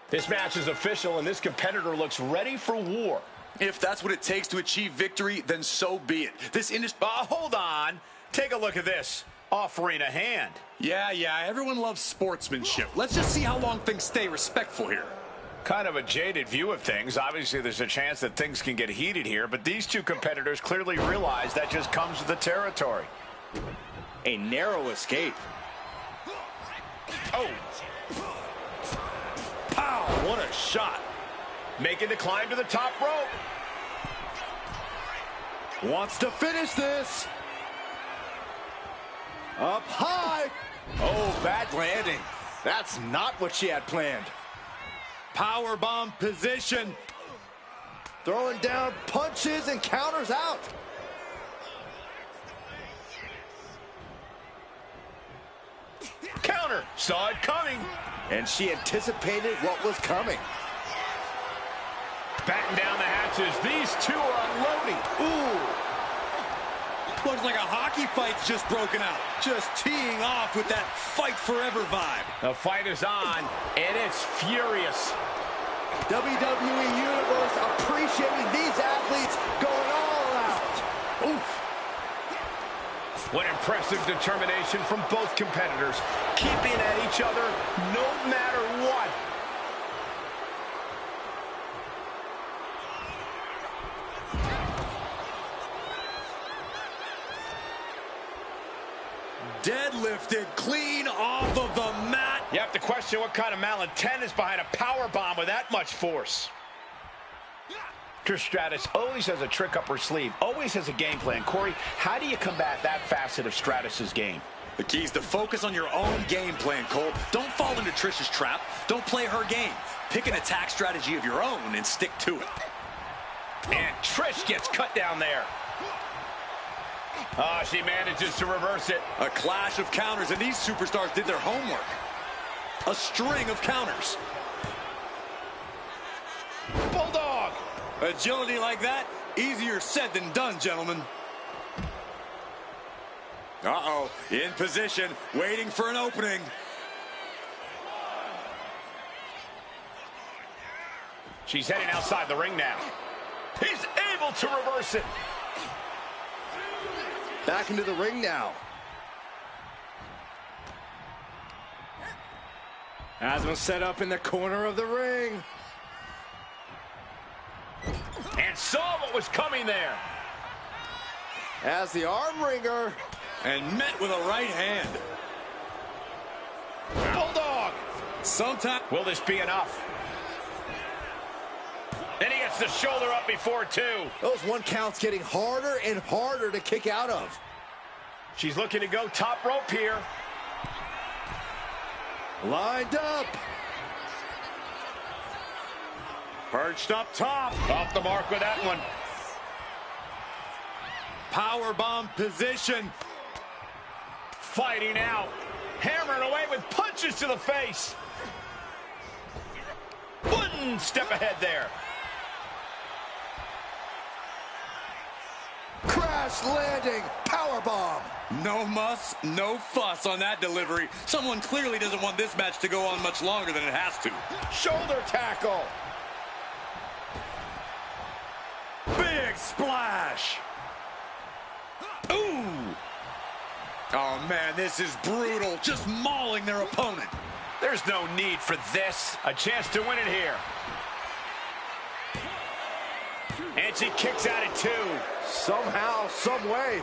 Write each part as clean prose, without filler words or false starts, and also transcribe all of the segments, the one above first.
This match is official, and this competitor looks ready for war. If that's what it takes to achieve victory, then so be it. This industry... Hold on. Take a look at this. Offering a hand. Yeah, everyone loves sportsmanship. Let's just see how long things stay respectful here. Kind of a jaded view of things. Obviously, there's a chance that things can get heated here, but these two competitors clearly realize that just comes with the territory. A narrow escape. Oh. Pow, what a shot. Making the climb to the top rope. Wants to finish this. Up high. Oh, bad landing. That's not what she had planned. Powerbomb position. Throwing down punches and counters out. Counter. Saw it coming. And she anticipated what was coming. Batten down the hatches. These two are unloading. Ooh. Looks like a hockey fight's just broken out. Just teeing off with that fight forever vibe. The fight is on, and it's furious. WWE Universe appreciating these athletes going all out. Oof. What impressive determination from both competitors, keeping at each other no matter what. Deadlifted clean off of the mat. You have to question what kind of malintent is behind a power bomb with that much force. Trish Stratus always has a trick up her sleeve, always has a game plan. Corey, how do you combat that facet of Stratus's game? The key is to focus on your own game plan, Cole. Don't fall into Trish's trap. Don't play her game. Pick an attack strategy of your own and stick to it. And Trish gets cut down there. Oh, she manages to reverse it. A clash of counters, and these superstars did their homework. A string of counters. Bulldog. Agility like that, easier said than done, gentlemen. Uh-oh, in position, waiting for an opening. She's heading outside the ring now. He's able to reverse it. Back into the ring now. Asma set up in the corner of the ring. And saw what was coming there. As the arm wringer. And met with a right hand. Bulldog. Sometime. Will this be enough? Then he gets the shoulder up before two. Those one counts getting harder and harder to kick out of. She's looking to go top rope here. Lined up. Perched up top. Off the mark with that one. Powerbomb position. Fighting out. Hammering away with punches to the face. One step ahead there. Crash landing. Powerbomb. No muss, no fuss on that delivery. Someone clearly doesn't want this match to go on much longer than it has to. Shoulder tackle. Big splash. Ooh. Oh, man, this is brutal. Just mauling their opponent. There's no need for this. A chance to win it here. And she kicks out at two. Somehow, some way.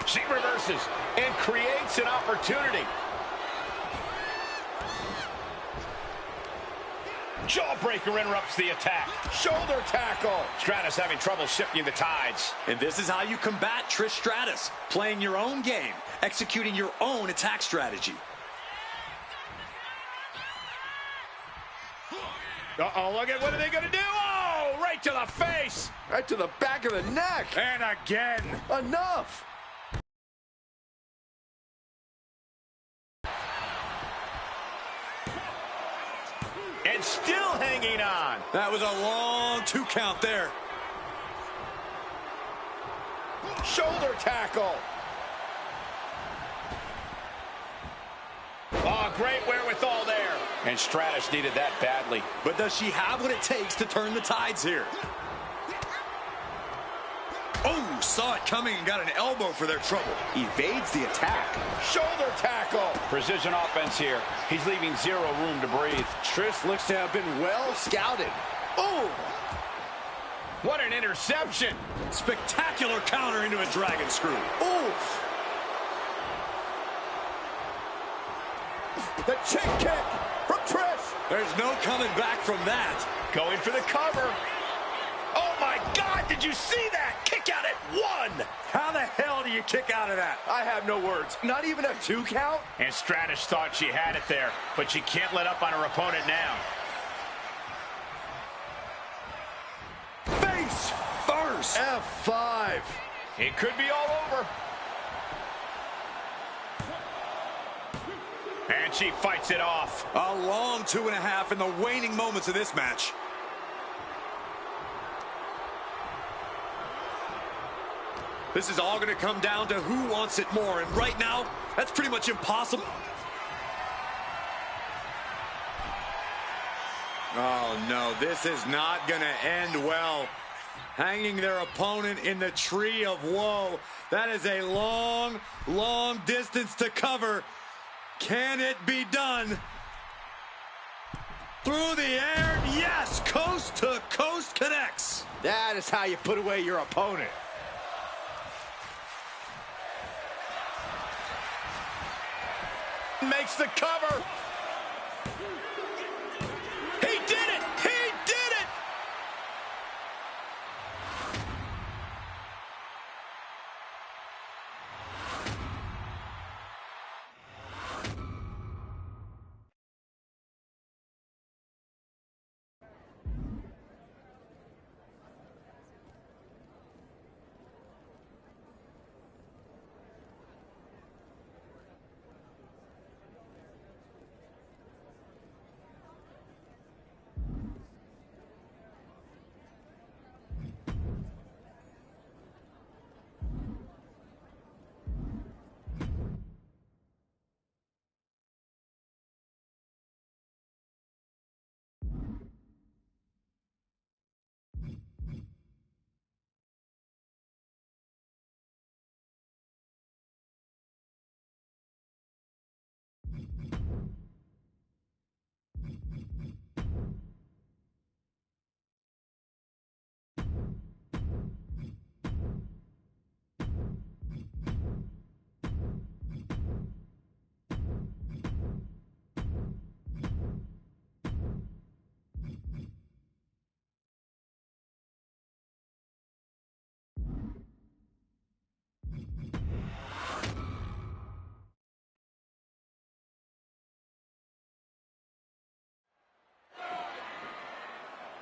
She reverses and creates an opportunity. Jawbreaker interrupts the attack. Shoulder tackle. Stratus having trouble shifting the tides. And this is how you combat Trish Stratus. Playing your own game. Executing your own attack strategy. Uh-oh, look at what are they going to do? Oh, right to the face. Right to the back of the neck. And again. Enough. And still hanging on. That was a long 2 count there. Shoulder tackle. Oh, great wherewithal there. And Stratus needed that badly. But does she have what it takes to turn the tides here? Oh, saw it coming and got an elbow for their trouble. Evades the attack. Shoulder tackle. Precision offense here. He's leaving zero room to breathe. Trish looks to have been well scouted. Oh! What an interception. Spectacular counter into a dragon screw. Oof! The chin kick from Trish. There's no coming back from that. Going for the cover. Oh, my God, did you see that? Kick out at 1. How the hell do you kick out of that? I have no words. Not even a 2 count? And Stratus thought she had it there, but she can't let up on her opponent now. Face first. F5. It could be all over. And she fights it off. A long 2.5 in the waning moments of this match. This is all going to come down to who wants it more. And right now, that's pretty much impossible. Oh, no, this is not going to end well. Hanging their opponent in the tree of woe. That is a long, long distance to cover. Can it be done? Through the air, yes, coast to coast connects. That is how you put away your opponent. Makes the cover. He did it! He did it!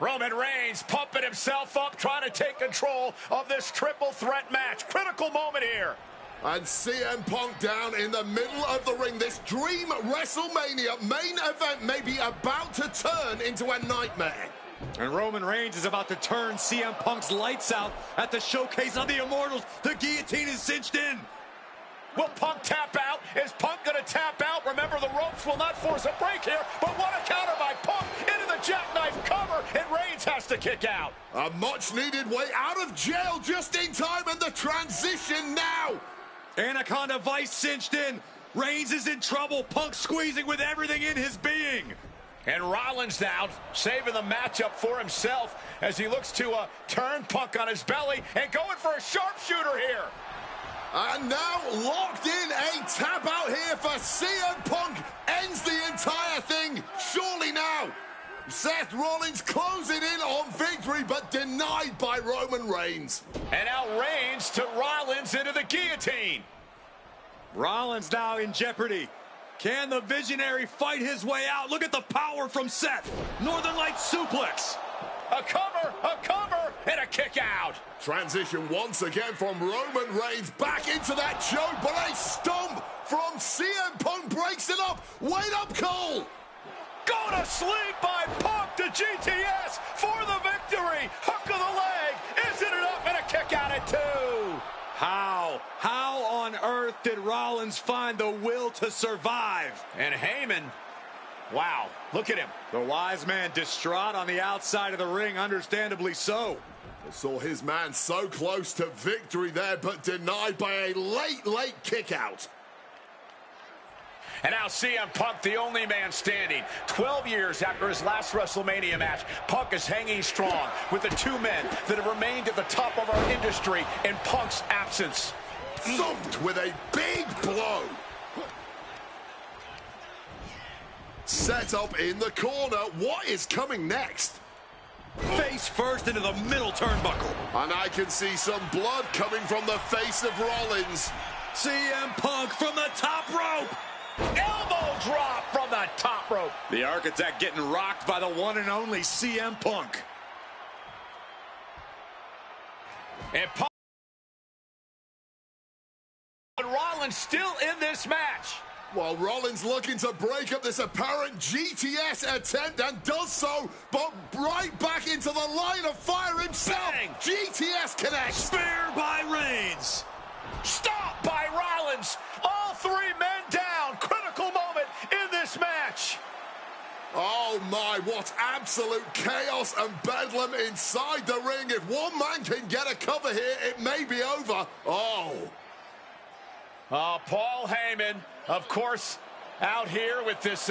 Roman Reigns pumping himself up, trying to take control of this triple threat match. Critical moment here. And CM Punk down in the middle of the ring. This dream WrestleMania main event may be about to turn into a nightmare. And Roman Reigns is about to turn CM Punk's lights out at the showcase of the Immortals. The guillotine is cinched in. Will Punk tap out? Is Punk going to tap out? Remember, the ropes will not force a break here, but what a counter by Punk into the jackknife cover, and Reigns has to kick out. A much-needed way out of jail just in time, and the transition now. Anaconda Vice cinched in. Reigns is in trouble. Punk squeezing with everything in his being. And Rollins now saving the matchup for himself as he looks to turn Punk on his belly and going for a sharpshooter here. And now locked in, a tap out here for CM Punk. Ends the entire thing, surely now. Seth Rollins closing in on victory, but denied by Roman Reigns. And now Reigns to Rollins into the guillotine. Rollins now in jeopardy. Can the Visionary fight his way out? Look at the power from Seth. Northern Lights suplex. A cover, and a kick out. Transition once again from Roman Reigns back into that choke, but a stomp from CM Punk breaks it up. Wait up, Cole. Go to sleep by Punk to GTS for the victory. Hook of the leg. Isn't enough, and a kick out at 2. How on earth Did Rollins find the will to survive? And Heyman, wow, look at him. The wise man distraught on the outside of the ring, understandably so. Saw his man so close to victory there, but denied by a late kick out. And now CM Punk, the only man standing. 12 years after his last WrestleMania match, Punk is hanging strong with the two men that have remained at the top of our industry in Punk's absence. Thumped with a big blow. Set up in the corner. What is coming next? Face first into the middle turnbuckle. And I can see some blood coming from the face of Rollins. CM Punk from the top rope. Elbow drop from the top rope. The Architect getting rocked by the one and only CM Punk. And Punk and Rollins still in this match. While Rollins looking to break up this apparent GTS attempt and does so, but right back into the line of fire himself. Bang. GTS connects. Spear by Reigns. Stopped by Rollins. All three men down. Critical moment in this match. Oh my, what absolute chaos and bedlam inside the ring. If one man can get a cover here, it may be over. Paul Heyman, of course, out here with this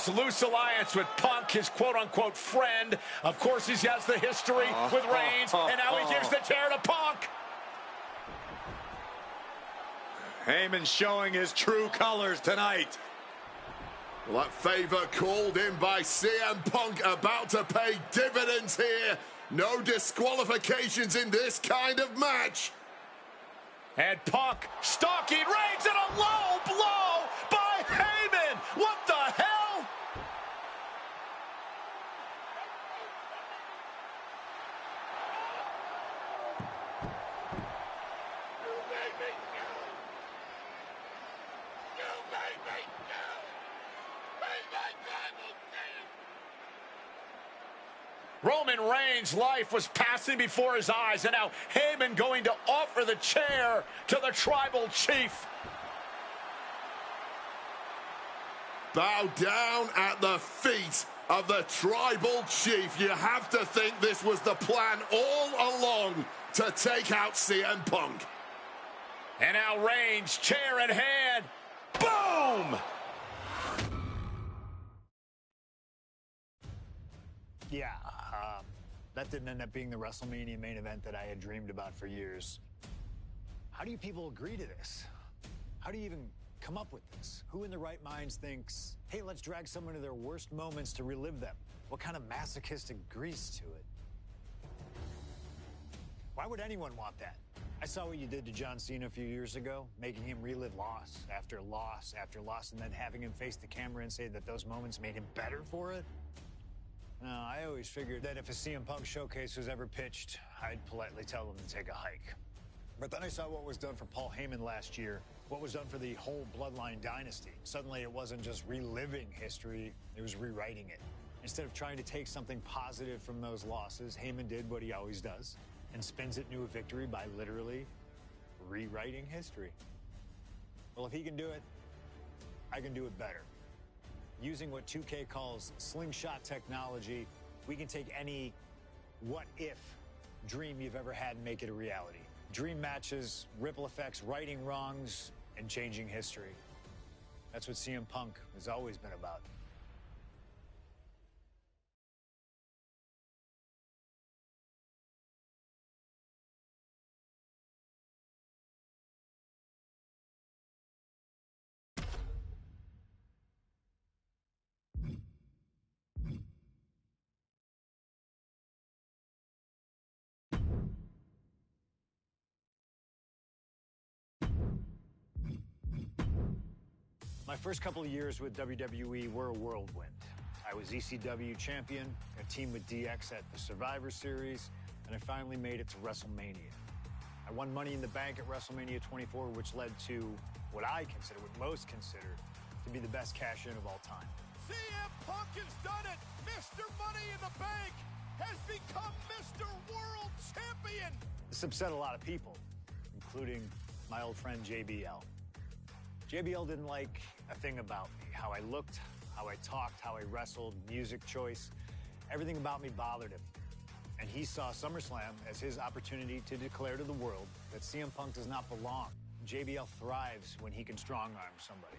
loose alliance with Punk, his quote-unquote friend. Of course, he has the history with Reigns, and now he gives the chair to Punk. Heyman showing his true colors tonight. Well, that favor called in by CM Punk about to pay dividends here. No disqualifications in this kind of match. And Punk stalking Reigns and a low blow by Heyman. What the hell? Roman Reigns' life was passing before his eyes, and now Heyman going to offer the chair to the tribal chief. Bow down at the feet of the tribal chief. You have to think this was the plan all along to take out CM Punk. And now Reigns, chair in hand. Boom! Yeah, that didn't end up being the WrestleMania main event that I had dreamed about for years. How do you people agree to this? How do you even come up with this? Who in their right minds thinks, hey, let's drag someone to their worst moments to relive them? What kind of masochistic grease to it? Why would anyone want that? I saw what you did to John Cena a few years ago, making him relive loss after loss after loss, and then having him face the camera and say that those moments made him better for it. No, I always figured that if a CM Punk showcase was ever pitched, I'd politely tell them to take a hike. But then I saw what was done for Paul Heyman last year, what was done for the whole Bloodline dynasty. Suddenly it wasn't just reliving history, it was rewriting it. Instead of trying to take something positive from those losses, Heyman did what he always does and spins it into a victory by literally rewriting history. Well, if he can do it, I can do it better. Using what 2K calls slingshot technology, we can take any what-if dream you've ever had and make it a reality. Dream matches, ripple effects, righting wrongs, and changing history. That's what CM Punk has always been about. My first couple of years with WWE were a whirlwind. I was ECW champion, a team with DX at the Survivor Series, and I finally made it to WrestleMania. I won Money in the Bank at WrestleMania 24, which led to what I consider, what most consider, to be the best cash-in of all time. CM Punk has done it! Mr. Money in the Bank has become Mr. World Champion! This upset a lot of people, including my old friend JBL. JBL didn't like a thing about me. How I looked, how I talked, how I wrestled, music choice. Everything about me bothered him. And he saw SummerSlam as his opportunity to declare to the world that CM Punk does not belong. JBL thrives when he can strong-arm somebody.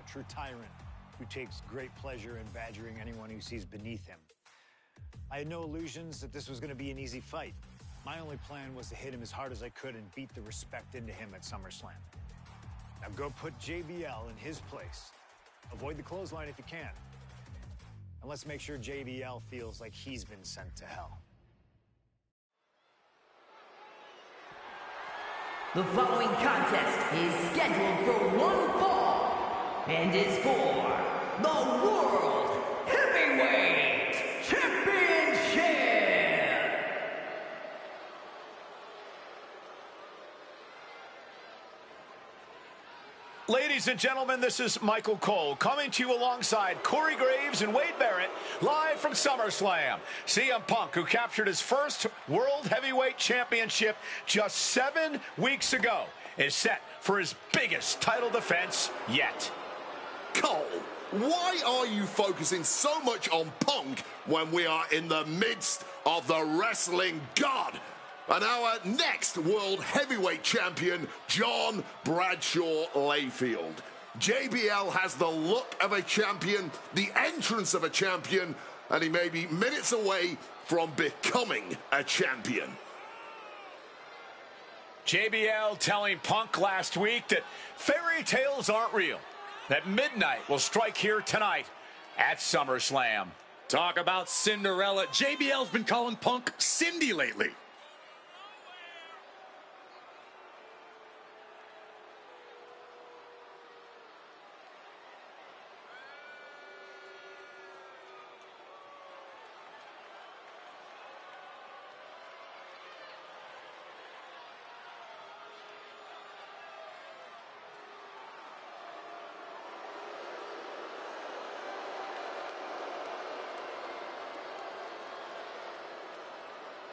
A true tyrant who takes great pleasure in badgering anyone who sees beneath him. I had no illusions that this was going to be an easy fight. My only plan was to hit him as hard as I could and beat the respect into him at SummerSlam. Now go put JBL in his place. Avoid the clothesline if you can. And let's make sure JBL feels like he's been sent to hell. The following contest is scheduled for one fall and is for the World Heavyweight Championship! Ladies and gentlemen, this is Michael Cole coming to you alongside Corey Graves and Wade Barrett live from SummerSlam. CM Punk, who captured his first World Heavyweight Championship just 7 weeks ago, is set for his biggest title defense yet. Cole, why are you focusing so much on Punk when we are in the midst of the wrestling god? And our next World Heavyweight Champion, John Bradshaw Layfield. JBL has the look of a champion, the entrance of a champion, and he may be minutes away from becoming a champion. JBL telling Punk last week that fairy tales aren't real, that midnight will strike here tonight at SummerSlam. Talk about Cinderella. JBL's been calling Punk Cindy lately.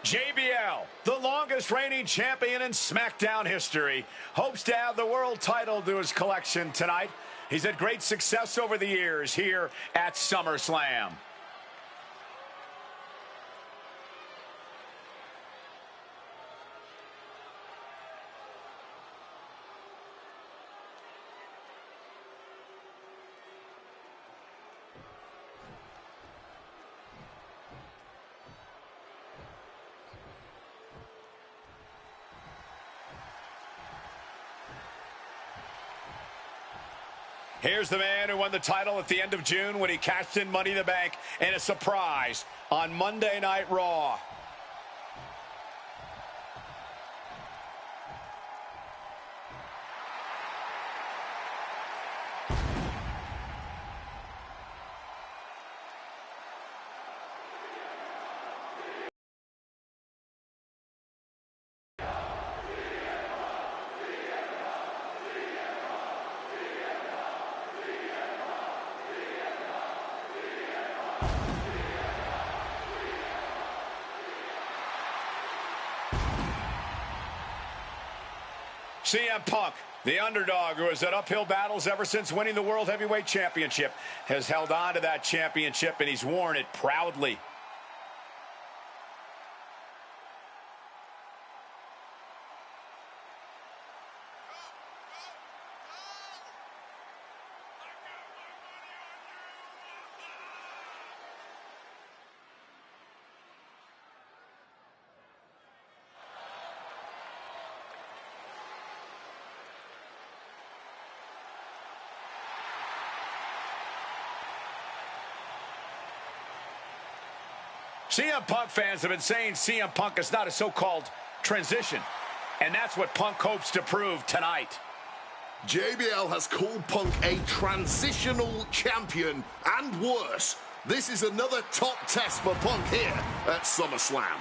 JBL, the longest reigning champion in SmackDown history, hopes to add the world title to his collection tonight. He's had great success over the years here at SummerSlam. Here's the man who won the title at the end of June when he cashed in Money in the Bank in a surprise on Monday Night Raw. CM Punk, the underdog who has had uphill battles ever since winning the World Heavyweight Championship, has held on to that championship, and he's worn it proudly. CM Punk fans have been saying CM Punk is not a so-called transition, and that's what Punk hopes to prove tonight. JBL has called Punk a transitional champion, and worse. This is another top test for Punk here at SummerSlam.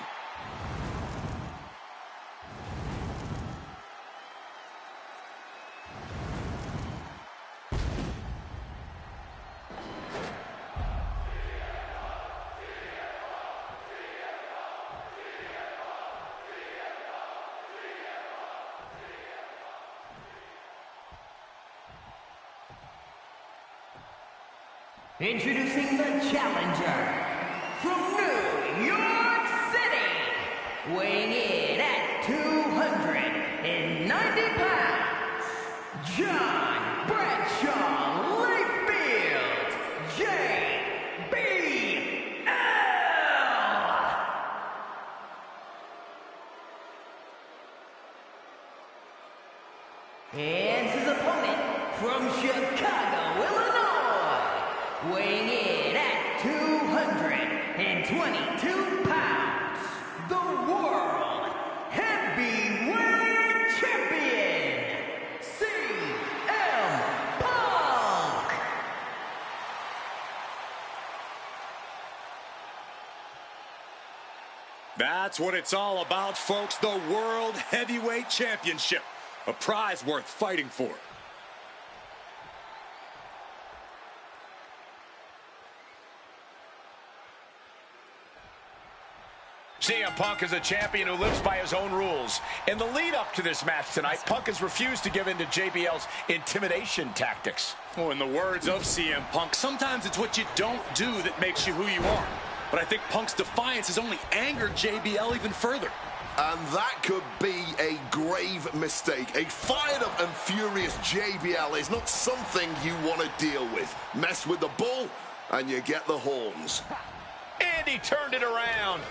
Introducing the challenger from New York City, weighing in at 290 pounds, John Bradshaw Layfield, JBL. And his opponent from Chicago, Illinois, weighing in at 222 pounds, the World Heavyweight Champion, CM Punk. That's what it's all about, folks. The World Heavyweight Championship. A prize worth fighting for. CM Punk is a champion who lives by his own rules. In the lead up to this match tonight, Punk has refused to give in to JBL's intimidation tactics. Oh, in the words of CM Punk, sometimes it's what you don't do that makes you who you are. But I think Punk's defiance has only angered JBL even further. And that could be a grave mistake. A fired up and furious JBL is not something you want to deal with. Mess with the bull, and you get the horns. And he turned it around.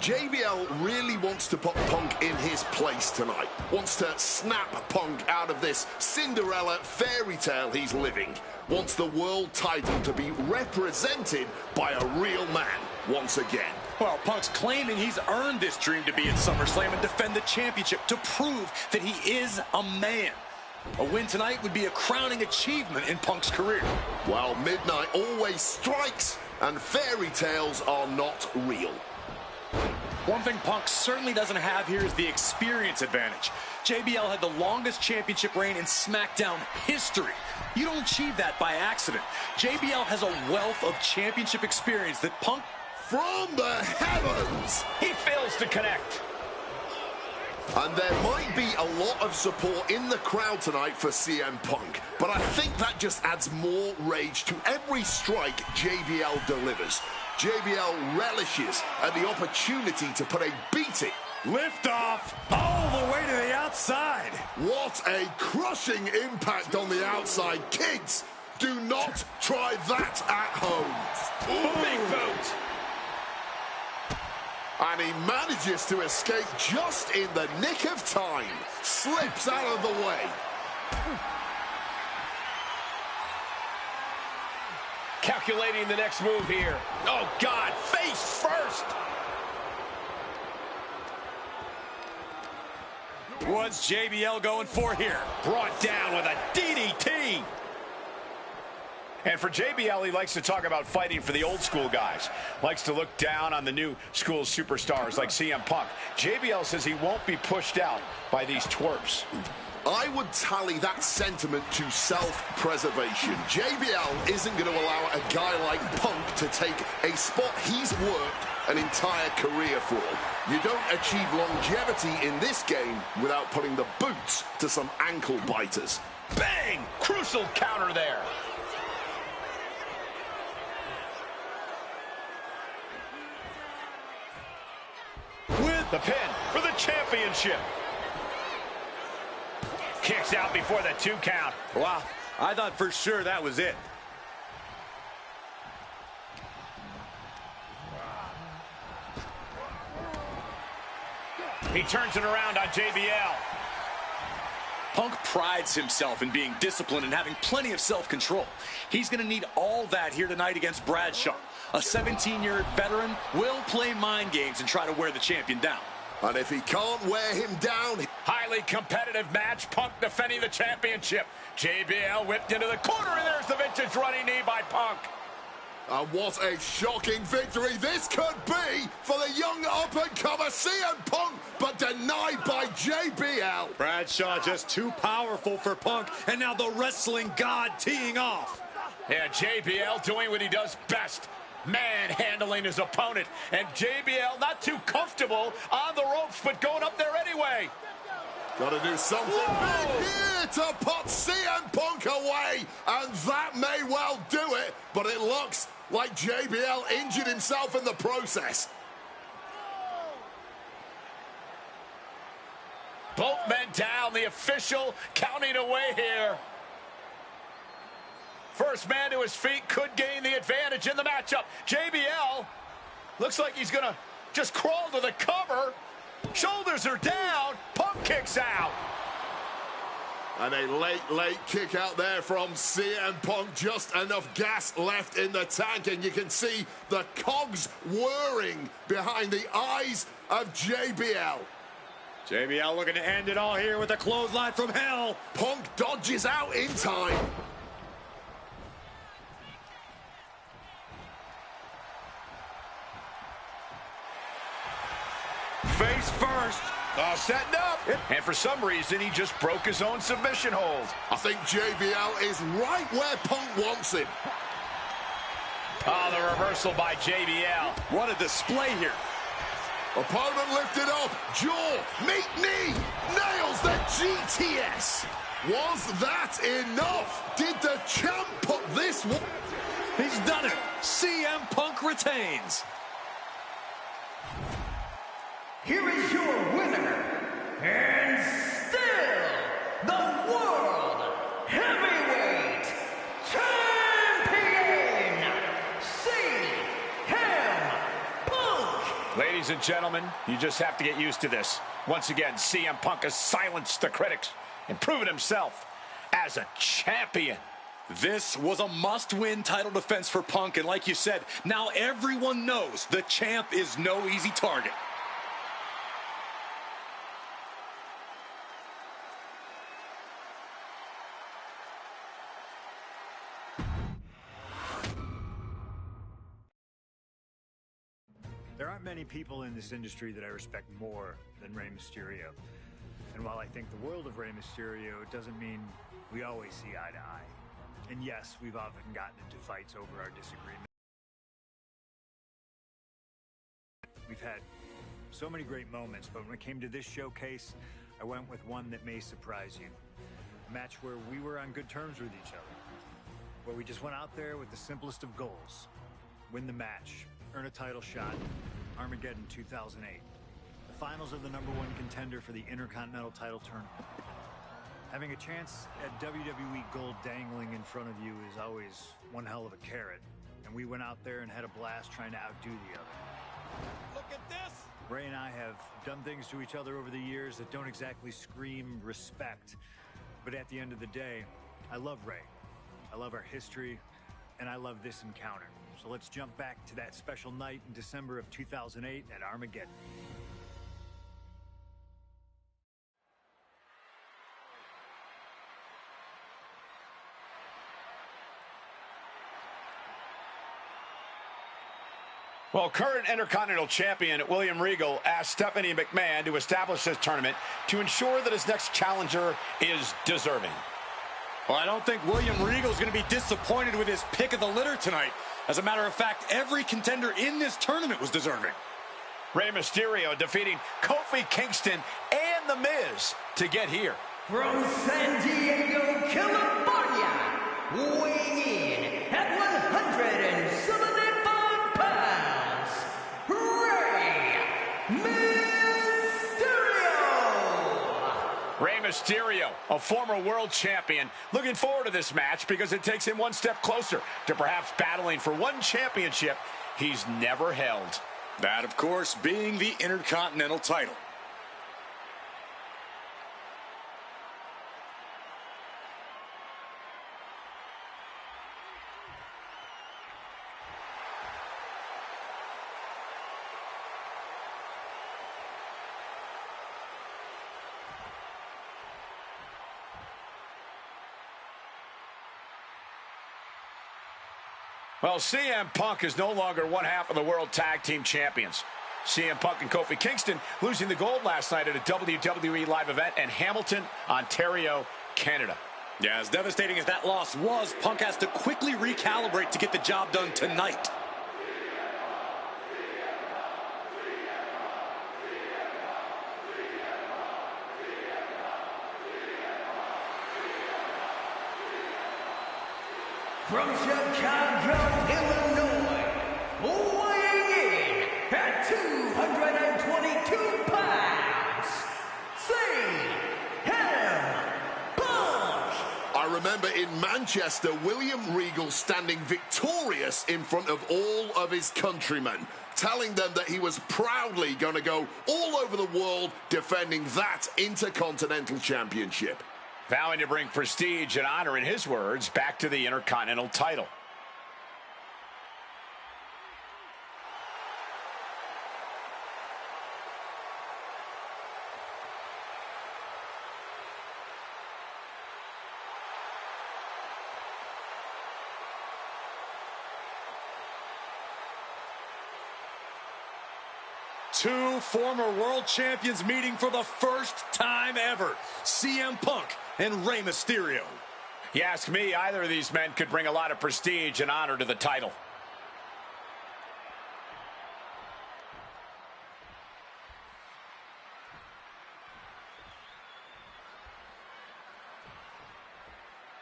JBL really wants to put Punk in his place tonight. Wants to snap Punk out of this Cinderella fairy tale he's living. Wants the world title to be represented by a real man once again. Well, Punk's claiming he's earned this dream to be at SummerSlam and defend the championship to prove that he is a man. A win tonight would be a crowning achievement in Punk's career. Well, midnight always strikes, and fairy tales are not real. One thing Punk certainly doesn't have here is the experience advantage. JBL had the longest championship reign in SmackDown history. You don't achieve that by accident. JBL has a wealth of championship experience that Punk... From the heavens! He fails to connect. And there might be a lot of support in the crowd tonight for CM Punk, but I think that just adds more rage to every strike JBL delivers. JBL relishes at the opportunity to put a beating. Lift off all the way to the outside. What a crushing impact on the outside. Kids, do not try that at home. Big boot. And he manages to escape just in the nick of time. Slips out of the way. Calculating the next move here. Oh, God, face first. What's JBL going for here? Brought down with a DDT. And for JBL, he likes to talk about fighting for the old school guys. Likes to look down on the new school superstars like CM Punk. JBL says he won't be pushed out by these twerps. I would tally that sentiment to self-preservation. JBL isn't going to allow a guy like Punk to take a spot he's worked an entire career for. You don't achieve longevity in this game without putting the boots to some ankle biters. Bang! Crucial counter there. With the pin for the championship. Kicks out before the 2 count. Wow, I thought for sure that was it. He turns it around on JBL. Punk prides himself in being disciplined and having plenty of self-control. He's going to need all that here tonight against Bradshaw. A 17-year veteran will play mind games and try to wear the champion down. And if he can't wear him down... Highly competitive match. Punk defending the championship. JBL whipped into the corner, and there's the vintage running knee by Punk. And what a shocking victory this could be for the young up-and-comer CM Punk, but denied by JBL. Bradshaw just too powerful for Punk, and now the wrestling god teeing off. Yeah, JBL doing what he does best. Manhandling his opponent. And JBL not too comfortable on the ropes, but going up there anyway. Got to do something big here to put CM Punk away, and that may well do it, but it looks like JBL injured himself in the process. Both men down, the official counting away here. First man to his feet could gain the advantage in the matchup. JBL looks like he's gonna just crawl to the cover. Shoulders are down. Punk kicks out. And a late kick out there from CM Punk. Just enough gas left in the tank, and you can see the cogs whirring behind the eyes of JBL. JBL looking to end it all here with a clothesline from hell. Punk dodges out in time. Face first. Setting up. And for some reason, he just broke his own submission hold. I think JBL is right where Punk wants him. Oh, the reversal by JBL. What a display here. Opponent lifted up. Jaw, meet knee. Nails the GTS. Was that enough? Did the champ put this one? He's done it. CM Punk retains. Here is your winner, and still the World Heavyweight Champion, CM Punk. Ladies and gentlemen, you just have to get used to this. Once again, CM Punk has silenced the critics and proven himself as a champion. This was a must-win title defense for Punk, and like you said, now everyone knows the champ is no easy target. There aren't many people in this industry that I respect more than Rey Mysterio. And while I think the world of Rey Mysterio, it doesn't mean we always see eye to eye. And yes, we've often gotten into fights over our disagreements. We've had so many great moments, but when it came to this showcase, I went with one that may surprise you. A match where we were on good terms with each other. Where we just went out there with the simplest of goals. Win the match, earn a title shot, Armageddon 2008. The finals of the #1 contender for the Intercontinental title tournament. Having a chance at WWE gold dangling in front of you is always one hell of a carrot. And we went out there and had a blast trying to outdo the other. Look at this. Ray and I have done things to each other over the years that don't exactly scream respect. But at the end of the day, I love Ray. I love our history, and I love this encounter. So let's jump back to that special night in December of 2008 at Armageddon. Well, current Intercontinental Champion William Regal asked Stephanie McMahon to establish this tournament to ensure that his next challenger is deserving. Well, I don't think William Regal is going to be disappointed with his pick of the litter tonight. As a matter of fact, every contender in this tournament was deserving. Rey Mysterio defeating Kofi Kingston and The Miz to get here. From San Diego, California, weighing in at 175 pounds, Rey Mysterio! Rey Mysterio, a former world champion, looking forward to this match because it takes him one step closer to perhaps battling for one championship he's never held. That, of course, being the Intercontinental title. Well, CM Punk is no longer one half of the World Tag Team Champions. CM Punk and Kofi Kingston losing the gold last night at a WWE live event in Hamilton, Ontario, Canada. Yeah, as devastating as that loss was, Punk has to quickly recalibrate to get the job done tonight. from Chicago, Illinois, weighing in at 222 pounds, Punk. I remember in Manchester, William Regal standing victorious in front of all of his countrymen, telling them that he was proudly going to go all over the world defending that Intercontinental Championship. Vowing to bring prestige and honor, in his words, back to the Intercontinental title. Two former world champions meeting for the first time ever. CM Punk and Rey Mysterio. You ask me, either of these men could bring a lot of prestige and honor to the title.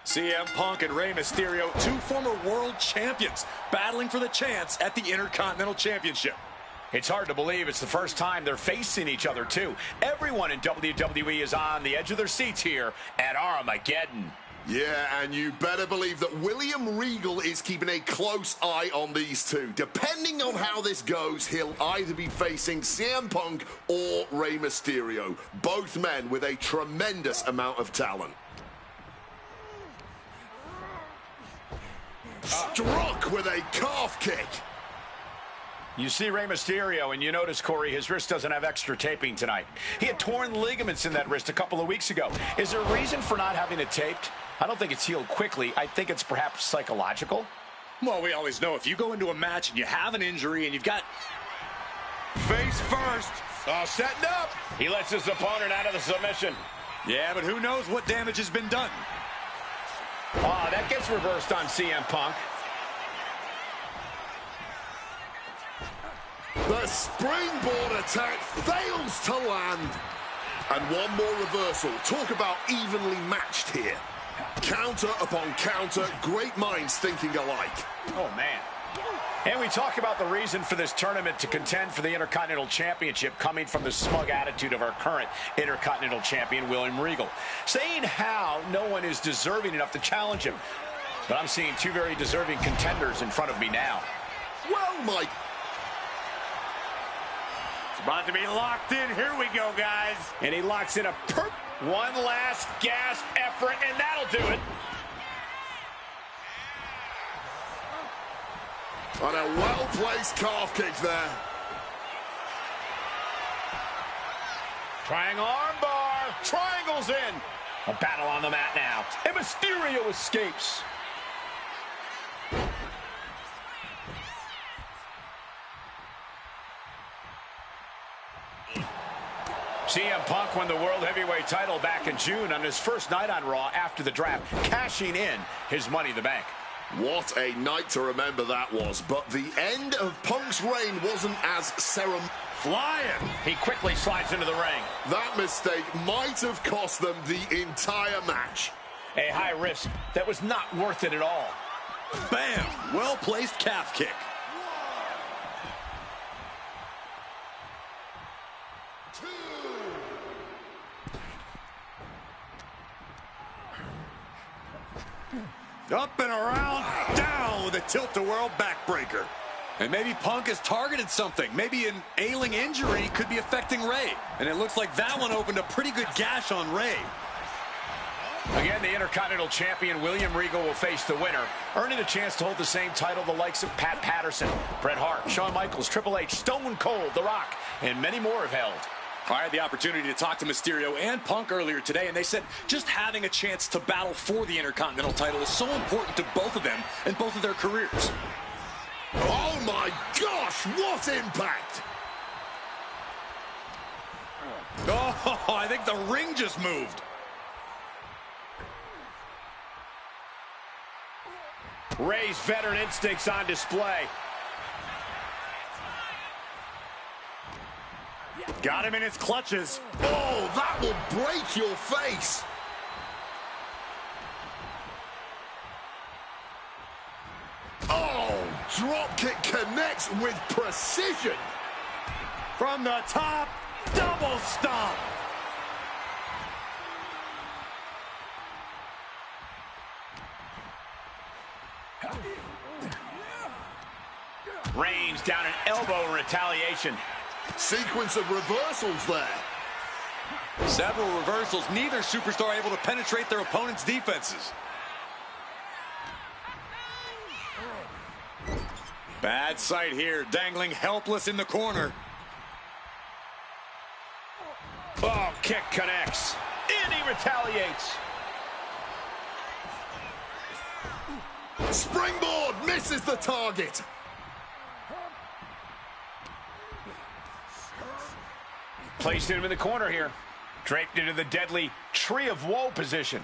CM Punk and Rey Mysterio, two former world champions, battling for the chance at the Intercontinental Championship. It's hard to believe it's the first time they're facing each other, too. Everyone in WWE is on the edge of their seats here at Armageddon. Yeah, and you better believe that William Regal is keeping a close eye on these two. Depending on how this goes, he'll either be facing CM Punk or Rey Mysterio. Both men with a tremendous amount of talent. Struck with a calf kick. You see Rey Mysterio, and you notice, Corey, his wrist doesn't have extra taping tonight. He had torn ligaments in that wrist a couple of weeks ago. Is there a reason for not having it taped? I don't think it's healed quickly. I think it's perhaps psychological. Well, we always know if you go into a match and you have an injury and you've got face first. Setting up. He lets his opponent out of the submission. Yeah, but who knows what damage has been done. Oh, that gets reversed on CM Punk. The springboard attack fails to land. And one more reversal. Talk about evenly matched here. Counter upon counter, great minds thinking alike. Oh, man. And we talk about the reason for this tournament to contend for the Intercontinental Championship coming from the smug attitude of our current Intercontinental Champion, William Regal. Saying how no one is deserving enough to challenge him. But I'm seeing two very deserving contenders in front of me now. Well, Mike. About to be locked in. Here we go, guys. And he locks in a one last gasp effort, and that'll do it. On a well-placed calf kick there. Triangle armbar. Triangles in. A battle on the mat now. And Mysterio escapes. CM Punk won the World Heavyweight title back in June on his first night on Raw after the draft, cashing in his Money in the Bank. What a night to remember that was. But the end of Punk's reign wasn't as ceremonial. Flying. He quickly slides into the ring. That mistake might have cost them the entire match. A high risk that was not worth it at all. Bam! Well-placed calf kick. Up and around, down with a tilt-a-whirl backbreaker. And maybe Punk has targeted something. Maybe an ailing injury could be affecting Rey. And it looks like that one opened a pretty good gash on Rey. Again, the Intercontinental Champion, William Regal, will face the winner, earning a chance to hold the same title the likes of Pat Patterson, Bret Hart, Shawn Michaels, Triple H, Stone Cold, The Rock, and many more have held. I had the opportunity to talk to Mysterio and Punk earlier today, and they said just having a chance to battle for the Intercontinental title is so important to both of them and both of their careers. Oh my gosh, what impact! Oh, I think the ring just moved. Rey's veteran instincts on display. Got him in his clutches. Oh, that will break your face. drop kick connects with precision. From the top, double stomp. Rains down an elbow in retaliation. Sequence of reversals there. Several reversals, neither superstar able to penetrate their opponent's defenses. Bad sight here, dangling helpless in the corner. Oh, kick connects. And he retaliates. Springboard misses the target. Placed him in the corner here. Draped into the deadly Tree of Woe position.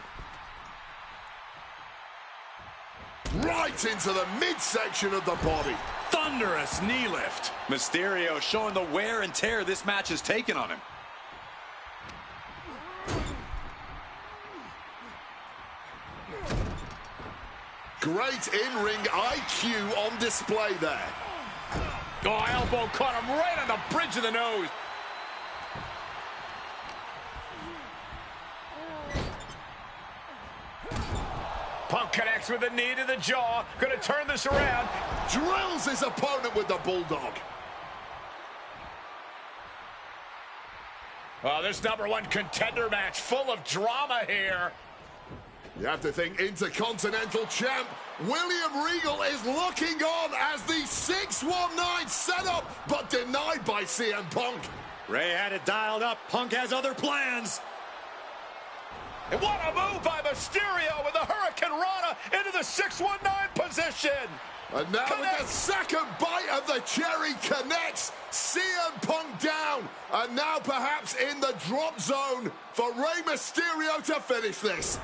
Right into the midsection of the body. Thunderous knee lift. Mysterio showing the wear and tear this match has taken on him. Great in-ring IQ on display there. Oh, elbow caught him right on the bridge of the nose. Punk connects with a knee to the jaw. Gonna turn this around. Drills his opponent with the bulldog. Oh, this #1 contender match full of drama here. You have to think Intercontinental Champ William Regal is looking on as the 619 set up, but denied by CM Punk. Ray had it dialed up. Punk has other plans. And what a move by Mysterio with the Hurricane Rana into the 619 position. And now with the second bite of the cherry connects, CM Punk down. And now perhaps in the drop zone for Rey Mysterio to finish this.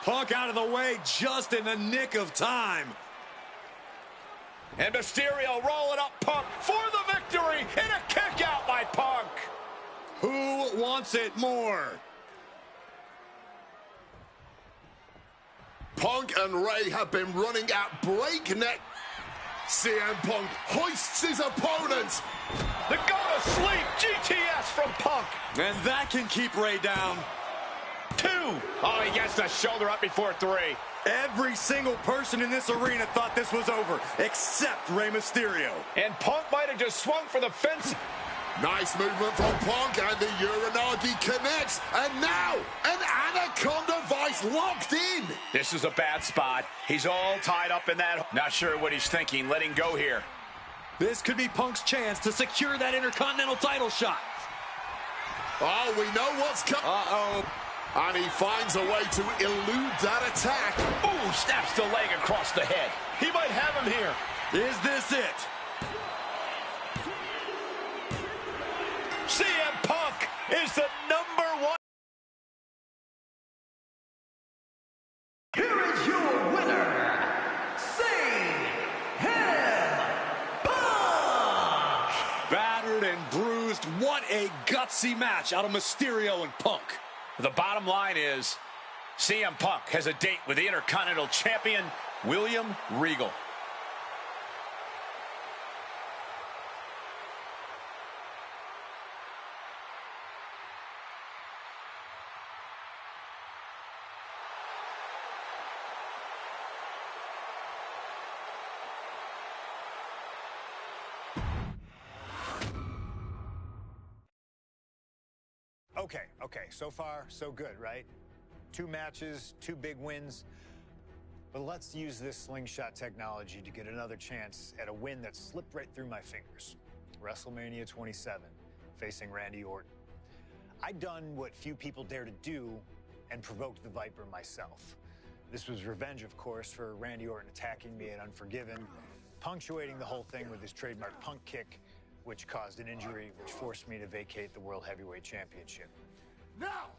Punk out of the way just in the nick of time. And Mysterio rolling up Punk for the victory and a kick out by Punk. Who wants it more? Punk and Ray have been running at breakneck. CM Punk hoists his opponent. The go-to-sleep GTS from Punk. And that can keep Ray down. 2. Oh, he gets the shoulder up before 3. Every single person in this arena thought this was over, except Rey Mysterio. And Punk might have just swung for the fence. Nice movement from Punk, and the Uranagi connects. And now, an Anaconda Vice locked in. This is a bad spot. He's all tied up in that. Not sure what he's thinking, letting go here. This could be Punk's chance to secure that Intercontinental title shot. Oh, we know what's coming. Uh-oh. And he finds a way to elude that attack. Ooh, snaps the leg across the head. He might have him here. Is this it? CM Punk is the #1. Here is your winner, CM Punk! Battered and bruised. What a gutsy match out of Mysterio and Punk. The bottom line is CM Punk has a date with the Intercontinental Champion, William Regal. Okay, so far, so good, right? 2 matches, 2 big wins. But let's use this slingshot technology to get another chance at a win that slipped right through my fingers. WrestleMania 27, facing Randy Orton. I'd done what few people dare to do and provoked the Viper myself. This was revenge, of course, for Randy Orton attacking me at Unforgiven, punctuating the whole thing with his trademark Punk kick, which caused an injury, which forced me to vacate the World Heavyweight Championship. Now,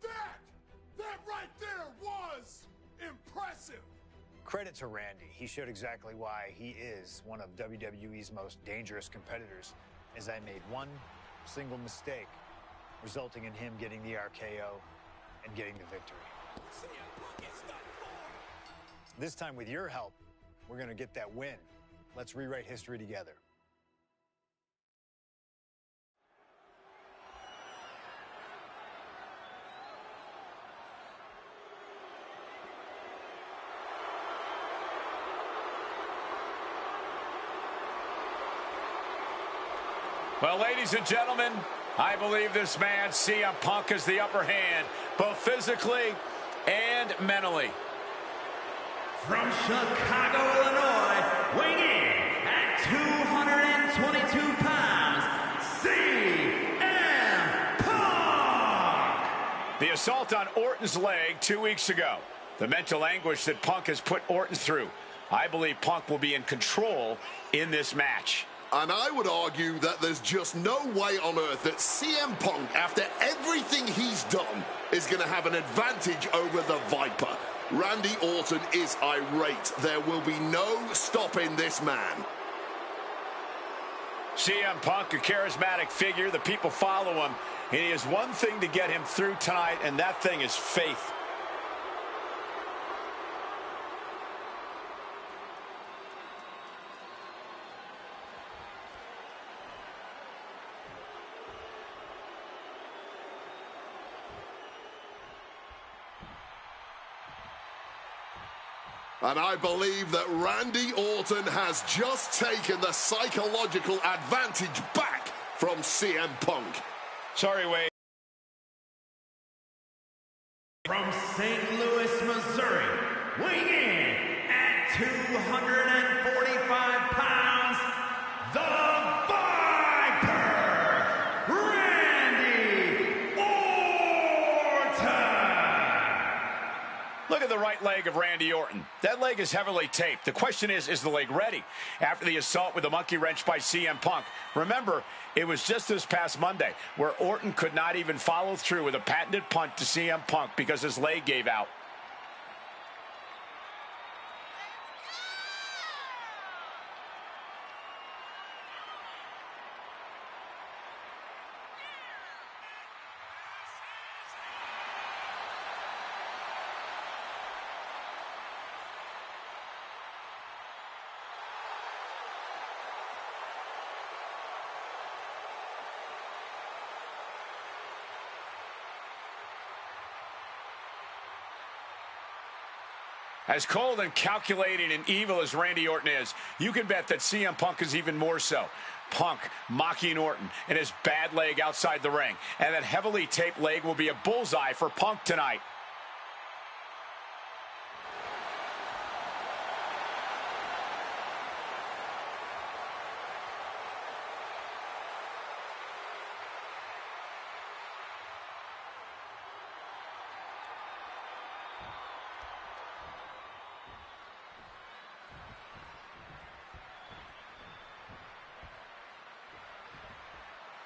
that right there was impressive. Credit to Randy. He showed exactly why he is one of WWE's most dangerous competitors, as I made one single mistake, resulting in him getting the RKO and getting the victory. This time, with your help, we're going to get that win Let's rewrite history together. Well, ladies and gentlemen, I believe this man, CM Punk, has the upper hand, both physically and mentally. From Chicago, Illinois, weighing in at 222 pounds, CM Punk! The assault on Orton's leg 2 weeks ago. The mental anguish that Punk has put Orton through. I believe Punk will be in control in this match. And I would argue that there's just no way on earth that CM Punk, after everything he's done, is going to have an advantage over the Viper. Randy Orton is irate. There will be no stopping this man. CM Punk, a charismatic figure. The people follow him. And he has one thing to get him through tonight, and that thing is faith. And I believe that Randy Orton has just taken the psychological advantage back from CM Punk. Sorry, Wade. From St. Louis, Missouri, weighing in at 245 pounds, the Viper, Randy Orton! Look at the right leg of Randy Orton. That leg is heavily taped. The question is the leg ready? After the assault with the monkey wrench by CM Punk. Remember, it was just this past Monday where Orton could not even follow through with a patented punt to CM Punk because his leg gave out. As cold and calculating and evil as Randy Orton is, you can bet that CM Punk is even more so. Punk mocking Orton and his bad leg outside the ring. And that heavily taped leg will be a bullseye for Punk tonight.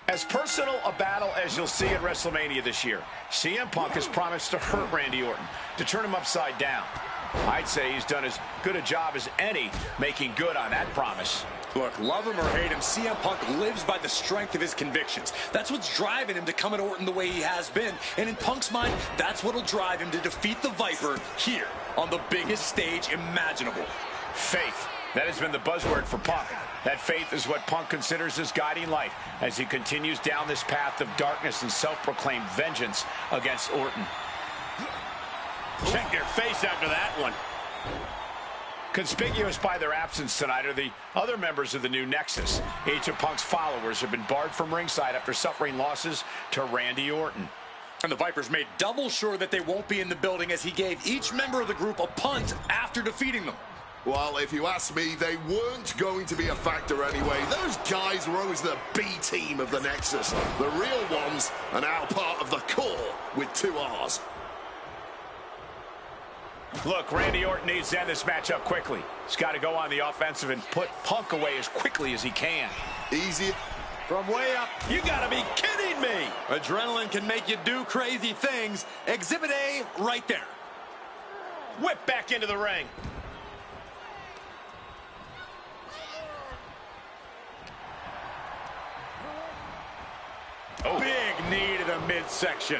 As personal a battle as you'll see at WrestleMania this year, CM Punk has promised to hurt Randy Orton, to turn him upside down. I'd say he's done as good a job as any making good on that promise. Look, love him or hate him, CM Punk lives by the strength of his convictions. That's what's driving him to come at Orton the way he has been. And in Punk's mind, that's what'll drive him to defeat the Viper here on the biggest stage imaginable. Faith. That has been the buzzword for Punk. That faith is what Punk considers his guiding light as he continues down this path of darkness and self-proclaimed vengeance against Orton. Check your face after that one. Conspicuous by their absence tonight are the other members of the new Nexus. Each of Punk's followers have been barred from ringside after suffering losses to Randy Orton. And the Vipers made double sure that they won't be in the building as he gave each member of the group a punt after defeating them. Well, if you ask me, they weren't going to be a factor anyway. Those guys were always the B team of the Nexus. The real ones are now part of the core with 2 R's. Look, Randy Orton needs to end this matchup quickly. He's got to go on the offensive and put Punk away as quickly as he can. Easy. From way up, you gotta be kidding me! Adrenaline can make you do crazy things. Exhibit A right there. Whip back into the ring. Oh. Big knee to the midsection.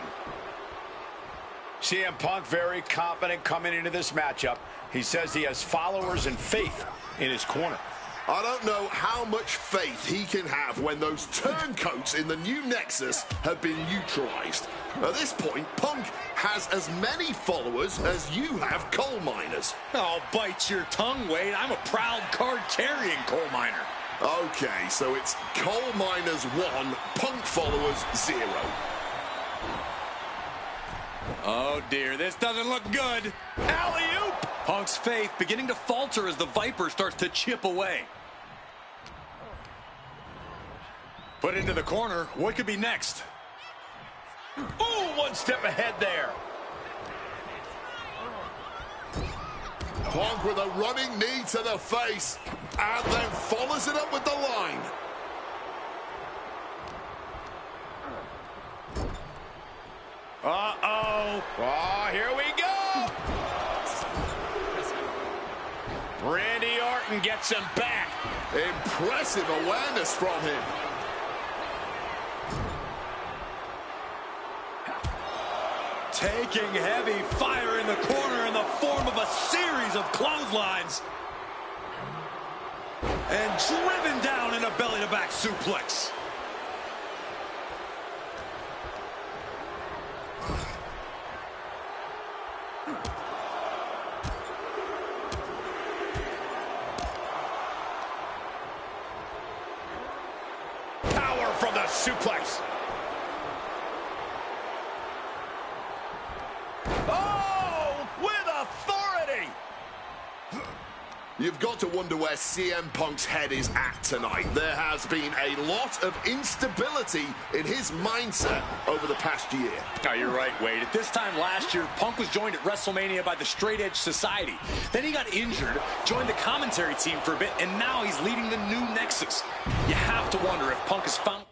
CM Punk very confident coming into this matchup. He says he has followers and faith in his corner. I don't know how much faith he can have when those turncoats in the new Nexus have been neutralized. At this point, Punk has as many followers as you have coal miners. Oh, bite your tongue, Wade. I'm a proud card-carrying coal miner. Okay, so it's coal miners 1, Punk followers 0. Oh, dear. This doesn't look good. Alley-oop! Punk's faith beginning to falter as the Viper starts to chip away. Put into the corner. What could be next? Ooh, one step ahead there. Punk with a running knee to the face, and then follows it up with the line. Uh-oh. Oh, here we go. Randy Orton gets him back. Impressive awareness from him. Taking heavy fire in the corner in the form of a series of clotheslines. And driven down in a belly-to-back suplex. Power from the suplex. Oh, with authority. You've got to wonder where CM Punk's head is at tonight. There has been a lot of instability in his mindset over the past year. Oh, you're right, Wade. At this time last year, Punk was joined at WrestleMania by the Straight Edge Society. Then he got injured, joined the commentary team for a bit, and now he's leading the new Nexus. You have to wonder if Punk has found...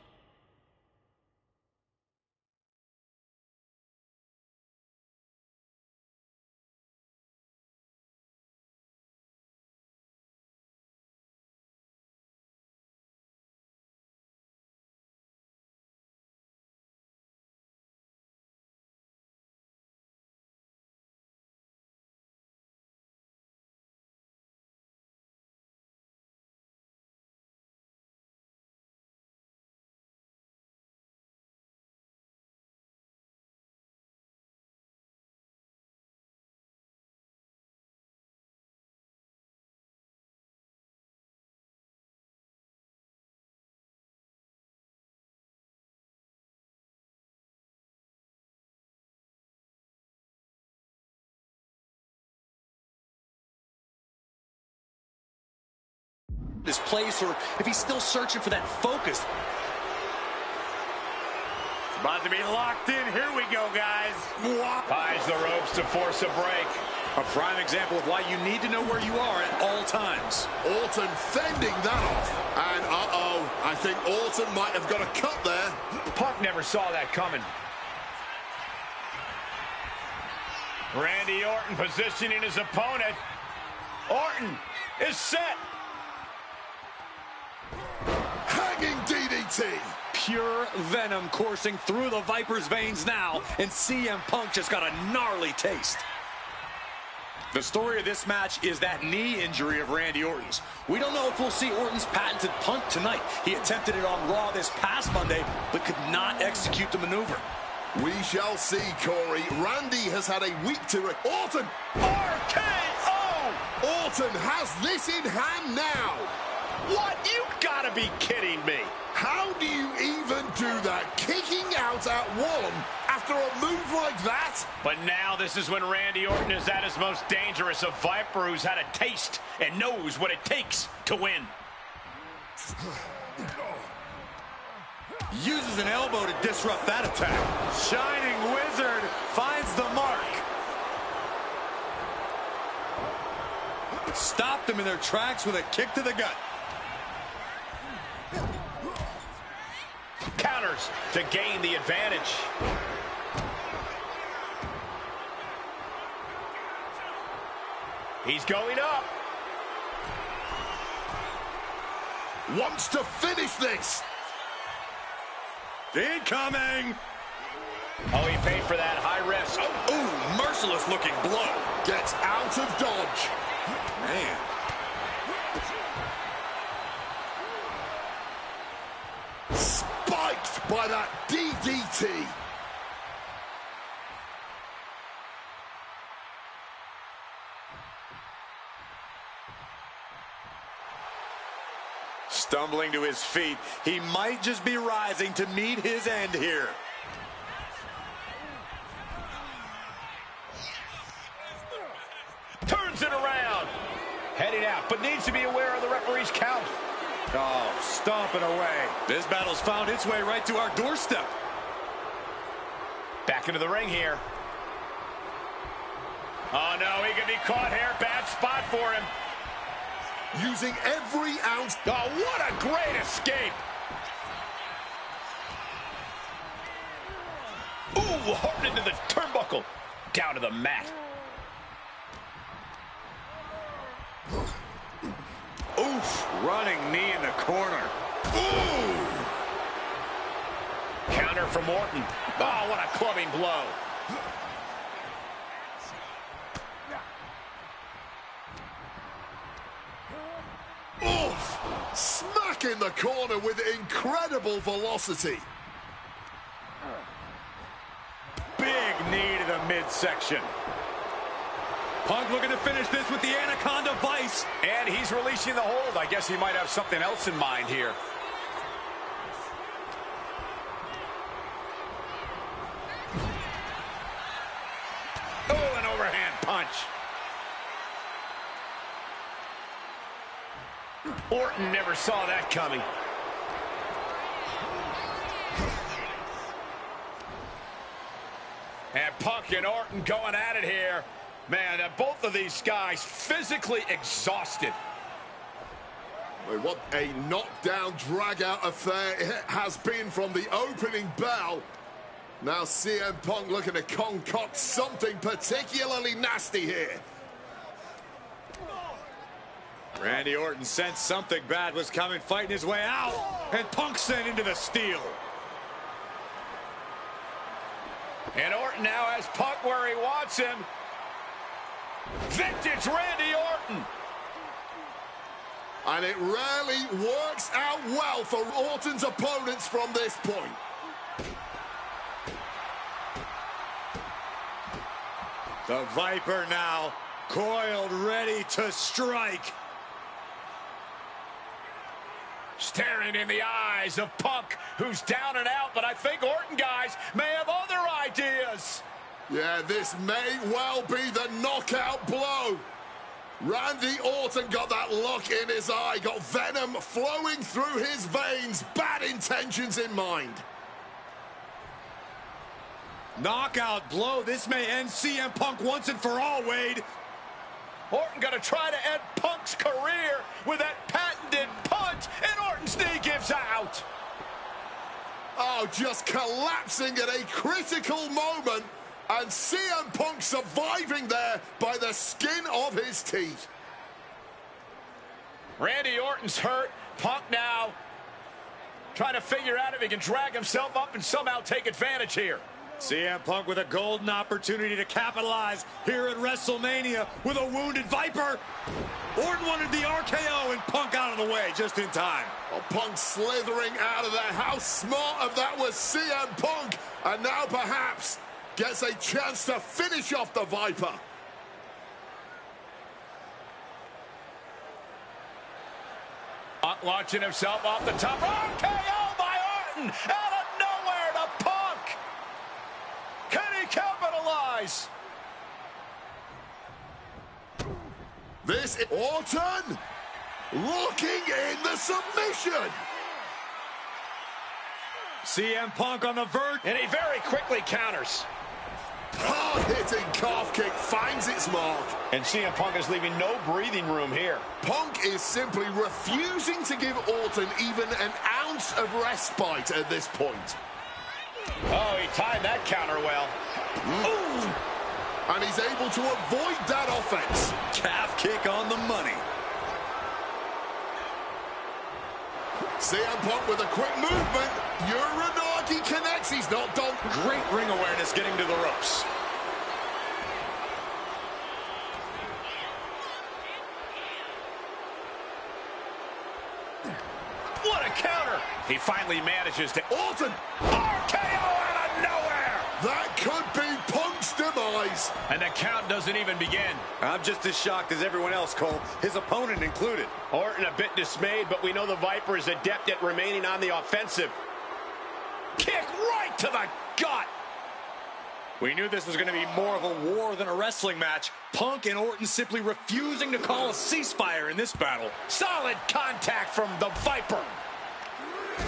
his place, or if he's still searching for that focus. It's about to be locked in. Here we go, guys. Ties the ropes to force a break. A prime example of why you need to know where you are at all times. Orton fending that off. And I think Orton might have got a cut there. Punk never saw that coming. Randy Orton positioning his opponent. Orton is set. Hanging DDT. Pure venom coursing through the Viper's veins now, and CM Punk just got a gnarly taste. The story of this match is that knee injury of Randy Orton's. We don't know if we'll see Orton's patented punt tonight. He attempted it on Raw this past Monday, but could not execute the maneuver. We shall see, Corey. Randy has had a week to... Orton! RKO! Orton has this in hand now. What? You gotta be kidding me. How do you even do that? Kicking out at one after a move like that? But now this is when Randy Orton is at his most dangerous, a Viper who's had a taste and knows what it takes to win. Uses an elbow to disrupt that attack. Shining Wizard finds the mark. Stopped them in their tracks with a kick to the gut. Counters to gain the advantage. He's going up. Wants to finish this. Incoming. Oh, he paid for that high risk. Oh, ooh, merciless looking blow. Gets out of dodge. Man. Spiked by that DDT. Stumbling to his feet, he might just be rising to meet his end here. Turns it around. Heading out, but needs to be aware of the referee's count. Oh, stomping away. This battle's found its way right to our doorstep. Back into the ring here. Oh, no, he could be caught here. Bad spot for him. Using every ounce. Oh, what a great escape. Ooh, hard into the turnbuckle. Down to the mat. Oof, running knee in the corner. Ooh! Counter from Orton. Oh, what a clubbing blow. Oof! Smack in the corner with incredible velocity. Big knee to the midsection. Punk looking to finish this with the Anaconda Vice. And he's releasing the hold. I guess he might have something else in mind here. Oh, an overhand punch. Orton never saw that coming. And Punk and Orton going at it here. Man, both of these guys physically exhausted. What a knockdown, drag-out affair it has been from the opening bell. Now CM Punk looking to concoct something particularly nasty here. Randy Orton sensed something bad was coming, fighting his way out, and Punk sent into the steel. And Orton now has Punk where he wants him. Vintage Randy Orton. And it rarely works out well for Orton's opponents from this point. The Viper now coiled, ready to strike. Staring in the eyes of Punk, who's down and out, but I think Orton, guys, may have other ideas. Yeah, this may well be the knockout blow. Randy Orton got that look in his eye, got venom flowing through his veins, bad intentions in mind. Knockout blow. This may end CM Punk once and for all, Wade. Orton gonna try to end Punk's career with that patented punch, and Orton's knee gives out. Oh, just collapsing at a critical moment, and CM Punk surviving there by the skin of his teeth. Randy Orton's hurt. Punk now trying to figure out if he can drag himself up and somehow take advantage here. CM Punk with a golden opportunity to capitalize here at WrestleMania with a wounded Viper. Orton wanted the RKO and Punk out of the way just in time. Oh, Punk slithering out of there. How smart of that was CM Punk. And now perhaps gets a chance to finish off the Viper. Punk launching himself off the top. RKO by Orton out of nowhere to Punk. Can he capitalize? This is Orton looking in the submission. CM Punk on the verge. And he very quickly counters. Hard-hitting calf kick finds its mark. And CM Punk is leaving no breathing room here. Punk is simply refusing to give Orton even an ounce of respite at this point. Oh, he timed that counter well. Ooh. And he's able to avoid that offense. Calf kick on the money. CM Punk with a quick movement. Uranagi connects. He's not done. Great ring awareness getting to the ropes. What a counter! He finally manages to... Orton! RKO out of nowhere! That could be Punk's demise. And the count doesn't even begin. I'm just as shocked as everyone else, Cole, his opponent included. Orton a bit dismayed, but we know the Viper is adept at remaining on the offensive. Kick right to the gut! We knew this was going to be more of a war than a wrestling match. Punk and Orton simply refusing to call a ceasefire in this battle. Solid contact from the Viper.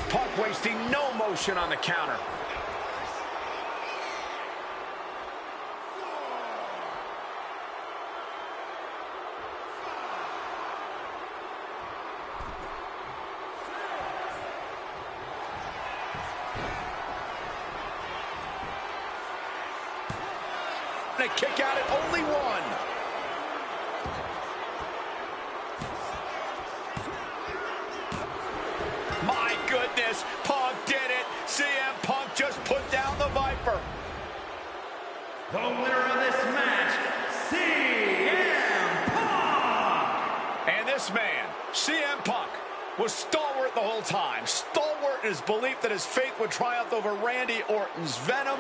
Punk wasting no motion on the counter. A kick out at only one. My goodness, Punk did it. CM Punk just put down the Viper. The winner of this match, CM Punk! And this man, CM Punk, was stalwart the whole time. Stalwart in his belief that his faith would triumph over Randy Orton's venom.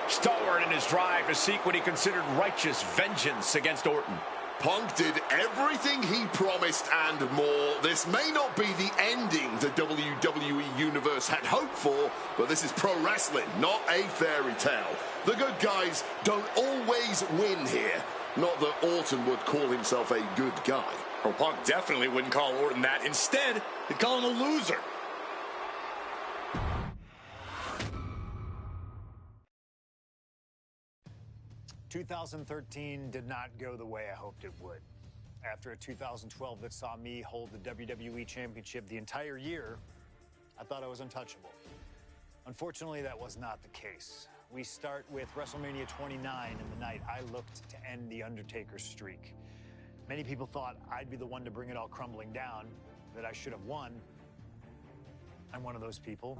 Stalwart in his drive to seek what he considered righteous vengeance against Orton. Punk did everything he promised and more. This may not be the ending the WWE Universe had hoped for, but this is pro wrestling, not a fairy tale. The good guys don't always win here. Not that Orton would call himself a good guy. Well, Punk definitely wouldn't call Orton that. Instead, he'd call him a loser. "2013 did not go the way I hoped it would. After a 2012 that saw me hold the WWE Championship the entire year, I thought I was untouchable. Unfortunately, that was not the case. We start with WrestleMania 29 and the night I looked to end The Undertaker's streak. Many people thought I'd be the one to bring it all crumbling down, that I should have won. I'm one of those people.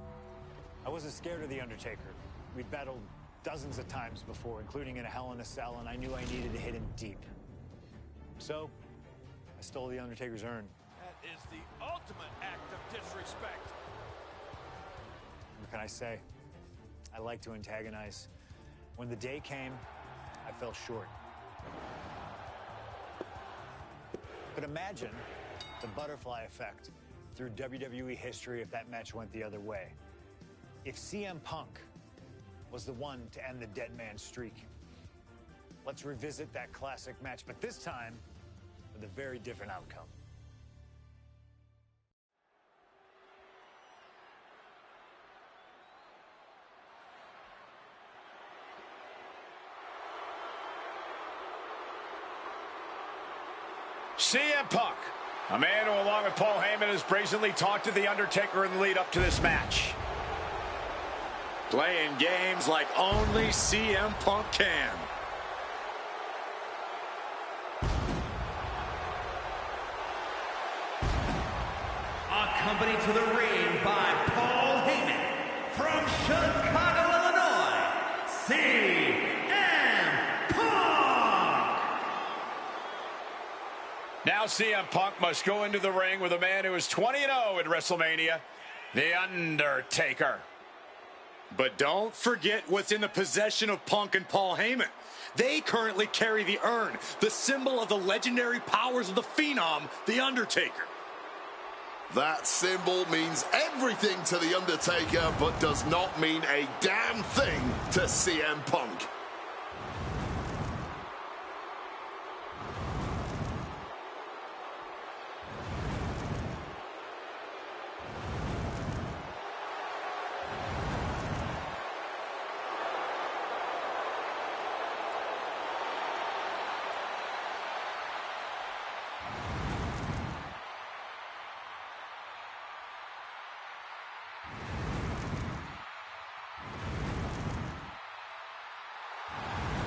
I wasn't scared of The Undertaker. We'd battled dozens of times before, including in a Hell in a Cell, and I knew I needed to hit him deep. So, I stole The Undertaker's urn. That is the ultimate act of disrespect. What can I say? I like to antagonize. When the day came, I fell short. But imagine the butterfly effect through WWE history if that match went the other way. If CM Punk was the one to end the dead man's streak. Let's revisit that classic match, but this time with a very different outcome. CM Punk, a man who, along with Paul Heyman, has brazenly talked to The Undertaker in the lead up to this match. Playing games like only CM Punk can. Accompanied to the ring by Paul Heyman from Chicago, Illinois, CM Punk! Now CM Punk must go into the ring with a man who is 20-0 at WrestleMania, The Undertaker. But don't forget what's in the possession of Punk and Paul Heyman. They currently carry the urn, the symbol of the legendary powers of the Phenom, The Undertaker. That symbol means everything to The Undertaker, but does not mean a damn thing to CM Punk.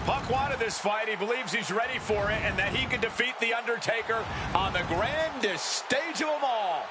Punk wanted this fight. He believes he's ready for it and that he can defeat The Undertaker on the grandest stage of them all.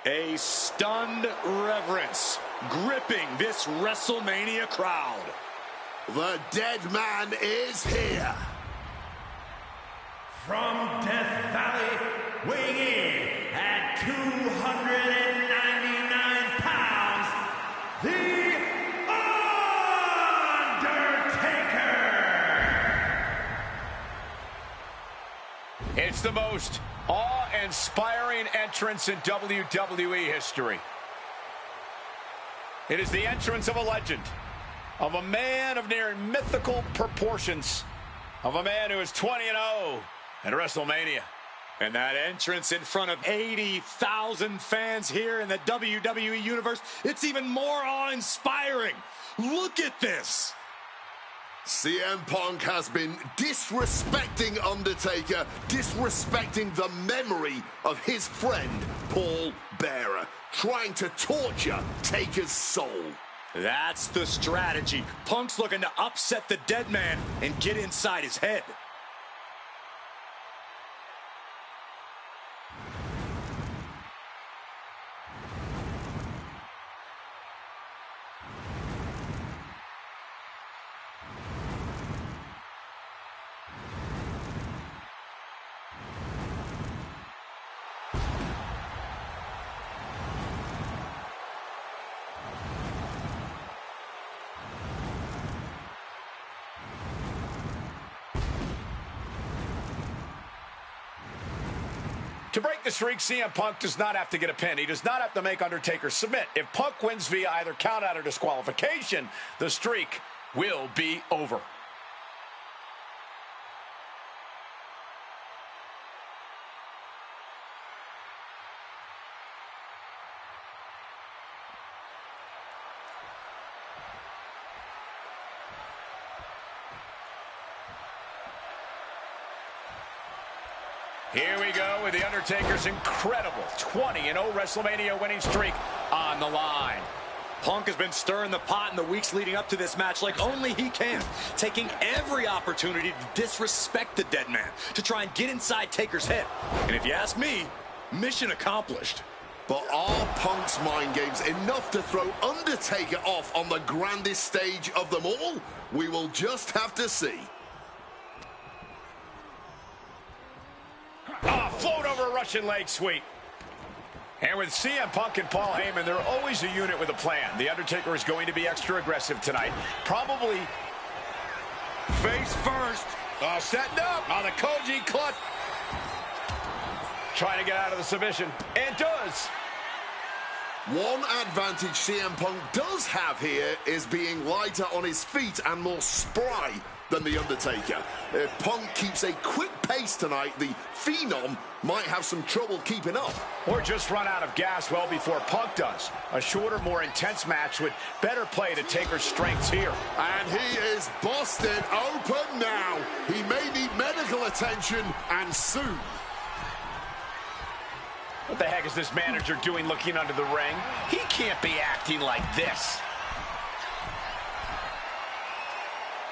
A stunned reverence gripping this WrestleMania crowd. The dead man is here. From Death Valley, weighing in at 299 pounds, The Undertaker! It's the most awe-inspiring entrance in WWE history. It is the entrance of a legend, of a man of near mythical proportions, of a man who is 20-0 at WrestleMania. And that entrance in front of 80,000 fans here in the WWE Universe, it's even more awe-inspiring. Look at this. CM Punk has been disrespecting Undertaker, disrespecting the memory of his friend, Paul Bearer, trying to torture Taker's soul. That's the strategy. Punk's looking to upset the dead man and get inside his head. To break the streak, CM Punk does not have to get a pin. He does not have to make Undertaker submit. If Punk wins via either countout or disqualification, the streak will be over. Here we go with The Undertaker's incredible 20-0 WrestleMania winning streak on the line. Punk has been stirring the pot in the weeks leading up to this match like only he can, taking every opportunity to disrespect the dead man, to try and get inside Taker's head. And if you ask me, mission accomplished. But are Punk's mind games enough to throw Undertaker off on the grandest stage of them all? We will just have to see. Float over a Russian leg sweep. And with CM Punk and Paul Heyman, they're always a unit with a plan. The Undertaker is going to be extra aggressive tonight. Probably face first. Setting up on the Koji clutch. Trying to get out of the submission. And does. One advantage CM Punk does have here is being lighter on his feet and more spry than The Undertaker. If Punk keeps a quick pace tonight, the Phenom might have some trouble keeping up. Or just run out of gas well before Punk does. A shorter, more intense match would better play to Taker's strengths here. And he is busted open now. He may need medical attention, and soon. What the heck is this manager doing looking under the ring? He can't be acting like this.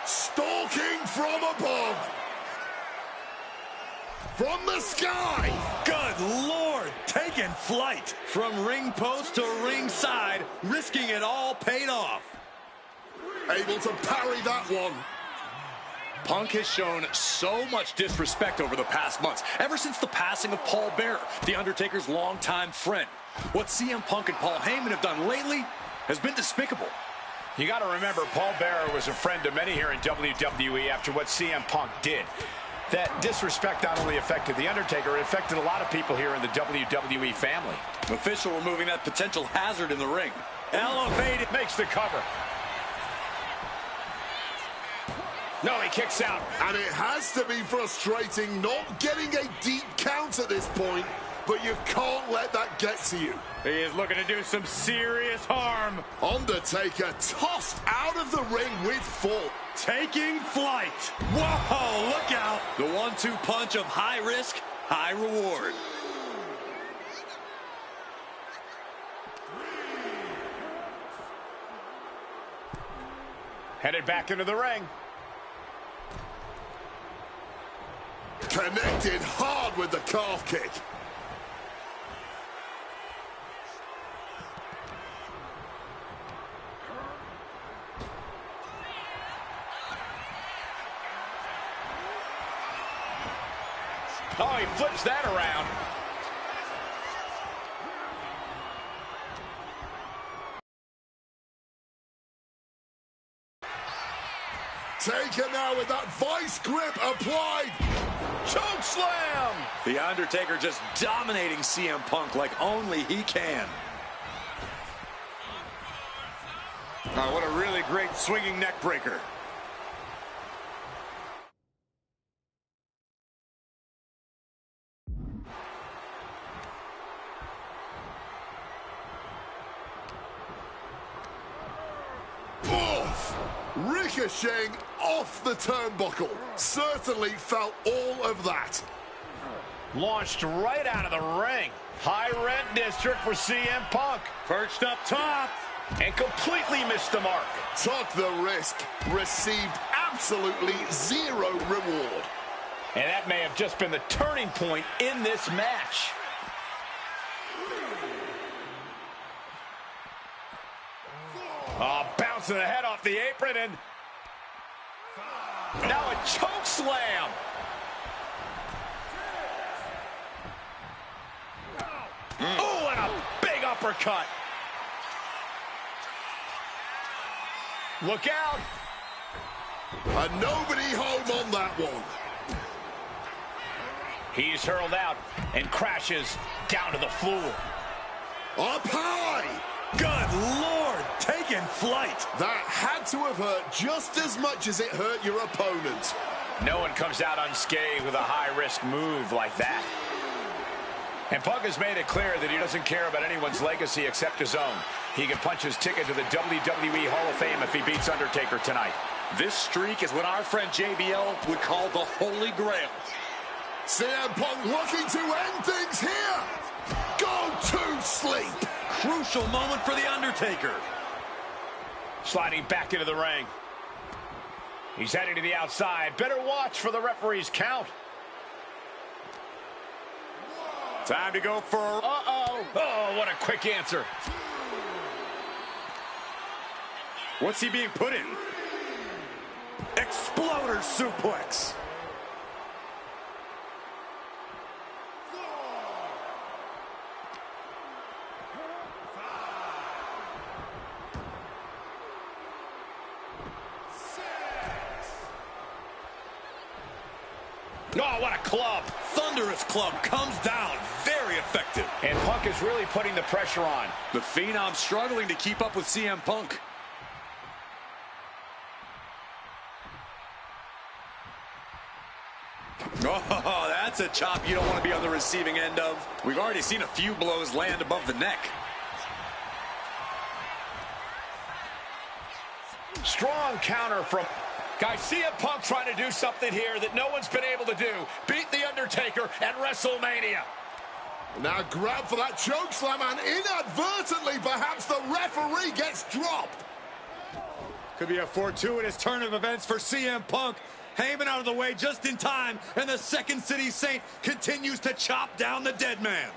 Stalking from above. From the sky. Good Lord, taking flight. From ring post to ringside, risking it all paid off. Able to parry that one. Punk has shown so much disrespect over the past months, ever since the passing of Paul Bearer, The Undertaker's longtime friend. What CM Punk and Paul Heyman have done lately has been despicable. You got to remember, Paul Bearer was a friend to many here in WWE after what CM Punk did. That disrespect not only affected The Undertaker, it affected a lot of people here in the WWE family. Official removing that potential hazard in the ring. Elevated, makes the cover. No, he kicks out. And it has to be frustrating not getting a deep count at this point, but you can't let that get to you. He is looking to do some serious harm. Undertaker tossed out of the ring with full. Taking flight. Whoa, look out. The 1-2 punch of high risk, high reward. Headed back into the ring. Connected hard with the calf kick. Oh, he flips that around. Taker now with that vice grip applied. Choke slam. The Undertaker just dominating CM Punk like only he can. Oh, what a really great swinging neck breaker. Ricocheting off the turnbuckle. Certainly felt all of that. Launched right out of the ring. High rent district for CM Punk. Perched up top. And completely missed the mark. Took the risk. Received absolutely zero reward. And that may have just been the turning point in this match. Oh, bouncing the head off the apron and now a choke slam. Oh, and a big uppercut. Look out. And nobody home on that one. He's hurled out and crashes down to the floor. Up high. Good Lord, taking flight. That had to have hurt just as much as it hurt your opponent. No one comes out unscathed with a high-risk move like that. And Punk has made it clear that he doesn't care about anyone's legacy except his own. He can punch his ticket to the WWE Hall of Fame if he beats Undertaker tonight. This streak is what our friend JBL would call the Holy Grail. CM Punk looking to end things here. Go to sleep. Crucial moment for the Undertaker. Sliding back into the ring. He's heading to the outside. Better watch for the referee's count. Time to go for... Uh-oh. Oh, what a quick answer. What's he being put in? Exploder suplex. Oh, what a club. Thunderous club comes down. Very effective. And Punk is really putting the pressure on. The Phenom struggling to keep up with CM Punk. Oh, that's a chop you don't want to be on the receiving end of. We've already seen a few blows land above the neck. Strong counter from... Guys, CM Punk trying to do something here that no one's been able to do. Beat The Undertaker at WrestleMania. Now grab for that choke slam, and inadvertently, perhaps the referee gets dropped. Could be a fortuitous turn of events for CM Punk. Heyman out of the way just in time, and the Second City Saint continues to chop down the dead man.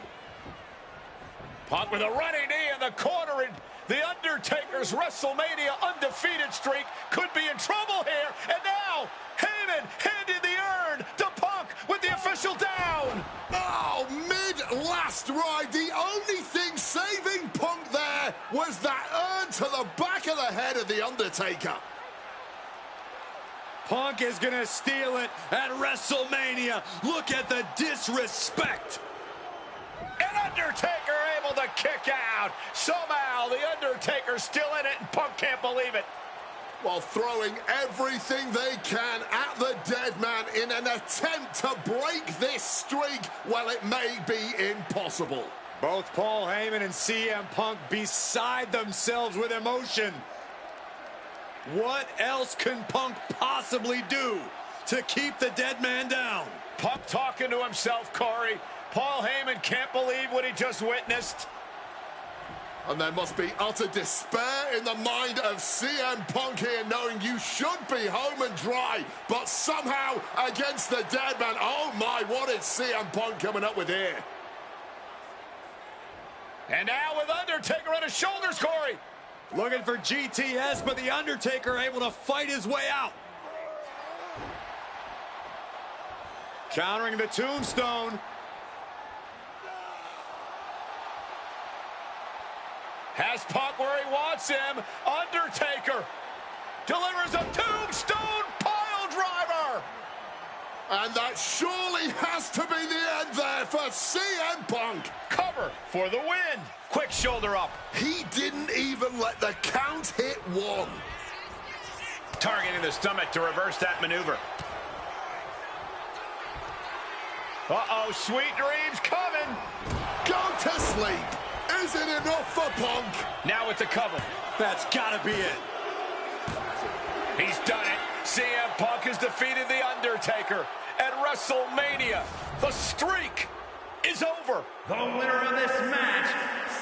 Punk with a running knee in the corner, and The Undertaker's WrestleMania undefeated streak could be in trouble here. And now, Heyman handed the urn to Punk with the official down. Oh, mid-last ride. The only thing saving Punk there was that urn to the back of the head of The Undertaker. Punk is going to steal it at WrestleMania. Look at the disrespect. And Undertaker able to kick out. Somehow, The Undertaker's still in it, and Punk can't believe it. While throwing everything they can at the dead man in an attempt to break this streak, well, it may be impossible. Both Paul Heyman and CM Punk beside themselves with emotion. What else can Punk possibly do to keep the dead man down? Punk talking to himself, Corey. Paul Heyman can't believe what he just witnessed. And there must be utter despair in the mind of CM Punk here, knowing you should be home and dry, but somehow against the dead man. Oh my, what is CM Punk coming up with here? And now with Undertaker on his shoulders, Corey. Looking for GTS, but The Undertaker able to fight his way out. Countering the tombstone. Has Punk where he wants him. Undertaker delivers a tombstone pile driver. And that surely has to be the end there for CM Punk. Cover for the win. Quick shoulder up. He didn't even let the count hit one. Targeting the stomach to reverse that maneuver. Uh-oh, sweet dreams coming. Go to sleep. Is it enough for Punk? Now with the cover. That's gotta be it. He's done it. CM Punk has defeated The Undertaker at WrestleMania. The streak is over. The winner of this match,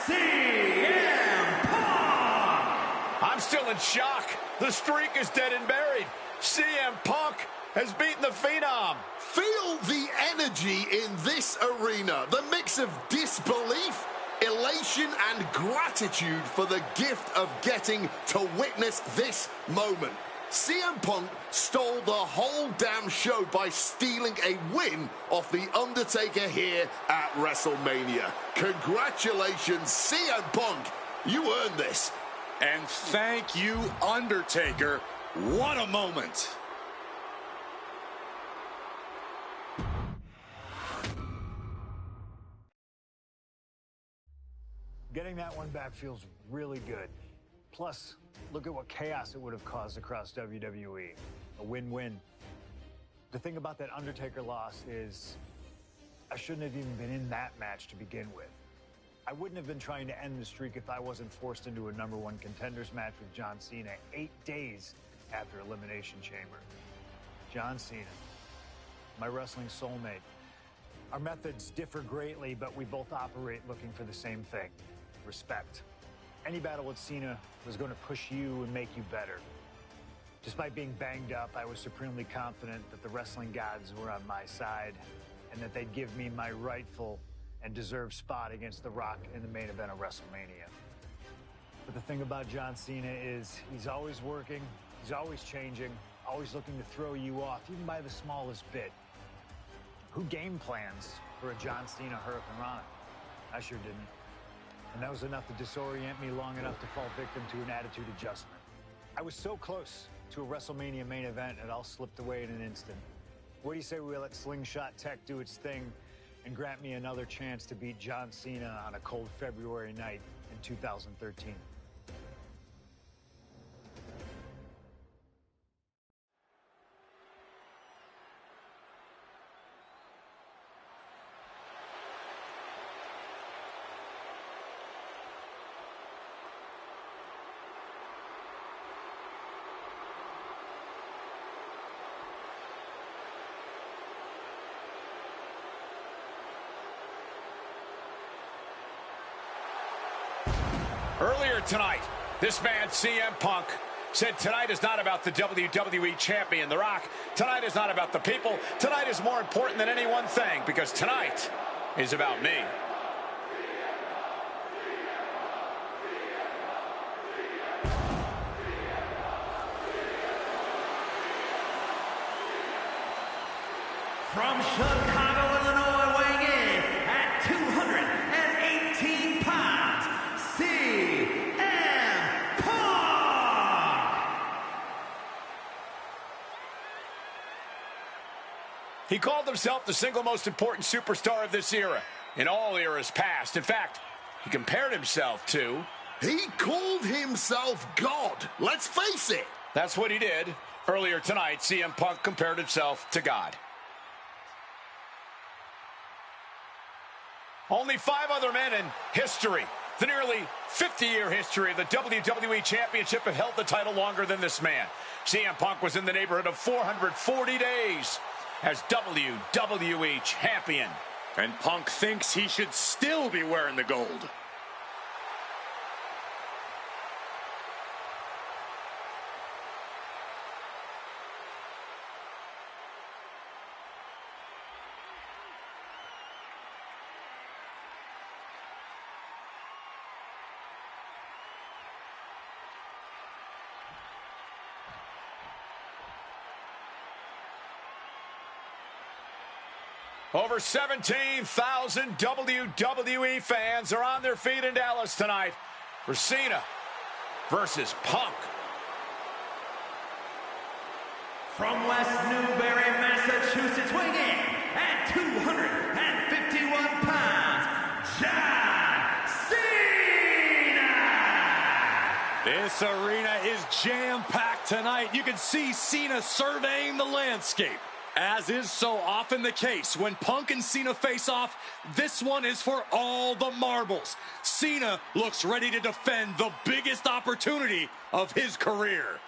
CM Punk! I'm still in shock. The streak is dead and buried. CM Punk has beaten the Phenom. Feel the energy in this arena. The mix of disbelief, elation, and gratitude for the gift of getting to witness this moment. CM Punk stole the whole damn show by stealing a win off The Undertaker here at WrestleMania. Congratulations, CM Punk. You earned this. And thank you, Undertaker. What a moment. Getting that one back feels really good. Plus, look at what chaos it would have caused across WWE. A win-win. The thing about that Undertaker loss is I shouldn't have even been in that match to begin with. I wouldn't have been trying to end the streak if I wasn't forced into a #1 contenders match with John Cena 8 days after Elimination Chamber. John Cena, my wrestling soulmate. Our methods differ greatly, but we both operate looking for the same thing: respect. Any battle with Cena was going to push you and make you better. Despite being banged up, I was supremely confident that the wrestling gods were on my side and that they'd give me my rightful and deserved spot against The Rock in the main event of WrestleMania. But the thing about John Cena is he's always working, he's always changing, always looking to throw you off, even by the smallest bit. Who game plans for a John Cena Hurricane Rana? I sure didn't. And that was enough to disorient me long enough to fall victim to an attitude adjustment. I was so close to a WrestleMania main event, it all slipped away in an instant. What do you say we let Slingshot Tech do its thing and grant me another chance to beat John Cena on a cold February night in 2013? Earlier tonight, this man, CM Punk, said tonight is not about the WWE Champion, The Rock. Tonight is not about the people. Tonight is more important than any one thing, because tonight is about me. From Chicago, Illinois, weighing in at 218 pounds, CM Punk! He called himself the single most important superstar of this era, in all eras past. In fact, he compared himself to... He called himself God. Let's face it. That's what he did. Earlier tonight, CM Punk compared himself to God. Only 5 other men in history, the nearly 50-year history of the WWE Championship, have held the title longer than this man. CM Punk was in the neighborhood of 440 days as WWE Champion. And Punk thinks he should still be wearing the gold. Over 17,000 WWE fans are on their feet in Dallas tonight for Cena versus Punk. From West Newbury, Massachusetts, weighing in at 251 pounds, John Cena! This arena is jam-packed tonight. You can see Cena surveying the landscape. As is so often the case, when Punk and Cena face off, this one is for all the marbles. Cena looks ready to defend the biggest opportunity of his career.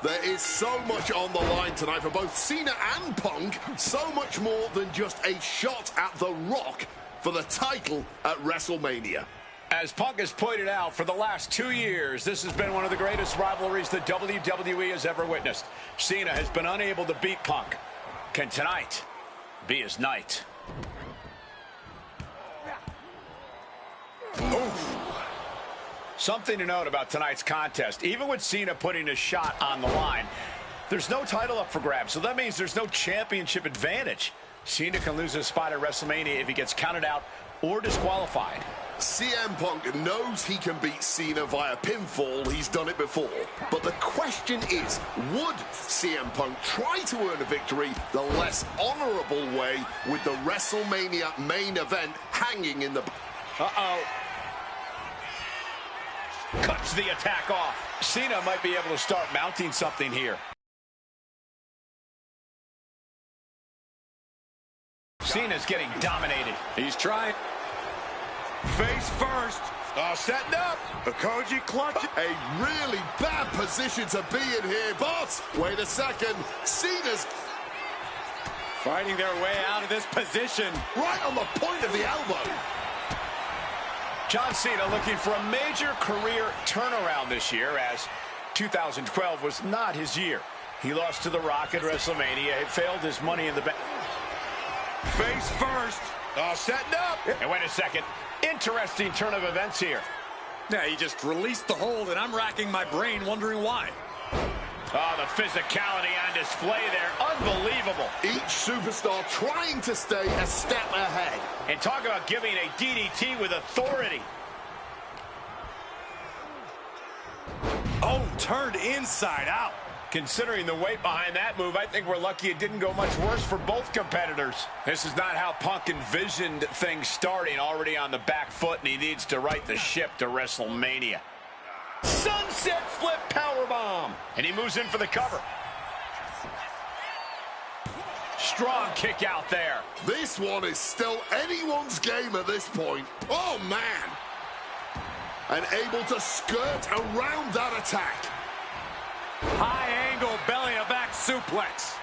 There is so much on the line tonight for both Cena and Punk. So much more than just a shot at The Rock for the title at WrestleMania. As Punk has pointed out, for the last 2 years, this has been one of the greatest rivalries the WWE has ever witnessed. Cena has been unable to beat Punk. Can tonight be his night? Oof. Something to note about tonight's contest. Even with Cena putting a shot on the line, there's no title up for grabs, so that means there's no championship advantage. Cena can lose his spot at WrestleMania if he gets counted out or disqualified. CM Punk knows he can beat Cena via pinfall. He's done it before. But the question is, would CM Punk try to earn a victory the less honorable way with the WrestleMania main event hanging in the... Uh-oh. Cuts the attack off. Cena might be able to start mounting something here. Cena's getting dominated. He's trying. Face first. Setting up. The Koji clutch. A really bad position to be in here, but wait a second. Cena's Fighting their way out of this position. right on the point of the elbow. John Cena looking for a major career turnaround this year, as 2012 was not his year. He lost to The Rock at WrestleMania. It failed his Money in the Bank. Face first. Setting up. And wait a second. Interesting turn of events here. Yeah, he just released the hold, and I'm racking my brain wondering why. Oh, the physicality on display there. Unbelievable. Each superstar trying to stay a step ahead. And talk about giving a DDT with authority. Oh, turned inside out. Considering the weight behind that move, I think we're lucky it didn't go much worse for both competitors. This is not how Punk envisioned things starting, already on the back foot, and he needs to right the ship to WrestleMania. Sunset flip powerbomb. And he moves in for the cover. Strong kick out there. This one is still anyone's game at this point. Oh, man. And able to skirt around that attack. High angle belly to back suplex.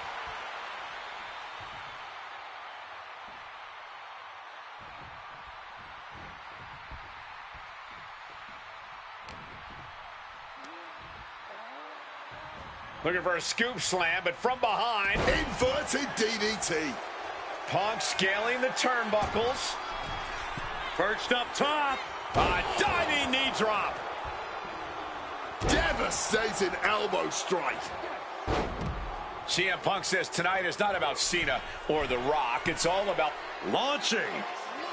Looking for a scoop slam, but from behind. Inverted DDT. Punk scaling the turnbuckles. Perched up top. A diving knee drop. Devastating elbow strike. CM Punk says tonight is not about Cena or The Rock. It's all about Launching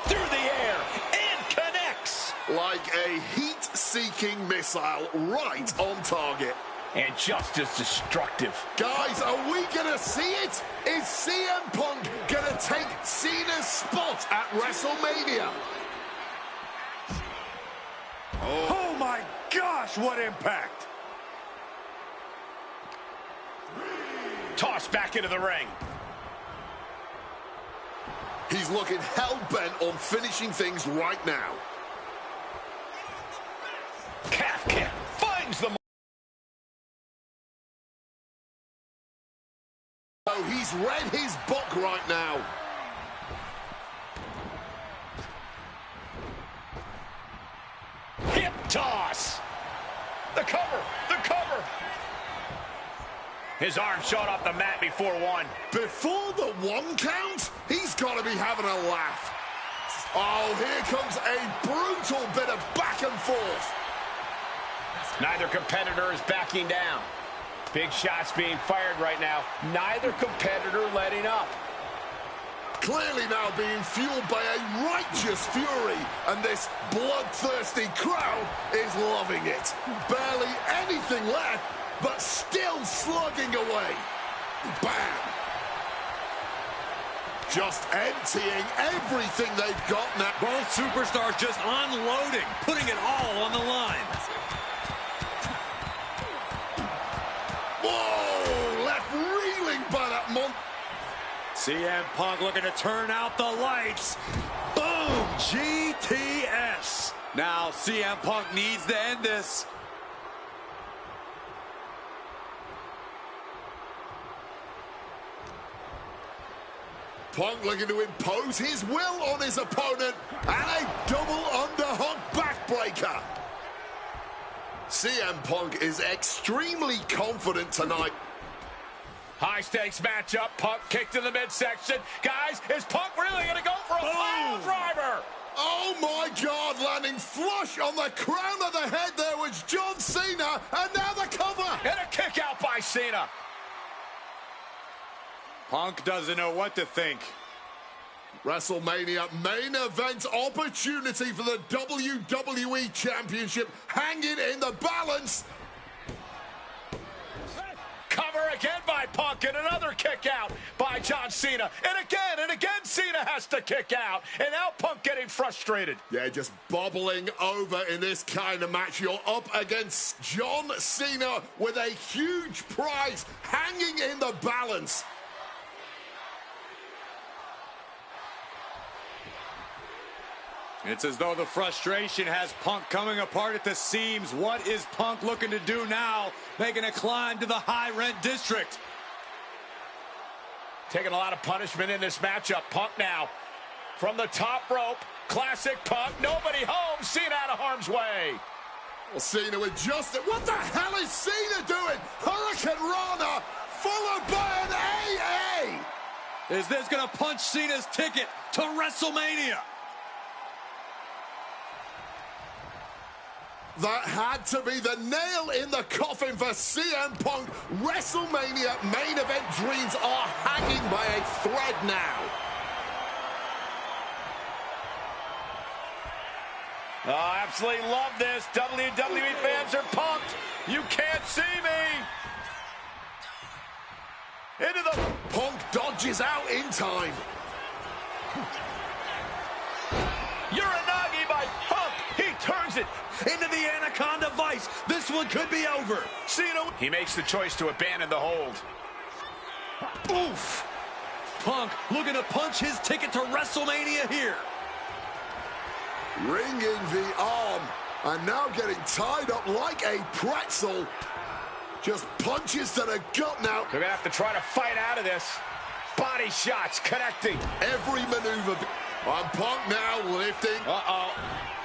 through the air and connects. Like a heat-seeking missile right on target. And just as destructive. Guys, are we going to see it? Is CM Punk going to take Cena's spot at WrestleMania? Oh my gosh, what impact! Tossed back into the ring. He's looking hell-bent on finishing things right now. Calf kick finds the... Oh, he's read his book right now. Hip toss. The cover. The cover. His arm shot off the mat before one. Before the one count, he's got to be having a laugh. Oh, here comes a brutal bit of back and forth. Neither competitor is backing down. Big shots being fired right now. Neither competitor letting up. Clearly now being fueled by a righteous fury, and this bloodthirsty crowd is loving it. Barely anything left, but still slugging away. Bam! Just emptying everything they've got now. Both superstars just unloading, putting it all on the line. Whoa! Left reeling by that monk. CM Punk looking to turn out the lights. Boom! GTS. Now CM Punk needs to end this. Punk looking to impose his will on his opponent, and a double underhook backbreaker. CM Punk is extremely confident tonight. High-stakes matchup. Punk kicked in the midsection. Guys, is Punk really going to go for a pile driver? Oh, my God, landing flush on the crown of the head there was John Cena, and now the cover. And a kick out by Cena. Punk doesn't know what to think. WrestleMania main event opportunity for the WWE Championship hanging in the balance. Cover again by Punk, and another kick out by John Cena. And again Cena has to kick out. And now Punk getting frustrated. Yeah, just bobbling over in this kind of match. You're up against John Cena with a huge prize hanging in the balance. It's as though the frustration has Punk coming apart at the seams. What is Punk looking to do now? Making a climb to the high-rent district. Taking a lot of punishment in this matchup. Punk now from the top rope. Classic Punk. Nobody home. Cena out of harm's way. Well, Cena with just it. What the hell is Cena doing? Hurricane Rana followed by an AA. Is this going to punch Cena's ticket to WrestleMania? That had to be the nail in the coffin for CM Punk. WrestleMania main event dreams are hanging by a thread now. Oh, absolutely love this. WWE fans are pumped. You can't see me. Into the... Punk dodges out in time. Uranagi by Punk. He turns it into the Anaconda Vice. This one could be over. Cena. He makes the choice to abandon the hold. Oof. Punk looking to punch his ticket to WrestleMania here. Ringing the arm, and now getting tied up like a pretzel. Just punches to the gut now. They're going to have to try to fight out of this. Body shots connecting. Every maneuver. And Punk now lifting.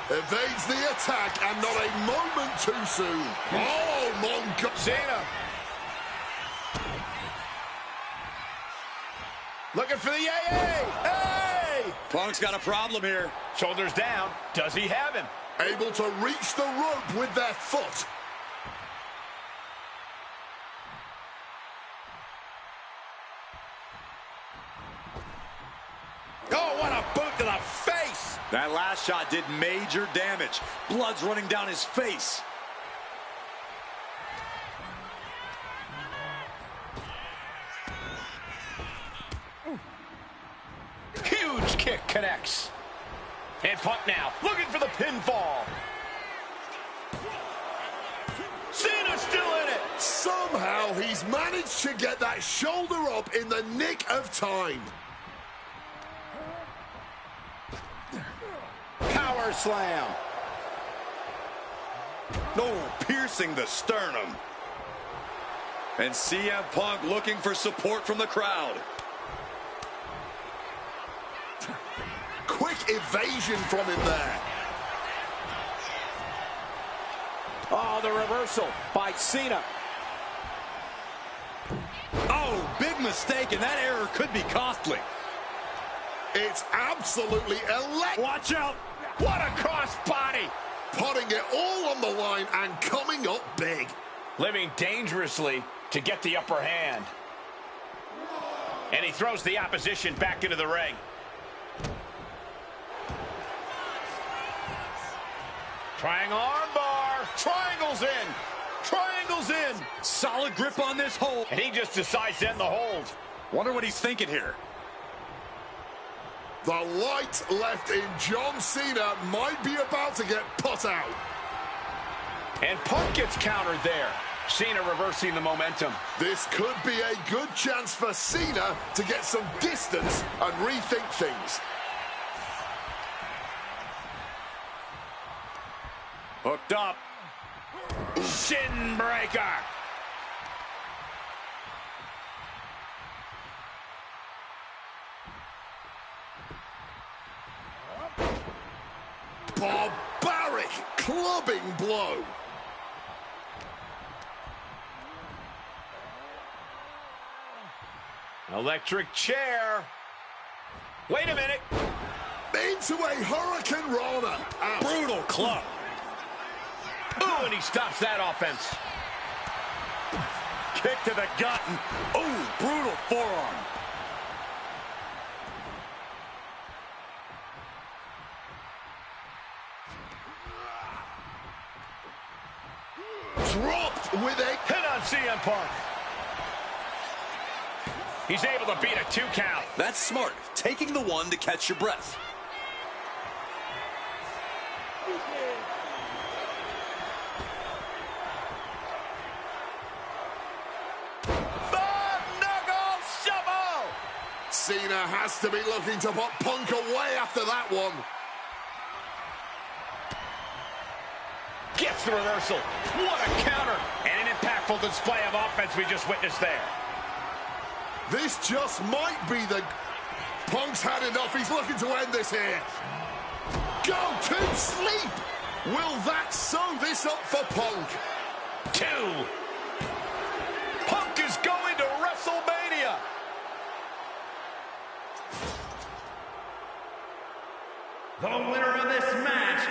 Evades the attack, and not a moment too soon. Oh, my God. Cena. Looking for the AA. Hey! Punk's got a problem here. Shoulders down. Does he have him? Able to reach the rope with their foot. Oh, what a boot to the face! That last shot did major damage. Blood's running down his face. Huge kick connects. And Punk now looking for the pinfall. Cena's still in it. Somehow he's managed to get that shoulder up in the nick of time. Power slam. No, piercing the sternum. And CM Punk looking for support from the crowd. Quick evasion from him there. Oh, the reversal by Cena. Oh, big mistake, and that error could be costly. It's absolutely electric. Watch out. What a cross body. Putting it all on the line and coming up big. Living dangerously to get the upper hand. And he throws the opposition back into the ring. Triangle armbar. Triangles in. Triangles in. Solid grip on this hold. And he just decides to end the hold. Wonder what he's thinking here. The light left in John Cena might be about to get put out. And Punk gets countered there. Cena reversing the momentum. This could be a good chance for Cena to get some distance and rethink things. Hooked up. Shin breaker. Barbaric clubbing blow. Electric chair. Wait a minute. Into a Hurricane Rana. Out. Brutal club. Ooh, and he stops that offense. Kick to the gut. Ooh, brutal forearm. Dropped with a Hit on CM Punk. He's able to beat a 2 count. That's smart. Taking the one to catch your breath. Cena has to be looking to put Punk away after that one. Gets the reversal. What a counter. And an impactful display of offense we just witnessed there. This just might be the... Punk's had enough. He's looking to end this here. Go to sleep. Will that sew this up for Punk? 2. Punk is going to WrestleMania. The winner of this match,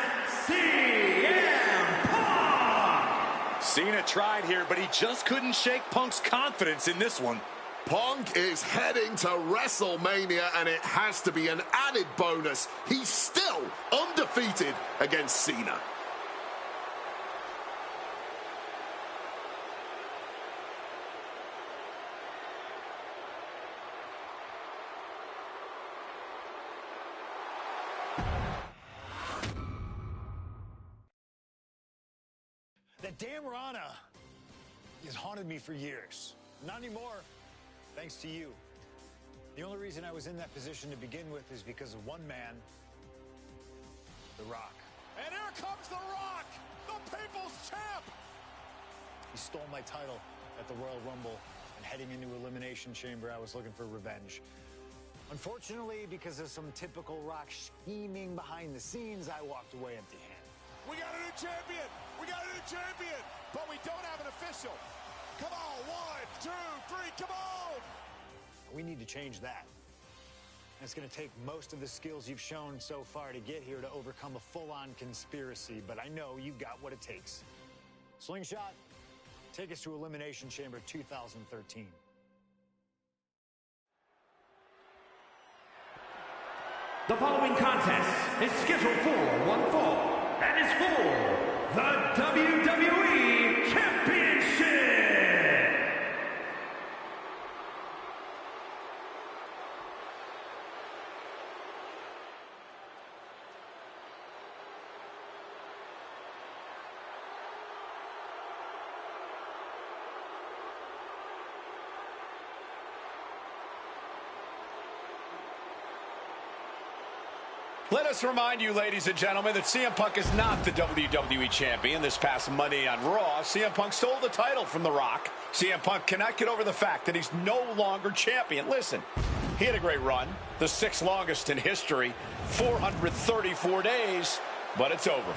CM Punk! Cena tried here, but he just couldn't shake Punk's confidence in this one. Punk is heading to WrestleMania, and it has to be an added bonus. He's still undefeated against Cena. That damn Rana has haunted me for years. Not anymore, thanks to you. The only reason I was in that position to begin with is because of one man, The Rock. And here comes The Rock, the People's Champ. He stole my title at the Royal Rumble, and heading into Elimination Chamber, I was looking for revenge. Unfortunately, because of some typical Rock scheming behind the scenes, I walked away empty-handed. We got a new champion. We got a new champion. But we don't have an official. Come on, 1, 2, 3, come on. We need to change that. And it's going to take most of the skills you've shown so far to get here to overcome a full-on conspiracy, but I know you've got what it takes. Slingshot, take us to Elimination Chamber 2013. The following contest is scheduled for one fall and is for the WWE Championship. Let us remind you, ladies and gentlemen, that CM Punk is not the WWE Champion. This past Monday on Raw, CM Punk stole the title from The Rock. CM Punk cannot get over the fact that he's no longer champion. Listen, he had a great run, the 6th longest in history, 434 days, but it's over.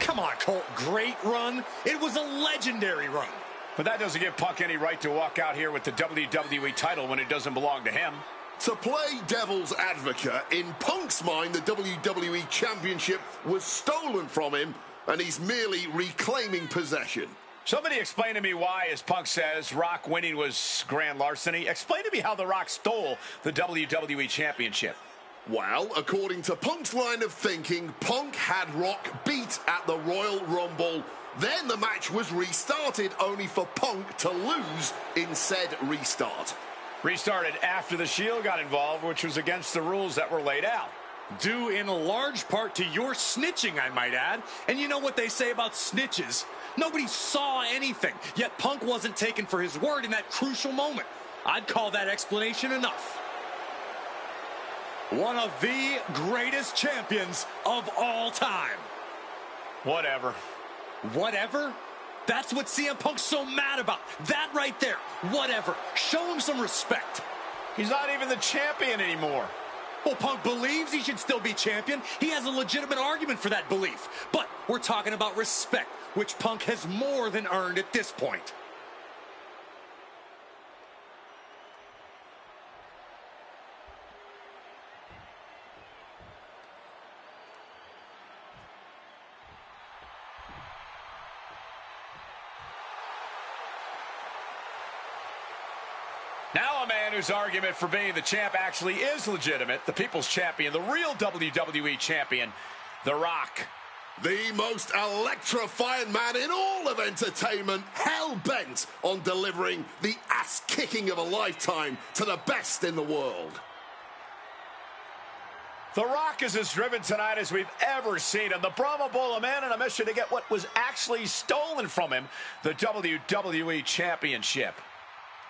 Come on, Colt, great run? It was a legendary run. But that doesn't give Punk any right to walk out here with the WWE title when it doesn't belong to him. To play devil's advocate, in Punk's mind, the WWE Championship was stolen from him, and he's merely reclaiming possession. Somebody explain to me why, as Punk says, Rock winning was grand larceny. Explain to me how The Rock stole the WWE Championship. Well, according to Punk's line of thinking, Punk had Rock beat at the Royal Rumble. Then the match was restarted, only for Punk to lose in said restart. Restarted after the Shield got involved, which was against the rules that were laid out. Due in large part to your snitching, I might add. And you know what they say about snitches? Nobody saw anything, yet Punk wasn't taken for his word in that crucial moment. I'd call that explanation enough. One of the greatest champions of all time. Whatever. Whatever? That's what CM Punk's so mad about. That right there. Whatever. Show him some respect. He's not even the champion anymore. Well, Punk believes he should still be champion. He has a legitimate argument for that belief. But we're talking about respect, which Punk has more than earned at this point. Now a man whose argument for being the champ actually is legitimate, the People's Champion, the real WWE Champion, The Rock. The most electrifying man in all of entertainment, hell-bent on delivering the ass-kicking of a lifetime to the best in the world. The Rock is as driven tonight as we've ever seen him. The Brahma Bull, a man on a mission to get what was actually stolen from him, the WWE Championship.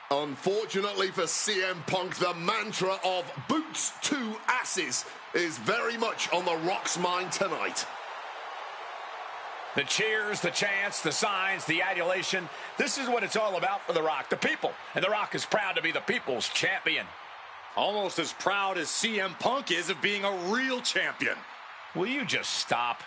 Unfortunately for CM Punk, the mantra of boots to asses is very much on The Rock's mind tonight. The cheers, the chants, the signs, the adulation. This is what it's all about for The Rock, the people. And The Rock is proud to be the People's Champion. Almost as proud as CM Punk is of being a real champion. Will you just stop?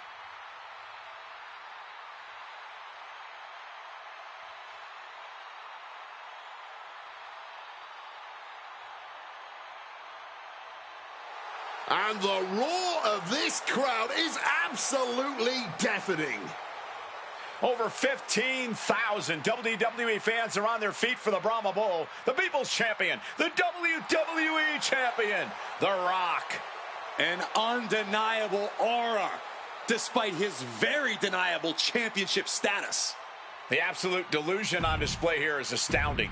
And the roar of this crowd is absolutely deafening. Over 15,000 WWE fans are on their feet for the Brahma Bull, the People's Champion, the WWE Champion, The Rock. An undeniable aura, despite his very deniable championship status. The absolute delusion on display here is astounding.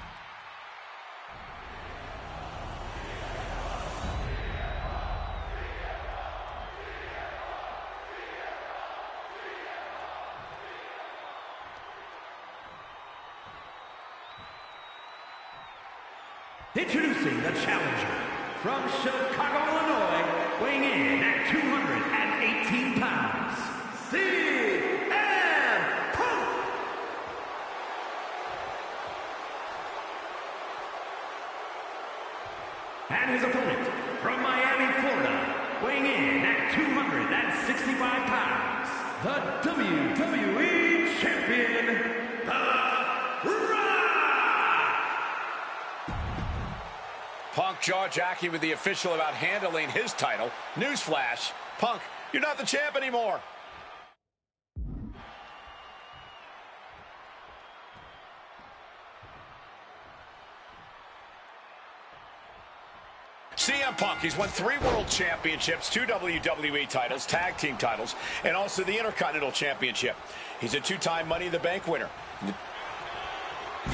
Introducing the challenger from Chicago, Illinois, weighing in at 218 pounds, CM Punk! And his opponent from Miami, Florida, weighing in at 265 pounds, the WWE Champion, The Rock! Punk jaw-jacking with the official about handling his title. Newsflash, Punk, you're not the champ anymore. CM Punk, he's won 3 World Championships, 2 WWE titles, tag team titles, and also the Intercontinental Championship. He's a 2-time Money in the Bank winner.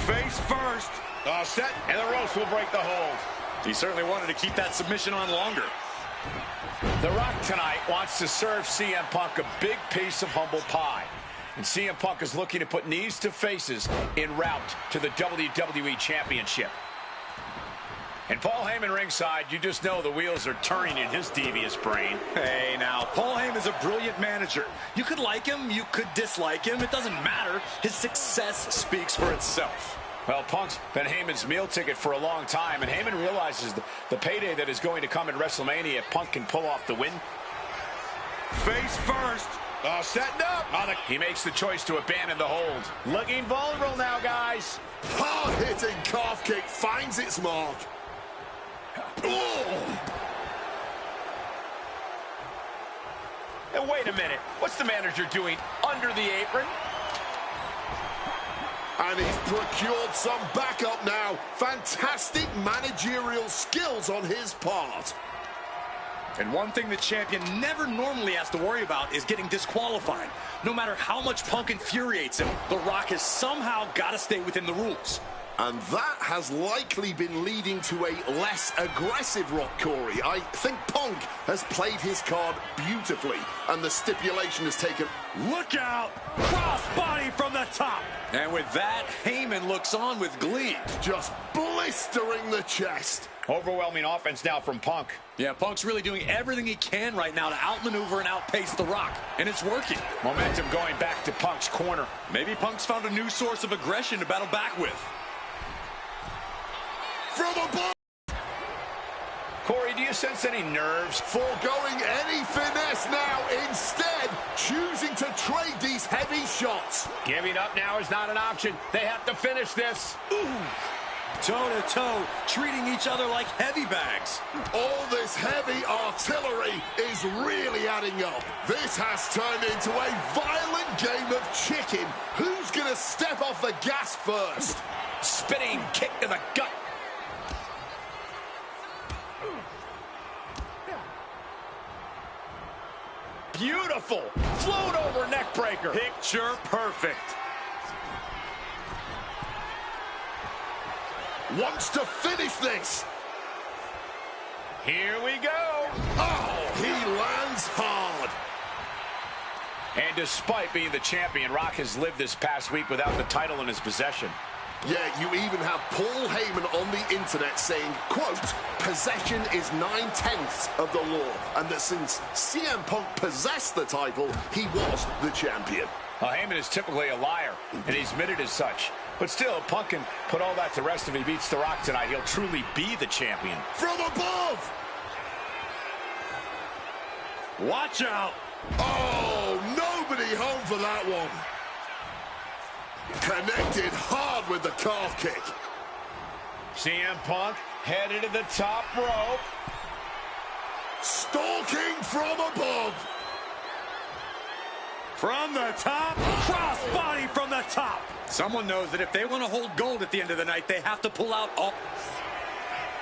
Face first. All set, and the ropes will break the hold. He certainly wanted to keep that submission on longer. The Rock tonight wants to serve CM Punk a big piece of humble pie. And CM Punk is looking to put knees to faces en route to the WWE Championship. And Paul Heyman ringside, you just know the wheels are turning in his devious brain. Hey, now, Paul Heyman's a brilliant manager. You could like him, you could dislike him. It doesn't matter. His success speaks for itself. Well, Punk's been Heyman's meal ticket for a long time, and Heyman realizes the payday that is going to come in WrestleMania if Punk can pull off the win. Face first. Setting up. He makes the choice to abandon the hold. Looking vulnerable now, guys. Hard-hitting calf kick finds its mark. Oh! And wait a minute. What's the manager doing under the apron? And he's procured some backup now. Fantastic managerial skills on his part. And one thing the champion never normally has to worry about is getting disqualified. No matter how much Punk infuriates him, The Rock has somehow got to stay within the rules. And that has likely been leading to a less aggressive Rock, Corey. I think Punk has played his card beautifully, and the stipulation has taken... Look out! Crossbody from the top! And with that, Heyman looks on with glee. Just blistering the chest. Overwhelming offense now from Punk. Yeah, Punk's really doing everything he can right now to outmaneuver and outpace The Rock. And it's working. Momentum going back to Punk's corner. Maybe Punk's found a new source of aggression to battle back with. From above! Corey, do you sense any nerves? Foregoing any finesse now, instead choosing to trade these heavy shots. Giving up now is not an option. They have to finish this. Ooh. Toe-to-toe, treating each other like heavy bags. All this heavy artillery is really adding up. This has turned into a violent game of chicken. Who's going to step off the gas first? Spinning kick to the gut. Beautiful. Float over neck breaker. Picture perfect. Wants to finish this. Here we go. Oh, he lands hard. And despite being the champion, Rock has lived this past week without the title in his possession. Yeah, you even have Paul Heyman on the internet saying, quote, possession is 9/10 of the law, and that since CM Punk possessed the title, he was the champion. Well, Heyman is typically a liar, and he's admitted as such. But still, Punk can put all that to rest if he beats The Rock tonight. He'll truly be the champion. From above! Watch out! Oh, nobody home for that one. Connected hard with the calf kick. CM Punk headed to the top rope. Stalking from above. From the top, crossbody from the top. Someone knows that if they want to hold gold at the end of the night, they have to pull out all.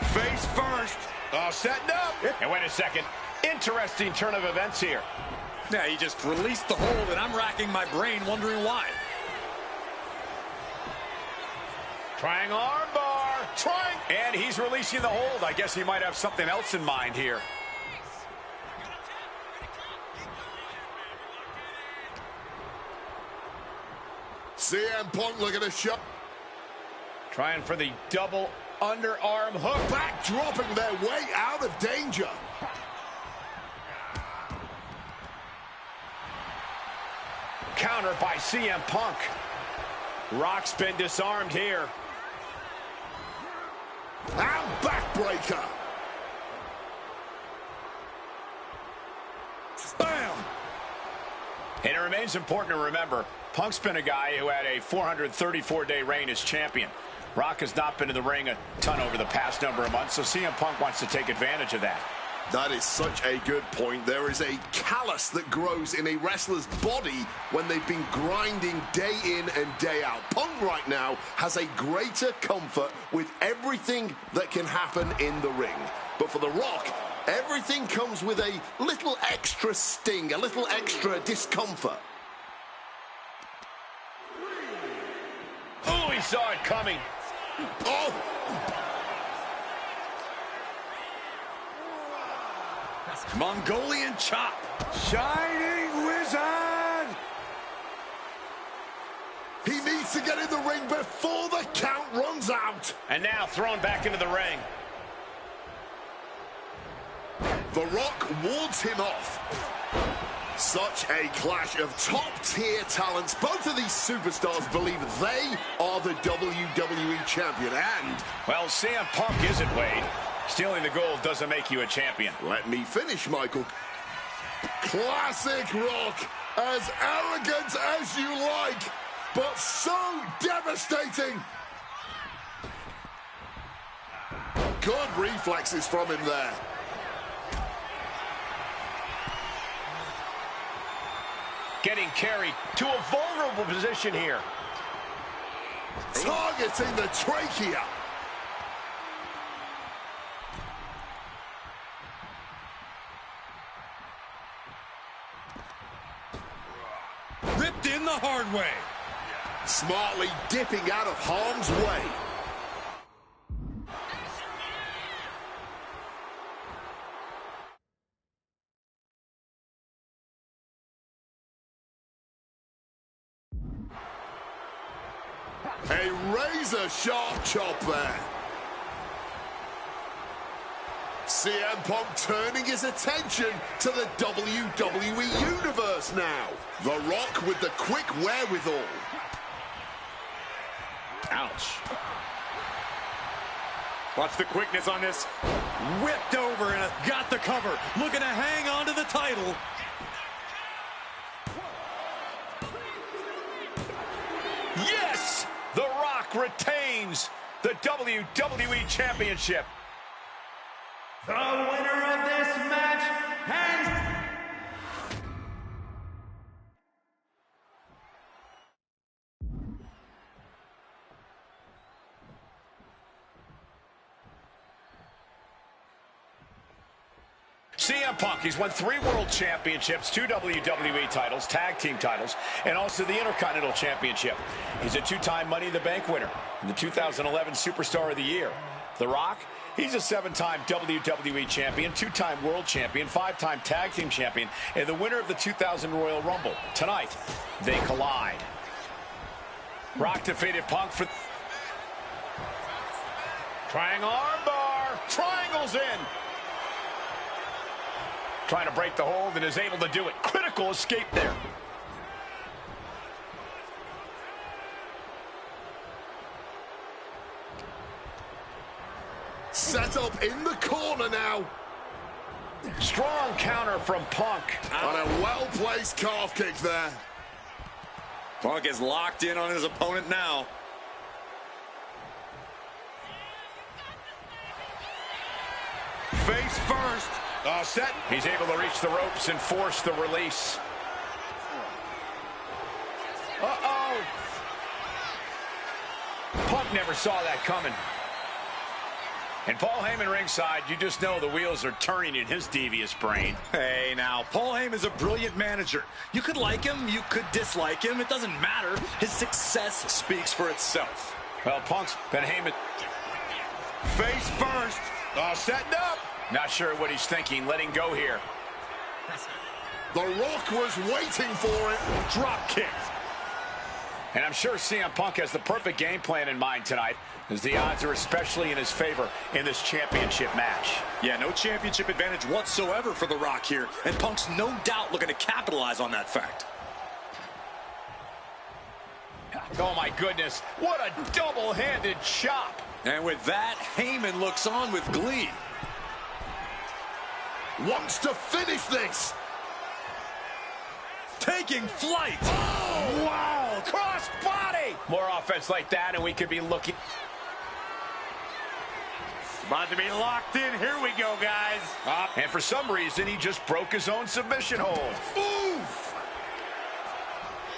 Face first. Setting up. And wait a second. Interesting turn of events here. Yeah, he just released the hold, and I'm racking my brain wondering why. Trying arm bar. Trying. And he's releasing the hold. I guess he might have something else in mind here. CM Punk looking to shut. Trying for the double underarm hook. Back dropping their way out of danger. Counter by CM Punk. Rock's been disarmed here. And backbreaker. Bam! And it remains important to remember, Punk's been a guy who had a 434-day reign as champion. Rock has not been in the ring a ton over the past number of months, so CM Punk wants to take advantage of that. That is such a good point. There is a callus that grows in a wrestler's body when they've been grinding day in and day out. Punk right now has a greater comfort with everything that can happen in the ring. But for The Rock, everything comes with a little extra sting, a little extra discomfort. Oh, he saw it coming. Oh! Mongolian chop. Shining Wizard! He needs to get in the ring before the count runs out. And now thrown back into the ring. The Rock wards him off. Such a clash of top-tier talents. Both of these superstars believe they are the WWE champion, and... Well, CM Punk isn't, Wade. Stealing the gold doesn't make you a champion. Let me finish, Michael. Classic Rock. As arrogant as you like, but so devastating. Good reflexes from him there. Getting carried to a vulnerable position here. Targeting the trachea. Ripped in the hard way. Smartly dipping out of harm's way. A razor-sharp chop there. CM Punk turning his attention to the WWE Universe now. The Rock with the quick wherewithal. Ouch. Watch the quickness on this. Whipped over and got the cover. Looking to hang on to the title. Yes! The Rock retains the WWE Championship. The winner of this match has... CM Punk, he's won 3 World Championships, 2 WWE titles, tag team titles, and also the Intercontinental Championship. He's a 2-time Money in the Bank winner and the 2011 Superstar of the Year. The Rock, he's a 7-time WWE Champion, 2-time World Champion, 5-time Tag Team Champion, and the winner of the 2000 Royal Rumble. Tonight, they collide. Rock defeated Punk for... Trying armbar. Triangles in. Trying to break the hold and is able to do it. Critical escape there. Set up in the corner now. Strong counter from Punk. On a well-placed calf kick there. Punk is locked in on his opponent now. Face first. Set. He's able to reach the ropes and force the release. Uh-oh. Punk never saw that coming. And Paul Heyman ringside, you just know the wheels are turning in his devious brain. Hey, now, Paul Heyman is a brilliant manager. You could like him, you could dislike him. It doesn't matter. His success speaks for itself. Well, Punk's been Heyman. Face first. Setting up. Not sure what he's thinking, letting go here. The Rock was waiting for it. Drop kick. And I'm sure CM Punk has the perfect game plan in mind tonight, as the odds are especially in his favor in this championship match. Yeah, no championship advantage whatsoever for The Rock here, and Punk's no doubt looking to capitalize on that fact. Oh my goodness, what a double-handed chop. And with that, Heyman looks on with glee. Wants to finish this. Taking flight. Oh, Wow, cross body. More offense like that and we could be looking. About to be locked in. Here we go, guys. And for some reason, he just broke his own submission hold. oof.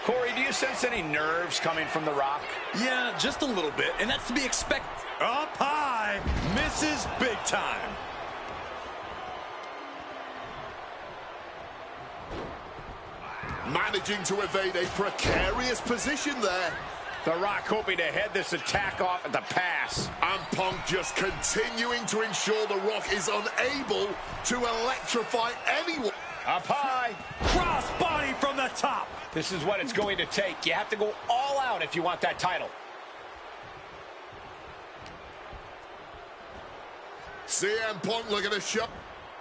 Corey, do you sense any nerves coming from The Rock? Yeah, just a little bit, and that's to be expected. Up high, misses big time. Managing to evade a precarious position there. The Rock hoping to head this attack off at the pass. And Punk just continuing to ensure The Rock is unable to electrify anyone. Up high. Cross body from the top. This is what it's going to take. You have to go all out if you want that title. CM Punk looking to show.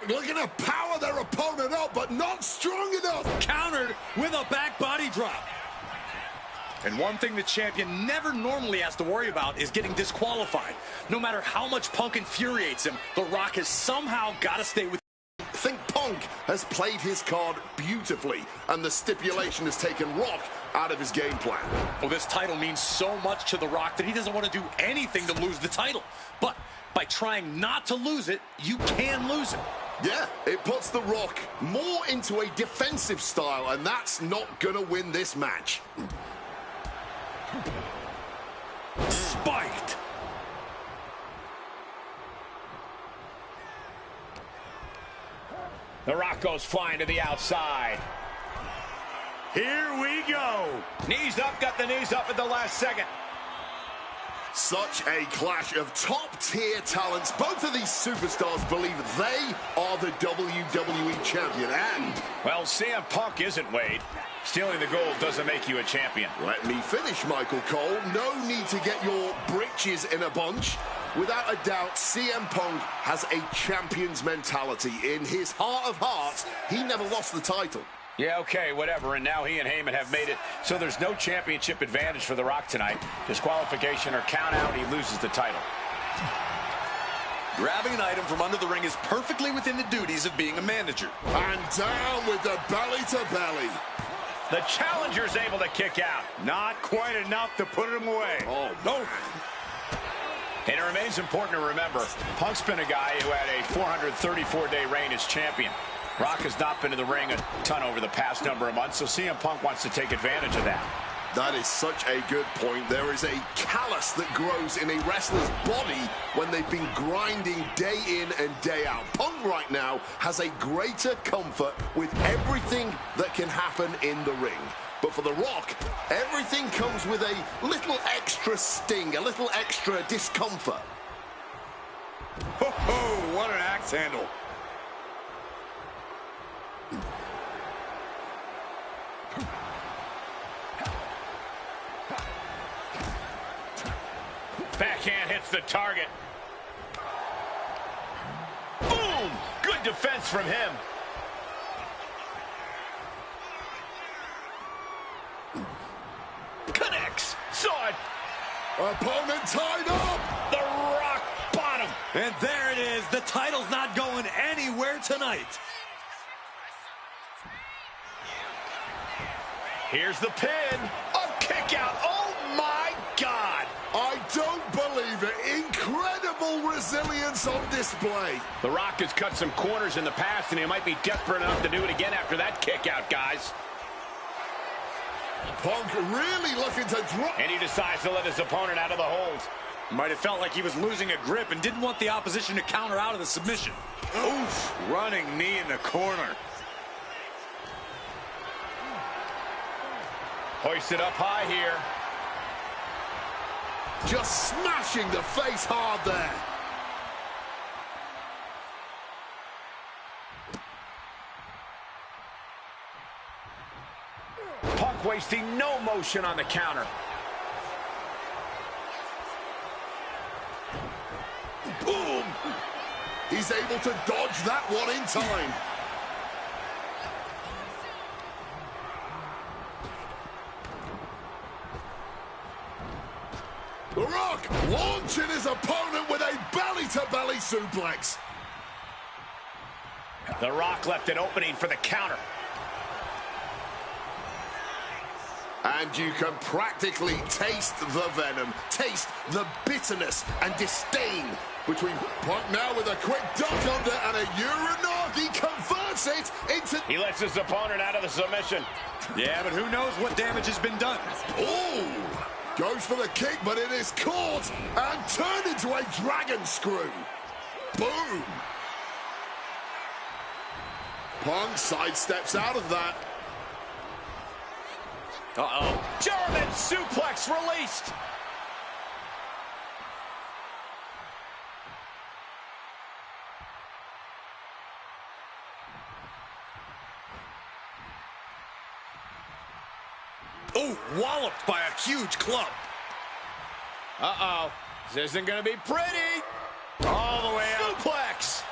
Looking to power their opponent up, but not strong enough. Countered with a back body drop. And one thing the champion never normally has to worry about is getting disqualified. No matter how much Punk infuriates him, The Rock has somehow got to stay with. I think Punk has played his card beautifully, and the stipulation has taken Rock out of his game plan. Well, this title means so much to The Rock that he doesn't want to do anything to lose the title. But by trying not to lose it, you can lose it. Yeah, it puts The Rock more into a defensive style, and that's not going to win this match. Spiked. The Rock goes flying to the outside. Here we go. Knees up, got the knees up at the last second. Such a clash of top-tier talents. Both of these superstars believe they are the WWE champion, and... well, CM Punk isn't, Wade. Stealing the gold doesn't make you a champion. Let me finish, Michael Cole. No need to get your britches in a bunch. Without a doubt, CM Punk has a champion's mentality. In his heart of hearts, he never lost the title. Yeah, okay, whatever. And now he and Heyman have made it so there's no championship advantage for The Rock tonight. Disqualification or count out, he loses the title. Grabbing an item from under the ring is perfectly within the duties of being a manager. And down with the belly to belly. The challenger's able to kick out. Not quite enough to put him away. Oh, no. And it remains important to remember, Punk's been a guy who had a 434-day reign as champion. Rock has not been in the ring a ton over the past number of months, so CM Punk wants to take advantage of that. That is such a good point. There is a callus that grows in a wrestler's body when they've been grinding day in and day out. Punk right now has a greater comfort with everything that can happen in the ring. But for The Rock, everything comes with a little extra sting, a little extra discomfort. Ho, what an axe handle. Backhand hits the target. Boom! Good defense from him. Connects. Saw it. Opponent tied up. The Rock bottom. And there it is. The title's not going anywhere tonight. Here's the pin. A kick out. Oh, my God. I don't believe it. Incredible resilience on display. The Rock has cut some corners in the past, and he might be desperate enough to do it again after that kick out, guys. Punk really looking to drop. And he decides to let his opponent out of the hold. Might have felt like he was losing a grip and didn't want the opposition to counter out of the submission. Oof, running knee in the corner. Hoisted up high here. Just smashing the face hard there. Punk wasting no motion on the counter. Boom! He's able to dodge that one in time. The Rock launching his opponent with a belly-to-belly suplex. The Rock left an opening for the counter. And you can practically taste the venom, taste the bitterness and disdain between Punk now with a quick duck under and a Uranagi converts it into... He lets his opponent out of the submission. Yeah, but who knows what damage has been done. Oh! Goes for the kick, but it is caught and turned into a dragon screw. Boom! Punk sidesteps out of that. Uh-oh. German suplex released. Oh, walloped by a huge club. Uh-oh. This isn't going to be pretty. All the way out. Suplex.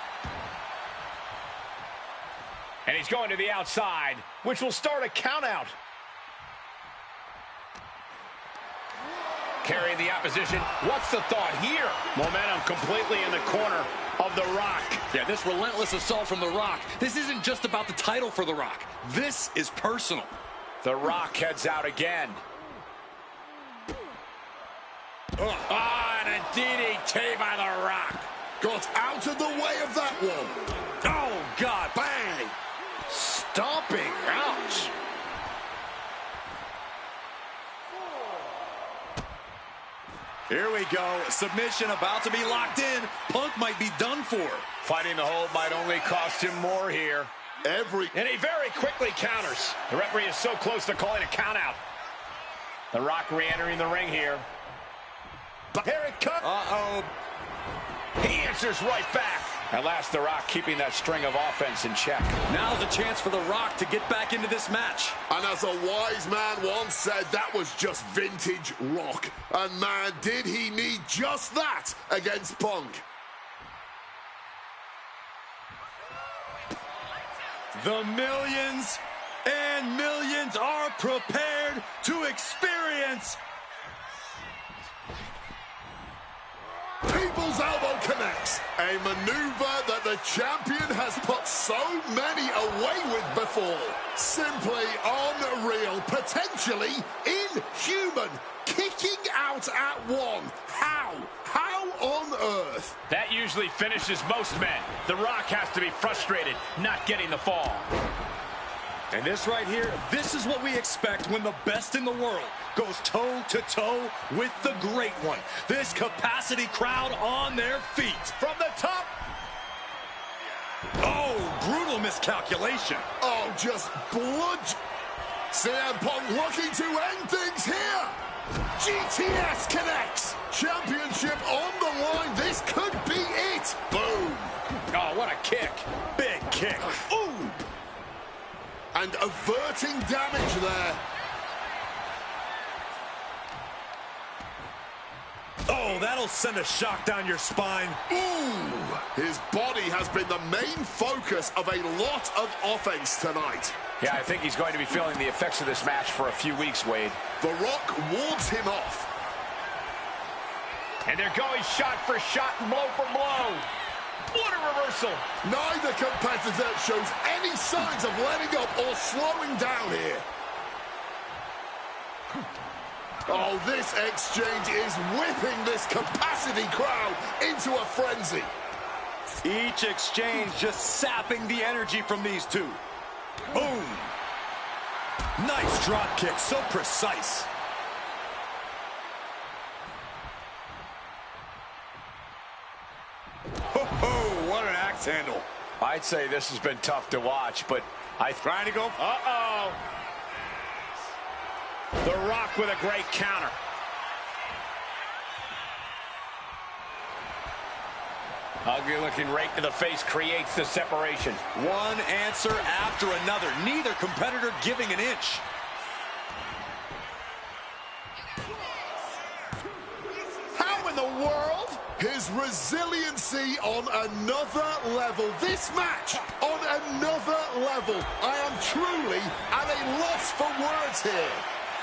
And he's going to the outside, which will start a count out. Carrying the opposition. What's the thought here? Momentum completely in the corner of The Rock. Yeah, this relentless assault from The Rock. This isn't just about the title for The Rock. This is personal. The Rock heads out again. And a DDT by The Rock. Got out of the way of that one. Oh, God. Bang! Stomping. Ouch. Here we go. Submission about to be locked in. Punk might be done for. Fighting the hold might only cost him more here. And he very quickly counters. The referee is so close to calling a count out. The Rock re-entering the ring here. Here it comes. Uh-oh. He answers right back. At last, The Rock keeping that string of offense in check. Now's a chance for The Rock to get back into this match. And as a wise man once said, that was just vintage Rock. And man, did he need just that against Punk. The millions and millions are prepared to experience. People's elbow connects. A maneuver that the champion has put so many away with before. Simply unreal. Potentially inhuman. Kicking out at one. How? How on earth? That usually finishes most men. The Rock has to be frustrated not getting the fall. And this right here, this is what we expect when the best in the world goes toe-to-toe with the great one. This capacity crowd on their feet. From the top. Oh, brutal miscalculation. Oh, just blood. CM Punk looking to end things here. GTS connects. Championship on the line. This could be it. Boom. Oh, what a kick. Big kick. Ooh. And averting damage there. Oh, that'll send a shock down your spine. Ooh! His body has been the main focus of a lot of offense tonight. Yeah, I think he's going to be feeling the effects of this match for a few weeks, Wade. The Rock wards him off. And they're going shot for shot and blow for blow. What a reversal. Neither competitor shows any signs of letting up or slowing down here. Oh, this exchange is whipping this capacity crowd into a frenzy. Each exchange just sapping the energy from these two. Boom. Nice drop kick, so precise. Oh, what an axe handle. I'd say this has been tough to watch, but trying to go. Uh-oh. The Rock with a great counter. Ugly looking right to the face creates the separation. One answer after another. Neither competitor giving an inch. How in the world? His resiliency on another level. This match on another level. I am truly at a loss for words here.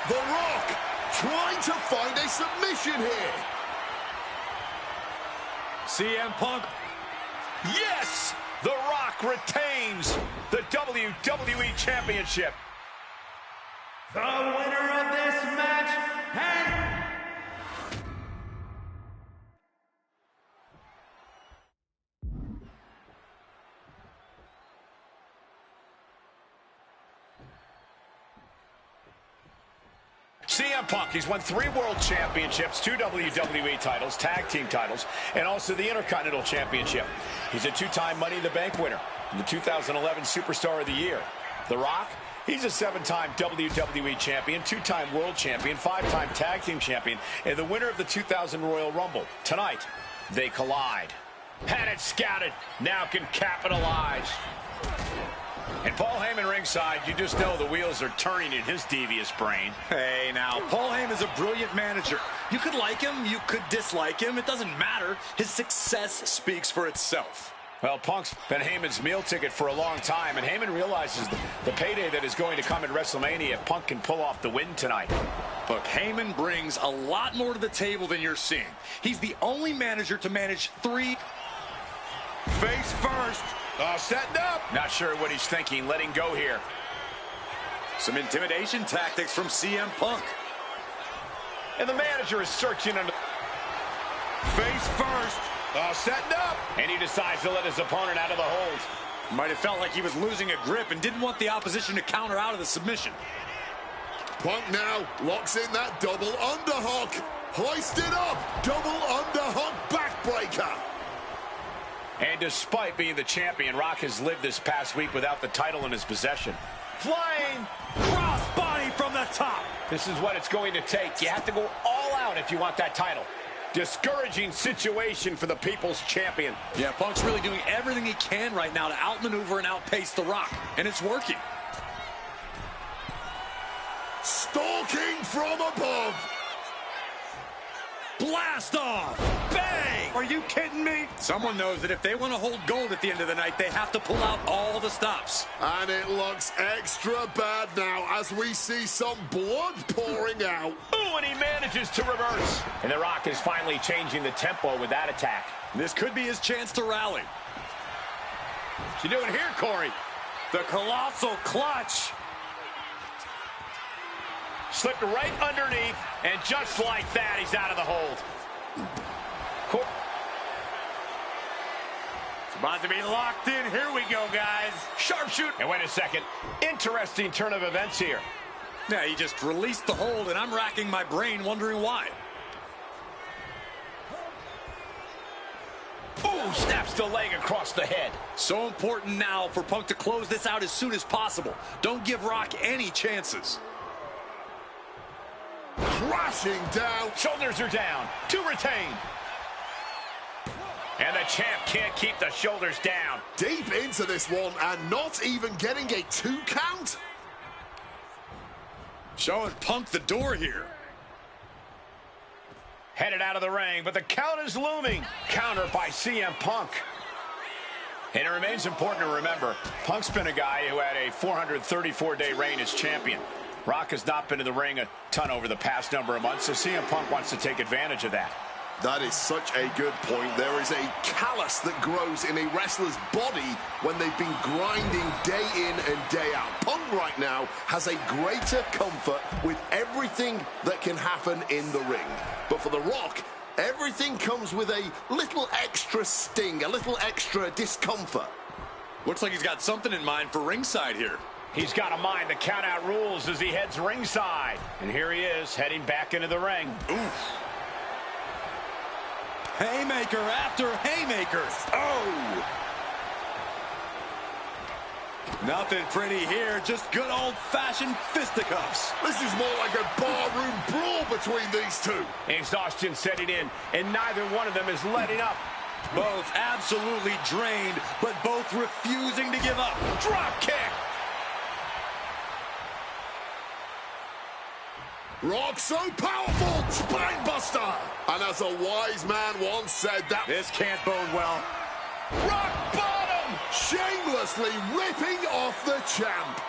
The Rock trying to find a submission here. CM Punk. Yes! The Rock retains the WWE Championship. The winner of this match and CM Punk, he's won 3 World Championships, 2 WWE titles, tag team titles, and also the Intercontinental Championship. He's a 2-time Money in the Bank winner and the 2011 Superstar of the Year. The Rock, he's a 7-time WWE Champion, 2-time World Champion, 5-time Tag Team Champion, and the winner of the 2000 Royal Rumble. Tonight, they collide. Had it scouted, now can capitalize. And Paul Heyman ringside, you just know the wheels are turning in his devious brain. Hey, now, Paul Heyman is a brilliant manager. You could like him, you could dislike him. It doesn't matter. His success speaks for itself. Well, Punk's been Heyman's meal ticket for a long time, and Heyman realizes the payday that is going to come at WrestleMania if Punk can pull off the win tonight. Look, Heyman brings a lot more to the table than you're seeing. He's the only manager to manage 3. Face first. Setting up. Not sure what he's thinking, letting go here. Some intimidation tactics from CM Punk. And the manager is searching under. Face first. Setting up. And he decides to let his opponent out of the hold. Might have felt like he was losing a grip and didn't want the opposition to counter out of the submission. Punk now locks in that double underhook. Hoisted up. Double underhook backbreaker. And despite being the champion, Rock has lived this past week without the title in his possession. Flying crossbody from the top. This is what it's going to take. You have to go all out if you want that title. Discouraging situation for the People's Champion. Yeah, Punk's really doing everything he can right now to outmaneuver and outpace The Rock, and it's working. Stalking from above. Blast off! Bang! Are you kidding me? Someone knows that if they want to hold gold at the end of the night, they have to pull out all the stops. And it looks extra bad now as we see some blood pouring out. Ooh, and he manages to reverse. And The Rock is finally changing the tempo with that attack. This could be his chance to rally. What you doing here, Corey? The colossal clutch. Slipped right underneath, and just like that, he's out of the hold. It's about to be locked in. Here we go, guys. Sharpshoot. And wait a second. Interesting turn of events here. Yeah, he just released the hold, and I'm racking my brain wondering why. Ooh, snaps the leg across the head. So important now for Punk to close this out as soon as possible. Don't give Rock any chances. Crashing down. Shoulders are down. To retain. And the champ can't keep the shoulders down. Deep into this one and not even getting a 2 count. Showing Punk the door here. Headed out of the ring, but the count is looming. Counter by CM Punk. And it remains important to remember, Punk's been a guy who had a 434-day reign as champion. Rock has not been in the ring a ton over the past number of months, so CM Punk wants to take advantage of that. That is such a good point. There is a callus that grows in a wrestler's body when they've been grinding day in and day out. Punk right now has a greater comfort with everything that can happen in the ring. But for The Rock, everything comes with a little extra sting, a little extra discomfort. Looks like he's got something in mind for ringside here. He's got to mind the count-out rules as he heads ringside. And here he is, heading back into the ring. Oof. Haymaker after haymaker. Oh! Nothing pretty here, just good old-fashioned fisticuffs. This is more like a barroom brawl between these two. Exhaustion setting in, and neither one of them is letting up. Both absolutely drained, but both refusing to give up. Drop kick! Rock so powerful, spinebuster. And as a wise man once said, that this can't bode well. Rock bottom, shamelessly ripping off the champ.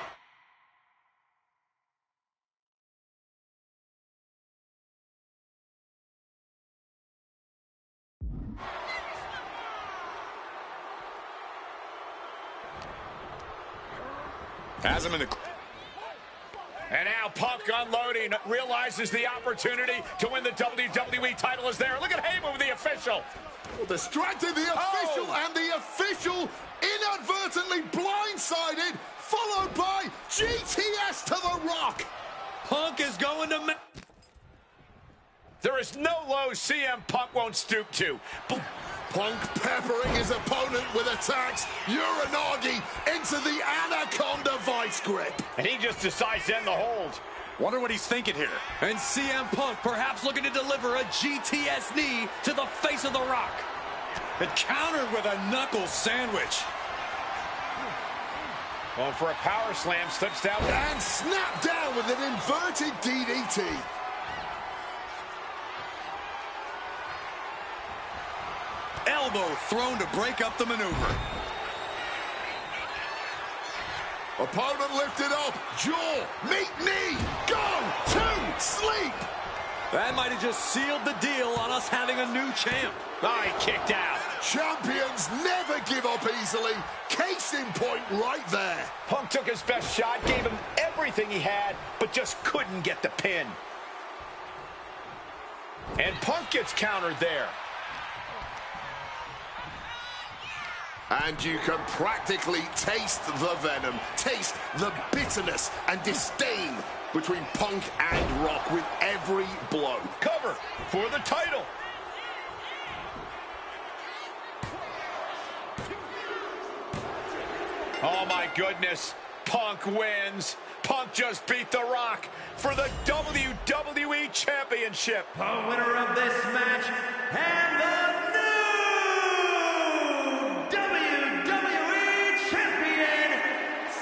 Has him in the... And now Punk unloading, realizes the opportunity to win the WWE title is there. Look at Heyman with the official. Distracted the official, and the official inadvertently blindsided, followed by GTS to The Rock. Punk is going to... There is no low CM Punk won't stoop to. Punk peppering his opponent with attacks, Uranagi into the Anaconda vice grip. And he just decides to end the hold. Wonder what he's thinking here. And CM Punk perhaps looking to deliver a GTS knee to the face of The Rock. And countered with a knuckle sandwich. Going for a power slam, slips down. And snapped down with an inverted DDT. elbow thrown to break up the maneuver. Opponent lifted up. Jaw. Meet knee. Go to sleep. That might have just sealed the deal on us having a new champ. Oh, he kicked out. Champions never give up easily. Case in point right there. Punk took his best shot, gave him everything he had, but just couldn't get the pin. And Punk gets countered there. And you can practically taste the venom, taste the bitterness and disdain between Punk and Rock with every blow. Cover for the title. Oh my goodness, Punk wins. Punk just beat The Rock for the WWE Championship. The winner of this match and the new WWE Champion,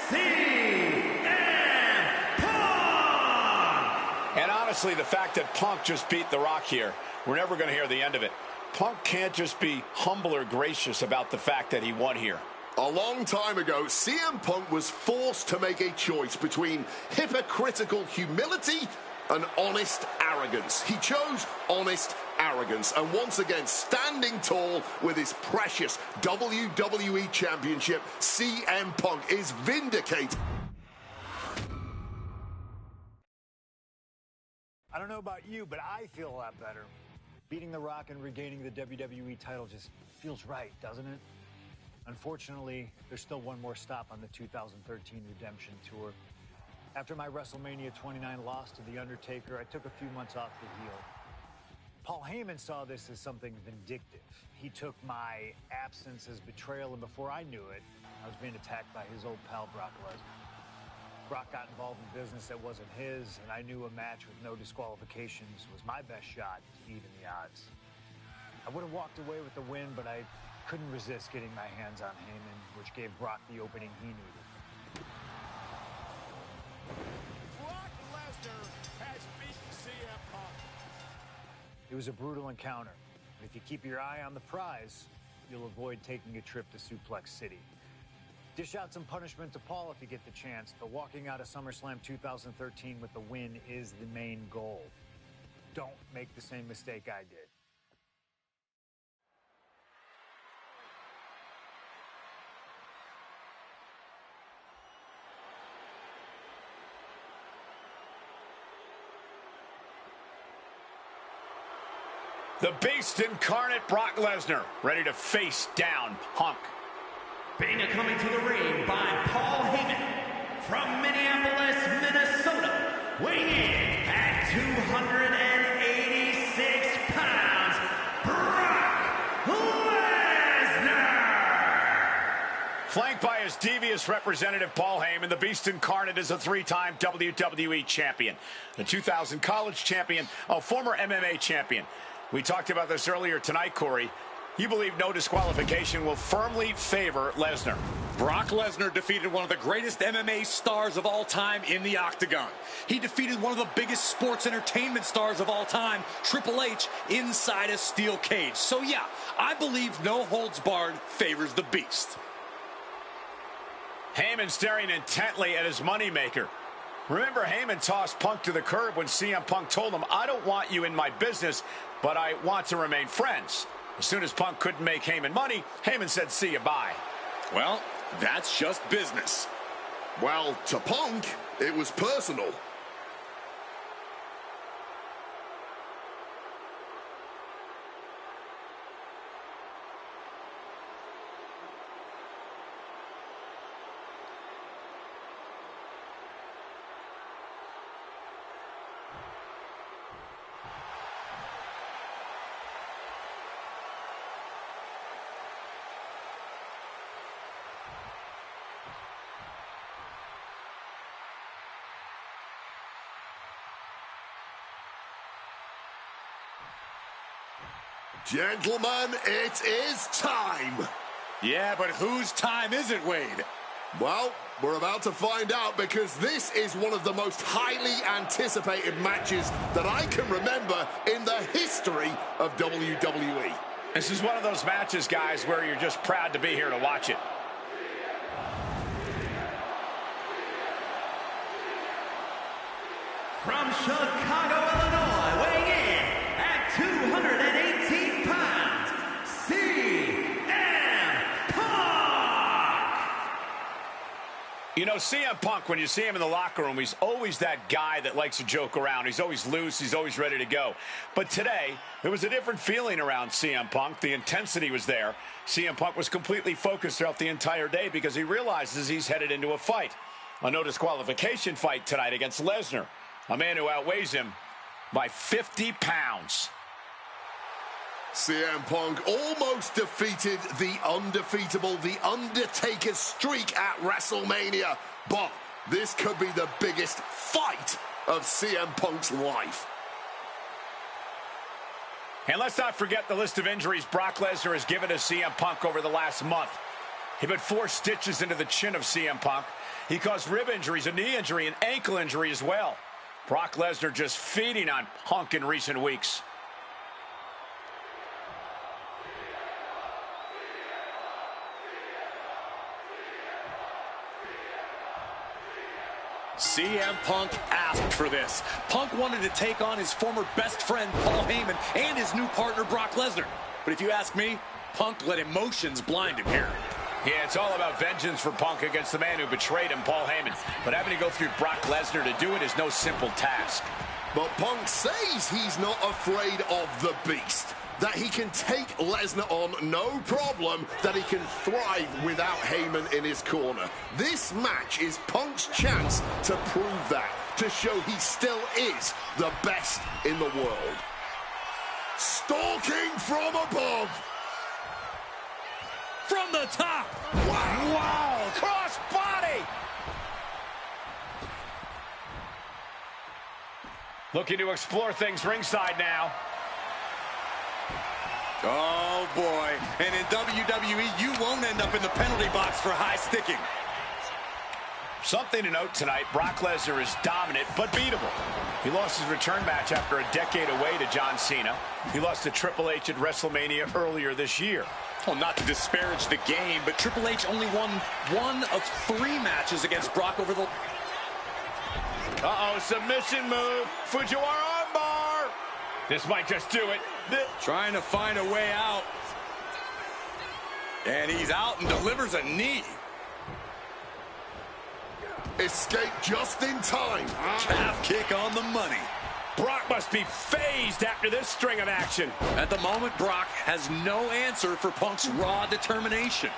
CM Punk! And honestly, the fact that Punk just beat The Rock here, we're never going to hear the end of it. Punk can't just be humble or gracious about the fact that he won here. A long time ago, CM Punk was forced to make a choice between hypocritical humility and honest arrogance. He chose honest arrogance, and once again, standing tall with his precious WWE Championship, CM Punk is vindicated. I don't know about you, but I feel a lot better. Beating The Rock and regaining the WWE title just feels right, doesn't it? Unfortunately, there's still one more stop on the 2013 Redemption Tour. After my WrestleMania 29 loss to The Undertaker, I took a few months off the heel. Paul Heyman saw this as something vindictive. He took my absence as betrayal, and before I knew it, I was being attacked by his old pal, Brock Lesnar. Brock got involved in business that wasn't his, and I knew a match with no disqualifications was my best shot to even the odds. I would have walked away with the win, but I couldn't resist getting my hands on Heyman, which gave Brock the opening he needed. Brock Lesnar has beaten CM Punk. It was a brutal encounter, but if you keep your eye on the prize, you'll avoid taking a trip to Suplex City. Dish out some punishment to Paul if you get the chance, but walking out of SummerSlam 2013 with the win is the main goal. Don't make the same mistake I did. The Beast incarnate, Brock Lesnar, ready to face down Punk. Being coming to the ring by Paul Heyman from Minneapolis, Minnesota, weighing in at 286 pounds, Brock Lesnar! Flanked by his devious representative, Paul Heyman, the Beast incarnate is a three-time WWE champion, a 2000 college champion, a former MMA champion. We talked about this earlier tonight, Corey. You believe no disqualification will firmly favor Lesnar. Brock Lesnar defeated one of the greatest MMA stars of all time in the octagon. He defeated one of the biggest sports entertainment stars of all time, Triple H, inside a steel cage. So yeah, I believe no holds barred favors the Beast. Heyman staring intently at his moneymaker. Remember, Heyman tossed Punk to the curb when CM Punk told him, "I don't want you in my business, but I want to remain friends." As soon as Punk couldn't make Heyman money, Heyman said, "See you, bye." Well, that's just business. Well, to Punk, it was personal. Gentlemen, it is time. Yeah, but whose time is it, Wade? Well, we're about to find out, because this is one of the most highly anticipated matches that I can remember in the history of WWE. This is one of those matches, guys, where you're just proud to be here to watch it. From Chicago, Illinois, weighing in at 218 pounds, CM Punk! You know, CM Punk, when you see him in the locker room, he's always that guy that likes to joke around. He's always loose. He's always ready to go. But today, there was a different feeling around CM Punk. The intensity was there. CM Punk was completely focused throughout the entire day because he realizes he's headed into a fight. A no disqualification fight tonight against Lesnar, a man who outweighs him by 50 pounds. CM Punk almost defeated the undefeatable, the Undertaker's streak at WrestleMania. But this could be the biggest fight of CM Punk's life. And let's not forget the list of injuries Brock Lesnar has given to CM Punk over the last month. He put 4 stitches into the chin of CM Punk. He caused rib injuries, a knee injury, an ankle injury as well. Brock Lesnar just feeding on Punk in recent weeks. CM Punk asked for this. Punk wanted to take on his former best friend, Paul Heyman, and his new partner, Brock Lesnar. But if you ask me, Punk let emotions blind him here. Yeah, it's all about vengeance for Punk against the man who betrayed him, Paul Heyman. But having to go through Brock Lesnar to do it is no simple task. But Punk says he's not afraid of the beast, that he can take Lesnar on no problem, that he can thrive without Heyman in his corner. This match is Punk's chance to prove that, to show he still is the best in the world. Stalking from above. From the top. Wow. Wow, cross body. Looking to explore things ringside now. Oh, boy. And in WWE, you won't end up in the penalty box for high sticking. Something to note tonight, Brock Lesnar is dominant but beatable. He lost his return match after a decade away to John Cena. He lost to Triple H at WrestleMania earlier this year. Well, not to disparage the game, but Triple H only won 1 of 3 matches against Brock over the... Uh-oh, submission move. Fujiwara armbar. This might just do it. Trying to find a way out. And he's out and delivers a knee. Escape just in time. Calf kick on the money. Brock must be phased after this string of action. At the moment, Brock has no answer for Punk's raw determination.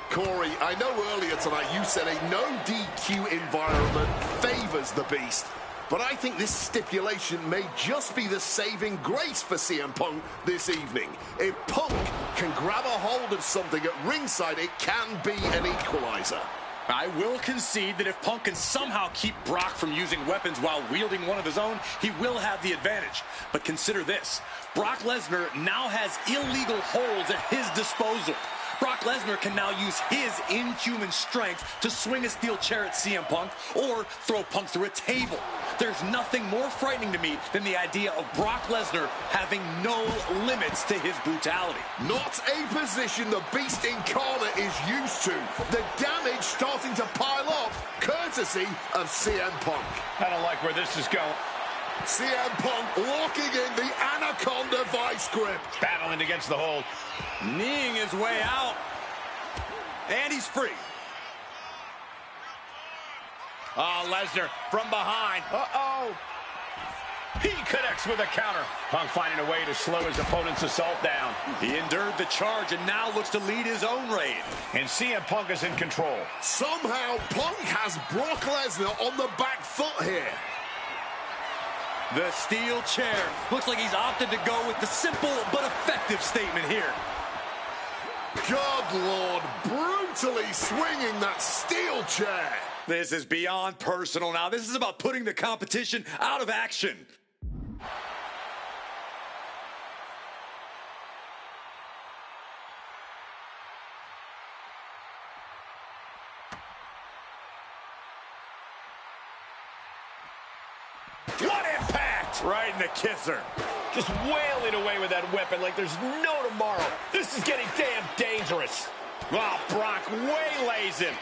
Corey, I know earlier tonight you said a no DQ environment favors the beast. But I think this stipulation may just be the saving grace for CM Punk this evening. If Punk can grab a hold of something at ringside, it can be an equalizer. I will concede that if Punk can somehow keep Brock from using weapons while wielding one of his own, he will have the advantage. But consider this. Brock Lesnar now has illegal holds at his disposal. Brock Lesnar can now use his inhuman strength to swing a steel chair at CM Punk or throw Punk through a table. There's nothing more frightening to me than the idea of Brock Lesnar having no limits to his brutality. Not a position the Beast Incarnate is used to. The damage starting to pile up, courtesy of CM Punk. I don't like where this is going. CM Punk locking in the Anaconda vice grip. Battling against the hold. Kneeing his way out. And he's free. Oh, Lesnar from behind. Uh-oh. He connects with a counter. Punk finding a way to slow his opponent's assault down. He endured the charge and now looks to lead his own raid. And CM Punk is in control. Somehow, Punk has Brock Lesnar on the back foot here. The steel chair. Looks like he's opted to go with the simple but effective statement here. Good Lord, brutally swinging that steel chair. This is beyond personal now. This is about putting the competition out of action. What impact! Right in the kisser. Just wailing away with that weapon like there's no tomorrow. This is getting damn dangerous. Wow, Brock waylays him.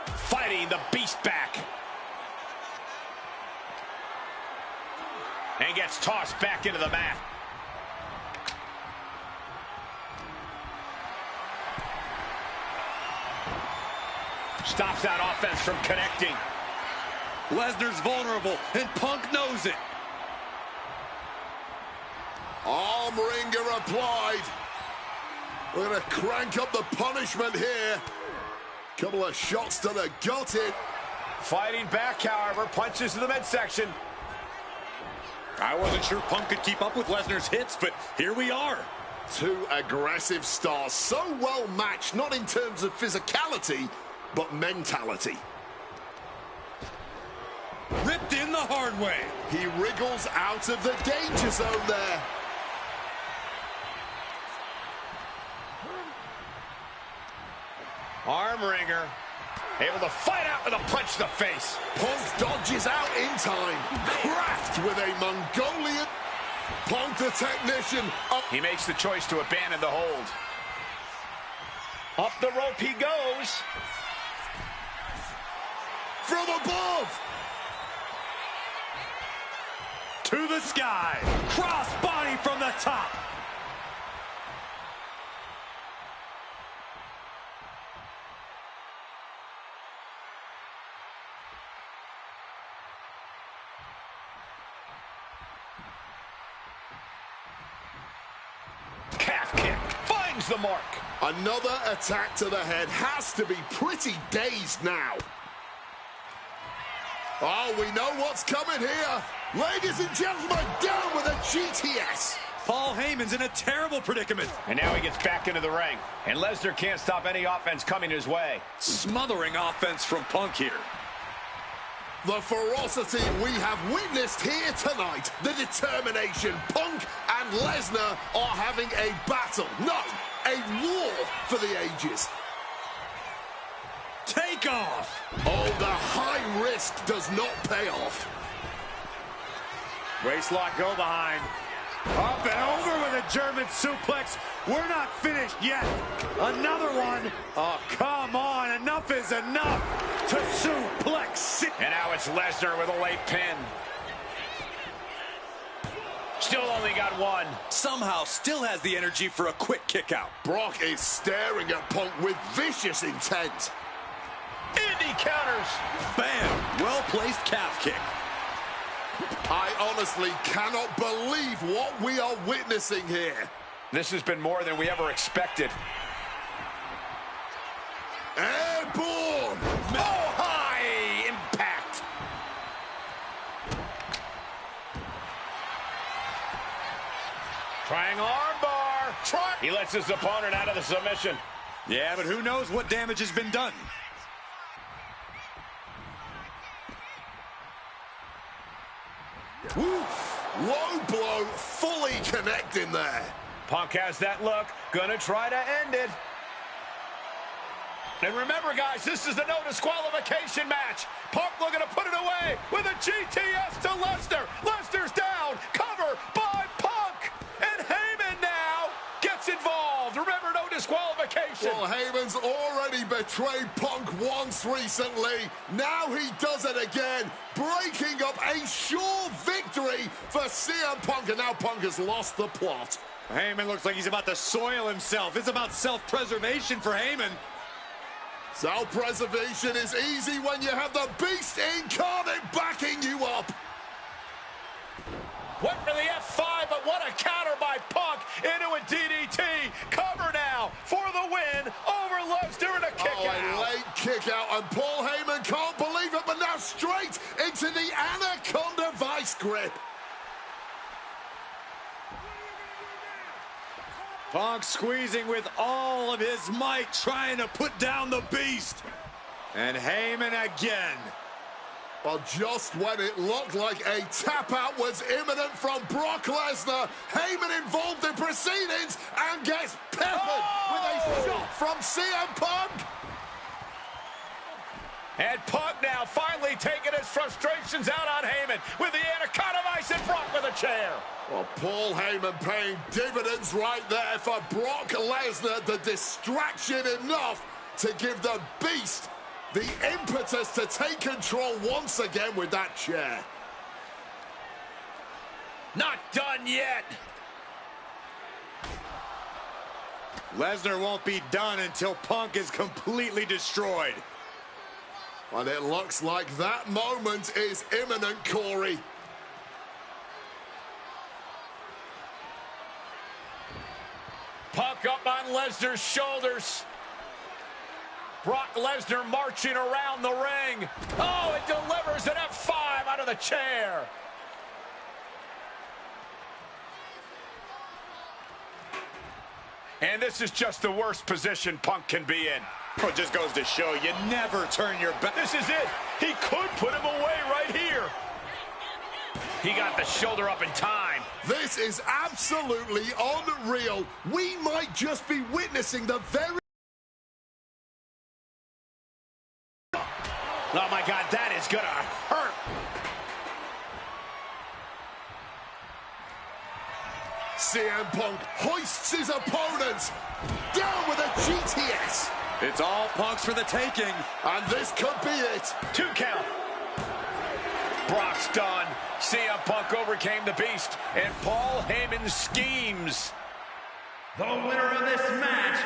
Fighting the beast back. And gets tossed back into the mat. Stops that offense from connecting. Lesnar's vulnerable, and Punk knows it. Arm wringer applied. We're going to crank up the punishment here. Couple of shots to the gut in. Fighting back, however, punches to the midsection. I wasn't sure Punk could keep up with Lesnar's hits, but here we are. Two aggressive stars, so well matched, not in terms of physicality, but mentality. Ripped in the hard way. He wriggles out of the danger zone there. Arm wringer. Able to fight out with a punch to the face. Punk dodges out in time. Craft with a Mongolian. Punk the technician. He makes the choice to abandon the hold. Up the rope he goes. From above. To the sky. Cross body from the top. Calf kick. Finds the mark. Another attack to the head. Has to be pretty dazed now. Oh, we know what's coming here. Ladies and gentlemen, down with a GTS. Paul Heyman's in a terrible predicament. And now he gets back into the ring. And Lesnar can't stop any offense coming his way. Smothering offense from Punk here. The ferocity we have witnessed here tonight. The determination. Punk and Lesnar are having a battle. No, a war for the ages. Take off. Oh, the high risk does not pay off. Waistlock go behind. Up and over with a German suplex. We're not finished yet. Another one. Oh, come on. Enough is enough to suplex. And now it's Lesnar with a late pin. Still only got one. Somehow still has the energy for a quick kick out. Brock is staring at Punk with vicious intent. Indy counters. Bam. Well-placed calf kick. I honestly cannot believe what we are witnessing here. This has been more than we ever expected. Airborne! Oh, high impact. Trying armbar. He lets his opponent out of the submission. Yeah, but who knows what damage has been done. Woof. Low blow, fully connecting there. Punk has that look. Gonna try to end it. And remember, guys, this is the no disqualification match. Punk looking to put it away with a GTS to Lesnar. Lesnar's down. Cover by Punk. And Heyman now gets involved. Remember, no disqualification. Well, Heyman's already betrayed Punk once recently. Now he does it again, breaking up a sure victory for CM Punk. And now Punk has lost the plot. Heyman looks like he's about to soil himself. It's about self-preservation for Heyman. Self-preservation is easy when you have the Beast Incarnate backing you up. Went for the F5, but what a counter by Punk into a DDT. Cover now for the win over Lesnar and a kick out. A late kick out, and Paul Heyman can't believe it, but now straight into the Anaconda Vice grip. Punk squeezing with all of his might, trying to put down the Beast. And Heyman again. Well, just when it looked like a tap out was imminent from Brock Lesnar, Heyman involved in proceedings and gets peppered with a shot from CM Punk. And Punk now finally taking his frustrations out on Heyman with the Anaconda Vice and Brock with a chair. Well, Paul Heyman paying dividends right there for Brock Lesnar. The distraction enough to give the Beast the impetus to take control once again with that chair. Not done yet. Lesnar won't be done until Punk is completely destroyed. And it looks like that moment is imminent, Corey. Punk up on Lesnar's shoulders. Brock Lesnar marching around the ring. Oh, it delivers an F5 out of the chair. And this is just the worst position Punk can be in. It just goes to show you never turn your back. This is it. He could put him away right here. He got the shoulder up in time. This is absolutely unreal. We might just be witnessing the very... Oh, my God, that is going to hurt. CM Punk hoists his opponent down with a GTS. It's all Punk's for the taking. And this could be it. 2 count. Brock's done. CM Punk overcame the Beast, and Paul Heyman schemes. The winner of this match,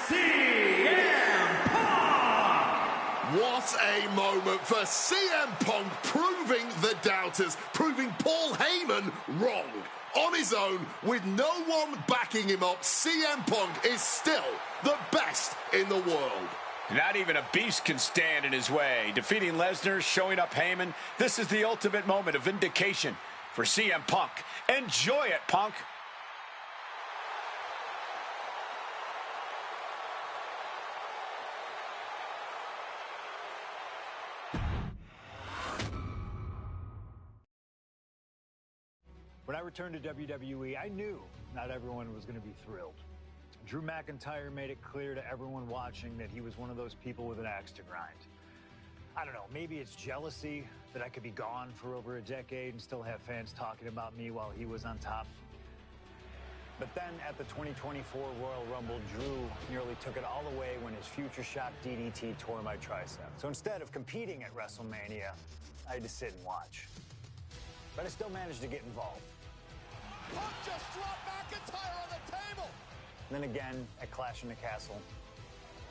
CM Punk! What a moment for CM Punk, proving the doubters, proving Paul Heyman wrong. On his own, with no one backing him up, CM Punk is still the best in the world. Not even a beast can stand in his way. Defeating Lesnar, showing up Heyman, this is the ultimate moment of vindication for CM Punk. Enjoy it, Punk. When I returned to WWE, I knew not everyone was going to be thrilled. Drew McIntyre made it clear to everyone watching that he was one of those people with an axe to grind. I don't know, maybe it's jealousy that I could be gone for over a decade and still have fans talking about me while he was on top. But then at the 2024 Royal Rumble, Drew nearly took it all away when his Future Shock DDT tore my tricep. So instead of competing at WrestleMania, I had to sit and watch. But I still managed to get involved. Punk just dropped McIntyre on the table. And then again at Clash in the Castle.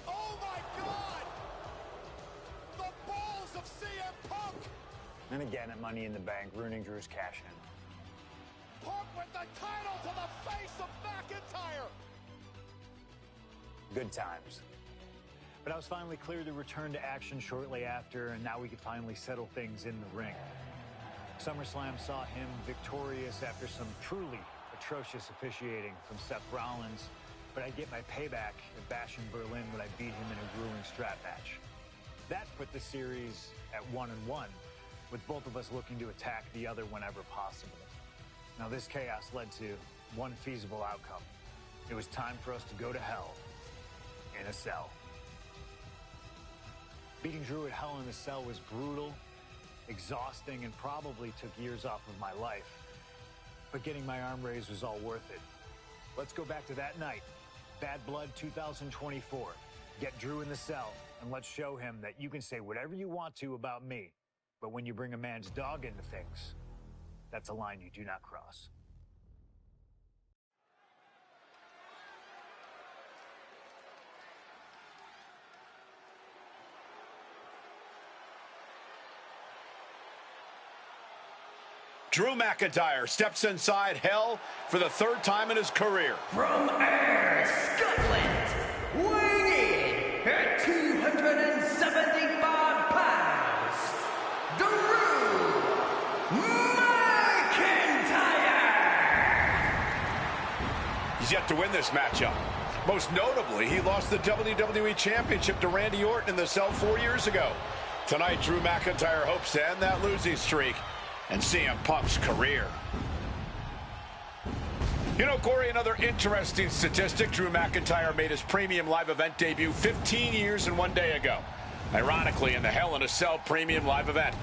Oh my God! The balls of CM Punk! And again at Money in the Bank, ruining Drew's cash-in. Punk with the title to the face of McIntyre! Good times. But I was finally cleared to return to action shortly after, and now we could finally settle things in the ring. SummerSlam saw him victorious after some truly atrocious officiating from Seth Rollins, but I'd get my payback at Bash in Berlin when I beat him in a grueling strap match. That put the series at 1-1, with both of us looking to attack the other whenever possible. Now this chaos led to one feasible outcome. It was time for us to go to hell in a cell. Beating Drew at Hell in a Cell was brutal, exhausting, and probably took years off of my life. But getting my arm raised was all worth it. Let's go back to that night. Bad Blood 2024. Get Drew in the cell, and let's show him that you can say whatever you want to about me, but when you bring a man's dog into things, that's a line you do not cross. Drew McIntyre steps inside Hell for the 3rd time in his career. From Ayr, Scotland, weighing in at 275 pounds, Drew McIntyre! He's yet to win this matchup. Most notably, he lost the WWE Championship to Randy Orton in the cell 4 years ago. Tonight, Drew McIntyre hopes to end that losing streak and CM Punk's career. You know, Corey, another interesting statistic. Drew McIntyre made his premium live event debut 15 years and 1 day ago. Ironically, in the Hell in a Cell Premium Live event.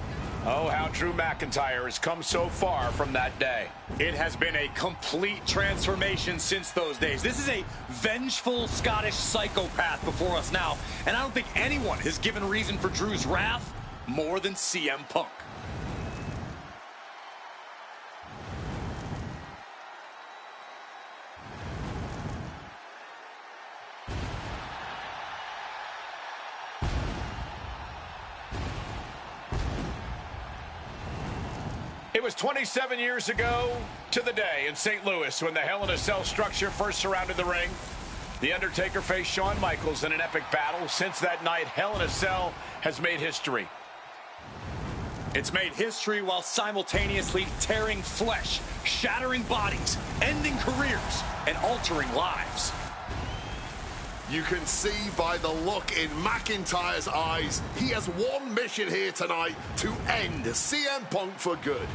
Oh, how Drew McIntyre has come so far from that day. It has been a complete transformation since those days. This is a vengeful Scottish psychopath before us now, and I don't think anyone has given reason for Drew's wrath more than CM Punk. It was 27 years ago to the day in St. Louis when the Hell in a Cell structure first surrounded the ring. The Undertaker faced Shawn Michaels in an epic battle. Since that night, Hell in a Cell has made history. It's made history while simultaneously tearing flesh, shattering bodies, ending careers, and altering lives. You can see by the look in McIntyre's eyes, he has one mission here tonight: to end CM Punk for good.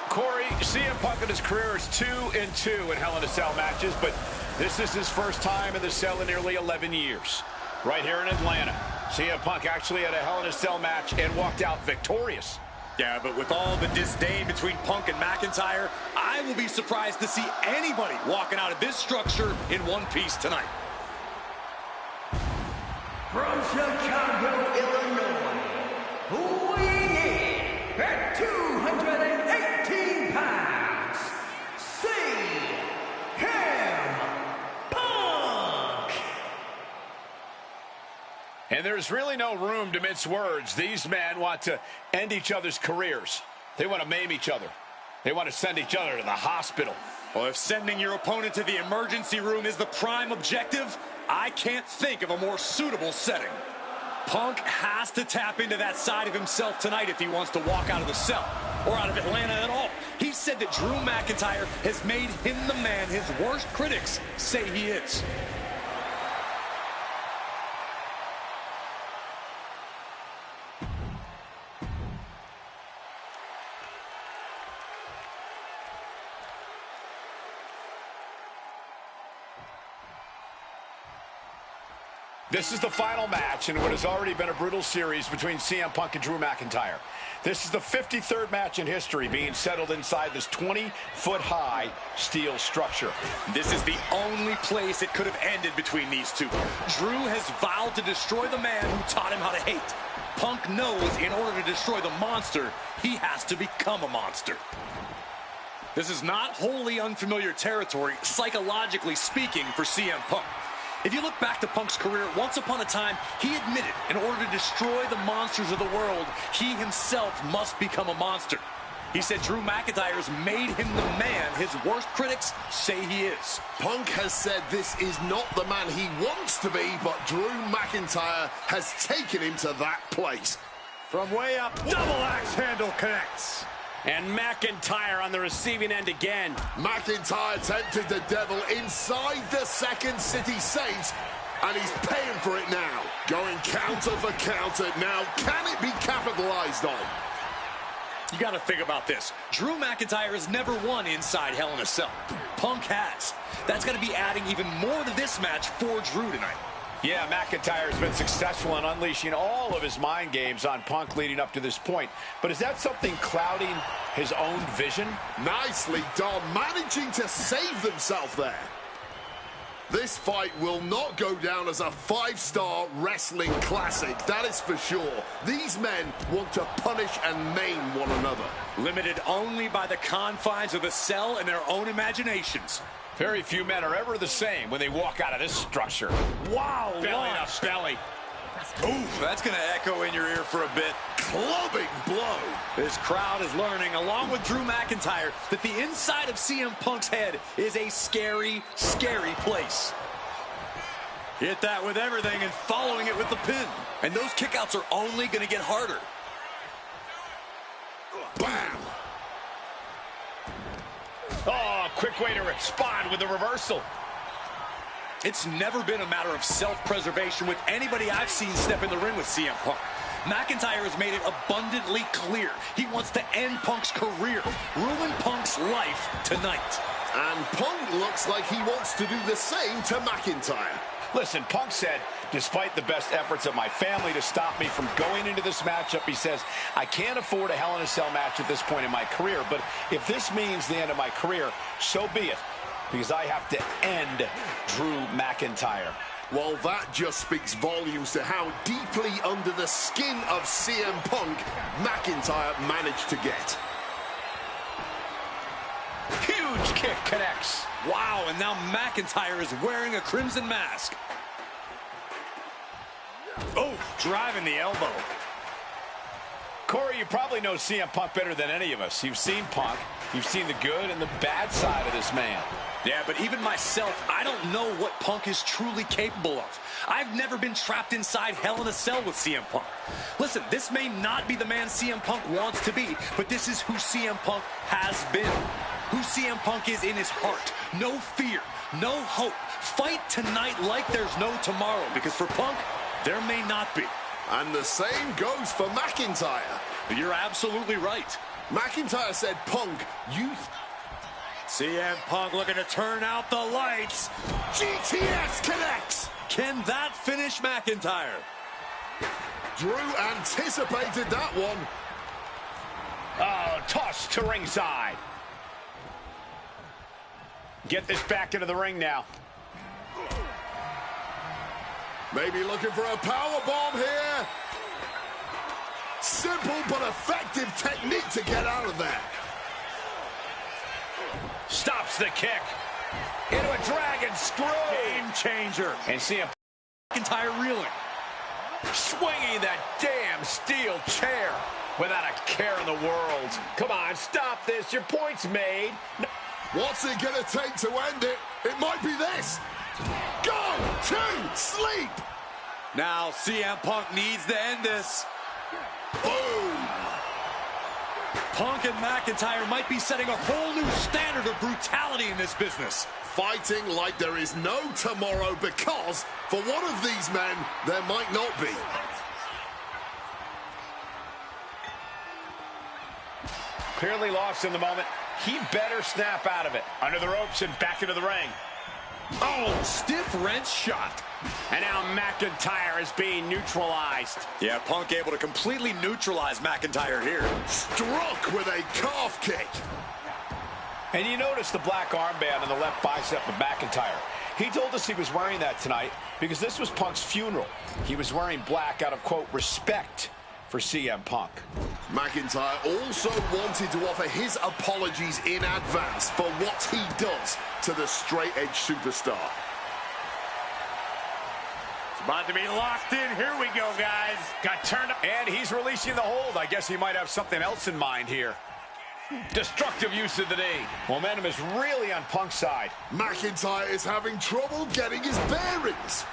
Corey, CM Punk in his career is 2-2 in Hell in a Cell matches, but this is his first time in the cell in nearly 11 years. Right here in Atlanta, CM Punk actually had a Hell in a Cell match and walked out victorious. Yeah, but with all the disdain between Punk and McIntyre, I will be surprised to see anybody walking out of this structure in one piece tonight. From Chicago, Illinois, weighing in at 218 pounds, CM Punk! And there's really no room to mince words. These men want to end each other's careers. They want to maim each other. They want to send each other to the hospital. Well, if sending your opponent to the emergency room is the prime objective, I can't think of a more suitable setting. Punk has to tap into that side of himself tonight if he wants to walk out of the cell, or out of Atlanta at all. He said that Drew McIntyre has made him the man his worst critics say he is. This is the final match in what has already been a brutal series between CM Punk and Drew McIntyre. This is the 53rd match in history being settled inside this 20-foot-high steel structure. This is the only place it could have ended between these two. Drew has vowed to destroy the man who taught him how to hate. Punk knows in order to destroy the monster, he has to become a monster. This is not wholly unfamiliar territory, psychologically speaking, for CM Punk. If you look back to Punk's career, once upon a time, he admitted in order to destroy the monsters of the world, he himself must become a monster. He said Drew McIntyre's made him the man his worst critics say he is. Punk has said this is not the man he wants to be, but Drew McIntyre has taken him to that place. From way up, double axe handle connects. And McIntyre on the receiving end again. McIntyre tempted the devil inside the Second City Saints, and he's paying for it now. Going counter for counter now. Can it be capitalized on? You got to think about this. Drew McIntyre has never won inside Hell in a Cell. Punk has. That's got to be adding even more to this match for Drew tonight. Yeah, McIntyre has been successful in unleashing all of his mind games on Punk leading up to this point. But is that something clouding his own vision? Nicely done, managing to save themselves there. This fight will not go down as a 5-star wrestling classic, that is for sure. These men want to punish and maim one another. Limited only by the confines of the cell and their own imaginations. Very few men are ever the same when they walk out of this structure. Wow, belly to belly. Ooh, that's going to echo in your ear for a bit. Clubbing blow. This crowd is learning, along with Drew McIntyre, that the inside of CM Punk's head is a scary, scary place. Hit that with everything and following it with the pin. And those kickouts are only going to get harder. Bam. Oh, quick way to respond with a reversal. It's never been a matter of self-preservation with anybody I've seen step in the ring with CM Punk. McIntyre has made it abundantly clear he wants to end Punk's career, ruin Punk's life tonight. And Punk looks like he wants to do the same to McIntyre. Listen, Punk said, despite the best efforts of my family to stop me from going into this matchup, he says, I can't afford a Hell in a Cell match at this point in my career, but if this means the end of my career, so be it, because I have to end Drew McIntyre. Well, that just speaks volumes to how deeply under the skin of CM Punk McIntyre managed to get. Huge kick connects. Wow, and now McIntyre is wearing a crimson mask. Oh, driving the elbow. Corey, you probably know CM Punk better than any of us. You've seen Punk. You've seen the good and the bad side of this man. Yeah, but even myself, I don't know what Punk is truly capable of. I've never been trapped inside Hell in a Cell with CM Punk. Listen, this may not be the man CM Punk wants to be, but this is who CM Punk has been. Who CM Punk is in his heart. No fear, no hope. Fight tonight like there's no tomorrow, because for Punk, there may not be. And the same goes for McIntyre. You're absolutely right. McIntyre said, Punk, you... CM Punk looking to turn out the lights. GTS connects. Can that finish McIntyre? Drew anticipated that one. Oh, toss to ringside. Get this back into the ring now. Maybe looking for a power bomb here. Simple but effective technique to get out of there. Stops the kick. Into a dragon screw. Game changer. And CM McIntyre reeling. Swinging that damn steel chair without a care in the world. Come on, stop this. Your point's made. What's it gonna take to end it? It might be this. Go to sleep. Now CM Punk needs to end this. Boom. Punk and McIntyre might be setting a whole new standard of brutality in this business. Fighting like there is no tomorrow, because for one of these men, there might not be. Clearly lost in the moment. He better snap out of it. Under the ropes and back into the ring. Oh, stiff wrench shot. And now McIntyre is being neutralized. Yeah, Punk able to completely neutralize McIntyre here. Struck with a calf kick. And you notice the black armband on the left bicep of McIntyre. He told us he was wearing that tonight because this was Punk's funeral. He was wearing black out of, quote, respect for CM Punk. McIntyre also wanted to offer his apologies in advance for what he does to the straight-edge superstar. It's about to be locked in. Here we go, guys. Got turned up. And he's releasing the hold. I guess he might have something else in mind here. Destructive use of the knee. Momentum is really on Punk's side. McIntyre is having trouble getting his bearings.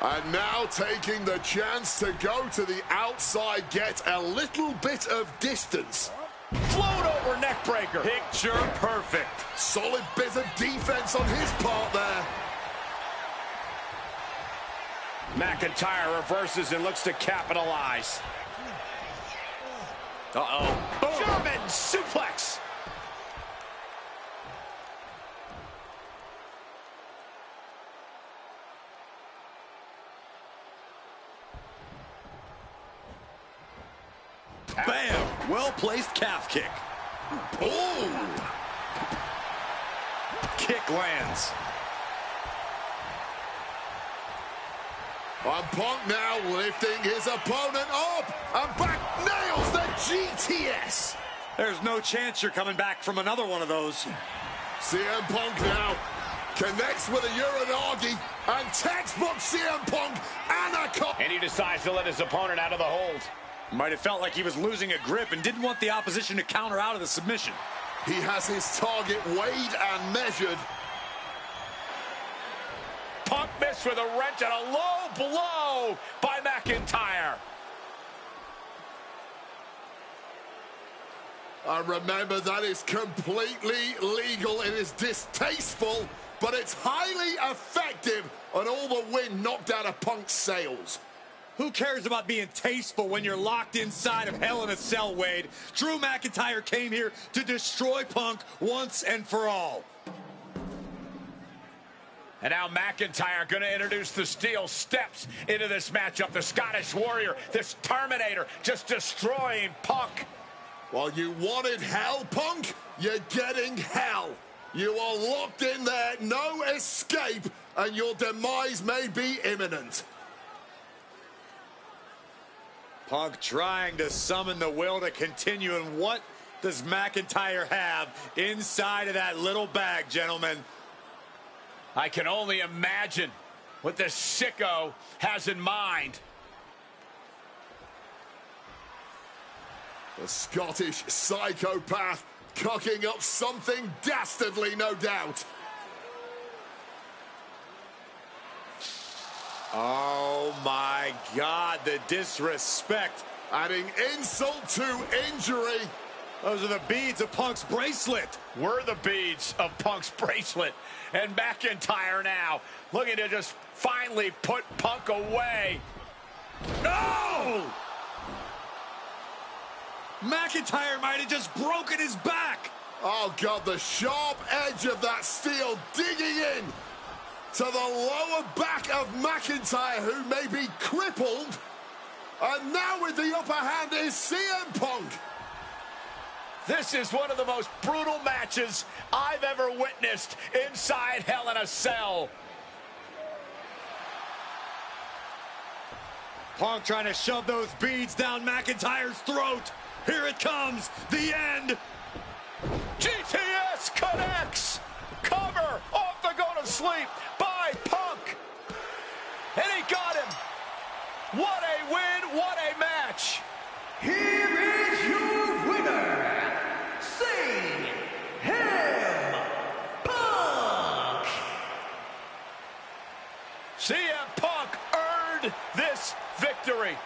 And now taking the chance to go to the outside, get a little bit of distance. Float over neck breaker. Picture perfect. Solid bit of defense on his part there. McIntyre reverses and looks to capitalize. Uh-oh. Boom. German suplex. Bam! Well-placed calf kick. Oh! Kick lands. And Punk now lifting his opponent up and back, nails the GTS. There's no chance you're coming back from another one of those. CM Punk now Connects with a Uranagi and textbook CM Punk Anaconda. And he decides to let his opponent out of the hold. Might have felt like he was losing a grip and didn't want the opposition to counter out of the submission. He has his target weighed and measured. Punk missed with a wrench and a low blow by McIntyre. And remember, that is completely legal. It is distasteful, but it's highly effective, and all the wind knocked out of Punk's sails. Who cares about being tasteful when you're locked inside of Hell in a Cell, Wade? Drew McIntyre came here to destroy Punk once and for all. And now McIntyre going to introduce the steel steps into this matchup. The Scottish Warrior, this Terminator, just destroying Punk. Well, you wanted hell, Punk? You're getting hell. You are locked in there, no escape, and your demise may be imminent. Punk trying to summon the will to continue, and what does McIntyre have inside of that little bag, gentlemen? I can only imagine what this sicko has in mind. The Scottish psychopath cooking up something dastardly, no doubt. Oh my God, the disrespect. Adding insult to injury. Those are the beads of Punk's bracelet. Were the beads of Punk's bracelet. And McIntyre now looking to just finally put Punk away. No! McIntyre might have just broken his back. Oh, God, the sharp edge of that steel digging in to the lower back of McIntyre, who may be crippled. And now with the upper hand is CM Punk. This is one of the most brutal matches I've ever witnessed inside Hell in a Cell. Punk trying to shove those beads down McIntyre's throat. Here it comes, the end. GTS connects. Cover off the go to sleep by Punk. And he got him. What a win, what a match. Here is your winner, CM Punk. CM Punk earned this victory.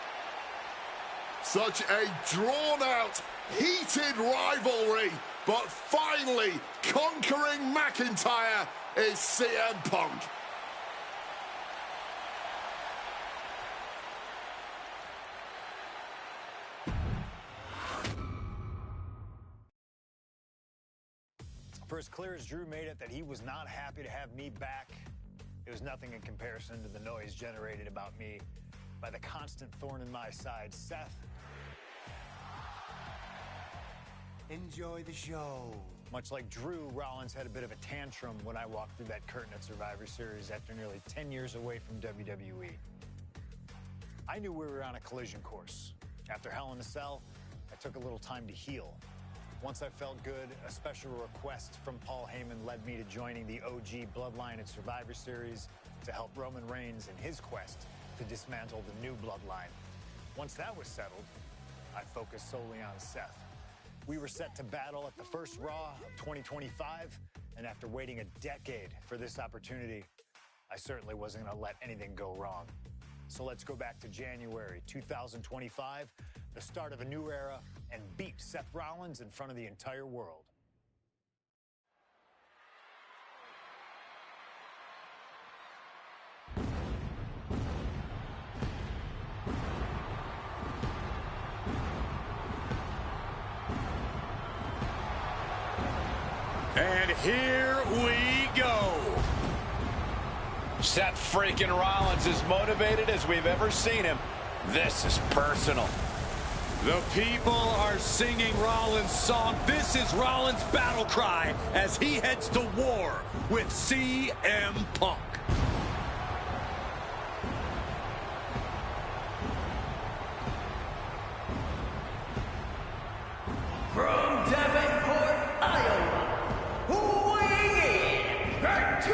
Such a drawn-out, heated rivalry, but finally conquering McIntyre is CM Punk. For as clear as Drew made it that he was not happy to have me back, it was nothing in comparison to the noise generated about me by the constant thorn in my side, Seth. Enjoy the show. Much like Drew, Rollins had a bit of a tantrum when I walked through that curtain at Survivor Series after nearly 10 years away from WWE. I knew we were on a collision course. After Hell in a Cell, I took a little time to heal. Once I felt good, a special request from Paul Heyman led me to joining the OG Bloodline at Survivor Series to help Roman Reigns in his quest to dismantle the new Bloodline. Once that was settled, I focused solely on Seth. We were set to battle at the first Raw of 2025, and after waiting a decade for this opportunity, I certainly wasn't going to let anything go wrong. So let's go back to January 2025, the start of a new era, and beat Seth Rollins in front of the entire world. And here we go. Seth freaking Rollins is motivated as we've ever seen him. This is personal. The people are singing Rollins' song. This is Rollins' battle cry as he heads to war with CM Punk. From Davenport, Iowa, weighing in at 2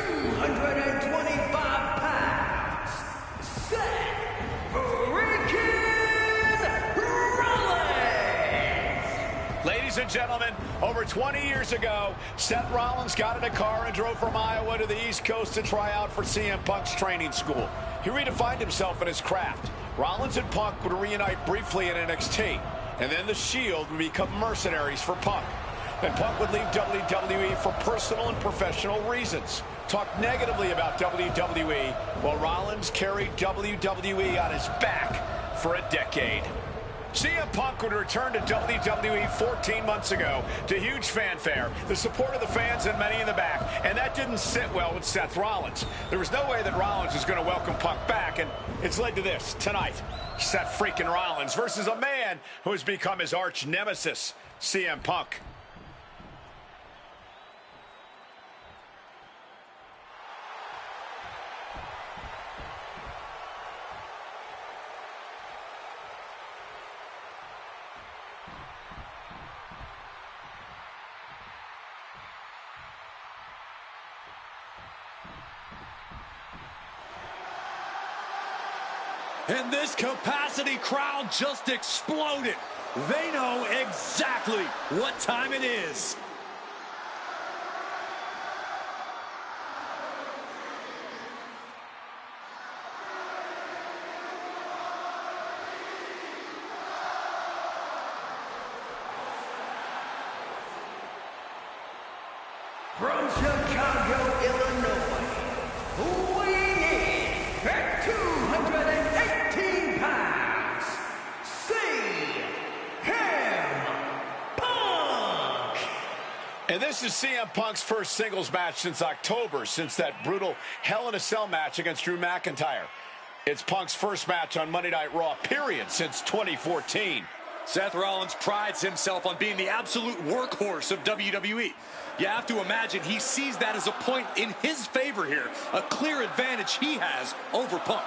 gentlemen, over 20 years ago, Seth Rollins got in a car and drove from Iowa to the East Coast to try out for CM Punk's training school. He redefined himself in his craft. Rollins and Punk would reunite briefly in NXT, and then the Shield would become mercenaries for Punk. Then Punk would leave WWE for personal and professional reasons. Talk negatively about WWE while Rollins carried WWE on his back for a decade. CM Punk would return to WWE 14 months ago to huge fanfare, the support of the fans and many in the back, and that didn't sit well with Seth Rollins. There was no way that Rollins was going to welcome Punk back, and it's led to this tonight. Seth freaking Rollins versus a man who has become his arch nemesis, CM Punk. And this capacity crowd just exploded. They know exactly what time it is. From Chicago, Illinois, weighing in at 218 pounds, CM Punk! And this is CM Punk's first singles match since October, since that brutal Hell in a Cell match against Drew McIntyre. It's Punk's first match on Monday Night Raw, period, since 2014. Seth Rollins prides himself on being the absolute workhorse of WWE. You have to imagine he sees that as a point in his favor here, a clear advantage he has over Punk.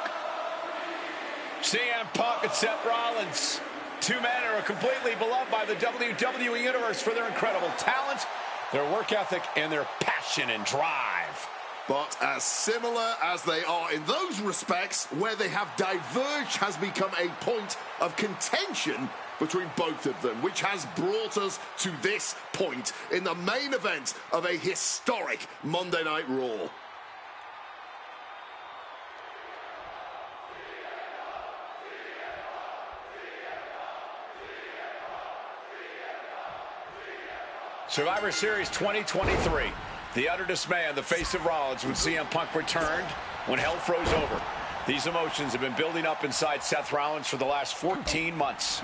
CM Punk and Seth Rollins, two men who are completely beloved by the WWE Universe for their incredible talent, their work ethic, and their passion and drive. But as similar as they are in those respects, where they have diverged has become a point of contention between both of them, which has brought us to this point in the main event of a historic Monday Night Raw. Survivor Series 2023. The utter dismay on the face of Rollins when CM Punk returned, when hell froze over. These emotions have been building up inside Seth Rollins for the last 14 months.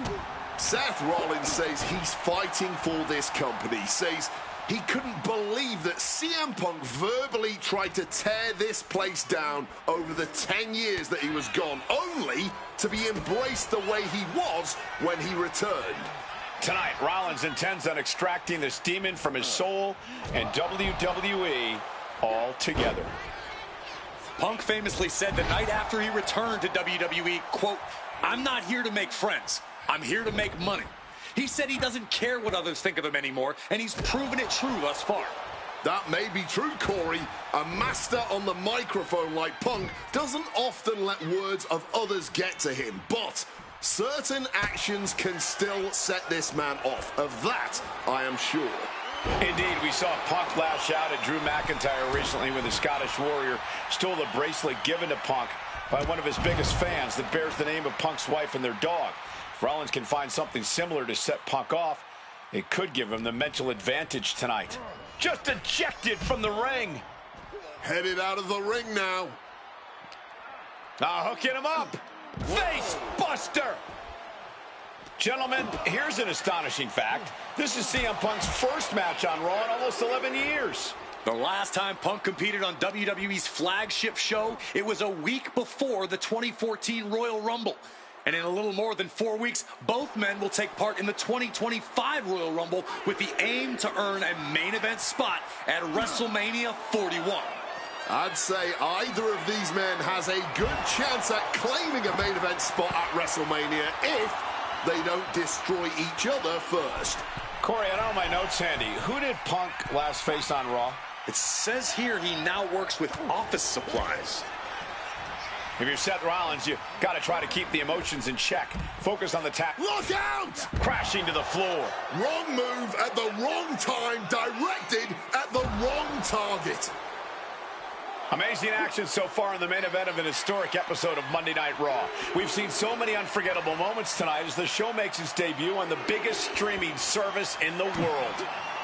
Seth Rollins says he's fighting for this company, says he couldn't believe that CM Punk verbally tried to tear this place down over the 10 years that he was gone, only to be embraced the way he was when he returned. Tonight, Rollins intends on extracting this demon from his soul and WWE altogether. Punk famously said the night after he returned to WWE, quote, "I'm not here to make friends. I'm here to make money." He said he doesn't care what others think of him anymore, and he's proven it true thus far. That may be true, Corey. A master on the microphone like Punk doesn't often let words of others get to him, but certain actions can still set this man off. Of that, I am sure. Indeed, we saw Punk lash out at Drew McIntyre recently when the Scottish Warrior stole the bracelet given to Punk by one of his biggest fans that bears the name of Punk's wife and their dog. If Rollins can find something similar to set Punk off, it could give him the mental advantage tonight. Just ejected from the ring. Headed out of the ring now. Hooking him up. Face buster. Gentlemen, here's an astonishing fact. This is CM Punk's first match on Raw in almost 11 years. The last time Punk competed on WWE's flagship show, it was a week before the 2014 Royal Rumble. And in a little more than 4 weeks, both men will take part in the 2025 Royal Rumble with the aim to earn a main event spot at WrestleMania 41. I'd say either of these men has a good chance at claiming a main event spot at WrestleMania if they don't destroy each other first. Corey, I don't have my notes handy. Who did Punk last face on Raw? It says here he now works with office supplies. If you're Seth Rollins, you got to try to keep the emotions in check. Focus on the tap. Look out! Crashing to the floor. Wrong move at the wrong time, directed at the wrong target. Amazing action so far in the main event of an historic episode of Monday Night Raw. We've seen so many unforgettable moments tonight as the show makes its debut on the biggest streaming service in the world.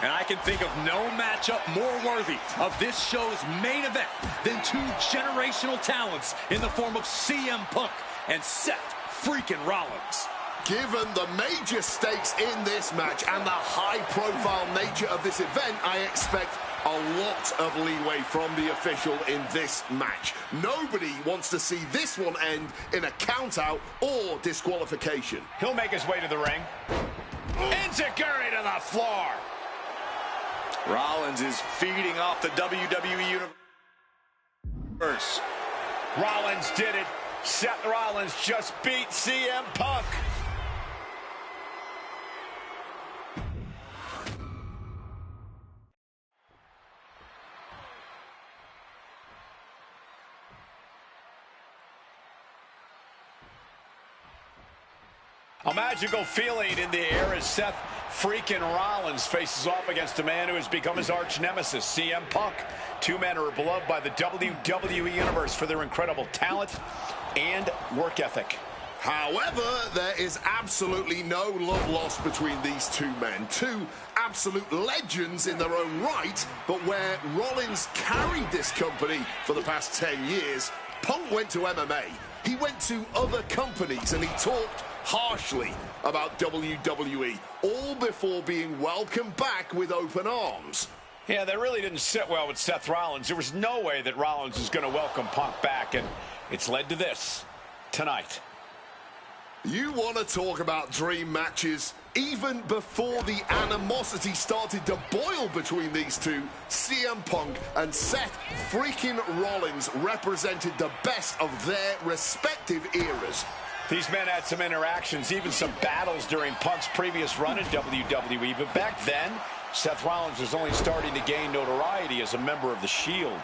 And I can think of no matchup more worthy of this show's main event than two generational talents in the form of CM Punk and Seth freaking Rollins. Given the major stakes in this match and the high-profile nature of this event, I expect a lot of leeway from the official in this match. Nobody wants to see this one end in a count-out or disqualification. He'll make his way to the ring. Enziguri to the floor. Rollins is feeding off the WWE Universe. Rollins did it. Seth Rollins just beat CM Punk. A magical feeling in the air as Seth freaking Rollins faces off against a man who has become his arch nemesis, CM Punk. Two men are beloved by the WWE Universe for their incredible talent and work ethic. However, there is absolutely no love lost between these two men. Two absolute legends in their own right, but where Rollins carried this company for the past 10 years, Punk went to MMA. He went to other companies and he talked harshly about WWE, all before being welcomed back with open arms. Yeah, that really didn't sit well with Seth Rollins. There was no way that Rollins was going to welcome Punk back, and it's led to this tonight. You want to talk about dream matches? Even before the animosity started to boil between these two, CM Punk and Seth freaking Rollins represented the best of their respective eras. These men had some interactions, even some battles during Punk's previous run in WWE, but back then, Seth Rollins was only starting to gain notoriety as a member of the Shield.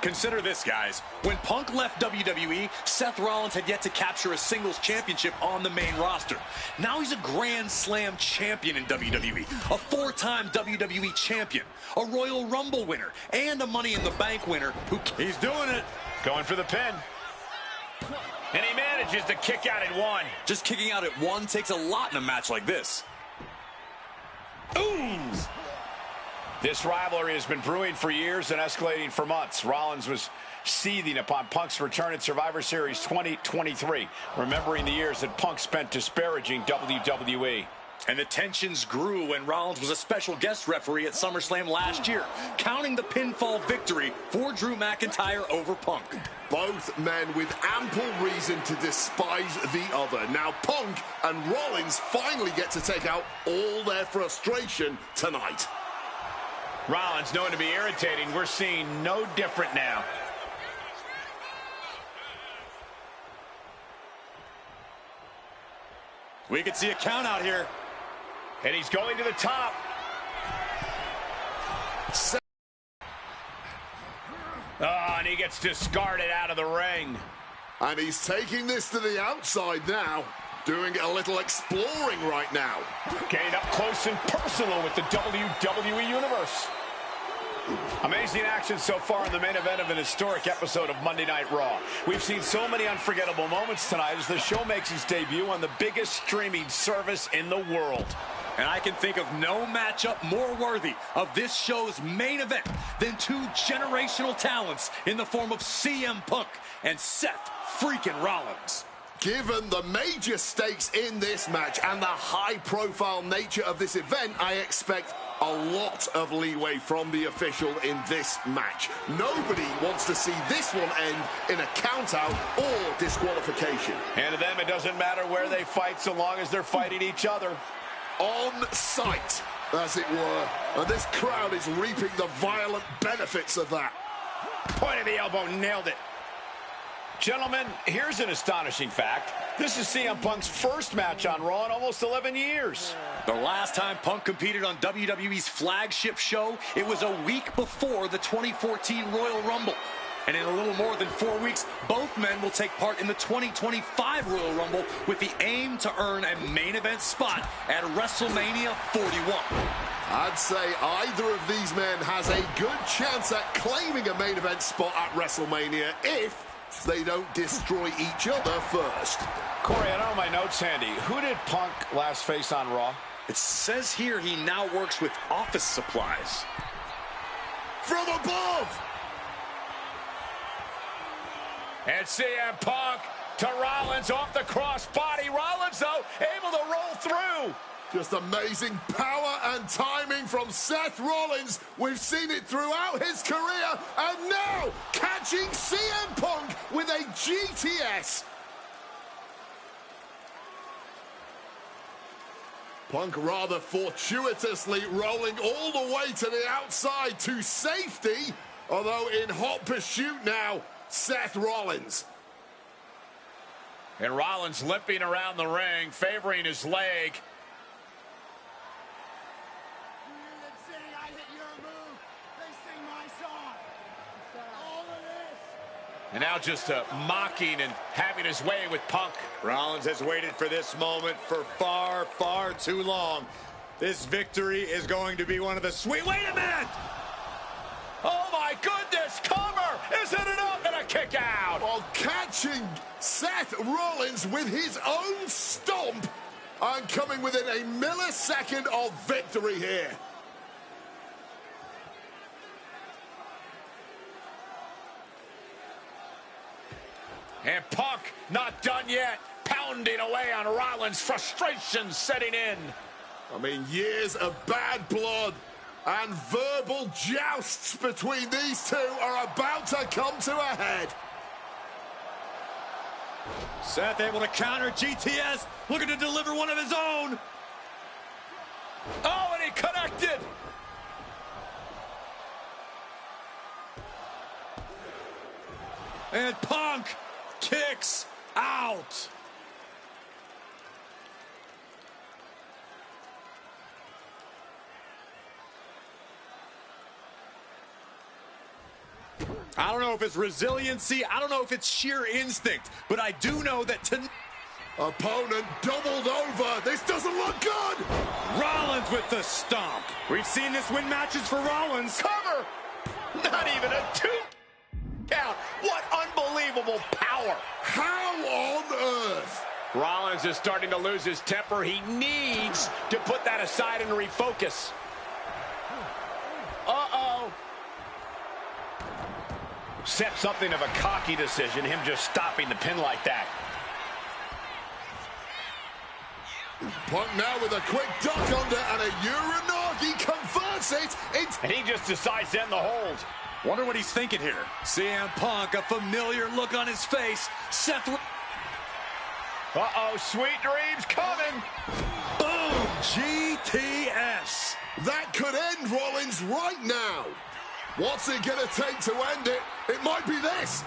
Consider this, guys. When Punk left WWE, Seth Rollins had yet to capture a singles championship on the main roster. Now he's a Grand Slam champion in WWE, a four-time WWE champion, a Royal Rumble winner, and a Money in the Bank winner he's doing it. Going for the pin. And he manages to kick out at one. Just kicking out at one takes a lot in a match like this. Ooh! This rivalry has been brewing for years and escalating for months. Rollins was seething upon Punk's return at Survivor Series 2023, remembering the years that Punk spent disparaging WWE. And the tensions grew when Rollins was a special guest referee at SummerSlam last year, counting the pinfall victory for Drew McIntyre over Punk. Both men with ample reason to despise the other. Now Punk and Rollins finally get to take out all their frustration tonight. Rollins known to be irritating. We're seeing no different now. We could see a count out here. And he's going to the top. And he gets discarded out of the ring. And he's taking this to the outside now. Doing a little exploring right now. Getting up close and personal with the WWE Universe. Amazing action so far in the main event of an historic episode of Monday Night Raw. We've seen so many unforgettable moments tonight as the show makes its debut on the biggest streaming service in the world. And I can think of no matchup more worthy of this show's main event than two generational talents in the form of CM Punk and Seth freaking Rollins. Given the major stakes in this match and the high-profile nature of this event, I expect a lot of leeway from the official in this match. Nobody wants to see this one end in a count-out or disqualification. And to them, it doesn't matter where they fight so long as they're fighting each other. On sight, as it were. And this crowd is reaping the violent benefits of that. Point of the elbow, nailed it. Gentlemen, here's an astonishing fact. This is CM Punk's first match on Raw in almost 11 years. The last time Punk competed on WWE's flagship show, it was a week before the 2014 Royal Rumble. And in a little more than 4 weeks, both men will take part in the 2025 Royal Rumble with the aim to earn a main event spot at WrestleMania 41. I'd say either of these men has a good chance at claiming a main event spot at WrestleMania if they don't destroy each other first. Corey, I don't know my notes handy. Who did Punk last face on Raw? It says here he now works with office supplies. From above! And CM Punk to Rollins off the crossbody. Rollins, though, able to roll through. Just amazing power and timing from Seth Rollins. We've seen it throughout his career. And now, catching CM Punk with a GTS. Punk rather fortuitously rolling all the way to the outside to safety. Although in hot pursuit now, Seth Rollins. And Rollins limping around the ring, favoring his leg. And now just mocking and having his way with Punk. Rollins has waited for this moment for far, far too long. This victory is going to be one of the sweet... Wait a minute! Oh my goodness, cover! Isn't enough and a kick out! While catching Seth Rollins with his own stomp and coming within a millisecond of victory here. And Punk not done yet, pounding away on Rollins, frustration setting in. I mean, years of bad blood and verbal jousts between these two are about to come to a head. Seth able to counter GTS, looking to deliver one of his own. Oh, and he connected. And Punk kicks out. I don't know if it's resiliency, I don't know if it's sheer instinct, but I do know that Opponent doubled over. This doesn't look good. Rollins with the stomp. We've seen this win matches for Rollins. Cover. Not even a 2 count. What unbelievable power. How on earth? Rollins is starting to lose his temper. He needs to put that aside and refocus. Uh-oh. Set something of a cocky decision, him just stopping the pin like that. Punk now with a quick duck under and a Uranagi converts it into... And he just decides to end the hold. Wonder what he's thinking here. CM Punk, a familiar look on his face. Seth... Uh-oh, sweet dreams coming. Boom! GTS. That could end Rollins right now. What's it gonna take to end it? It might be this.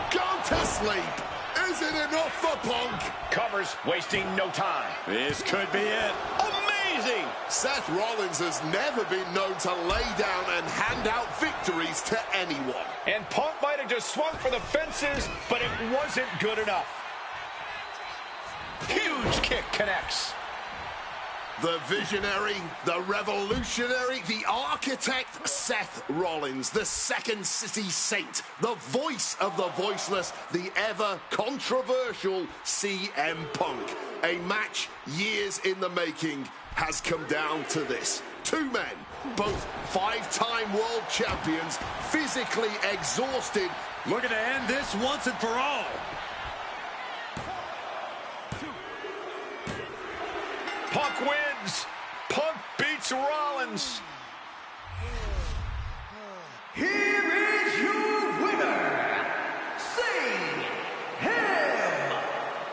Go to sleep. Is it enough for Punk? Covers, wasting no time. This could be it. Amazing! Seth Rollins has never been known to lay down and hand out victories to anyone. And Punk might have just swung for the fences, but it wasn't good enough. Huge kick connects. The visionary, the revolutionary, the architect, Seth Rollins, the Second City Saint, the voice of the voiceless, the ever-controversial CM Punk. A match years in the making has come down to this. Two men, both five-time world champions, physically exhausted. Looking to end this once and for all. Punk wins. Punk beats Rollins. Here is your winner, CM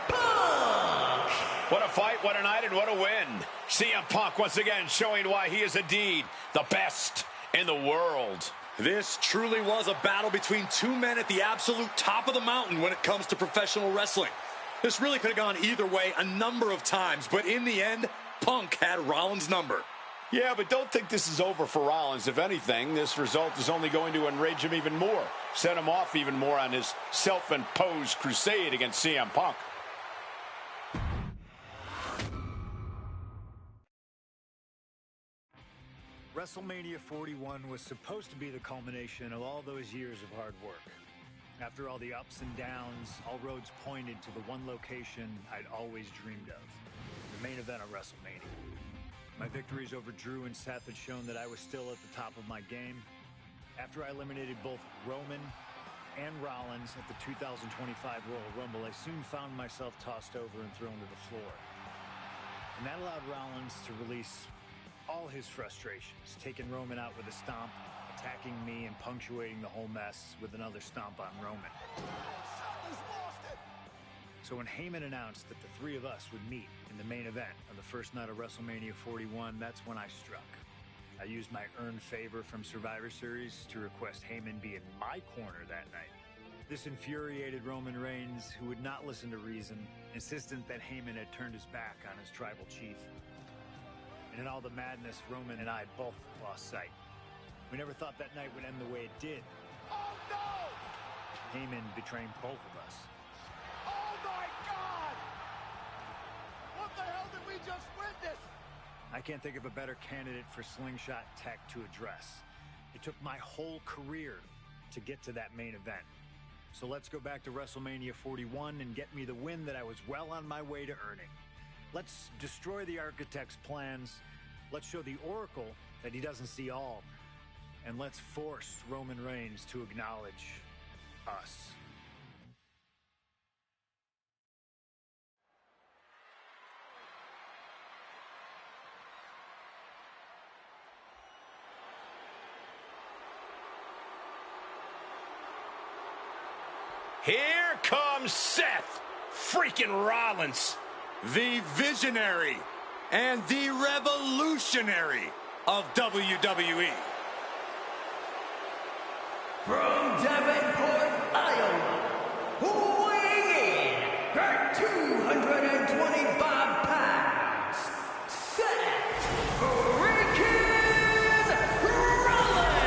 Punk. What a fight, what a night, and what a win. CM Punk once again showing why he is indeed the best in the world. This truly was a battle between two men at the absolute top of the mountain when it comes to professional wrestling. This really could have gone either way a number of times, but in the end, Punk had Rollins' number. Yeah, but don't think this is over for Rollins. If anything, this result is only going to enrage him even more, set him off even more on his self-imposed crusade against CM Punk. WrestleMania 41 was supposed to be the culmination of all those years of hard work. After all the ups and downs, all roads pointed to the one location I'd always dreamed of, the main event of WrestleMania. My victories over Drew and Seth had shown that I was still at the top of my game. After I eliminated both Roman and Rollins at the 2025 Royal Rumble, I soon found myself tossed over and thrown to the floor. And that allowed Rollins to release all his frustrations, taking Roman out with a stomp, attacking me, and punctuating the whole mess with another stomp on Roman. So when Heyman announced that the three of us would meet in the main event of the first night of WrestleMania 41, that's when I struck. I used my earned favor from Survivor Series to request Heyman be in my corner that night. This infuriated Roman Reigns, who would not listen to reason, insistent that Heyman had turned his back on his tribal chief. And in all the madness, Roman and I both lost sight. We never thought that night would end the way it did. Oh, no! Heyman betraying both of us. Oh, my God! What the hell did we just witness? I can't think of a better candidate for slingshot tech to address. It took my whole career to get to that main event. So let's go back to WrestleMania 41 and get me the win that I was well on my way to earning. Let's destroy the architect's plans. Let's show the Oracle that he doesn't see all. And let's force Roman Reigns to acknowledge us. Here comes Seth freaking Rollins. The visionary and the revolutionary of WWE. From Davenport, Iowa, weighing in at 225 pounds, Seth freaking Rollins!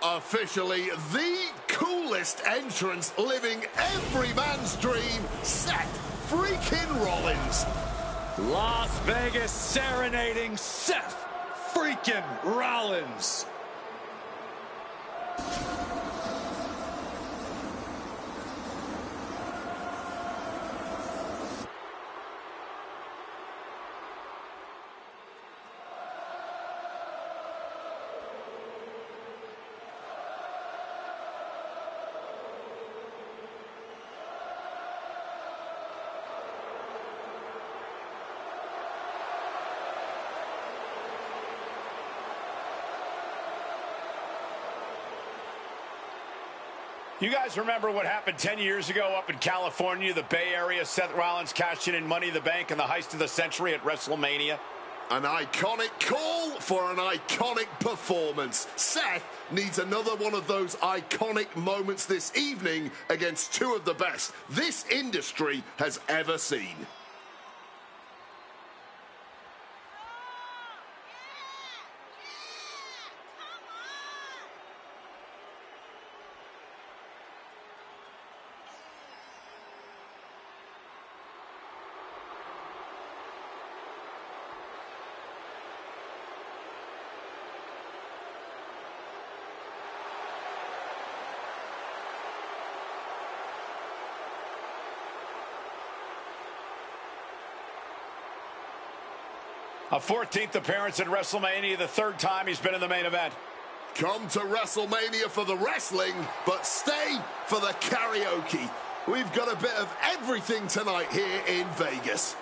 Officially the coolest entrance living every man's dream, Seth freaking Rollins. Las Vegas serenading Seth freaking Rollins. You guys remember what happened 10 years ago up in California, the Bay Area? Seth Rollins cashing in Money in the Bank in the heist of the century at WrestleMania. An iconic call for an iconic performance. Seth needs another one of those iconic moments this evening against two of the best this industry has ever seen. A 14th appearance at WrestleMania, the third time he's been in the main event. Come to WrestleMania for the wrestling, but stay for the karaoke. We've got a bit of everything tonight here in Vegas.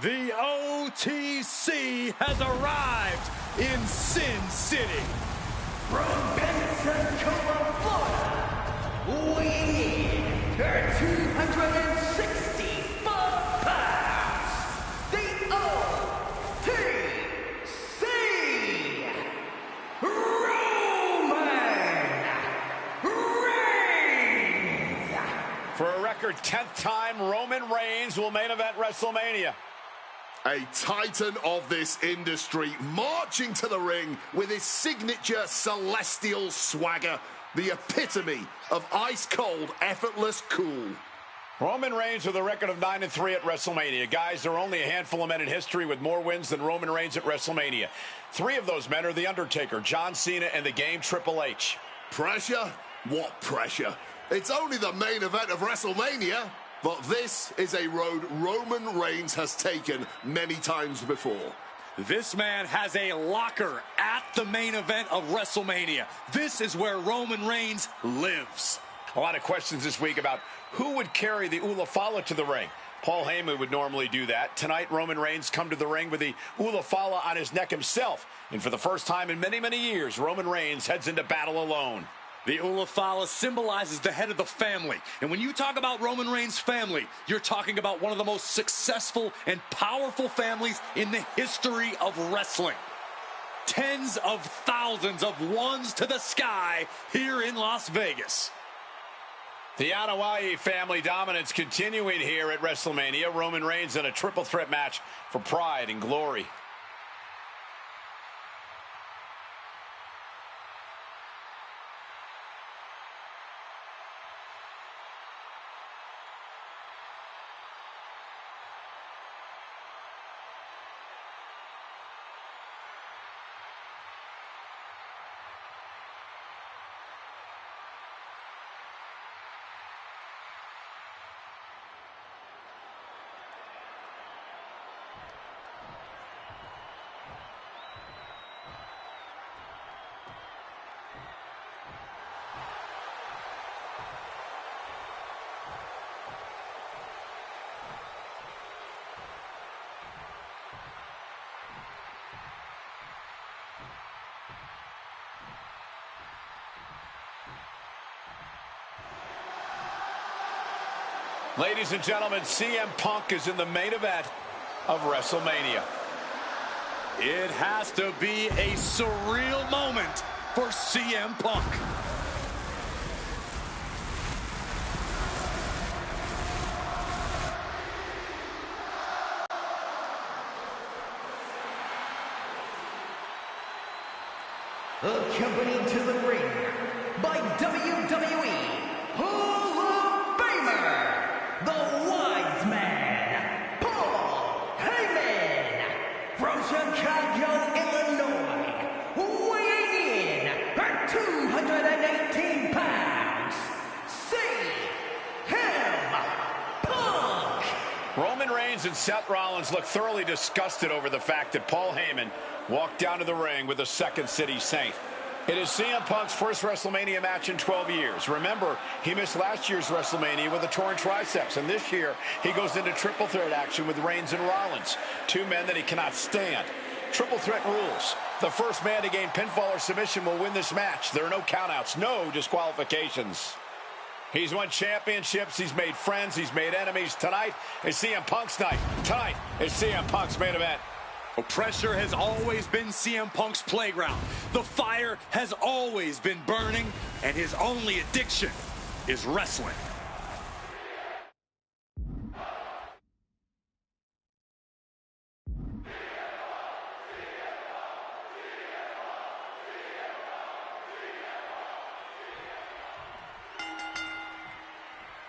The OTC has arrived in Sin City. From Pensacola, Florida, weighing in at 265 pounds, the OTC, Roman Reigns. For a record 10th time, Roman Reigns will main event WrestleMania. A titan of this industry marching to the ring with his signature celestial swagger, the epitome of ice-cold, effortless cool. Roman Reigns with a record of 9-3 at WrestleMania. Guys, there are only a handful of men in history with more wins than Roman Reigns at WrestleMania. 3 of those men are The Undertaker, John Cena, and the Game Triple H. Pressure? What pressure? It's only the main event of WrestleMania. But this is a road Roman Reigns has taken many times before. This man has a locker at the main event of WrestleMania. This is where Roman Reigns lives. A lot of questions this week about who would carry the Ulafala to the ring. Paul Heyman would normally do that. Tonight, Roman Reigns come to the ring with the Ulafala on his neck himself. And for the first time in many, many years, Roman Reigns heads into battle alone. The Ulafala symbolizes the head of the family. And when you talk about Roman Reigns' family, you're talking about one of the most successful and powerful families in the history of wrestling. Tens of thousands of ones to the sky here in Las Vegas. The Anoa'i family dominance continuing here at WrestleMania. Roman Reigns in a triple threat match for pride and glory. Ladies and gentlemen, CM Punk is in the main event of WrestleMania. It has to be a surreal moment for CM Punk. Accompanied to the ring by WWE Hall of Famer, the Wise Man, Paul Heyman, from Chicago, Illinois, weighing in at 218 pounds, CM Punk. Roman Reigns and Seth Rollins look thoroughly disgusted over the fact that Paul Heyman walked down to the ring with a Second City Saint. It is CM Punk's first WrestleMania match in 12 years. Remember, he missed last year's WrestleMania with a torn triceps, and this year he goes into triple threat action with Reigns and Rollins, 2 men that he cannot stand. Triple threat rules. The first man to gain pinfall or submission will win this match. There are no countouts, no disqualifications. He's won championships, he's made friends, he's made enemies. Tonight is CM Punk's night. Tonight is CM Punk's main event. Well, pressure has always been CM Punk's playground. The fire has always been burning, and his only addiction is wrestling.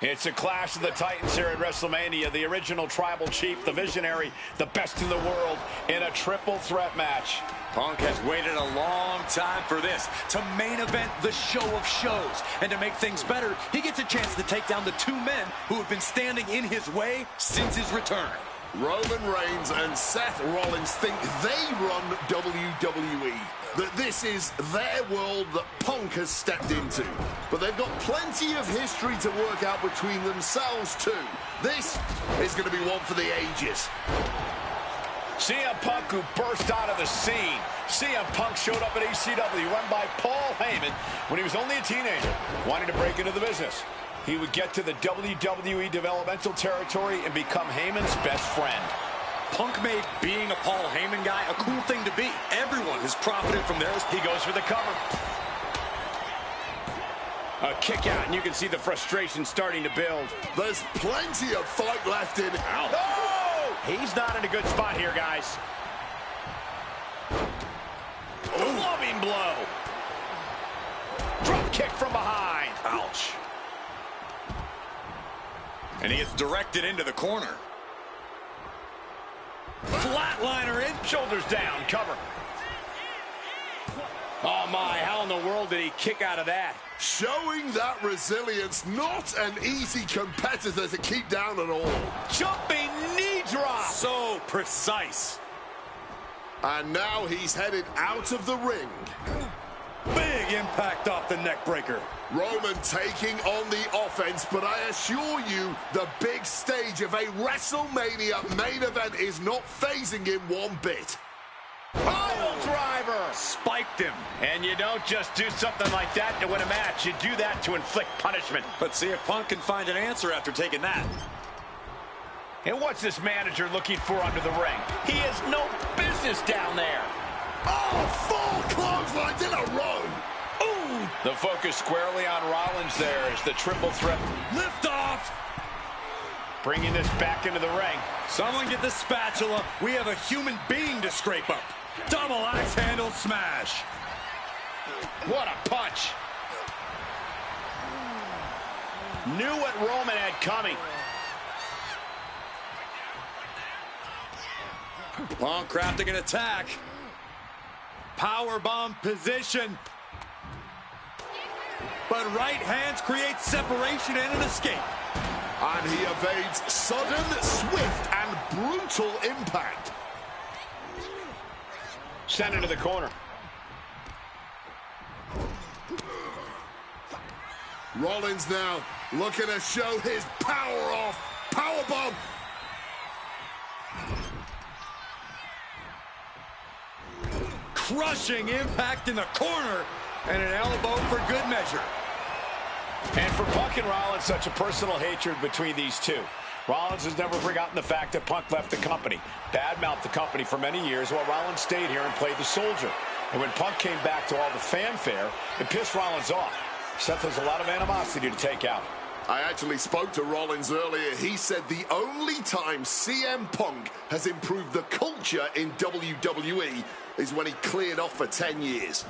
It's a clash of the Titans here at WrestleMania. The original tribal chief, the visionary, the best in the world in a triple threat match. Punk has waited a long time for this, to main event the show of shows. And to make things better, he gets a chance to take down the 2 men who have been standing in his way since his return. Roman Reigns and Seth Rollins think they run WWE, that this is their world that Punk has stepped into. But they've got plenty of history to work out between themselves too. This is going to be one for the ages. CM Punk, who burst out of the scene. CM Punk showed up at ECW, run by Paul Heyman, when he was only a teenager, wanting to break into the business. He would get to the WWE developmental territory and become Heyman's best friend. Punk made being a Paul Heyman guy a cool thing to be. Everyone has profited from theirs. He goes for the cover. A kick out, and you can see the frustration starting to build. There's plenty of fight left in. Ow. Oh! He's not in a good spot here, guys. Loving blow. Drop kick from behind. Ouch. And he gets directed into the corner. Flatliner in. Shoulders down, cover. Oh my, how in the world did he kick out of that? Showing that resilience, not an easy competitor to keep down at all. Jumping knee drop. So precise. And now he's headed out of the ring. Big impact off the neck breaker. Roman taking on the offense, but I assure you, the big stage of a WrestleMania main event is not phasing him one bit. Pile driver. Spiked him. And you don't just do something like that to win a match. You do that to inflict punishment. Let's see if Punk can find an answer after taking that. And what's this manager looking for under the ring? He has no business down there. Oh, 4 clotheslines in a row. Ooh. The focus squarely on Rollins there is the triple threat. Lift off. Bringing this back into the ring. Someone get the spatula. We have a human being to scrape up. Double axe handle smash. What a punch. Knew what Roman had coming. Punk crafting an attack. Powerbomb position. But right hands create separation and an escape. And he evades sudden, swift, and brutal impact. Sent into the corner. Rollins now looking to show his power off. Powerbomb. Crushing impact in the corner. And an elbow for good measure. And for Punk and Rollins, such a personal hatred between these two. Rollins has never forgotten the fact that Punk left the company, badmouthed the company for many years, while Rollins stayed here and played the soldier. And when Punk came back to all the fanfare, it pissed Rollins off. Seth has a lot of animosity to take out. I actually spoke to Rollins earlier. He said the only time CM Punk has improved the culture in WWE is when he cleared off for 10 years.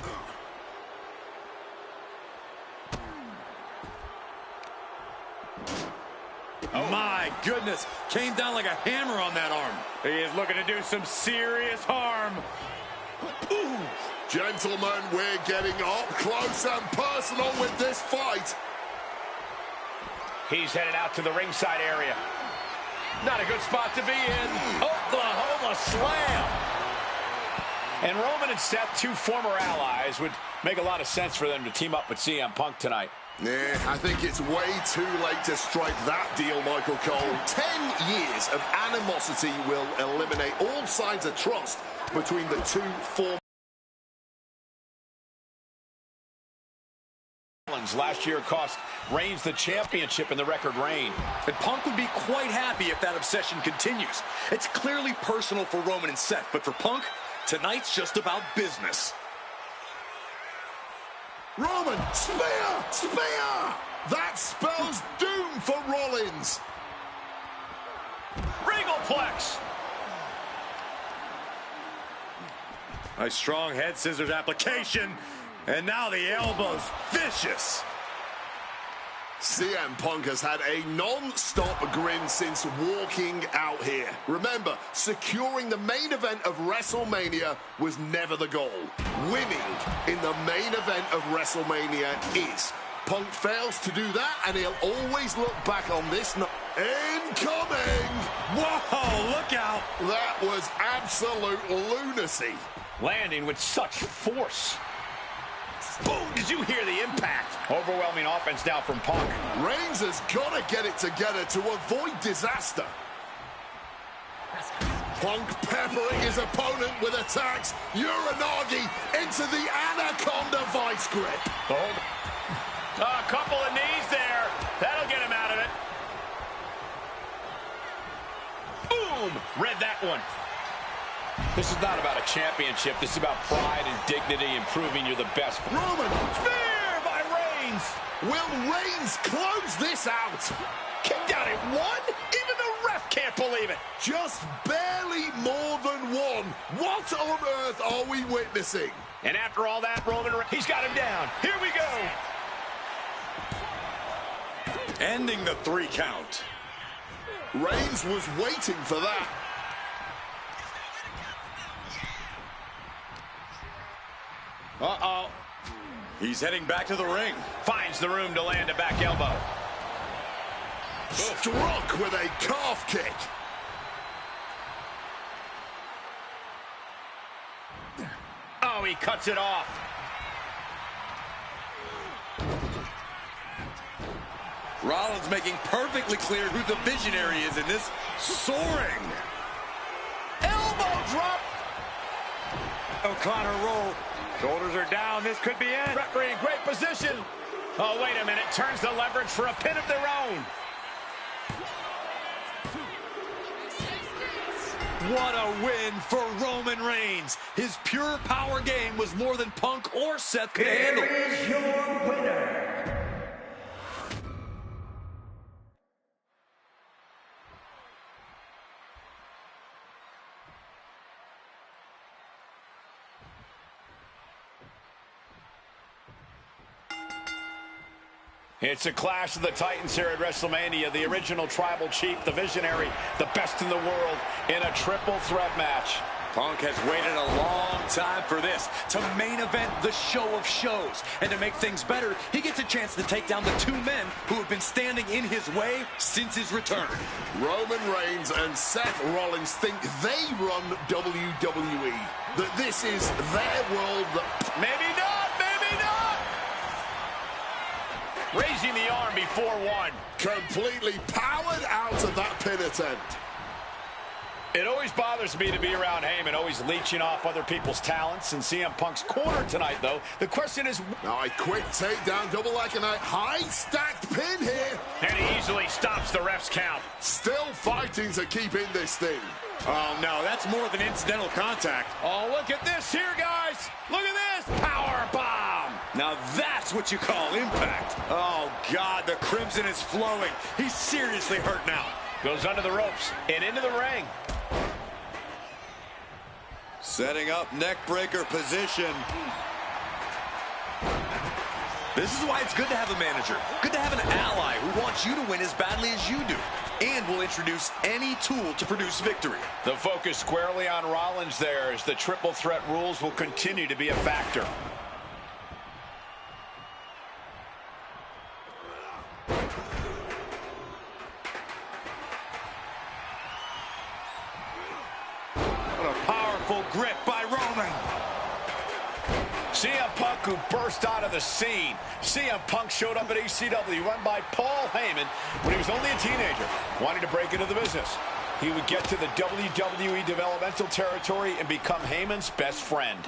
Oh. My goodness, came down like a hammer on that arm. He is looking to do some serious harm. Ooh. Gentlemen, we're getting up close and personal with this fight. He's headed out to the ringside area. Not a good spot to be in. Oklahoma slam. And Roman and Seth, two former allies, would make a lot of sense for them to team up with CM Punk tonight. Yeah, I think it's way too late to strike that deal, Michael Cole. 10 years of animosity will eliminate all signs of trust between the two former. Last year cost Reigns the championship in the record reign. And Punk would be quite happy if that obsession continues. It's clearly personal for Roman and Seth, but for Punk, tonight's just about business. Roman, spear! Spear! That spells doom for Rollins. Regalplex. Nice strong head scissors application. And now the elbow's vicious. CM Punk has had a non-stop grin since walking out here. Remember, securing the main event of WrestleMania was never the goal. Winning in the main event of WrestleMania is. Punk fails to do that, and he'll always look back on this night. Incoming! Whoa, look out! That was absolute lunacy. Landing with such force. Boom! Did you hear the impact? Overwhelming offense now from Punk. Reigns has got to get it together to avoid disaster. Punk peppering his opponent with attacks. Uranagi into the Anaconda vice grip. A couple of knees there. That'll get him out of it. Boom! Read that one. This is not about a championship. This is about pride and dignity and proving you're the best. Roman. Spear by Reigns. Will Reigns close this out? Kicked out at one? Even the ref can't believe it. Just barely more than one. What on earth are we witnessing? And after all that, Roman Reigns, he's got him down. Here we go. Ending the 3 count. Reigns was waiting for that. Uh-oh. He's heading back to the ring. Finds the room to land a back elbow. Struck with a calf kick. Oh, he cuts it off. Rollins making perfectly clear who the visionary is in this. Soaring. Elbow drop. O'Connor roll. Shoulders are down. This could be it. Referee in great position. Oh, wait a minute. Turns the leverage for a pin of their own. What a win for Roman Reigns. His pure power game was more than Punk or Seth could handle. Here is your winner. It's a clash of the Titans here at WrestleMania. The original Tribal Chief, the Visionary, the best in the world in a triple threat match. Punk has waited a long time for this, to main event the show of shows. And to make things better, he gets a chance to take down the 2 men who have been standing in his way since his return. Roman Reigns and Seth Rollins think they run WWE. That this is their world. Maybe not, maybe not. Raising the arm before one. Completely powered out of that pin attempt. It always bothers me to be around Heyman, always leeching off other people's talents. And CM Punk's corner tonight, though. The question is... Now a quick takedown, double like a night. High stacked pin here. And he easily stops the ref's count. Still fighting to keep in this thing. Oh, no, that's more than incidental contact. Oh, look at this here, guys. Look at this. Power bomb. Now that's what you call impact. Oh, God, the crimson is flowing. He's seriously hurt now. Goes under the ropes and into the ring. Setting up neck breaker position. This is why it's good to have a manager. Good to have an ally who wants you to win as badly as you do. And will introduce any tool to produce victory. The focus squarely on Rollins there, as the triple threat rules will continue to be a factor. What a powerful grip by Roman. CM Punk, who burst out of the scene. CM Punk showed up at ECW, run by Paul Heyman, when he was only a teenager, wanting to break into the business. He would get to the WWE developmental territory and become Heyman's best friend.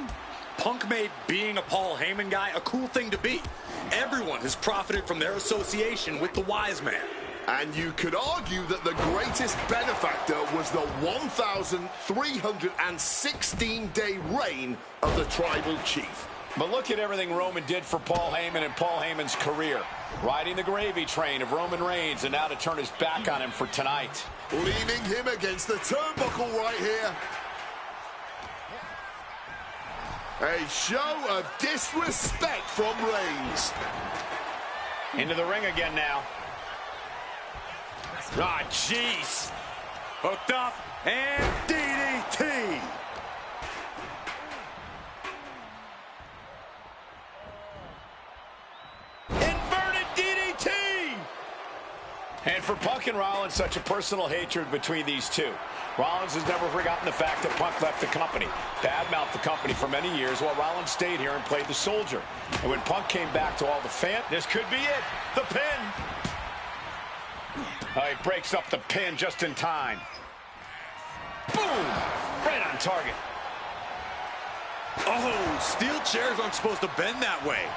Punk made being a Paul Heyman guy a cool thing to be. Everyone has profited from their association with the wise man. And you could argue that the greatest benefactor was the 1,316-day reign of the Tribal Chief. But look at everything Roman did for Paul Heyman and Paul Heyman's career. Riding the gravy train of Roman Reigns, and now to turn his back on him for tonight. Leaning him against the turnbuckle right here. A show of disrespect from Reigns. Into the ring again now. Ah, jeez. Hooked up and DDT. Inverted DDT! And for Punk and Rollins, such a personal hatred between these two. Rollins has never forgotten the fact that Punk left the company, badmouthed the company for many years, while Rollins stayed here and played the soldier. And when Punk came back to all the fans, this could be it, the pin. He breaks up the pin just in time. Boom! Boom! Right on target. Oh, steel chairs aren't supposed to bend that way.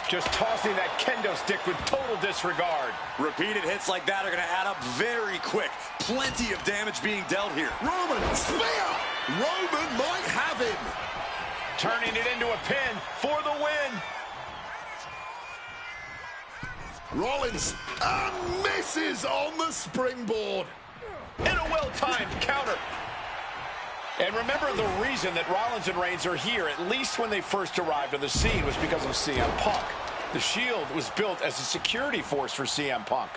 Just tossing that kendo stick with total disregard. Repeated hits like that are going to add up very quick. Plenty of damage being dealt here. Roman, spear! Roman might have him. Turning it into a pin for the win. Rollins and misses on the springboard. And a well-timed counter. And remember, the reason that Rollins and Reigns are here, at least when they first arrived on the scene, was because of CM Punk. The Shield was built as a security force for CM Punk.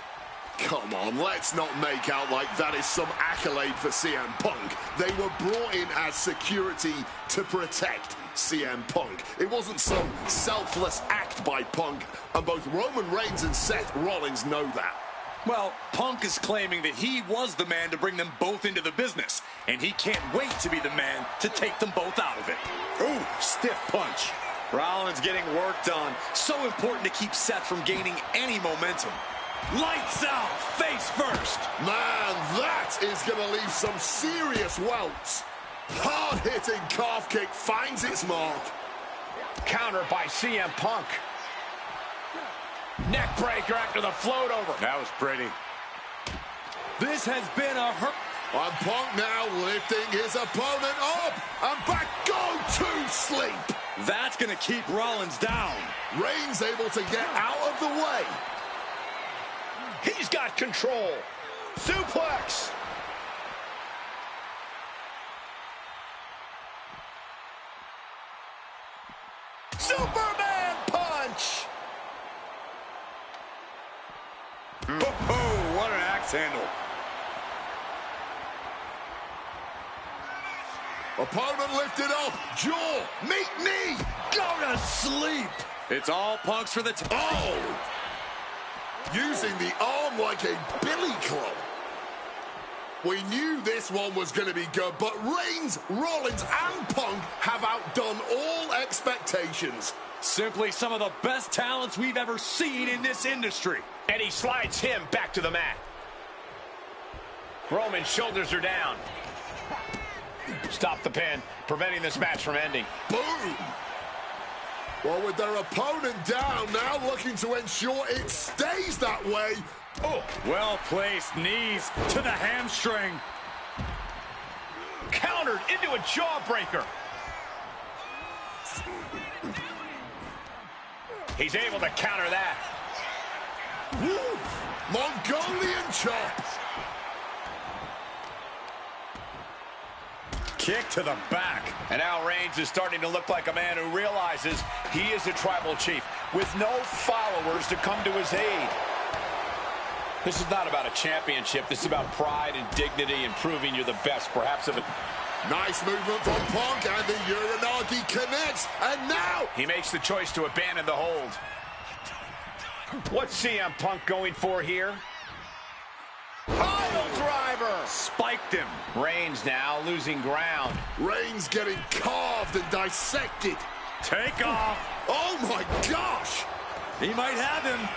Come on, let's not make out like that is some accolade for CM Punk. They were brought in as security to protect CM Punk. It wasn't some selfless act by Punk, and both Roman Reigns and Seth Rollins know that. Well, Punk is claiming that he was the man to bring them both into the business, and he can't wait to be the man to take them both out of it. Ooh, stiff punch. Rollins getting worked on. So important to keep Seth from gaining any momentum. Lights out, face first. Man, that is going to leave some serious welts. Hard-hitting calf kick finds its mark. Counter by CM Punk. Neck breaker after the float over. That was pretty. This has been a hurt. And Punk now lifting his opponent up and back. Go to sleep. That's going to keep Rollins down. Reigns able to get out of the way. He's got control. Suplex. Superman punch. Oh, what an axe handle. Opponent lifted up. Jaw. Meet knee. Go to sleep. It's all Punks for the Oh! Using the arm like a billy club. We knew this one was going to be good, but Reigns, Rollins, and Punk have outdone all expectations. Simply some of the best talents we've ever seen in this industry. And he slides him back to the mat. Roman's shoulders are down. Stop the pin, preventing this match from ending. Boom! Well, with their opponent down, now looking to ensure it stays that way. Oh, well-placed knees to the hamstring. Countered into a jawbreaker. He's able to counter that. Woo! Mongolian chop. Kick to the back. And now Reigns is starting to look like a man who realizes he is a tribal chief with no followers to come to his aid. This is not about a championship. This is about pride and dignity and proving you're the best, perhaps of it. Nice movement from Punk, and the Uranagi connects, and now he makes the choice to abandon the hold. What's CM Punk going for here? Pile driver! Spiked him. Reigns now losing ground. Reigns getting carved and dissected. Take off. Oh my gosh! He might have him.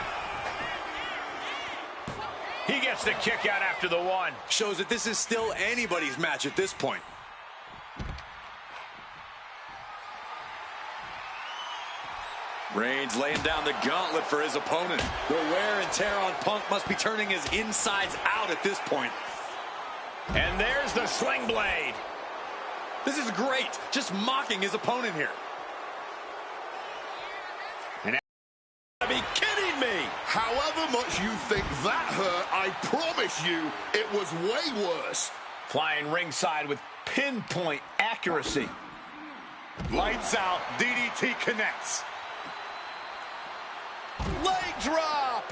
He gets the kick out after the one. Shows that this is still anybody's match at this point. Reigns laying down the gauntlet for his opponent. The wear and tear on Punk must be turning his insides out at this point. And there's the sling blade. This is great. Just mocking his opponent here. And be kidding me. However much you think that hurt, I promise you it was way worse. Flying ringside with pinpoint accuracy. Lights out. DDT connects. Leg drop.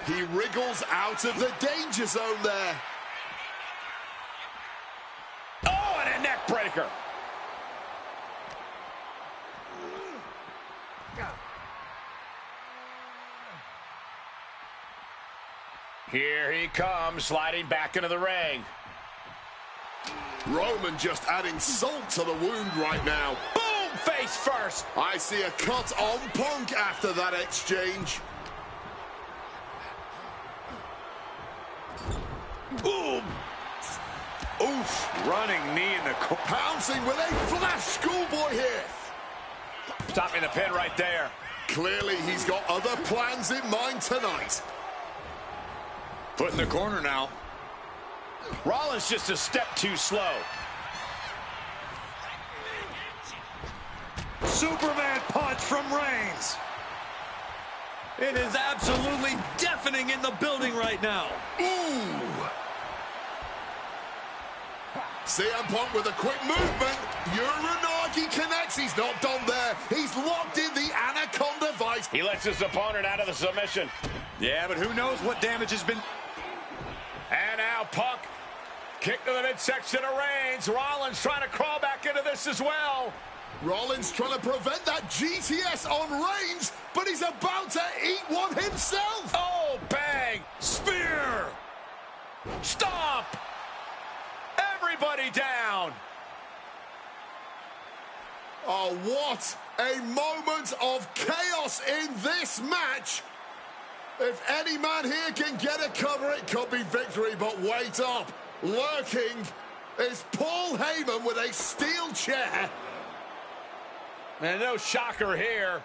He wriggles out of the danger zone there. Oh, and a neck breaker. Here he comes, sliding back into the ring. Roman just adding salt to the wound right now. Boom! Face first. I see a cut on Punk after that exchange. Boom! Oof, running knee in the corner. Pouncing with a flash schoolboy here. Stopping the pin right there. Clearly, he's got other plans in mind tonight. Put in the corner now. Rollins just a step too slow. Superman punch from Reigns. It is absolutely deafening in the building right now. Ooh. CM Punk with a quick movement. Uranagi connects. He's not done there. He's locked in the Anaconda Vice. He lets his opponent out of the submission. Yeah, but who knows what damage has been. And now Punk. Kick to the midsection of Reigns. Rollins trying to crawl back into this as well. Rollins trying to prevent that GTS on Reigns, but he's about to eat one himself. Oh, bang. Spear. Stomp. Everybody down. Oh, what a moment of chaos in this match. If any man here can get a cover, it could be victory, but wait up. Lurking is Paul Heyman with a steel chair. And no shocker here.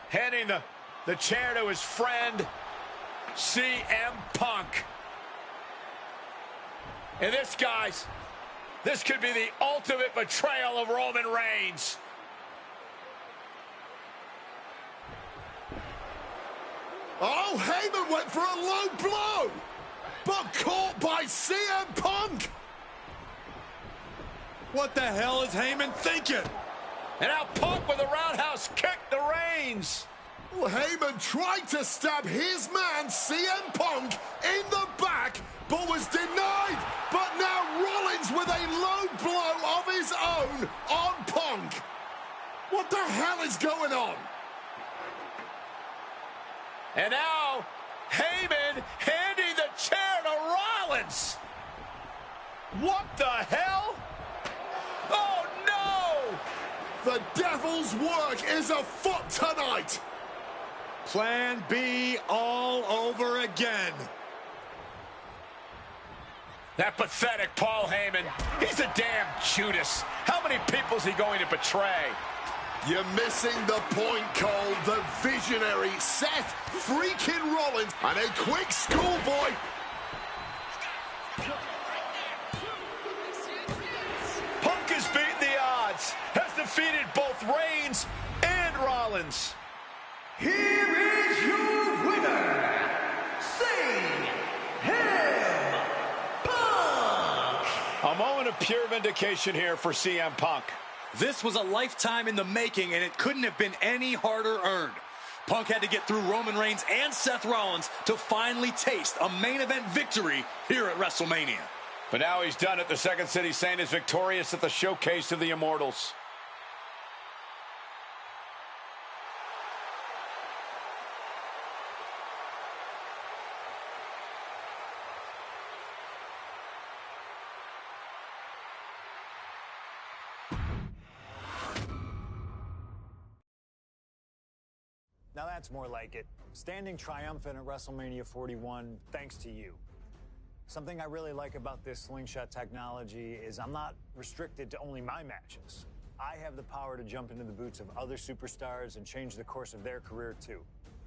Handing the chair to his friend, CM Punk. And this, guys, this could be the ultimate betrayal of Roman Reigns. Oh, Heyman went for a low blow, but caught by CM Punk. What the hell is Heyman thinking? And now Punk with a roundhouse kick to Reigns. Well, Heyman tried to stab his man, CM Punk, in the back, but was denied. But now Rollins with a low blow of his own on Punk. What the hell is going on? And now Heyman handing the chair to Rollins. What the hell? Oh, no! The devil's work is afoot tonight. Plan B all over again. That pathetic Paul Heyman. He's a damn Judas. How many people's he going to betray? You're missing the point, Cole. The visionary Seth freaking Rollins and a quick schoolboy. Punk has beaten the odds, has defeated both Reigns and Rollins. Here is your winner, CM Punk! A moment of pure vindication here for CM Punk. This was a lifetime in the making, and it couldn't have been any harder earned. Punk had to get through Roman Reigns and Seth Rollins to finally taste a main event victory here at WrestleMania. But now he's done it. The Second City Saint is victorious at the Showcase of the Immortals. Now that's more like it. Standing triumphant at WrestleMania 41 thanks to you. Something I really like about this slingshot technology is I'm not restricted to only my matches. I have the power to jump into the boots of other superstars and change the course of their career too.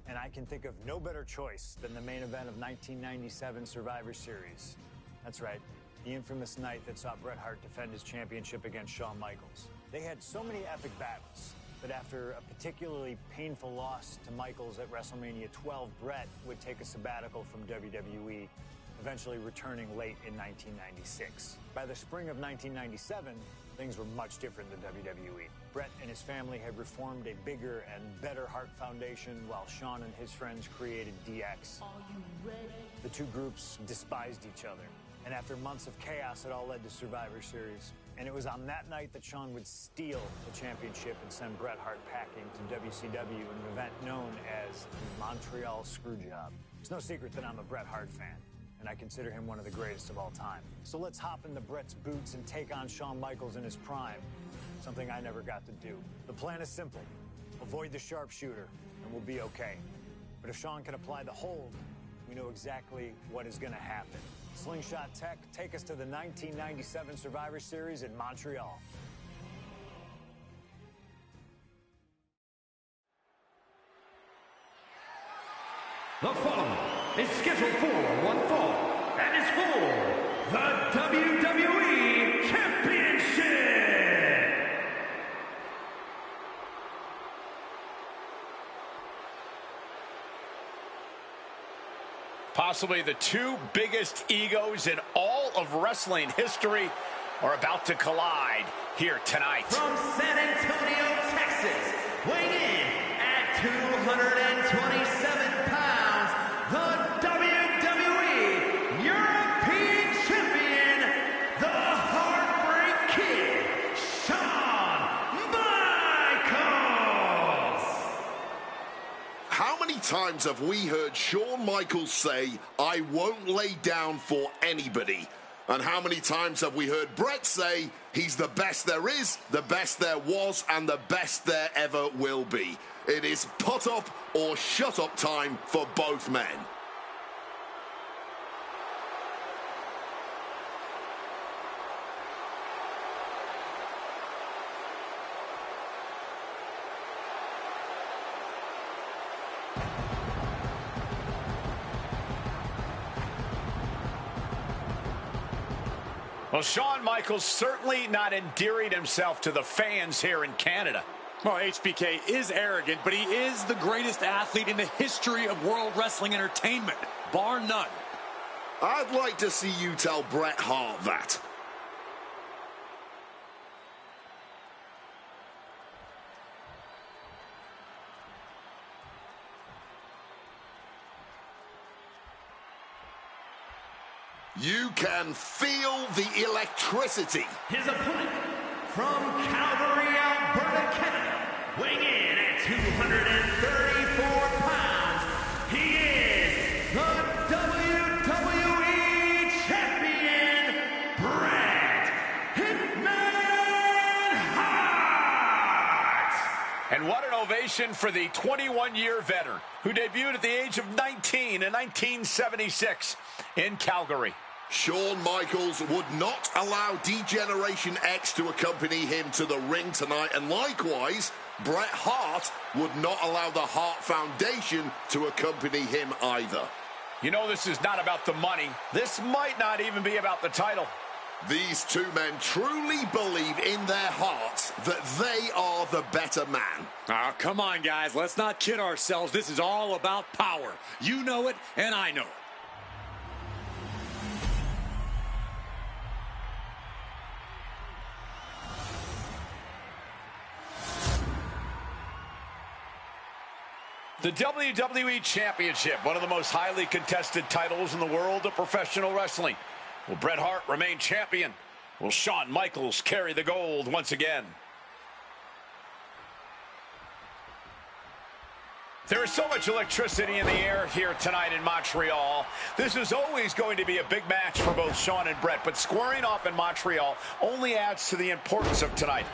And I can think of no better choice than the main event of 1997 Survivor Series. That's right, the infamous night that saw Bret Hart defend his championship against Shawn Michaels. They had so many epic battles. But after a particularly painful loss to Michaels at WrestleMania 12, Bret would take a sabbatical from WWE, eventually returning late in 1996. By the spring of 1997, things were much different than WWE. Bret and his family had reformed a bigger and better Hart Foundation, while Shawn and his friends created DX. The two groups despised each other. And after months of chaos, it all led to Survivor Series. And it was on that night that Shawn would steal the championship and send Bret Hart packing to WCW in an event known as the Montreal Screwjob. It's no secret that I'm a Bret Hart fan. and I consider him one of the greatest of all time. So let's hop into Brett's boots and take on Shawn Michaels in his prime, something I never got to do. The plan is simple. Avoid the sharpshooter, and we'll be okay. But if Shawn can apply the hold, we know exactly what is going to happen. Slingshot Tech, take us to the 1997 Survivor Series in Montreal. The following is scheduled for one fall and is for the WWE Championship. Possibly the two biggest egos in all of wrestling history are about to collide here tonight. From San Antonio, Texas, weighing in at 227 pounds, the WWE European Champion, the Heartbreak Kid, Shawn Michaels. How many times have we heard Shawn Michaels say, "I won't lay down for anybody"? And how many times have we heard Brett say, he's the best there is, the best there was, and the best there ever will be? It is put up or shut up time for both men. Well, Shawn Michaels certainly not endearing himself to the fans here in Canada. Well, HBK is arrogant, but he is the greatest athlete in the history of World Wrestling Entertainment, bar none. I'd like to see you tell Bret Hart that. You can feel the electricity. His opponent from Calgary, Alberta, Canada, weighing in at 234 pounds, he is the WWE Champion, Bret Hitman Hart. And what an ovation for the 21-year veteran who debuted at the age of 19 in 1976 in Calgary. Shawn Michaels would not allow D-Generation X to accompany him to the ring tonight, and likewise, Bret Hart would not allow the Hart Foundation to accompany him either. You know this is not about the money. This might not even be about the title. These two men truly believe in their hearts that they are the better man. Oh, come on, guys. Let's not kid ourselves. This is all about power. You know it, and I know it. The WWE Championship, one of the most highly contested titles in the world of professional wrestling. Will Bret Hart remain champion? Will Shawn Michaels carry the gold once again? There is so much electricity in the air here tonight in Montreal. This is always going to be a big match for both Shawn and Bret, but squaring off in Montreal only adds to the importance of tonight.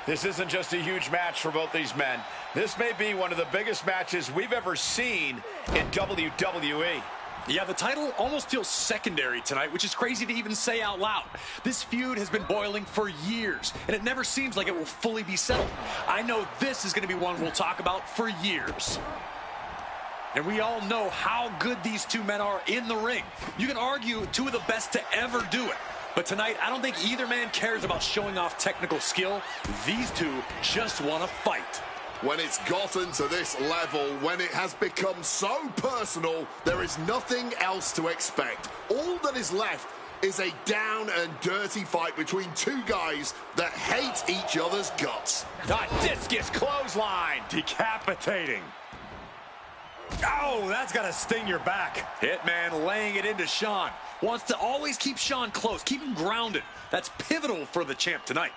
This isn't just a huge match for both these men. This may be one of the biggest matches we've ever seen in WWE. Yeah, the title almost feels secondary tonight, which is crazy to even say out loud. This feud has been boiling for years, and it never seems like it will fully be settled. I know this is going to be one we'll talk about for years. And we all know how good these two men are in the ring. You can argue two of the best to ever do it. But tonight, I don't think either man cares about showing off technical skill. These two just want to fight. When it's gotten to this level, when it has become so personal, there is nothing else to expect. All that is left is a down and dirty fight between two guys that hate each other's guts. A discus clothesline. Decapitating. Oh, that's got to sting your back. Hitman laying it into Shawn. Wants to always keep Shawn close, keep him grounded. That's pivotal for the champ tonight.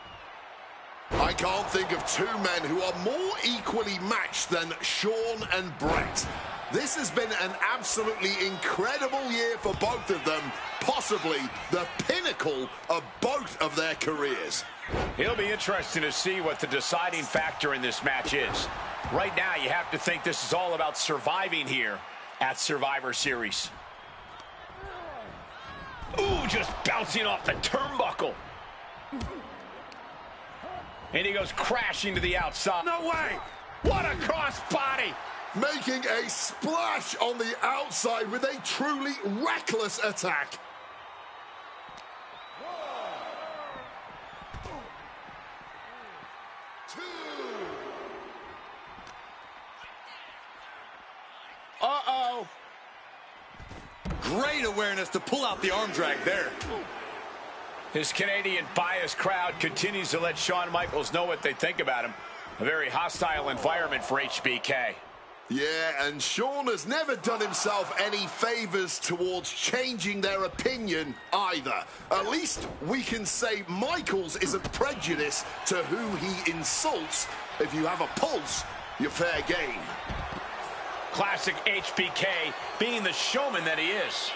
I can't think of two men who are more equally matched than Shawn and Bret. This has been an absolutely incredible year for both of them, possibly the pinnacle of both of their careers. It'll be interesting to see what the deciding factor in this match is. Right now, you have to think this is all about surviving here at Survivor Series. Ooh, just bouncing off the turnbuckle. And he goes crashing to the outside. No way! What a crossbody! Making a splash on the outside with a truly reckless attack. Uh-oh. Great awareness to pull out the arm drag there. His Canadian biased crowd continues to let Shawn Michaels know what they think about him. A very hostile environment for HBK. Yeah, and Shawn has never done himself any favors towards changing their opinion either. At least we can say Michaels isn't prejudiced to who he insults. If you have a pulse, you're fair game. Classic HBK being the showman that he is.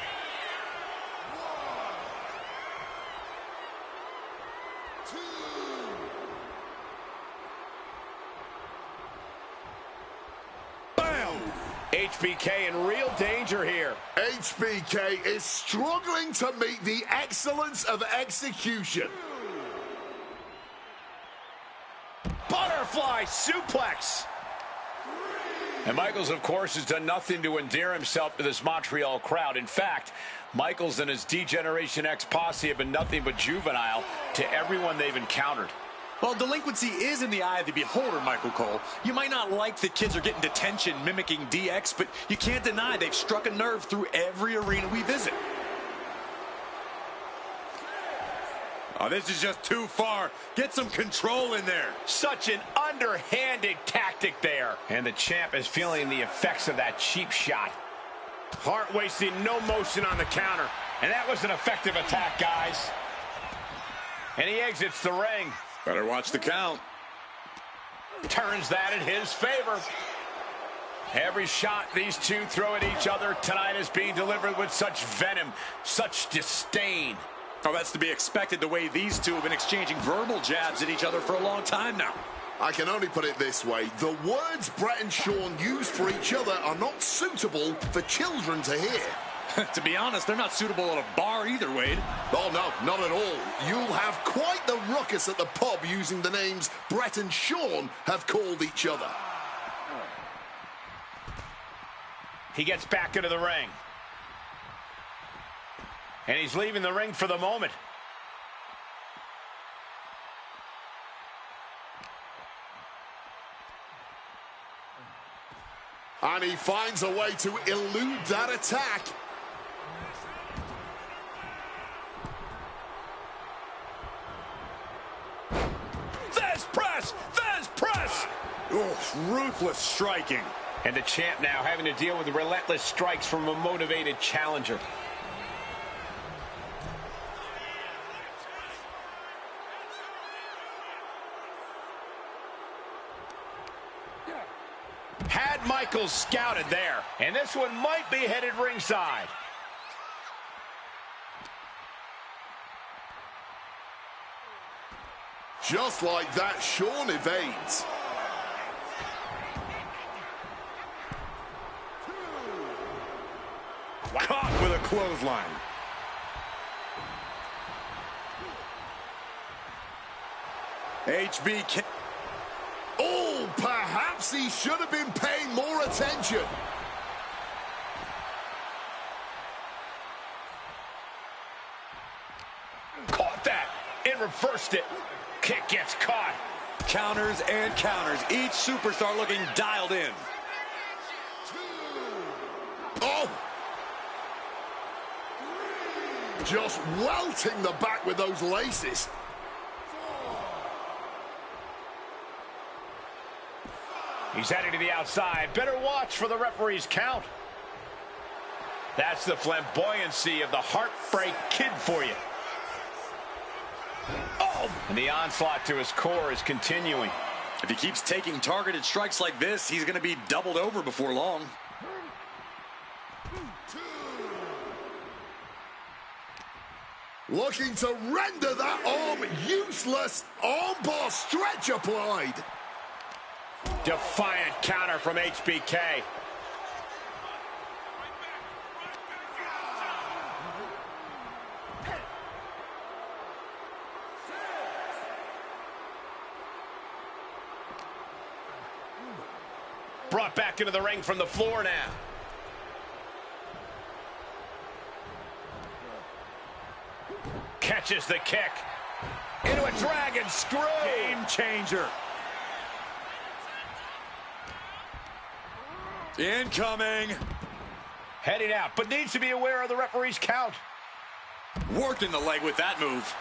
HBK in real danger here. HBK is struggling to meet the excellence of execution. Butterfly suplex. And Michaels, of course, has done nothing to endear himself to this Montreal crowd. In fact, Michaels and his D-Generation X posse have been nothing but juvenile to everyone they've encountered. Well, delinquency is in the eye of the beholder, Michael Cole. You might not like the kids are getting detention mimicking DX, but you can't deny they've struck a nerve through every arena we visit. Oh, this is just too far. Get some control in there. Such an underhanded tactic there. And the champ is feeling the effects of that cheap shot. Hart wasting no motion on the counter. And that was an effective attack, guys. And he exits the ring. Better watch the count. Turns that in his favor. Every shot these two throw at each other tonight is being delivered with such venom, such disdain. Oh, that's to be expected the way these two have been exchanging verbal jabs at each other for a long time now. I can only put it this way. The words Brett and Shawn use for each other are not suitable for children to hear. To be honest, they're not suitable at a bar either, Wade. Oh, no, not at all. You'll have quite the ruckus at the pub using the names Brett and Shawn have called each other. He gets back into the ring. And he's leaving the ring for the moment. And he finds a way to elude that attack. There's press! There's press! Oh, ruthless striking. And the champ now having to deal with relentless strikes from a motivated challenger. Had Michaels scouted there, and this one might be headed ringside. Just like that, Shawn evades. Caught with a clothesline. HBK. Oh, perhaps he should have been paying more attention. Caught that and reversed it. Kick gets caught. Counters and counters. Each superstar looking dialed in. Oh! Just welting the back with those laces. He's heading to the outside. Better watch for the referee's count. That's the flamboyancy of the Heartbreak Kid for you. Oh! And the onslaught to his core is continuing. If he keeps taking targeted strikes like this, he's going to be doubled over before long. Looking to render that arm useless. Armbar stretch applied. Defiant counter from HBK. Brought back into the ring from the floor now. Catches the kick. Into a dragon screw. Game changer. Incoming. Heading out, but needs to be aware of the referee's count. Working the leg with that move.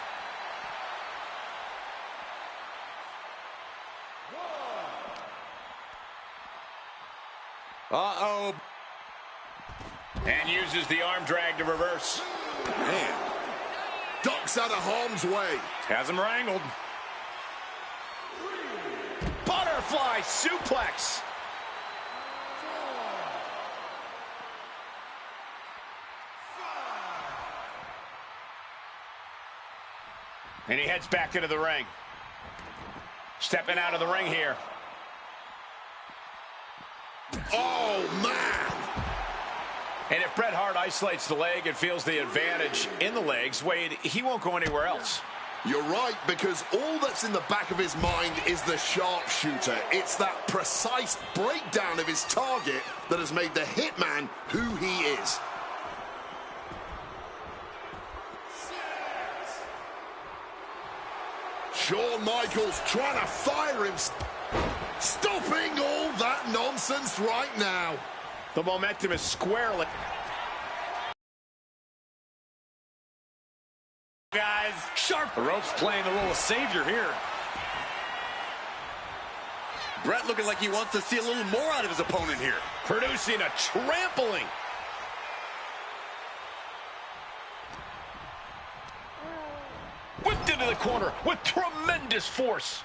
Uh-oh. And uses the arm drag to reverse. Man. Ducks out of harm's way. Has him wrangled. Butterfly suplex. And he heads back into the ring. Stepping out of the ring here. Oh, man. And if Bret Hart isolates the leg and feels the advantage in the legs, Wade, he won't go anywhere else. You're right, because all that's in the back of his mind is the sharpshooter. It's that precise breakdown of his target that has made the Hitman who he is. Shawn Michaels trying to fire him. Stopping all that nonsense right now. The momentum is squarely. Guys, sharp. The rope's playing the role of savior here. Bret looking like he wants to see a little more out of his opponent here. Producing a trampling. Whipped into the corner with tremendous force.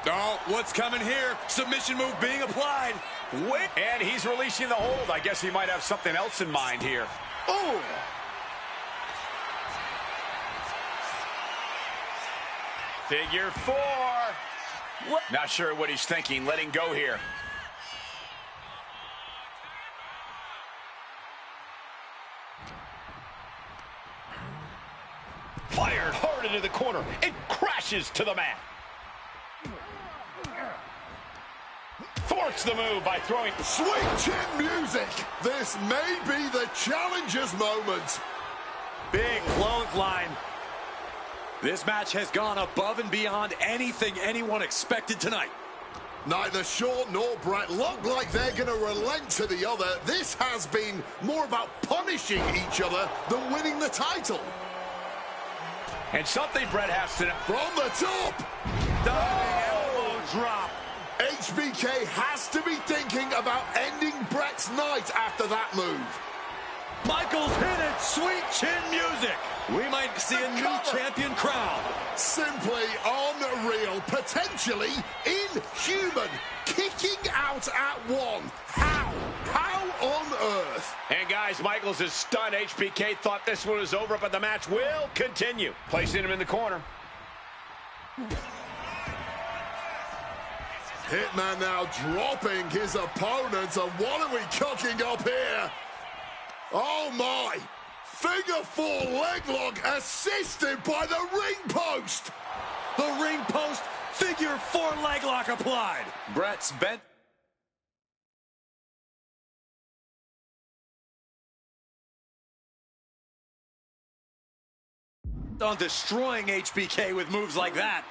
Oh, what's coming here? Submission move being applied. Wait. And he's releasing the hold. I guess he might have something else in mind here. Oh! Figure four. What? Not sure what he's thinking. Letting go here. Fired hard into the corner. It crashes to the mat. Thwarts the move by throwing. Sweet chin music. This may be the challenger's moment. Big clothesline. This match has gone above and beyond anything anyone expected tonight. Neither Shawn nor Bret look like they're going to relent to the other. This has been more about punishing each other than winning the title. And something Bret has to know. From the top. Diving elbow drop. HBK has to be thinking about ending Bret's night after that move. Michaels hit it. Sweet chin music. We might see a new champion crowned. Simply unreal. Potentially inhuman. Kicking out at one. How? How on earth? And guys, Michaels is stunned. HBK thought this one was over, but the match will continue. Placing him in the corner. Hitman now dropping his opponent. And what are we cooking up here? Oh my! Figure four leg lock assisted by the ring post. The ring post, figure four leg lock applied. Bret's bent. On destroying HBK with moves like that.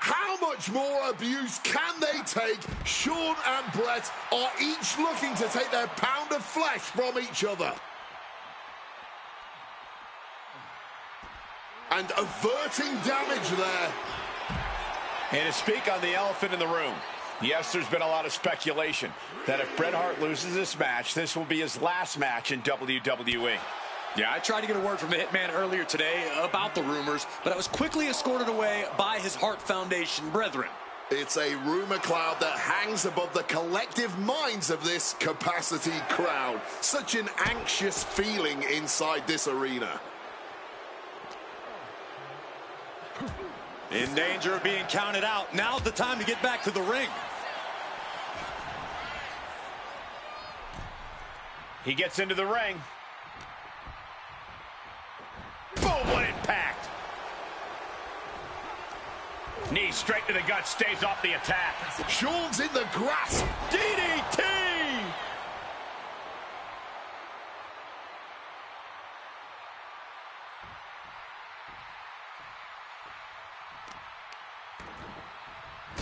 How much more abuse can they take? Shawn and Bret are each looking to take their pound of flesh from each other. And averting damage there. And to speak on the elephant in the room, yes, there's been a lot of speculation that if Bret Hart loses this match, this will be his last match in WWE. Yeah, I tried to get a word from the Hitman earlier today about the rumors, but I was quickly escorted away by his Hart Foundation brethren. It's a rumor cloud that hangs above the collective minds of this capacity crowd. Such an anxious feeling inside this arena. In danger of being counted out. Now's the time to get back to the ring. He gets into the ring. Boom, what impact. Knee straight to the gut, stays off the attack. Shawn's in the grasp. DDT!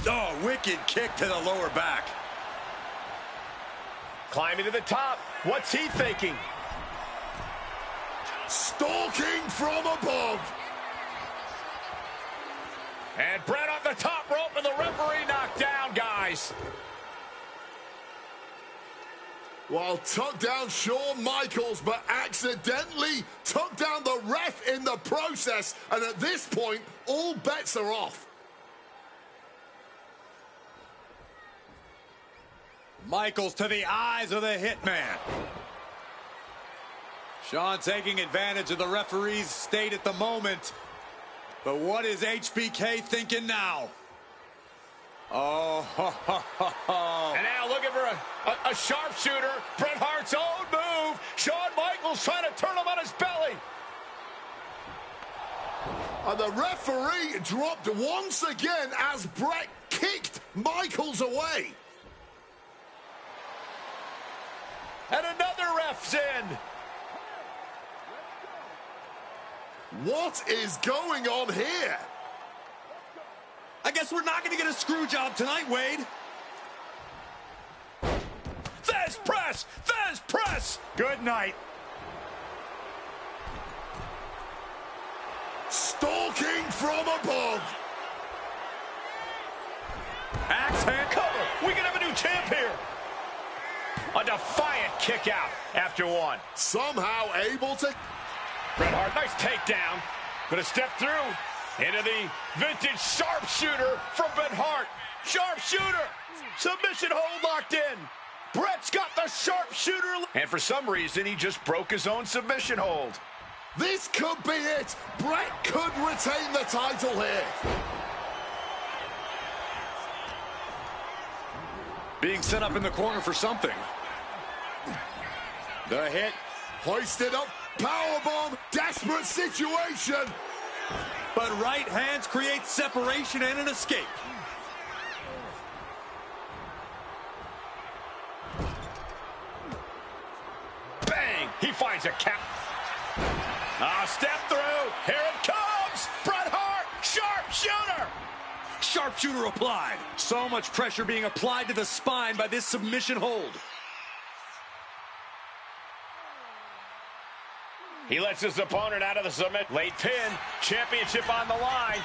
Oh, wicked kick to the lower back. Climbing to the top. What's he thinking? Stalking from above. And Brett off the top rope and the referee knocked down, guys. Well, took down Shawn Michaels, but accidentally took down the ref in the process. And at this point, all bets are off. Michaels to the eyes of the hitman. Shawn taking advantage of the referee's state at the moment. But what is HBK thinking now? Oh, And now looking for a sharpshooter. Bret Hart's own move. Shawn Michaels trying to turn him on his belly. And the referee dropped once again as Bret kicked Michaels away. And another ref's in. What is going on here? I guess we're not going to get a screw job tonight, Wade. There's press! There's press! Good night. Stalking from above. Axe hand cover. We can have a new champ here. A defiant kick out after one. Somehow able to... Bret Hart, nice takedown. Gonna step through into the vintage sharpshooter from Bret Hart. Sharpshooter. Submission hold locked in. Bret's got the sharpshooter. And for some reason, he just broke his own submission hold. This could be it. Bret could retain the title here. Being set up in the corner for something. The hit. Hoisted up. Powerbomb. Desperate situation. But right hands create separation and an escape. Bang! He finds a cap. Step through. Here it comes. Bret Hart. Sharpshooter. Sharpshooter applied. So much pressure being applied to the spine by this submission hold. He lets his opponent out of the submit. Late pin. Championship on the line.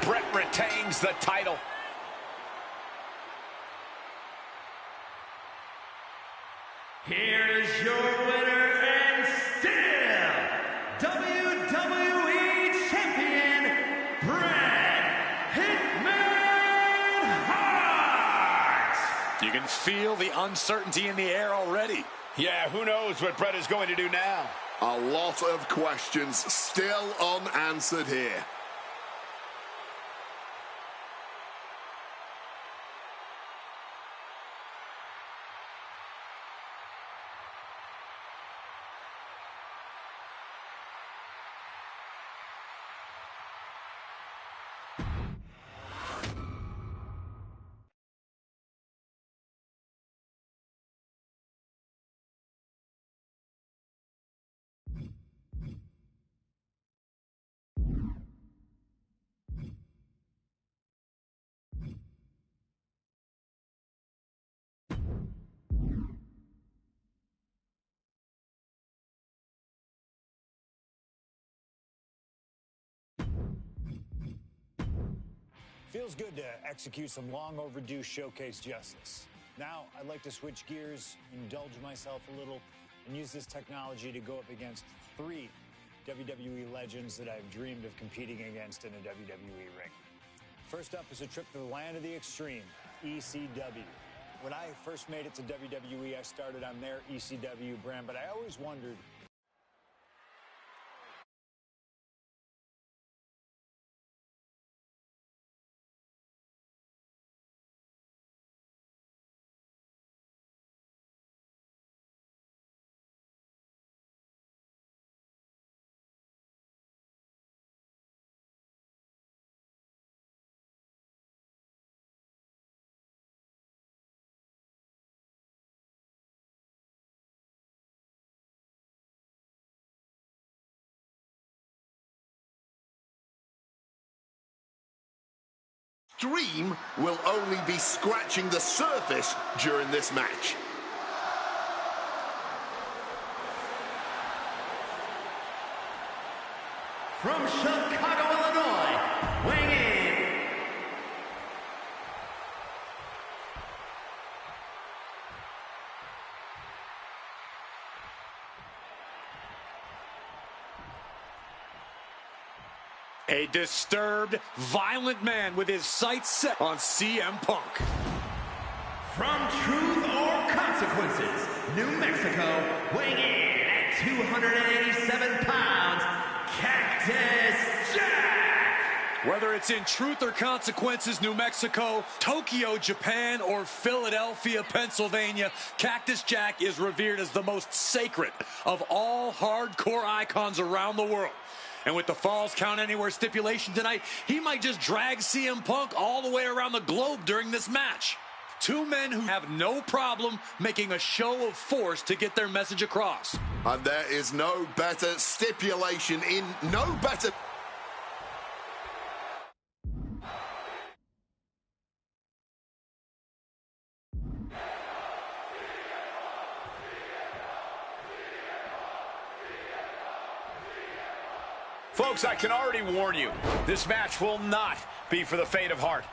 Bret retains the title. Here's your winner and still WWE Champion, Bret Hitman Hart! You can feel the uncertainty in the air already. Yeah, who knows what Bret is going to do now? A lot of questions still unanswered here. Feels good to execute some long overdue showcase justice. Now, I'd like to switch gears, indulge myself a little, and use this technology to go up against 3 WWE legends that I've dreamed of competing against in a WWE ring. First up is a trip to the land of the extreme, ECW. When I first made it to WWE, I started on their ECW brand, but I always wondered, Dream will only be scratching the surface during this match. From Chicago, Illinois, weighing in A disturbed, violent man with his sights set on CM Punk. from Truth or Consequences, New Mexico, weighing in at 287 pounds, Cactus Jack! Whether it's in Truth or Consequences, New Mexico, Tokyo, Japan, or Philadelphia, Pennsylvania, Cactus Jack is revered as the most sacred of all hardcore icons around the world. And with the Falls Count Anywhere stipulation tonight, he might just drag CM Punk all the way around the globe during this match. Two men who have no problem making a show of force to get their message across. And there is no better stipulation no better. Folks, I can already warn you, this match will not be for the faint of heart.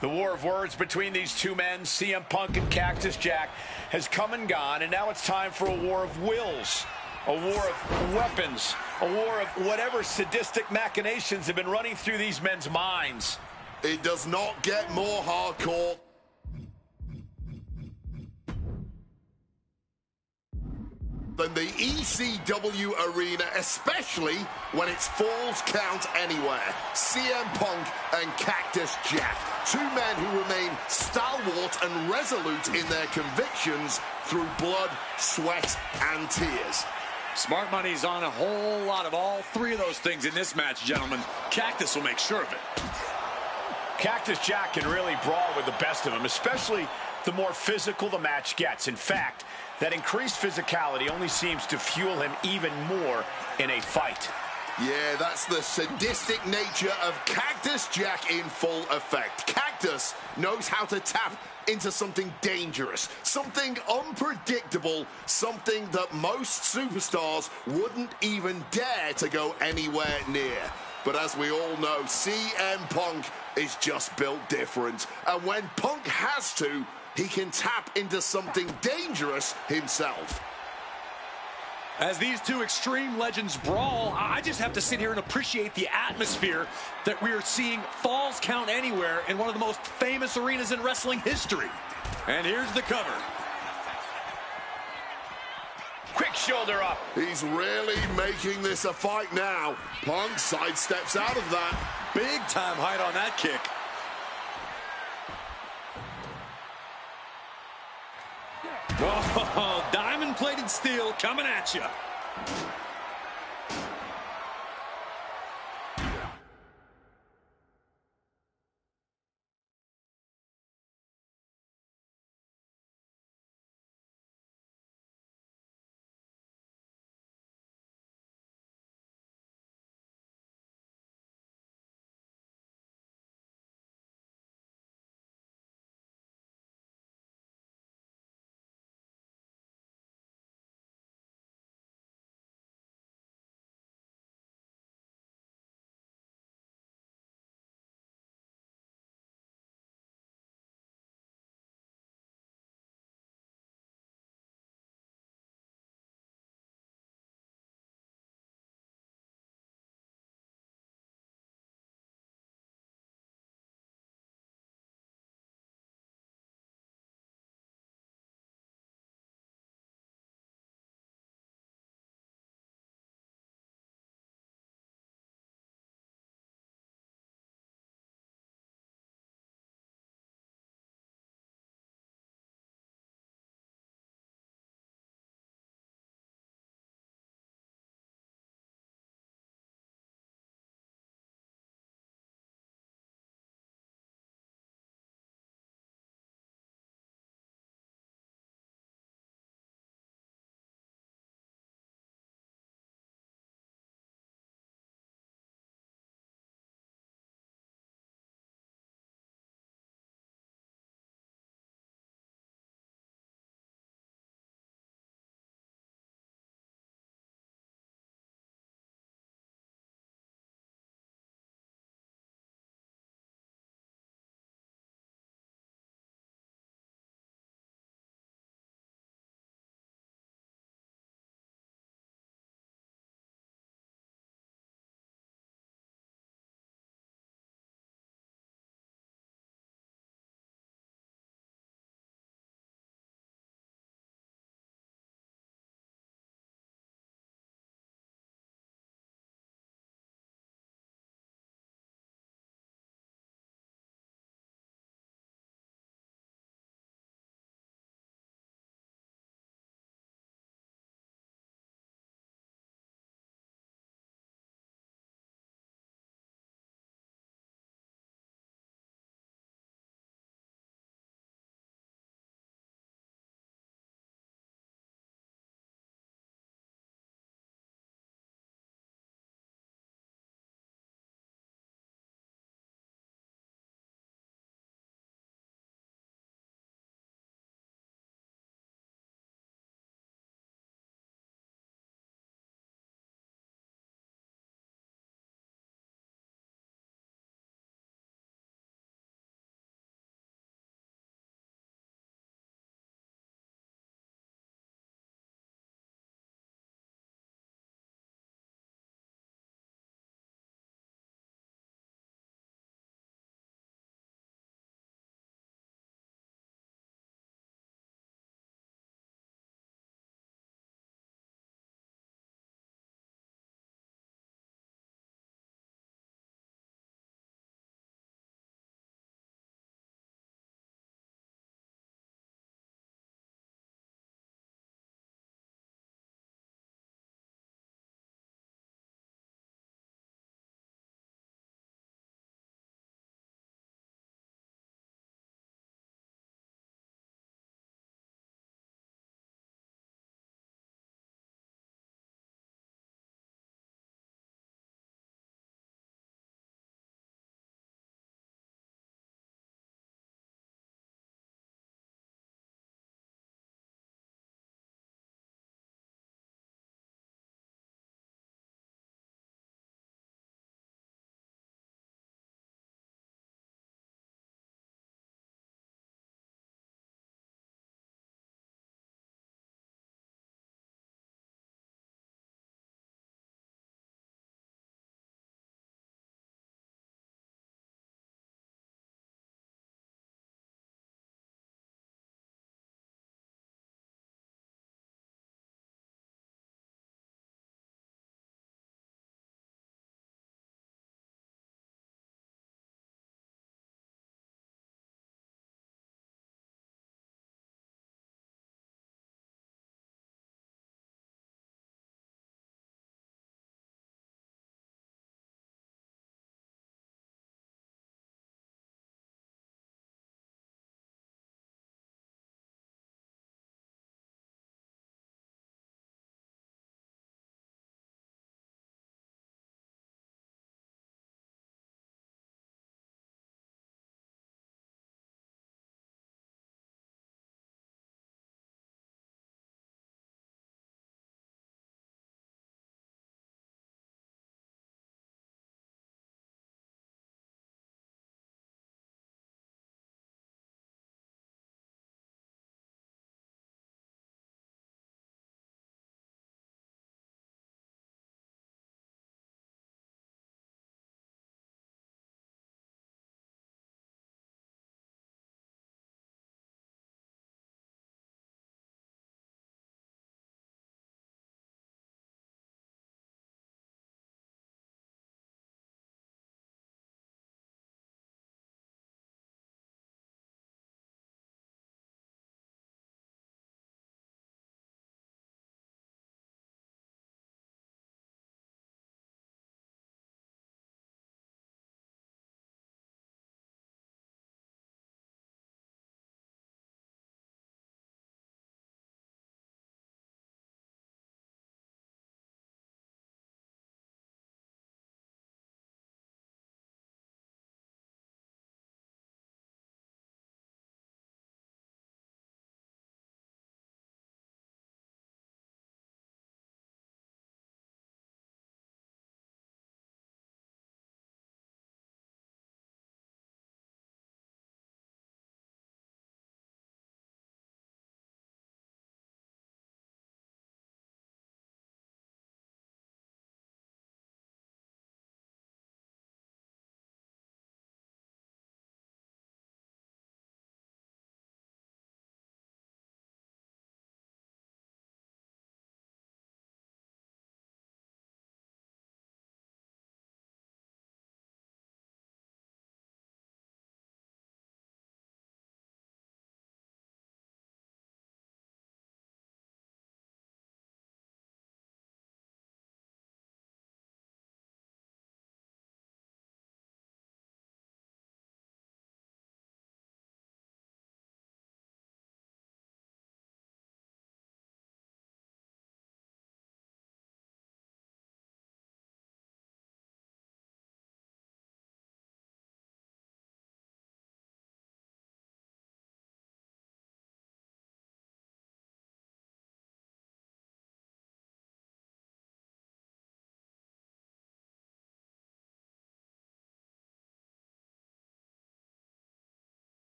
The war of words between these two men, CM Punk and Cactus Jack, has come and gone, and now it's time for a war of wills, a war of weapons, a war of whatever sadistic machinations have been running through these men's minds. It does not get more hardcore than the ECW arena, especially when it's Falls Count Anywhere. CM Punk and Cactus Jack, two men who remain stalwart and resolute in their convictions through blood, sweat, and tears. Smart money's on a whole lot of all three of those things in this match, gentlemen. Cactus will make sure of it. Cactus Jack can really brawl with the best of them, especially the more physical the match gets. In fact, that increased physicality only seems to fuel him even more in a fight. Yeah, that's the sadistic nature of Cactus Jack in full effect. Cactus knows how to tap into something dangerous, something unpredictable, something that most superstars wouldn't even dare to go anywhere near. But as we all know, CM Punk is just built different. And when Punk has to, he can tap into something dangerous himself. As these two extreme legends brawl, I just have to sit here and appreciate the atmosphere that we are seeing Falls Count Anywhere in one of the most famous arenas in wrestling history. And here's the cover. Quick shoulder up. He's really making this a fight now. Punk sidesteps out of that. Big time height on that kick. Oh, diamond-plated steel coming at you.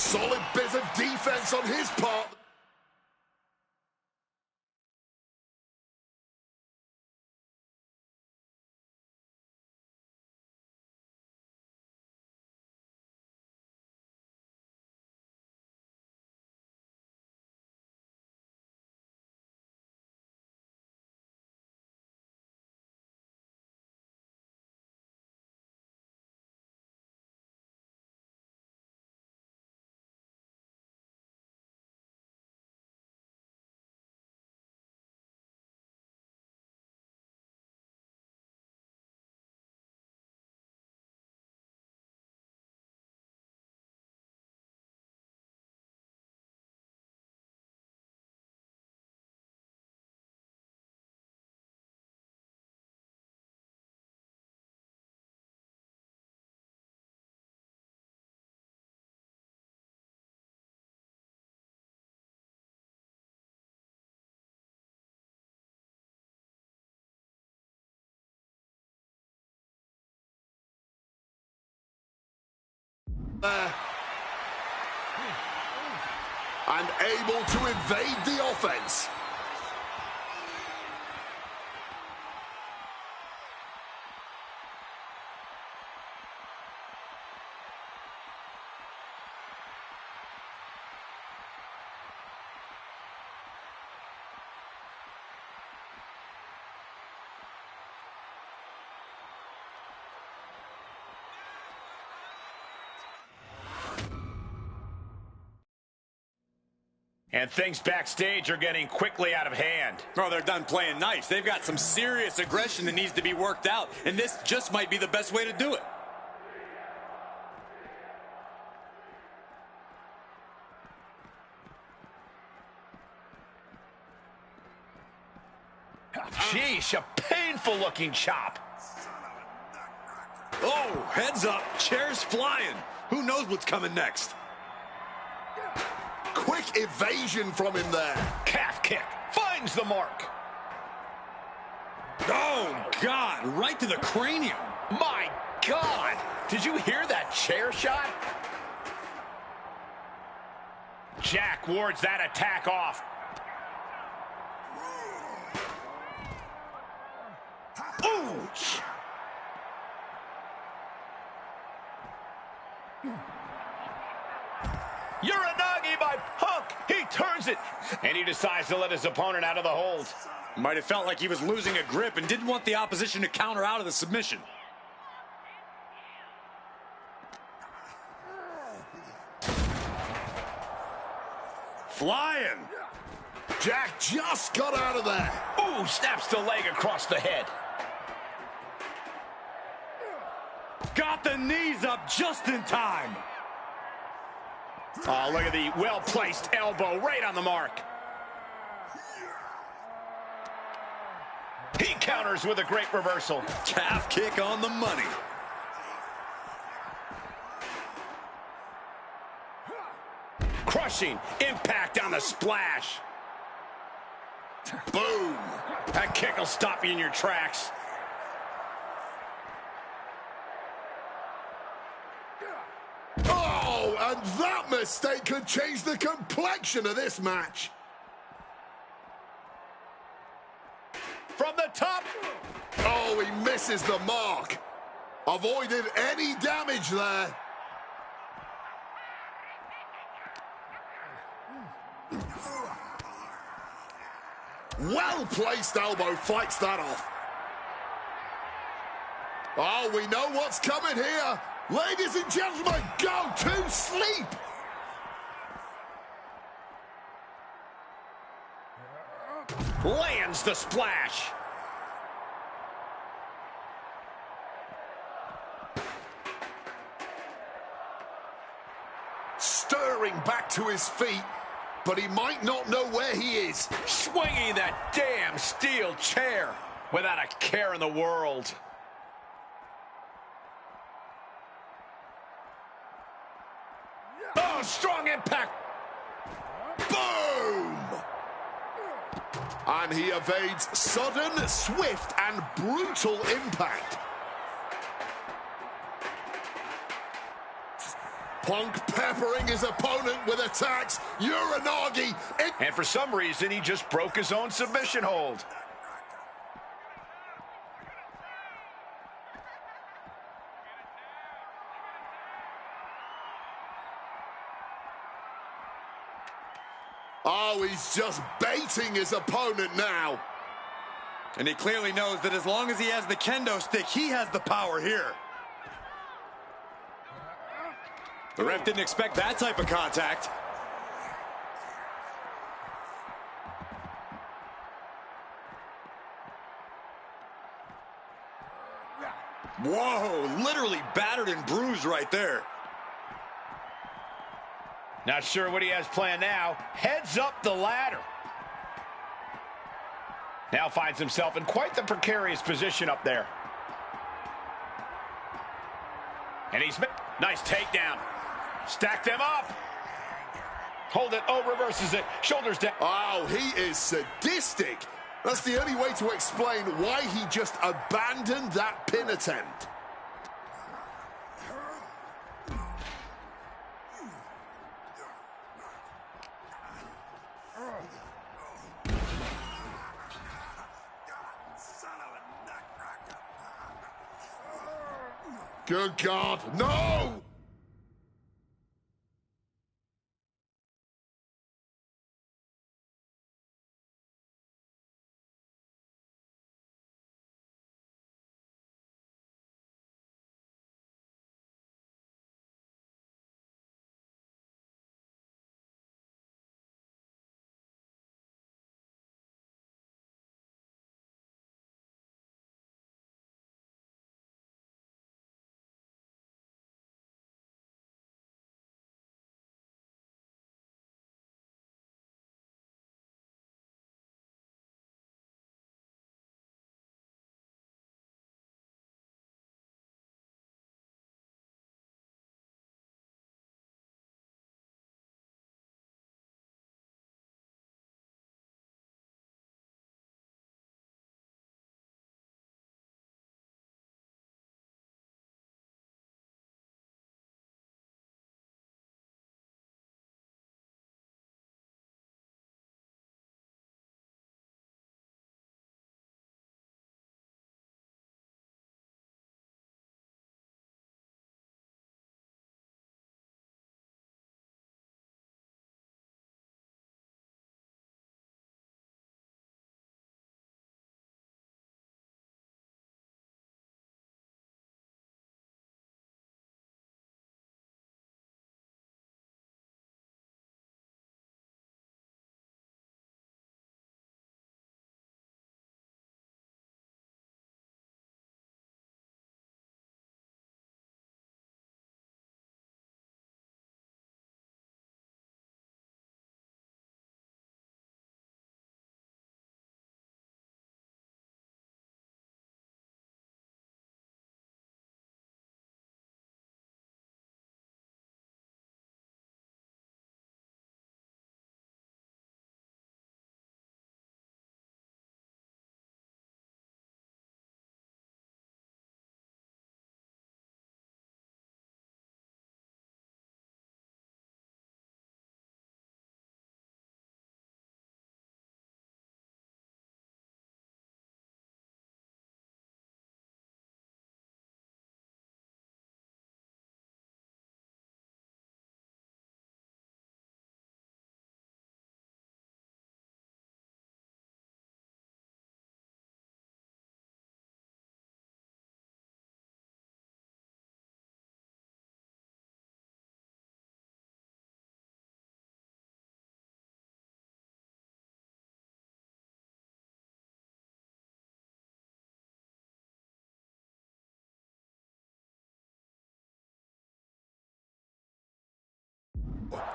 Solid bit of defense on his part. And able to evade the offense. And things backstage are getting quickly out of hand. Oh, they're done playing nice. They've got some serious aggression that needs to be worked out, and this just might be the best way to do it. Sheesh, a painful-looking chop. Oh, heads up, chairs flying. Who knows what's coming next? Quick evasion from him there. Calf kick finds the mark. Oh, God, right to the cranium. My God, did you hear that chair shot? Jack wards that attack off. Ouch! Uranagi by Punk. He turns it, and he decides to let his opponent out of the hold. Might have felt like he was losing a grip and didn't want the opposition to counter out of the submission. Flying. Jack just got out of there. Ooh, snaps the leg across the head. Got the knees up just in time. Oh, look at the well-placed elbow right on the mark. He counters with a great reversal. Calf kick on the money. Crushing impact on the splash. Boom. That kick will stop you in your tracks. Oh, and that mistake could change the complexion of this match. From the top. Oh, he misses the mark. Avoided any damage there. Well-placed elbow fights that off. Oh, we know what's coming here. Ladies and gentlemen, go to sleep. Lands the splash. Stirring back to his feet, but he might not know where he is. Swinging that damn steel chair without a care in the world. Oh, strong impact. Boom! And he evades sudden, swift, and brutal impact. Punk peppering his opponent with attacks. Uranagi. And for some reason, he just broke his own submission hold. Oh, he's just baiting his opponent now. And he clearly knows that as long as he has the kendo stick, he has the power here. The ref didn't expect that type of contact. Whoa, literally battered and bruised right there. Not sure what he has planned now. Heads up the ladder. Now finds himself in quite the precarious position up there. And he's... Nice takedown. Stack them up. Hold it. Oh, reverses it. Shoulders down. Oh, he is sadistic. That's the only way to explain why he just abandoned that pin attempt. Good God, no!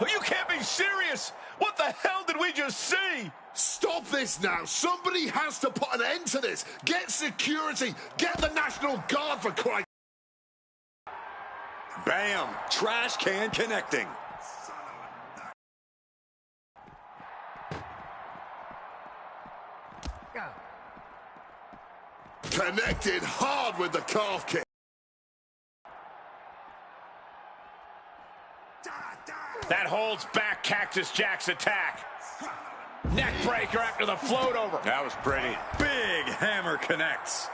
You can't be serious! What the hell did we just see? Stop this now. Somebody has to put an end to this. Get security. Get the National Guard for Christ. Bam! Trash can connecting. Connected hard with the calf kick. that holds back Cactus Jack's attack. Neck breaker after the float over. That was pretty. Big hammer connects.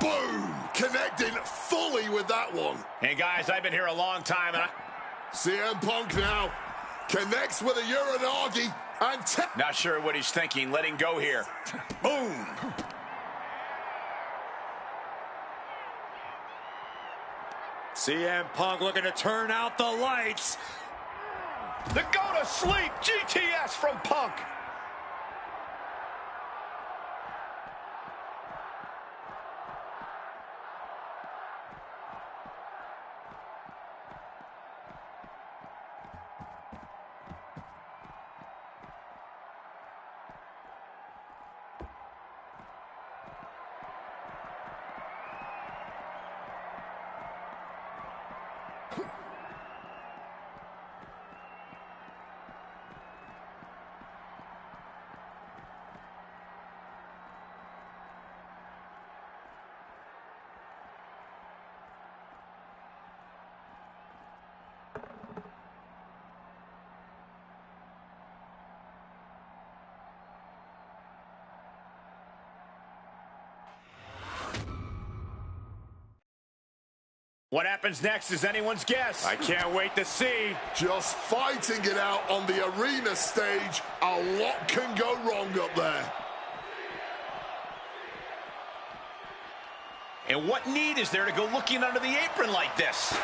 Boom! Connecting fully with that one. Hey, guys, I've been here a long time, and CM Punk now connects with a Uranagi and not sure what he's thinking. Letting go here. Boom! CM Punk looking to turn out the lights. The go to sleep GTS from Punk. What happens next is anyone's guess. I can't wait to see. just fighting it out on the arena stage. A lot can go wrong up there. And what need is there to go looking under the apron like this?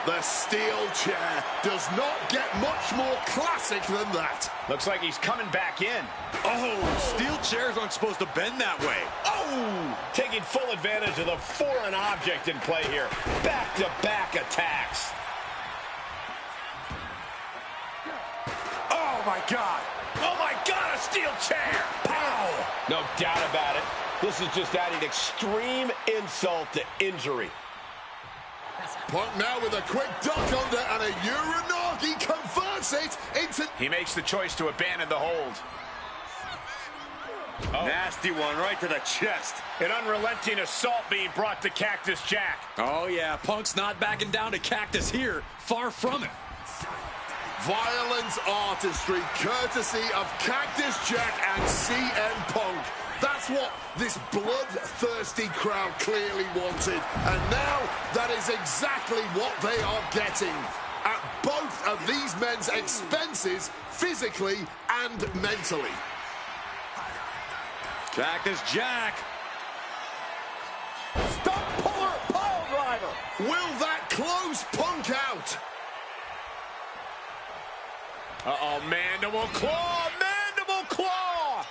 The steel chair does not get much more classic than that. Looks like he's coming back in. Oh, steel chairs aren't supposed to bend that way. Oh! Taking full advantage of the foreign object in play here. Back-to-back attacks. Oh, my God. Oh, my God, a steel chair! Pow! No doubt about it. This is just adding extreme insult to injury. Punk now with a quick duck under and a Uranagi converts it into... He makes the choice to abandon the hold. Oh. Nasty one right to the chest. An unrelenting assault being brought to Cactus Jack. Oh, yeah. Punk's not backing down to Cactus here. Far from it. Violent artistry courtesy of Cactus Jack and CM Punk. That's what this bloodthirsty crowd clearly wanted. And now that is exactly what they are getting. At both of these men's expenses, physically and mentally. Cactus Jack. Stop puller pile driver. Will that close Punk out? Uh-oh, mandible claw, mandible claw.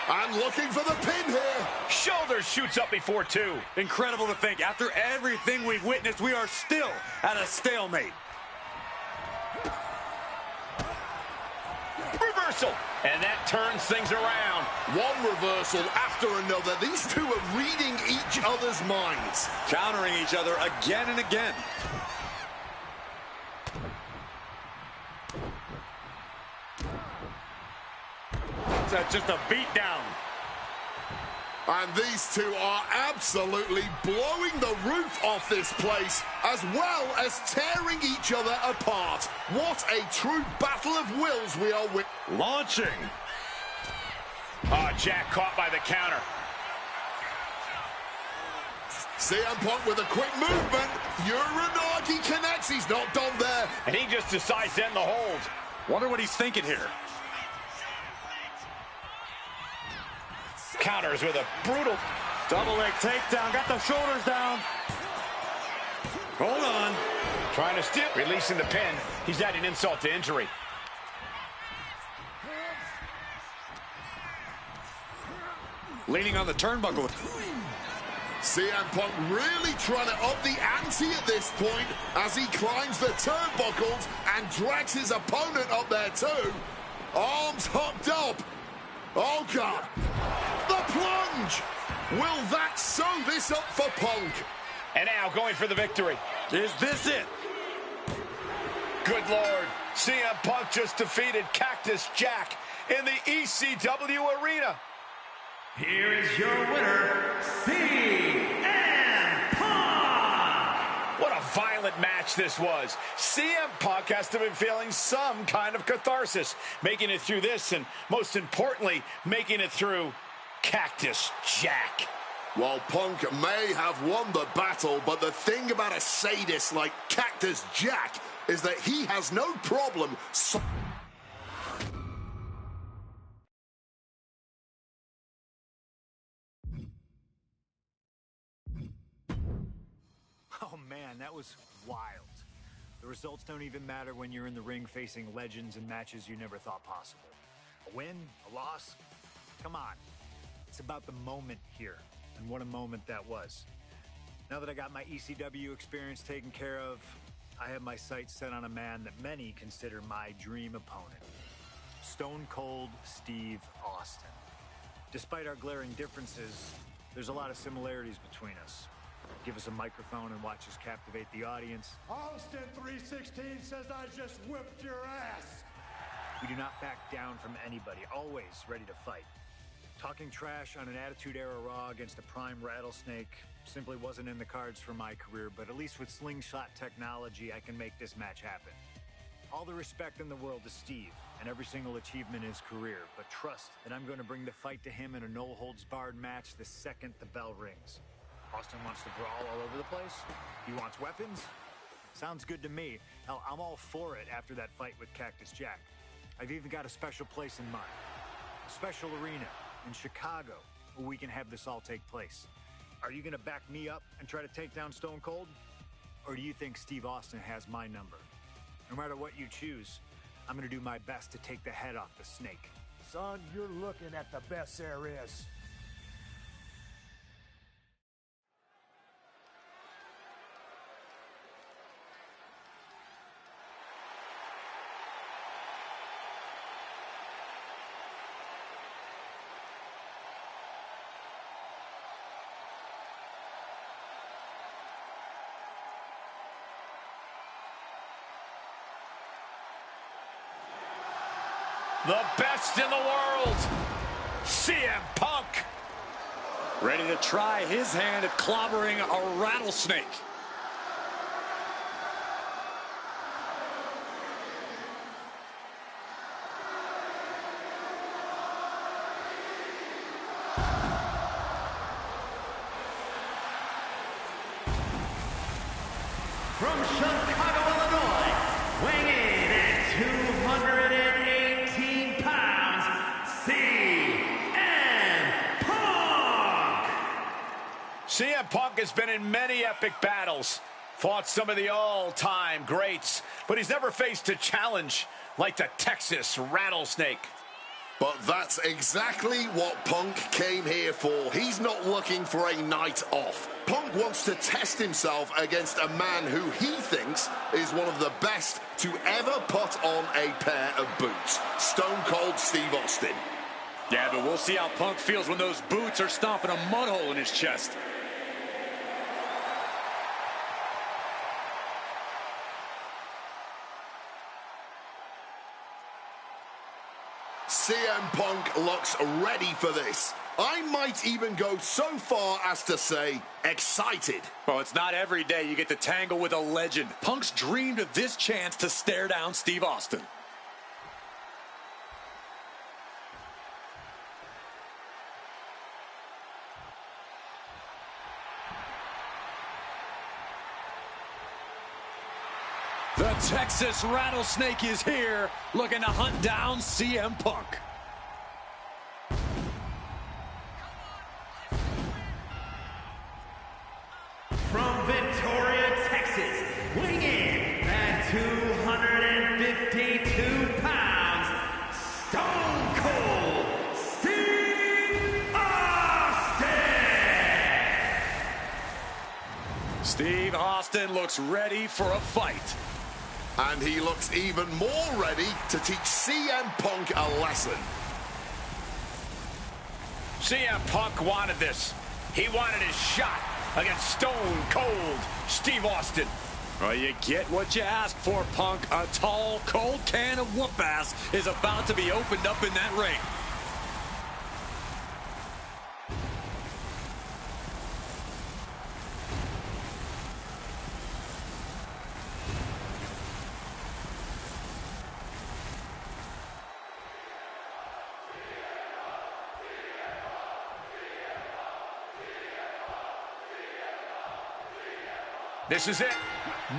And looking for the pin here. Shoulder shoots up before two. Incredible to think. After everything we've witnessed, we are still at a stalemate. Reversal. And that turns things around. One reversal after another. These two are reading each other's minds. Countering each other again and again. That's just a beat down. And these two are absolutely blowing the roof off this place, as well as tearing each other apart. What a true battle of wills we are with. Launching. Oh, Jack caught by the counter. CM Punk with a quick movement. Uranagi connects. He's not done there. And he just decides to end the hold. Wonder what he's thinking here. Counters with a brutal Double leg takedown. Got the shoulders down. Hold on. trying to steal. Releasing the pin. He's adding insult to injury. Leaning on the turnbuckle. CM Punk really trying to up the ante at this point as he climbs the turnbuckles and drags his opponent up there too. Arms hooked up. Oh, God. The plunge. Will that sew this up for Punk? And now going for the victory. Is this it? Good Lord. CM Punk just defeated Cactus Jack in the ECW arena. Here is your winner, CM Punk! What a violent match this was. CM Punk has to have been feeling some kind of catharsis, making it through this, and most importantly, making it through Cactus Jack. Well, Punk may have won the battle, but the thing about a sadist like Cactus Jack is that he has no problem. Oh man, that was wild. The results don't even matter when you're in the ring facing legends and matches you never thought possible. A win, a loss, come on. It's about the moment here, and what a moment that was. Now that I got my ECW experience taken care of, I have my sights set on a man that many consider my dream opponent. Stone Cold Steve Austin. Despite our glaring differences, there's a lot of similarities between us. Give us a microphone and watch us captivate the audience. Austin 316 says I just whipped your ass. We do not back down from anybody, always ready to fight. Talking trash on an Attitude Era Raw against a prime Rattlesnake simply wasn't in the cards for my career, but at least with slingshot technology, I can make this match happen. All the respect in the world to Steve and every single achievement in his career, but trust that I'm going to bring the fight to him in a no-holds-barred match the second the bell rings. Austin wants to brawl all over the place? He wants weapons? Sounds good to me. Hell, I'm all for it after that fight with Cactus Jack. I've even got a special place in mind. A special arena in Chicago where we can have this all take place. Are you going to back me up and try to take down Stone Cold? Or do you think Steve Austin has my number? No matter what you choose, I'm going to do my best to take the head off the snake. Son, you're looking at the best there is. The best in the world, CM Punk. Ready to try his hand at clobbering a rattlesnake. From Chicago, Illinois, weighing in at 218 pounds, CM Punk! CM Punk has been in many epic battles, fought some of the all-time greats, but he's never faced a challenge like the Texas Rattlesnake. But that's exactly what Punk came here for. He's not looking for a night off. Punk wants to test himself against a man who he thinks is one of the best to ever put on a pair of boots. Stone Cold Steve Austin. Yeah, but we'll see how Punk feels when those boots are stomping a mud hole in his chest. CM Punk looks ready for this. I might even go so far as to say excited. Well, it's not every day you get to tangle with a legend. Punk's dreamed of this chance to stare down Steve Austin. The Texas Rattlesnake is here, looking to hunt down CM Punk. From Victoria, Texas, weighing in at 252 pounds, Stone Cold Steve Austin! Steve Austin looks ready for a fight. And he looks even more ready to teach CM Punk a lesson. CM Punk wanted this. He wanted his shot against Stone Cold Steve Austin. Well, you get what you ask for, Punk. A tall, cold can of whoop ass is about to be opened up in that ring. This is it.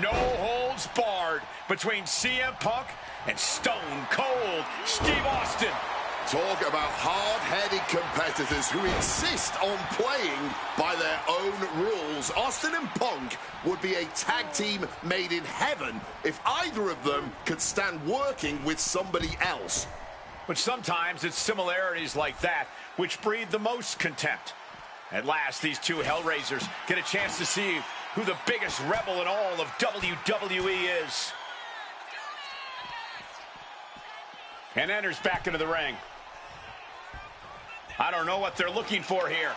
No holds barred between CM Punk and Stone Cold Steve Austin. Talk about hard-headed competitors who insist on playing by their own rules. Austin and Punk would be a tag team made in heaven if either of them could stand working with somebody else. But sometimes it's similarities like that which breed the most contempt. At last, these two Hellraisers get a chance to see who the biggest rebel in all of WWE is. And enters back into the ring. I don't know what they're looking for here.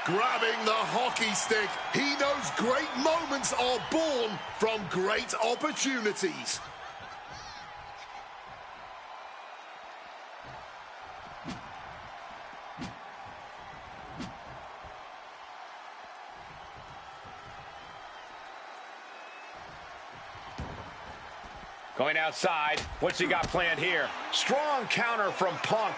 Grabbing the hockey stick, he knows great moments are born from great opportunities. Going outside, what's he got planned here? Strong counter from Punk.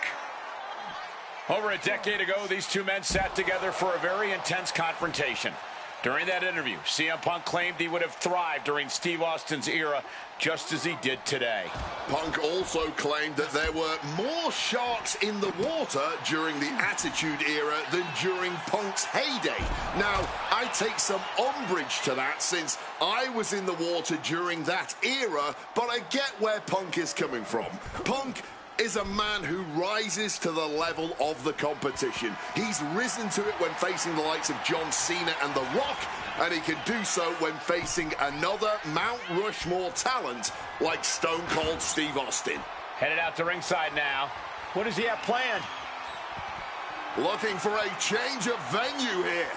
Over a decade ago, these two men sat together for a very intense confrontation. During that interview, CM Punk claimed he would have thrived during Steve Austin's era, just as he did today. Punk also claimed that there were more sharks in the water during the Attitude Era than during Punk's heyday. Now, I take some umbrage to that since I was in the water during that era, but I get where Punk is coming from. Punk is a man who rises to the level of the competition. He's risen to it when facing the likes of John Cena and The Rock, and he can do so when facing another Mount Rushmore talent like Stone Cold Steve Austin. Headed out to ringside now. What does he have planned? Looking for a change of venue here.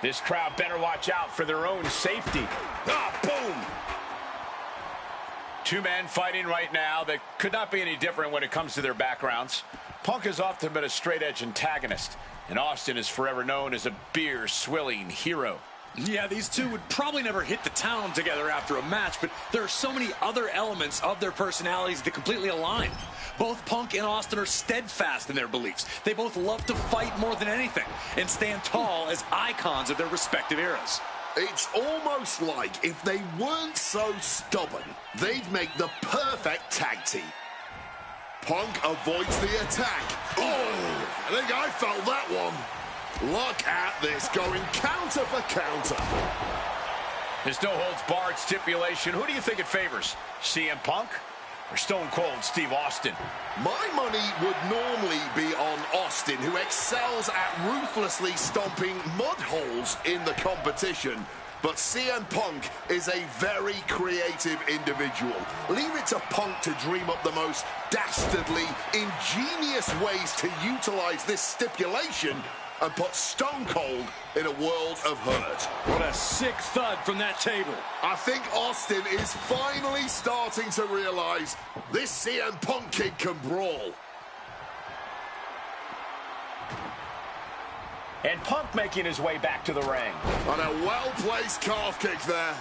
This crowd better watch out for their own safety. Ah, boom! Two men fighting right now that could not be any different when it comes to their backgrounds. Punk has often been a straight-edge antagonist, and Austin is forever known as a beer-swilling hero. Yeah, these two would probably never hit the town together after a match, but there are so many other elements of their personalities that completely align. Both Punk and Austin are steadfast in their beliefs. They both love to fight more than anything and stand tall as icons of their respective eras. It's almost like if they weren't so stubborn, they'd make the perfect tag team. Punk avoids the attack. Oh, I think I felt that one. Look at this, going counter for counter. This no-holds-barred stipulation, who do you think it favors? CM Punk or Stone Cold Steve Austin? My money would normally be on Austin, who excels at ruthlessly stomping mud holes in the competition. But CM Punk is a very creative individual. Leave it to Punk to dream up the most dastardly, ingenious ways to utilize this stipulation and put Stone Cold in a world of hurt. What a sick thud from that table. I think Austin is finally starting to realize this CM Punk kid can brawl. And Punk making his way back to the ring. And a well-placed calf kick there.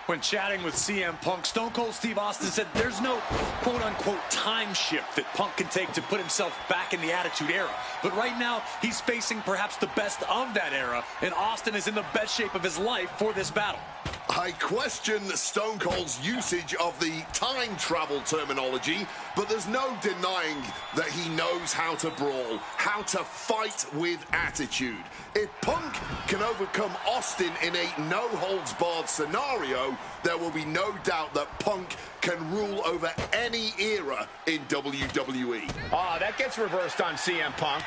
When chatting with CM Punk, Stone Cold Steve Austin said there's no quote-unquote time shift that Punk can take to put himself back in the Attitude Era. But right now, he's facing perhaps the best of that era, and Austin is in the best shape of his life for this battle. I question Stone Cold's usage of the time travel terminology, but there's no denying that he knows how to brawl, how to fight with attitude. If Punk can overcome Austin in a no-holds-barred scenario, there will be no doubt that Punk can rule over any era in WWE. That gets reversed on CM Punk.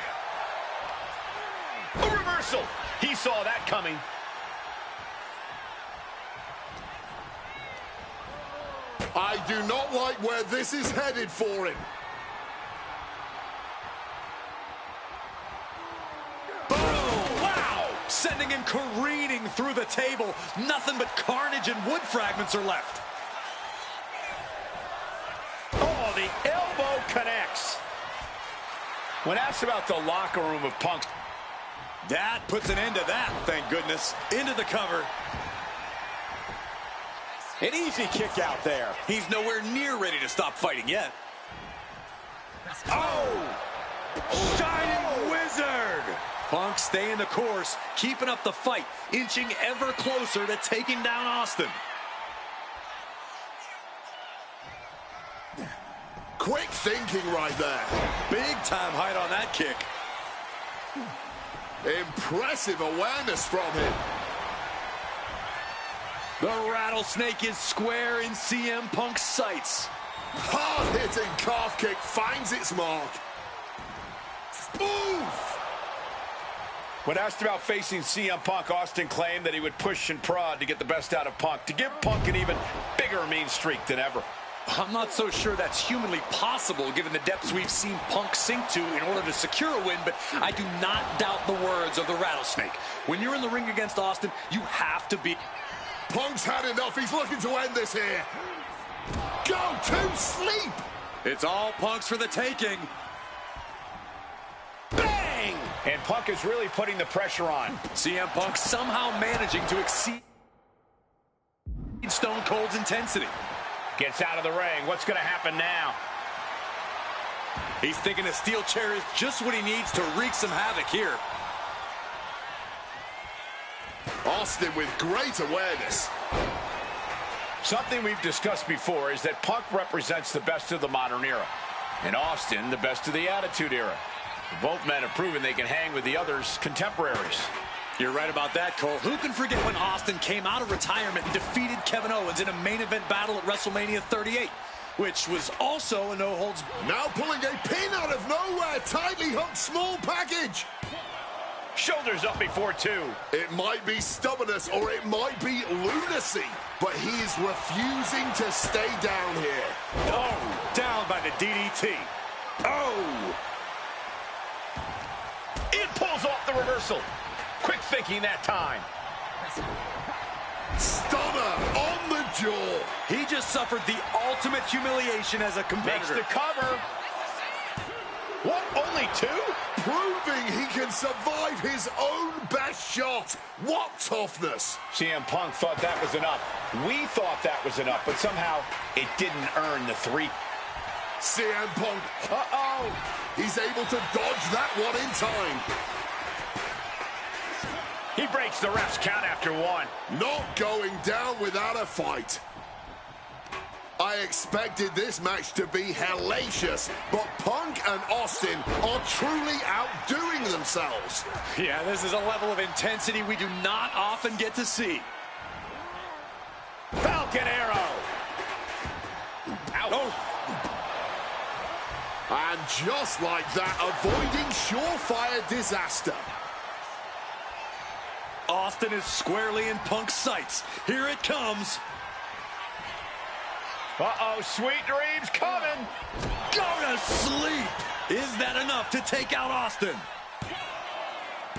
A reversal! He saw that coming. I do not like where this is headed for him. Boom! Wow! Sending him careening through the table. Nothing but carnage and wood fragments are left. Oh, the elbow connects. When asked about the locker room of Punk, that puts an end to that, thank goodness. Into the cover. An easy kick out there. He's nowhere near ready to stop fighting yet. Oh! Shining Wizard! Punk staying the course, keeping up the fight, inching ever closer to taking down Austin. Quick thinking right there. Big time height on that kick. Impressive awareness from him. The rattlesnake is square in CM Punk's sights. Hard-hitting calf kick finds its mark. Oof! When asked about facing CM Punk, Austin claimed that he would push and prod to get the best out of Punk, to give Punk an even bigger mean streak than ever. I'm not so sure that's humanly possible given the depths we've seen Punk sink to in order to secure a win, but I do not doubt the words of the rattlesnake. When you're in the ring against Austin, you have to be... Punk's had enough. He's looking to end this here. Go to sleep! It's all Punk's for the taking. Bang! And Punk is really putting the pressure on. CM Punk somehow managing to exceed Stone Cold's intensity. Gets out of the ring. What's going to happen now? He's thinking a steel chair is just what he needs to wreak some havoc here. Austin with great awareness. Something we've discussed before is that Punk represents the best of the modern era, and Austin the best of the Attitude Era. Both men have proven they can hang with the others' contemporaries. You're right about that, Cole. Who can forget when Austin came out of retirement and defeated Kevin Owens in a main event battle at WrestleMania 38, which was also a no-holds... Now pulling a pin out of nowhere. Tightly hooked small package. Shoulders up before two. It might be stubbornness or it might be lunacy, but he is refusing to stay down here. Oh, down by the DDT. Oh! It pulls off the reversal. Quick thinking that time. Stunner on the jaw. He just suffered the ultimate humiliation as a competitor. Makes the cover. What, only two? Proving he can survive his own best shot. What toughness. CM Punk thought that was enough. We thought that was enough, but somehow it didn't earn the three. CM Punk, he's able to dodge that one in time. He breaks the ref's count after one. Not going down without a fight. I expected this match to be hellacious, but Punk and Austin are truly outdoing themselves. Yeah, this is a level of intensity we do not often get to see. Falcon Arrow. Ouch. Oh. And just like that, avoiding surefire disaster. Austin is squarely in Punk's sights. Here it comes. Uh-oh, sweet dreams coming. Go to sleep. Is that enough to take out Austin?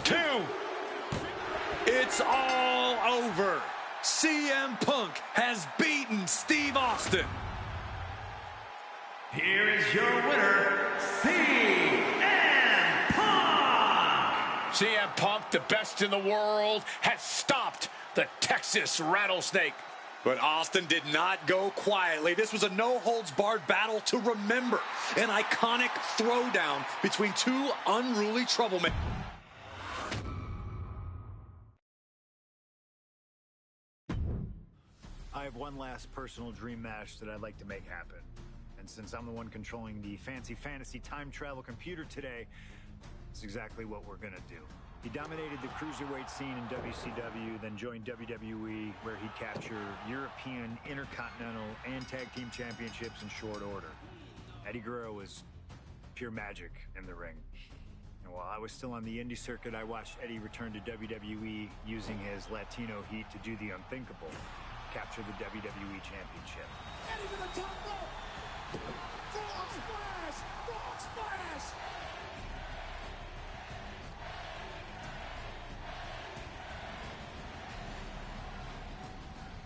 Two. It's all over. CM Punk has beaten Steve Austin. Here is your winner, CM Punk! CM Punk, the best in the world, has stopped the Texas Rattlesnake. But Austin did not go quietly. This was a no-holds-barred battle to remember. An iconic throwdown between two unruly troublemakers. I have one last personal dream match that I'd like to make happen. And since I'm the one controlling the fancy time travel computer today, it's exactly what we're gonna do. He dominated the cruiserweight scene in WCW, then joined WWE, where he captured European, Intercontinental, and Tag Team Championships in short order. Eddie Guerrero was pure magic in the ring. And while I was still on the indie circuit, I watched Eddie return to WWE using his Latino heat to do the unthinkable, capture the WWE Championship. Eddie to the top rope. Frog splash! Frog splash!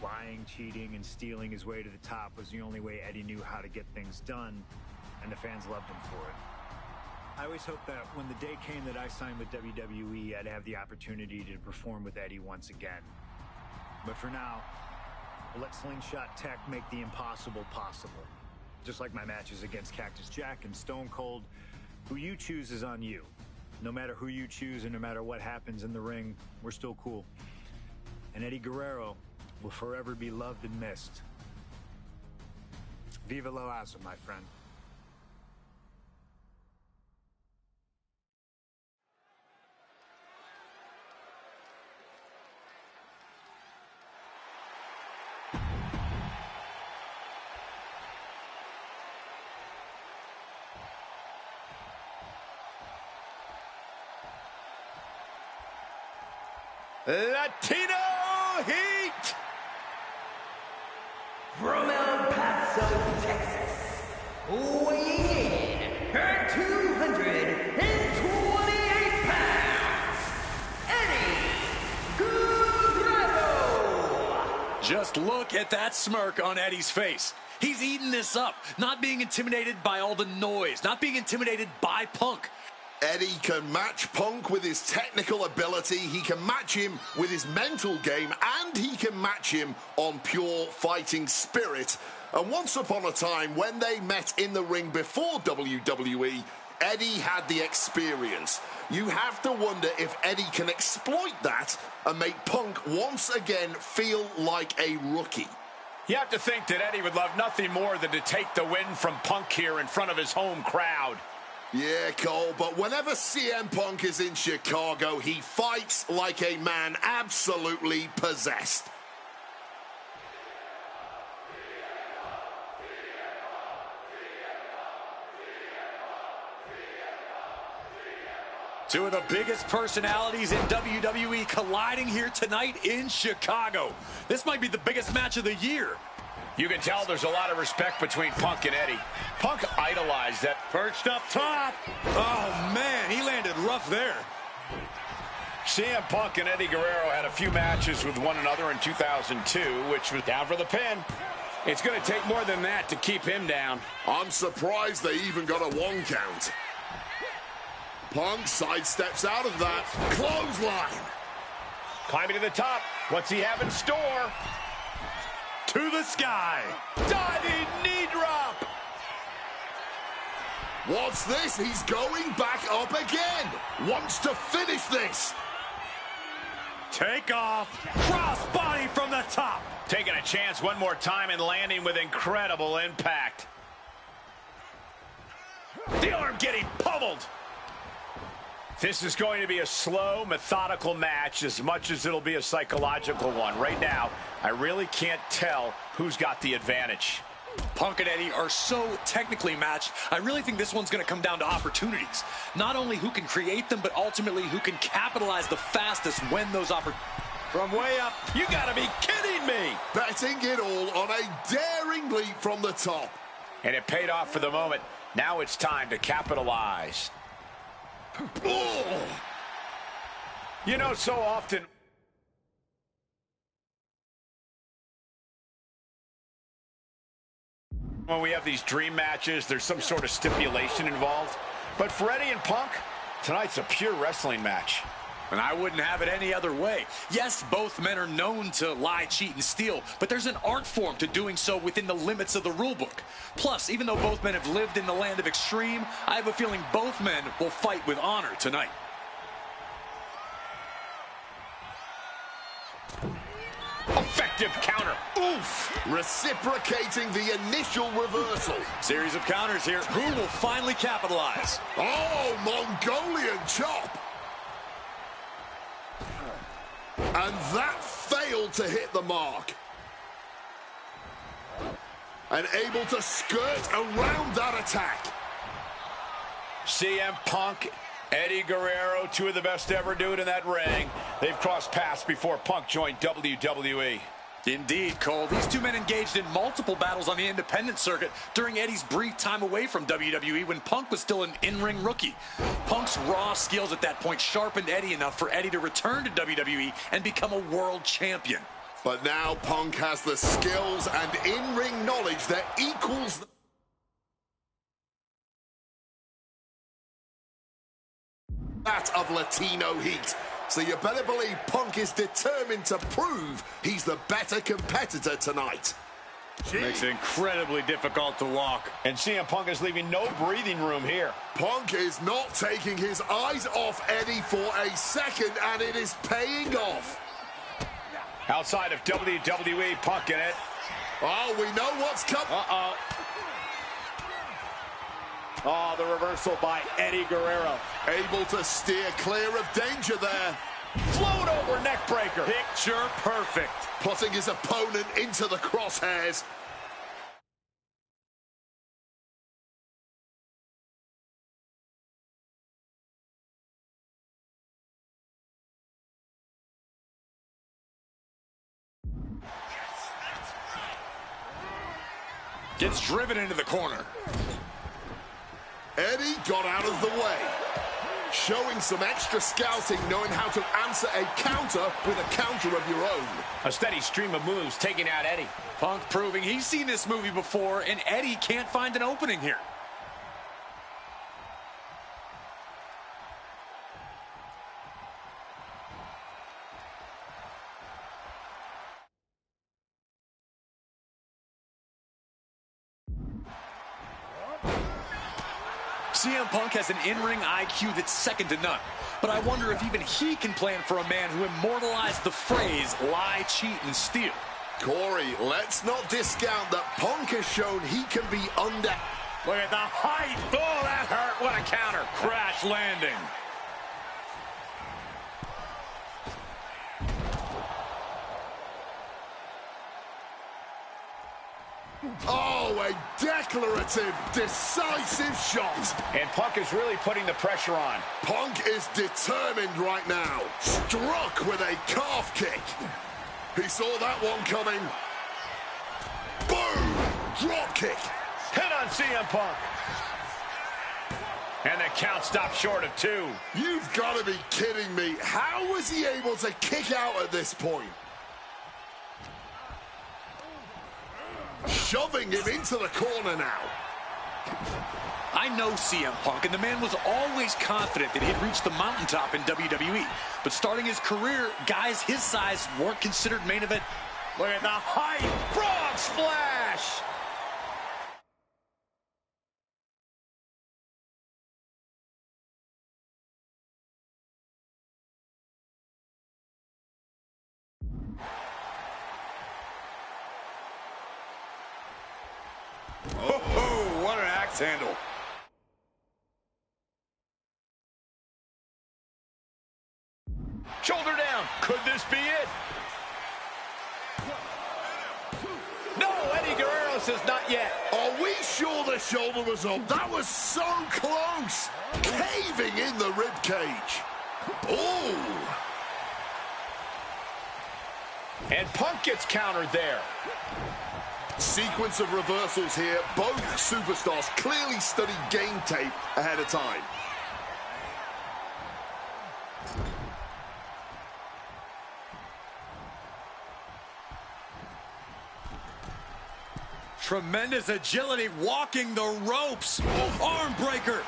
Lying, cheating, and stealing his way to the top was the only way Eddie knew how to get things done, and the fans loved him for it. I always hoped that when the day came that I signed with WWE, I'd have the opportunity to perform with Eddie once again. But for now, we'll let Slingshot Tech make the impossible possible. Just like my matches against Cactus Jack and Stone Cold, who you choose is on you. no matter who you choose and no matter what happens in the ring, we're still cool. And Eddie Guerrero will forever be loved and missed. Viva la raza, my friend. Latino Heat! From El Paso, Texas, weighing in at 228 pounds, Eddie Guerrero! Just look at that smirk on Eddie's face. He's eating this up, not being intimidated by all the noise, not being intimidated by Punk. Eddie can match Punk with his technical ability, he can match him with his mental game, and he can match him on pure fighting spirit. And once upon a time, when they met in the ring before WWE, Eddie had the experience. You have to wonder if Eddie can exploit that and make Punk once again feel like a rookie. You have to think that Eddie would love nothing more than to take the win from Punk here in front of his home crowd. Yeah, Cole, but whenever CM Punk is in Chicago, he fights like a man absolutely possessed. Two of the biggest personalities in WWE colliding here tonight in Chicago. This might be the biggest match of the year. You can tell there's a lot of respect between Punk and Eddie. Punk idolized that. Perched up top. Oh, man, he landed rough there. CM Punk and Eddie Guerrero had a few matches with one another in 2002, which was down for the pin. It's going to take more than that to keep him down. I'm surprised they even got a 1 count. Punk sidesteps out of that. Clothesline. Climbing to the top. What's he have in store? To the sky. Diving knee drop. What's this? He's going back up again. Wants to finish this. Take off. Cross body from the top. Taking a chance one more time and landing with incredible impact. The arm getting pummeled. This is going to be a slow, methodical match as much as it'll be a psychological one. Right now, I really can't tell who's got the advantage. Punk and Eddie are so technically matched, I really think this one's going to come down to opportunities. Not only who can create them, but ultimately who can capitalize the fastest when those opportunities. From way up, you gotta be kidding me! Betting it all on a daring leap from the top. And it paid off for the moment. Now it's time to capitalize. Oh. You know, so often when we have these dream matches, there's some sort of stipulation involved. But for Eddie and Punk, tonight's a pure wrestling match. And I wouldn't have it any other way. Yes, both men are known to lie, cheat, and steal, but there's an art form to doing so within the limits of the rulebook. Plus, even though both men have lived in the land of extreme, I have a feeling both men will fight with honor tonight. Effective counter. Oof! Reciprocating the initial reversal. Series of counters here. Who will finally capitalize? Oh, Mongolian chop. And that failed to hit the mark. And able to skirt around that attack. CM Punk, Eddie Guerrero, two of the best to ever do it in that ring. They've crossed paths before Punk joined WWE. Indeed, Cole. These two men engaged in multiple battles on the independent circuit during Eddie's brief time away from WWE when Punk was still an in-ring rookie. Punk's raw skills at that point sharpened Eddie enough for Eddie to return to WWE and become a world champion. But now Punk has the skills and in-ring knowledge that equals that of Latino Heat. So you better believe Punk is determined to prove he's the better competitor tonight. Makes it incredibly difficult to walk. And CM Punk is leaving no breathing room here. Punk is not taking his eyes off Eddie for a second, and it is paying off. Outside of WWE, Punk in it. Oh, we know what's coming. Uh-oh. Oh, the reversal by Eddie Guerrero. Able to steer clear of danger there. Float over neck breaker. Picture perfect. Putting his opponent into the crosshairs. Gets driven into the corner. Eddie got out of the way. Showing some extra scouting, knowing how to answer a counter with a counter of your own. A steady stream of moves taking out Eddie. Punk proving he's seen this movie before, and Eddie can't find an opening here. CM Punk has an in-ring IQ that's second to none. But I wonder if even he can plan for a man who immortalized the phrase, lie, cheat, and steal. Corey, let's not discount that Punk has shown he can be under. Look at the height. Oh, that hurt. What a counter. Crash landing. Oh, a declarative, decisive shot. And Punk is really putting the pressure on. Punk is determined right now. Struck with a calf kick. He saw that one coming. Boom! Drop kick. Hit on CM Punk. And the count stopped short of 2. You've got to be kidding me. How was he able to kick out at this point? Shoving him into the corner now. I know CM Punk, and the man was always confident that he'd reach the mountaintop in WWE. But starting his career, guys his size weren't considered main event. Look at the height. Frog splash. Oh, what an axe handle. Shoulder down. Could this be it? No, Eddie Guerrero says not yet. Are we sure the shoulder was up? That was so close. Caving in the ribcage. Oh. And Punk gets countered there. Sequence of reversals here. Both superstars clearly studied game tape ahead of time. Tremendous agility, walking the ropes. Arm breaker.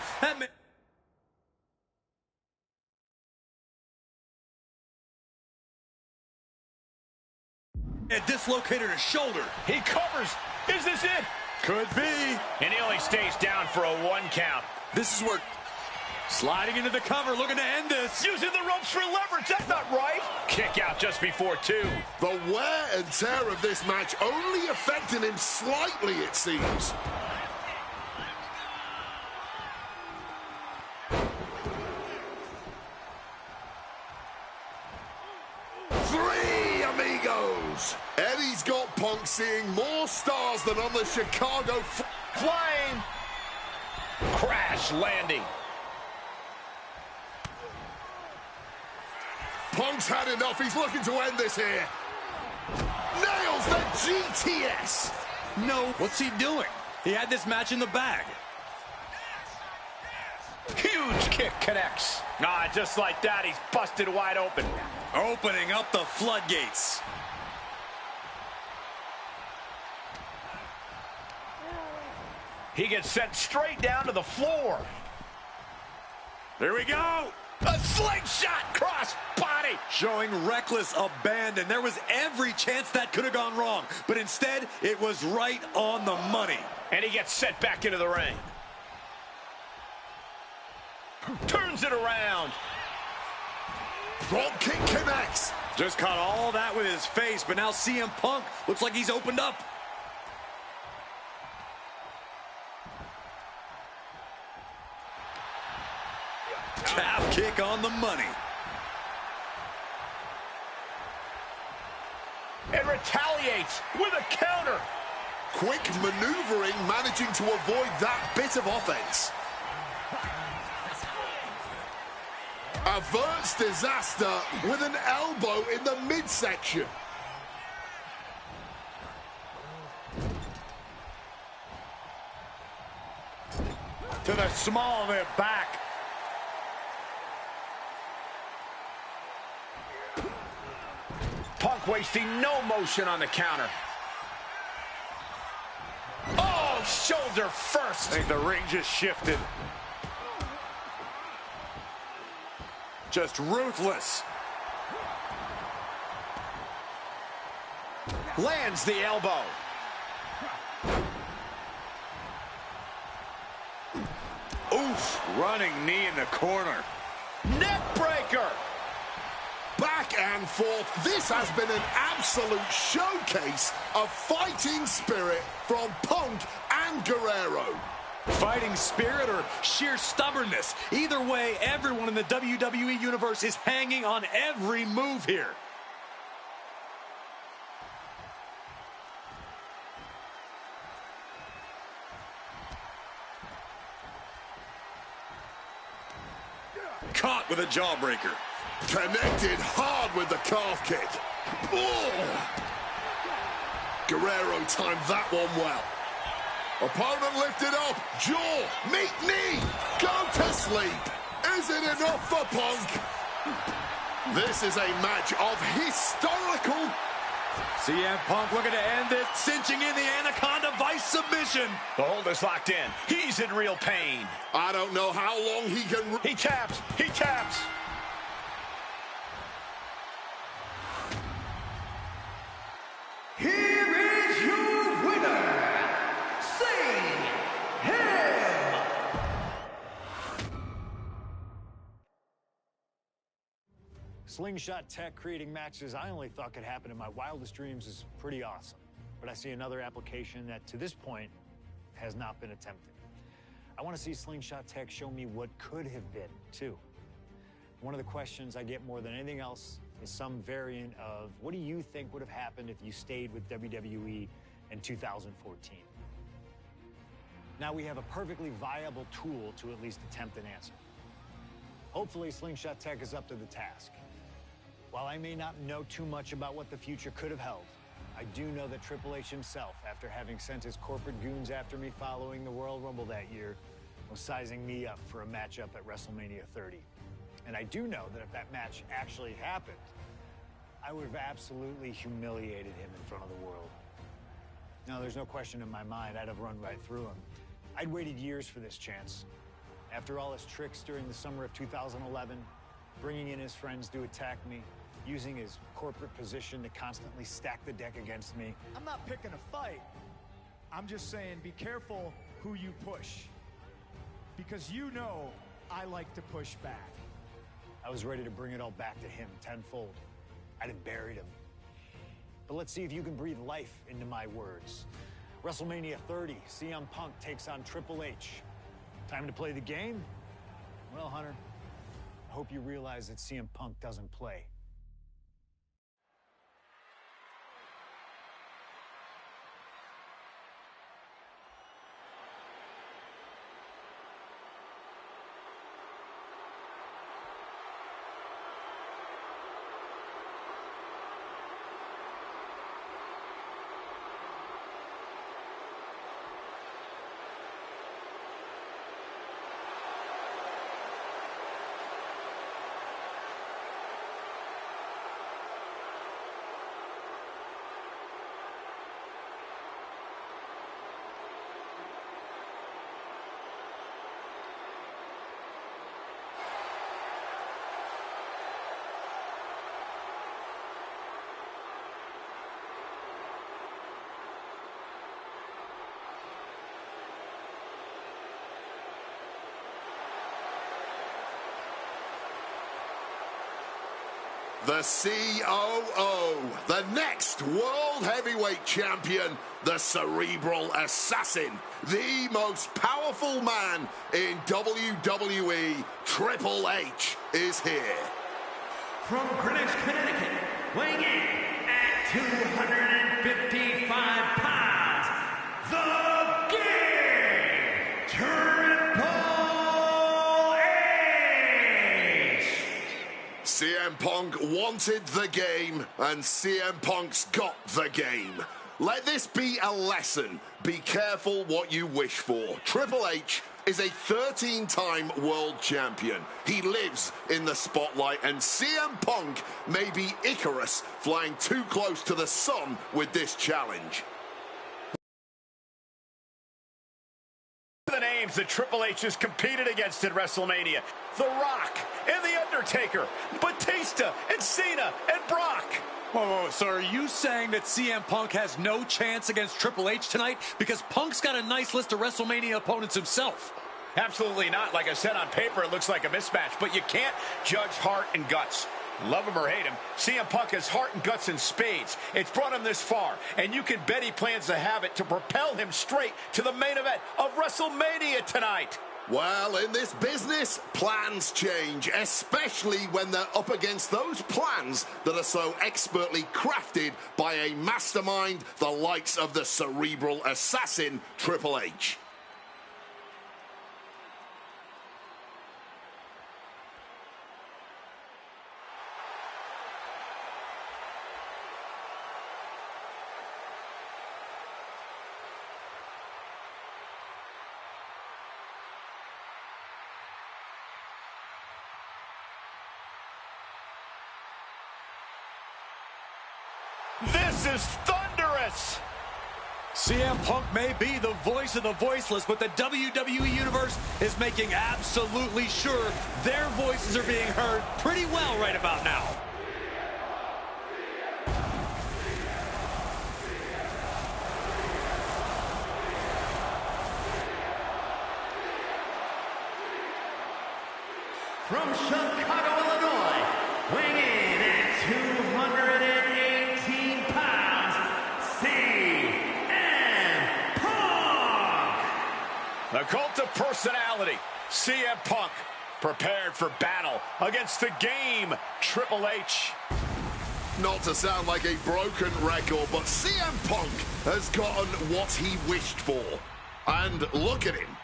It dislocated his shoulder. He covers. Is this it? Could be. And he only stays down for a 1 count. This is where sliding into the cover, looking to end this. Using the ropes for leverage. That's not right. Kick out just before 2. The wear and tear of this match only affecting him slightly, it seems. Eddie's got Punk seeing more stars than on the Chicago flying. Crash landing. Punk's had enough. He's looking to end this here. Nails the GTS. No, what's he doing? He had this match in the bag. Huge kick connects. Just like that, he's busted wide open. Opening up the floodgates. He gets sent straight down to the floor. Here we go. A slingshot cross body. Showing reckless abandon. There was every chance that could have gone wrong, but instead, it was right on the money. And he gets set back into the ring. Turns it around. Drop kick connects. Just caught all that with his face, but now CM Punk looks like he's opened up. Calf kick on the money. And retaliates with a counter. Quick maneuvering, managing to avoid that bit of offense. Averts disaster with an elbow in the midsection. To the small of their back. Punk wasting no motion on the counter. Oh, shoulder first. I think the ring just shifted. Just ruthless. Lands the elbow. Oof, running knee in the corner. Neck breaker. Back and forth. This has been an absolute showcase of fighting spirit from Punk and Guerrero. Fighting spirit or sheer stubbornness. Either way, everyone in the WWE Universe is hanging on every move here. Caught with a jawbreaker. Connected hard with the calf kick. Oh! Guerrero timed that one well. Opponent lifted up. Jaw. Meet knee. Go to sleep. Is it enough for Punk? This is a match of historical. CM Punk looking to end it, cinching in the Anaconda Vice submission. The hold is locked in. He's in real pain. I don't know how long he can... He taps. He taps. Here is your winner, Sing Him! Slingshot tech creating matches I only thought could happen in my wildest dreams is pretty awesome. But I see another application that, to this point, has not been attempted. I want to see Slingshot tech show me what could have been, too. One of the questions I get more than anything else is some variant of, what do you think would have happened if you stayed with WWE in 2014? Now we have a perfectly viable tool to at least attempt an answer. Hopefully Slingshot Tech is up to the task. While I may not know too much about what the future could have held, I do know that Triple H himself, after having sent his corporate goons after me following the Royal Rumble that year, was sizing me up for a matchup at WrestleMania 30. And I do know that if that match actually happened, I would have absolutely humiliated him in front of the world. Now, there's no question in my mind I'd have run right through him. I'd waited years for this chance. After all his tricks during the summer of 2011, bringing in his friends to attack me, using his corporate position to constantly stack the deck against me. I'm not picking a fight. I'm just saying be careful who you push. Because you know I like to push back. I was ready to bring it all back to him tenfold. I'd have buried him. But let's see if you can breathe life into my words. WrestleMania 30, CM Punk takes on Triple H. Time to play the game? Well, Hunter, I hope you realize that CM Punk doesn't play. The COO, the next World Heavyweight Champion, the Cerebral Assassin, the most powerful man in WWE, Triple H, is here. From Greenwich, Connecticut, weighing in at 255 pounds, the Game, Triple H! CM Punk wanted the game, and CM Punk's got the game. Let this be a lesson. Be careful what you wish for. Triple H is a 13-time world champion. He lives in the spotlight, and CM Punk may be Icarus flying too close to the sun with this challenge. The names that Triple H has competed against at WrestleMania: The Rock and The Undertaker, Batista and Cena and Brock. Whoa, so are you saying that CM Punk has no chance against Triple H tonight? Because Punk's got a nice list of WrestleMania opponents himself. Absolutely not. Like I said, on paper, it looks like a mismatch, but you can't judge heart and guts. Love him or hate him, CM Punk has heart and guts in spades. It's brought him this far, and you can bet he plans to have it to propel him straight to the main event of WrestleMania tonight. Well, in this business, plans change, especially when they're up against those plans that are so expertly crafted by a mastermind the likes of the Cerebral Assassin, Triple H. This is thunderous! CM Punk may be the voice of the voiceless, but the WWE Universe is making absolutely sure their voices are being heard pretty well right about now. From Chicago, Illinois, weighing in at 218 pounds, CM Punk! The cult of personality, CM Punk, prepared for battle against the Game, Triple H. Not to sound like a broken record, but CM Punk has gotten what he wished for. And look at him.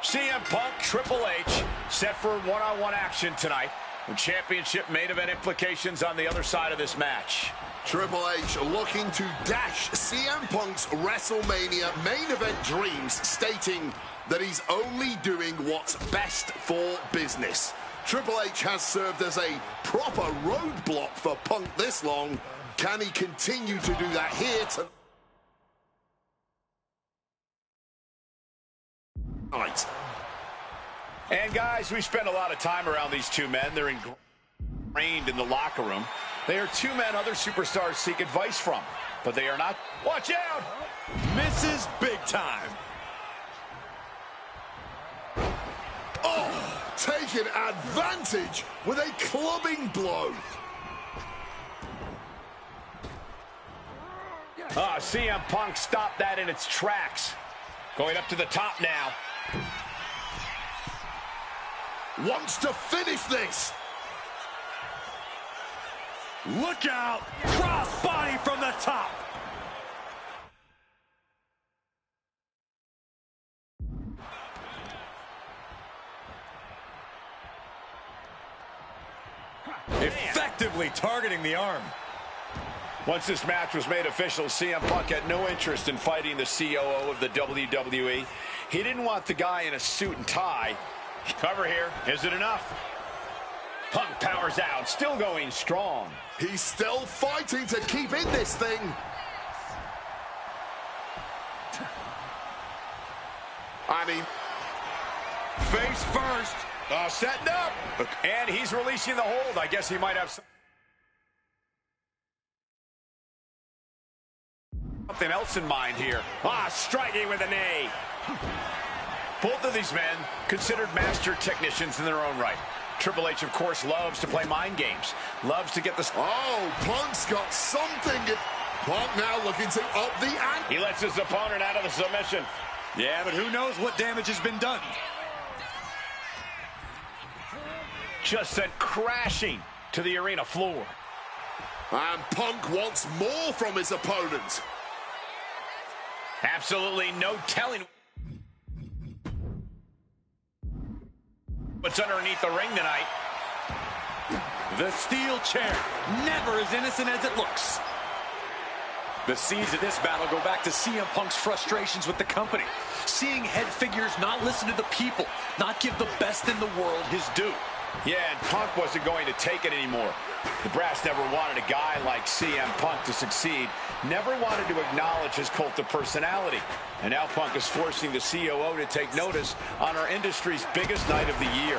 CM Punk, Triple H, set for one-on-one action tonight, with championship main event implications on the other side of this match. Triple H looking to dash CM Punk's WrestleMania main event dreams, stating that he's only doing what's best for business. Triple H has served as a proper roadblock for Punk this long. Can he continue to do that here tonight? And guys, we spend a lot of time around these two men. They're ingrained in the locker room. They are two men other superstars seek advice from, but they are not. Watch out! Misses big time. Oh, taking advantage with a clubbing blow. CM Punk stopped that in its tracks. Going up to the top now. Wants to finish this. Look out! Cross body from the top. Effectively targeting the arm. Once this match was made official, CM Punk had no interest in fighting the COO of the WWE. He didn't want the guy in a suit and tie. Cover here. Is it enough? Punk powers out, still going strong. He's still fighting to keep in this thing. I mean, face first. Setting up. And he's releasing the hold. I guess he might have Something else in mind here. Striking with a knee. Both of these men considered master technicians in their own right. Triple H, of course, loves to play mind games. Loves to get the... Oh, Punk's got something. Punk now looking to up the ante. He lets his opponent out of the submission. Yeah, but who knows what damage has been done. Just sent crashing to the arena floor. And Punk wants more from his opponent. Absolutely no telling what's underneath the ring tonight. The steel chair, never as innocent as it looks. The seeds of this battle go back to CM Punk's frustrations with the company. Seeing head figures not listen to the people, not give the best in the world his due. Yeah, and Punk wasn't going to take it anymore. The brass never wanted a guy like CM Punk to succeed, never wanted to acknowledge his cult of personality. And now Punk is forcing the COO to take notice on our industry's biggest night of the year.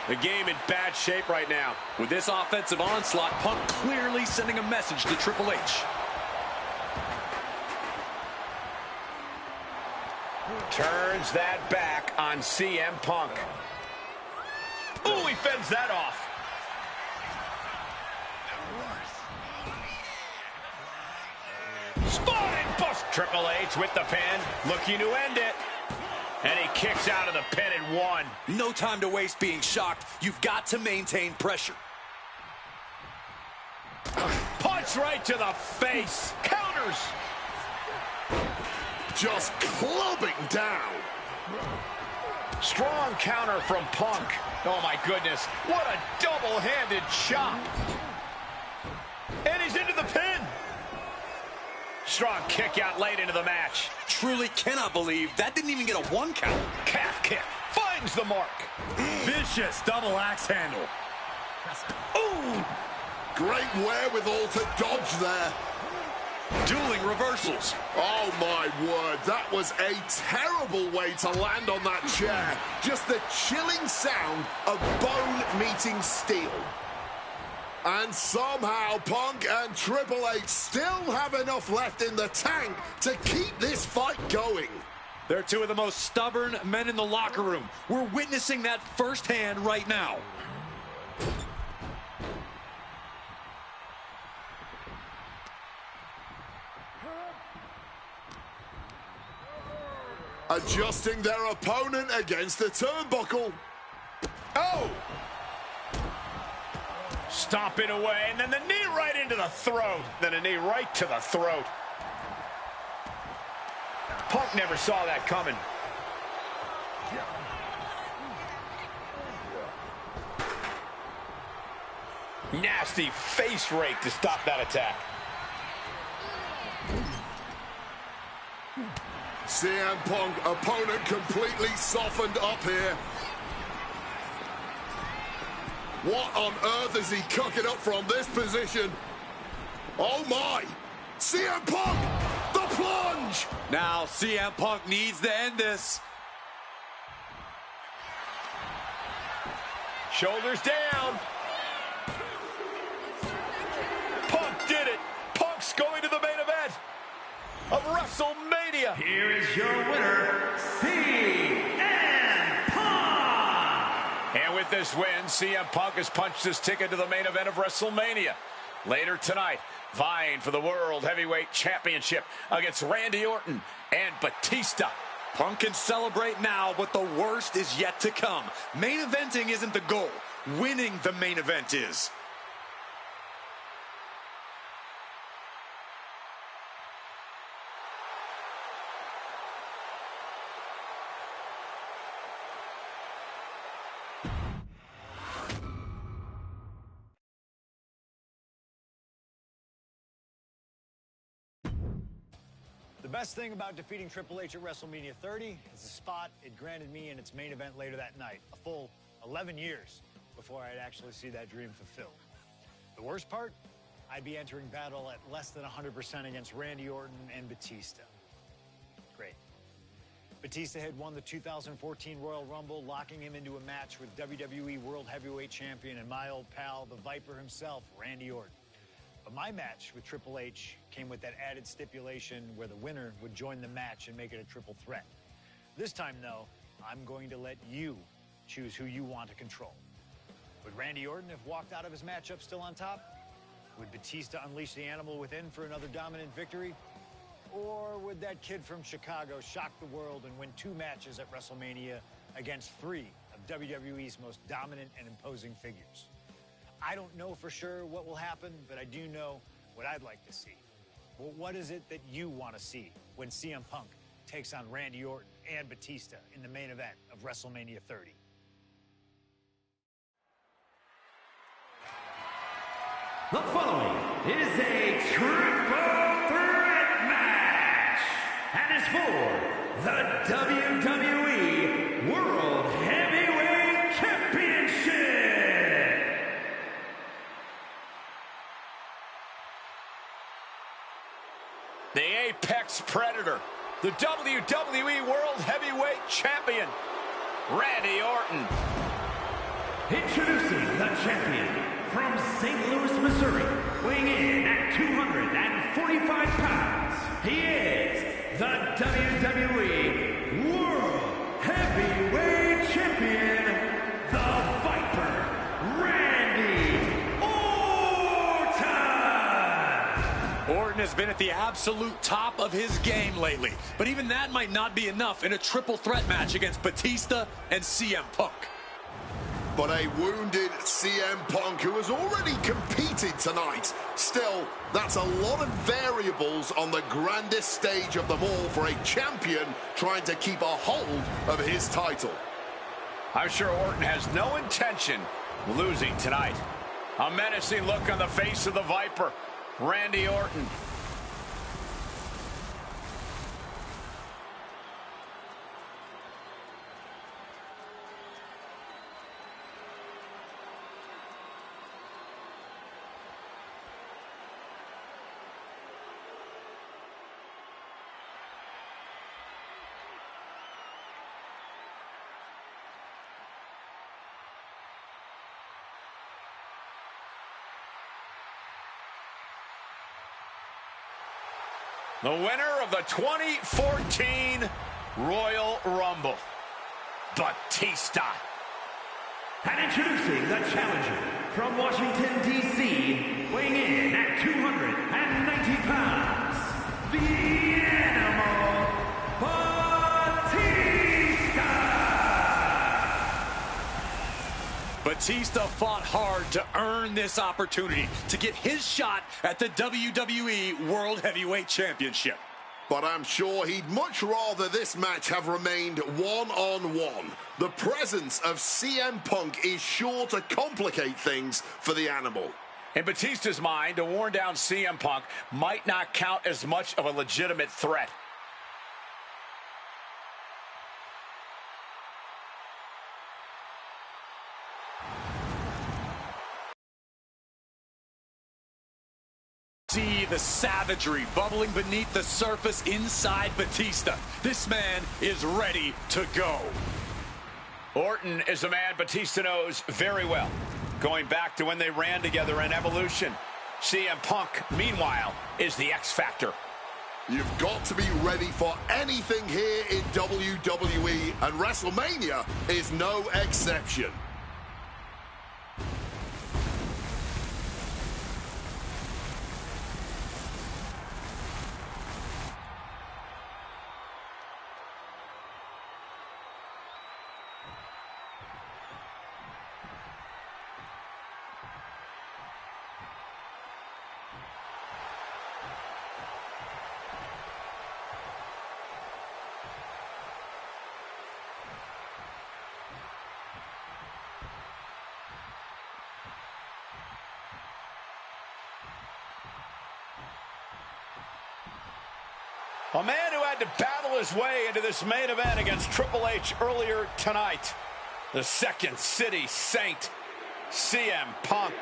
The game in bad shape right now. With this offensive onslaught, Punk clearly sending a message to Triple H. Turns that back on CM Punk. Ooh, he fends that off. Spine bust. Triple H with the pin, looking to end it. And he kicks out of the pin in one. No time to waste being shocked. You've got to maintain pressure. Punch right to the face. Counters. Just clubbing down. Strong counter from Punk. Oh, my goodness. What a double-handed chop. And he's into the pin. Strong kick out late into the match. Truly cannot believe that didn't even get a one count. Calf kick. Finds the mark. Vicious double axe handle. Ooh. Great wherewithal to dodge there. Dueling reversals. Oh, my word. That was a terrible way to land on that chair. Just the chilling sound of bone meeting steel. And somehow Punk and Triple H still have enough left in the tank to keep this fight going. They're two of the most stubborn men in the locker room. We're witnessing that firsthand right now. Adjusting their opponent against the turnbuckle. Oh! Stomping away, and then the knee right into the throat. Then a knee right to the throat. Punk never saw that coming. Nasty face rake to stop that attack. CM Punk, opponent completely softened up here. What on earth is he cooking up from this position? Oh my! CM Punk, the plunge! Now CM Punk needs to end this. Shoulders down. Punk did it. Punk's going to the main event of WrestleMania. Here is your winner, CM Punk! And with this win, CM Punk has punched his ticket to the main event of WrestleMania. Later tonight, vying for the World Heavyweight Championship against Randy Orton and Batista. Punk can celebrate now, but the worst is yet to come. Main eventing isn't the goal. Winning the main event is. The best thing about defeating Triple H at WrestleMania 30 is the spot it granted me in its main event later that night. A full 11 years before I'd actually see that dream fulfilled. The worst part? I'd be entering battle at less than 100% against Randy Orton and Batista. Great. Batista had won the 2014 Royal Rumble, locking him into a match with WWE World Heavyweight Champion and my old pal, the Viper himself, Randy Orton. But my match with Triple H came with that added stipulation where the winner would join the match and make it a triple threat. This time, though, I'm going to let you choose who you want to control. Would Randy Orton have walked out of his matchup still on top? Would Batista unleash the animal within for another dominant victory? Or would that kid from Chicago shock the world and win 2 matches at WrestleMania against 3 of WWE's most dominant and imposing figures? I don't know for sure what will happen, but I do know what I'd like to see. Well, what is it that you want to see when CM Punk takes on Randy Orton and Batista in the main event of WrestleMania 30? The following is a triple threat match and is for the WWE World Heavyweight Championship. The Apex Predator, the WWE World Heavyweight Champion, Randy Orton. Introducing the champion from St. Louis, Missouri, weighing in at 245 pounds, he is the WWE World Heavyweight Champion, the Viper, Randy Orton! Orton has been at the absolute top of his game lately, but even that might not be enough in a triple threat match against Batista and CM Punk. But a wounded CM Punk who has already competed tonight. Still, that's a lot of variables on the grandest stage of them all for a champion trying to keep a hold of his title. I'm sure Orton has no intention of losing tonight. A menacing look on the face of the Viper, Randy Orton. The winner of the 2014 Royal Rumble, Batista. And introducing the challenger from Washington, D.C., weighing in at 290 pounds, the Animal, Batista! Batista fought hard to earn this opportunity to get his shot at the WWE World Heavyweight Championship. But I'm sure he'd much rather this match have remained one-on-one. The presence of CM Punk is sure to complicate things for the Animal. In Batista's mind, a worn-down CM Punk might not count as much of a legitimate threat. See the savagery bubbling beneath the surface inside Batista. This man is ready to go. Orton is a man Batista knows very well, going back to when they ran together in Evolution. CM Punk, meanwhile, is the X Factor. You've got to be ready for anything here in WWE, and WrestleMania is no exception. A man who had to battle his way into this main event against Triple H earlier tonight. The Second City Saint, CM Punk.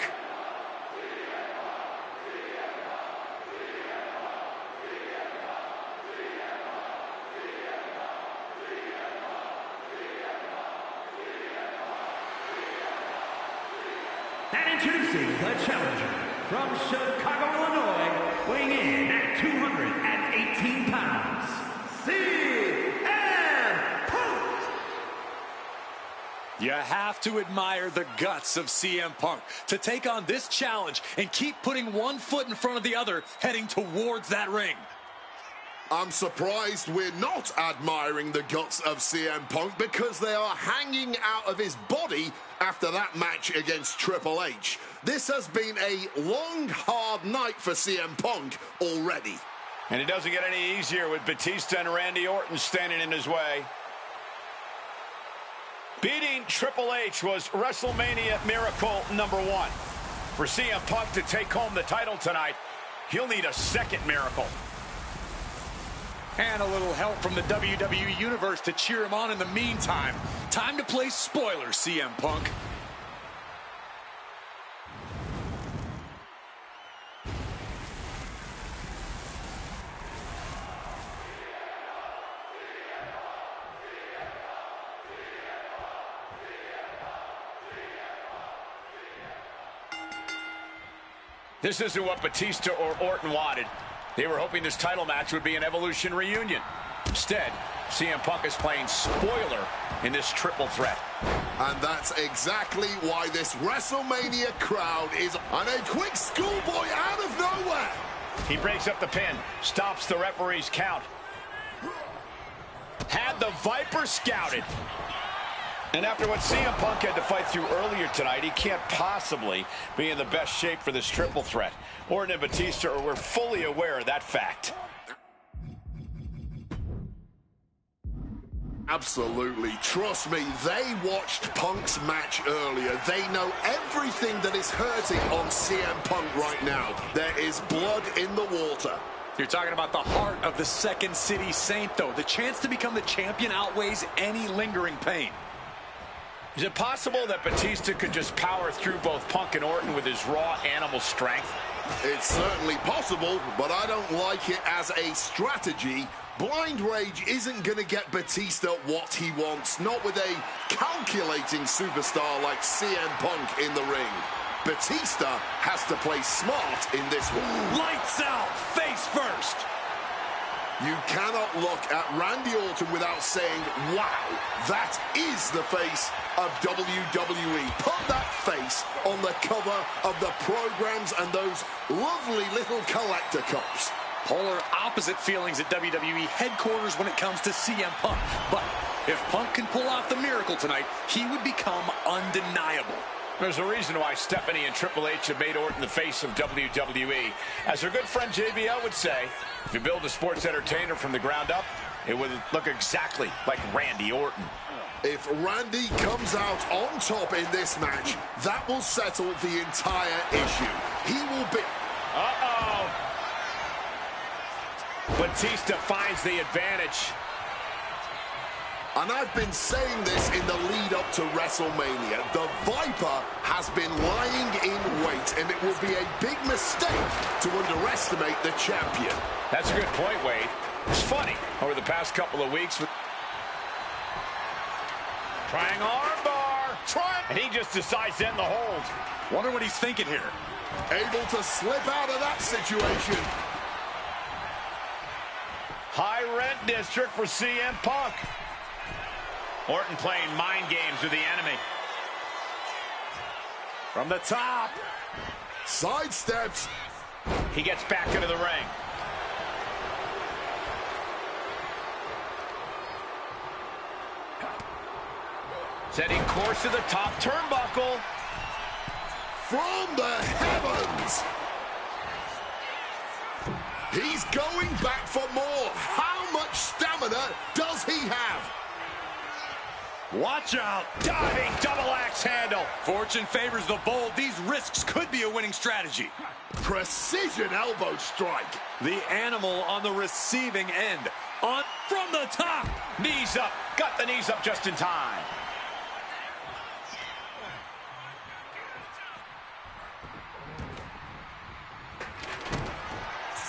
And introducing the challenger from Chicago, have to admire the guts of CM Punk to take on this challenge and keep putting one foot in front of the other, heading towards that ring. I'm surprised we're not admiring the guts of CM Punk because they are hanging out of his body after that match against Triple H. This has been a long, hard night for CM Punk already. And it doesn't get any easier with Batista and Randy Orton standing in his way. Beating Triple H was WrestleMania Miracle #1. For CM Punk to take home the title tonight, he'll need a second miracle. And a little help from the WWE Universe to cheer him on in the meantime. Time to play spoilers, CM Punk. This isn't what Batista or Orton wanted. They were hoping this title match would be an Evolution reunion. Instead, CM Punk is playing spoiler in this triple threat. And that's exactly why this WrestleMania crowd is on a quick schoolboy out of nowhere. He breaks up the pin, stops the referee's count. Had the Viper scouted. And after what CM Punk had to fight through earlier tonight, he can't possibly be in the best shape for this triple threat. Orton and Batista were fully aware of that fact. Absolutely. Trust me, they watched Punk's match earlier. They know everything that is hurting on CM Punk right now. There is blood in the water. You're talking about the heart of the Second City Saint, though. The chance to become the champion outweighs any lingering pain. Is it possible that Batista could just power through both Punk and Orton with his raw animal strength? It's certainly possible, but I don't like it as a strategy. Blind Rage isn't going to get Batista what he wants, not with a calculating superstar like CM Punk in the ring. Batista has to play smart in this one. Lights out, face first. You cannot look at Randy Orton without saying, wow, that is the face of WWE. Put that face on the cover of the programs and those lovely little collector cups. Polar opposite feelings at WWE headquarters when it comes to CM Punk. But if Punk can pull off the miracle tonight, he would become undeniable. There's a reason why Stephanie and Triple H have made Orton the face of WWE. As her good friend JBL would say, if you build a sports entertainer from the ground up, it would look exactly like Randy Orton. If Randy comes out on top in this match, that will settle the entire issue. He will be... Uh-oh. Batista finds the advantage. And I've been saying this in the lead up to WrestleMania. The Viper has been lying in wait, and it will be a big mistake to underestimate the champion. That's a good point, Wade. It's funny, over the past couple of weeks with... Trying armbar. And he just decides to end the hold. Wonder what he's thinking here. Able to slip out of that situation. High rent district for CM Punk. Orton playing mind games with the enemy. From the top. Sidesteps. He gets back into the ring. Setting course to the top turnbuckle. From the heavens. He's going back for more. How much stamina does he have? Watch out. Diving double axe handle. Fortune favors the bold. These risks could be a winning strategy. Precision elbow strike. The animal on the receiving end. On from the top. Knees up. Got the knees up just in time.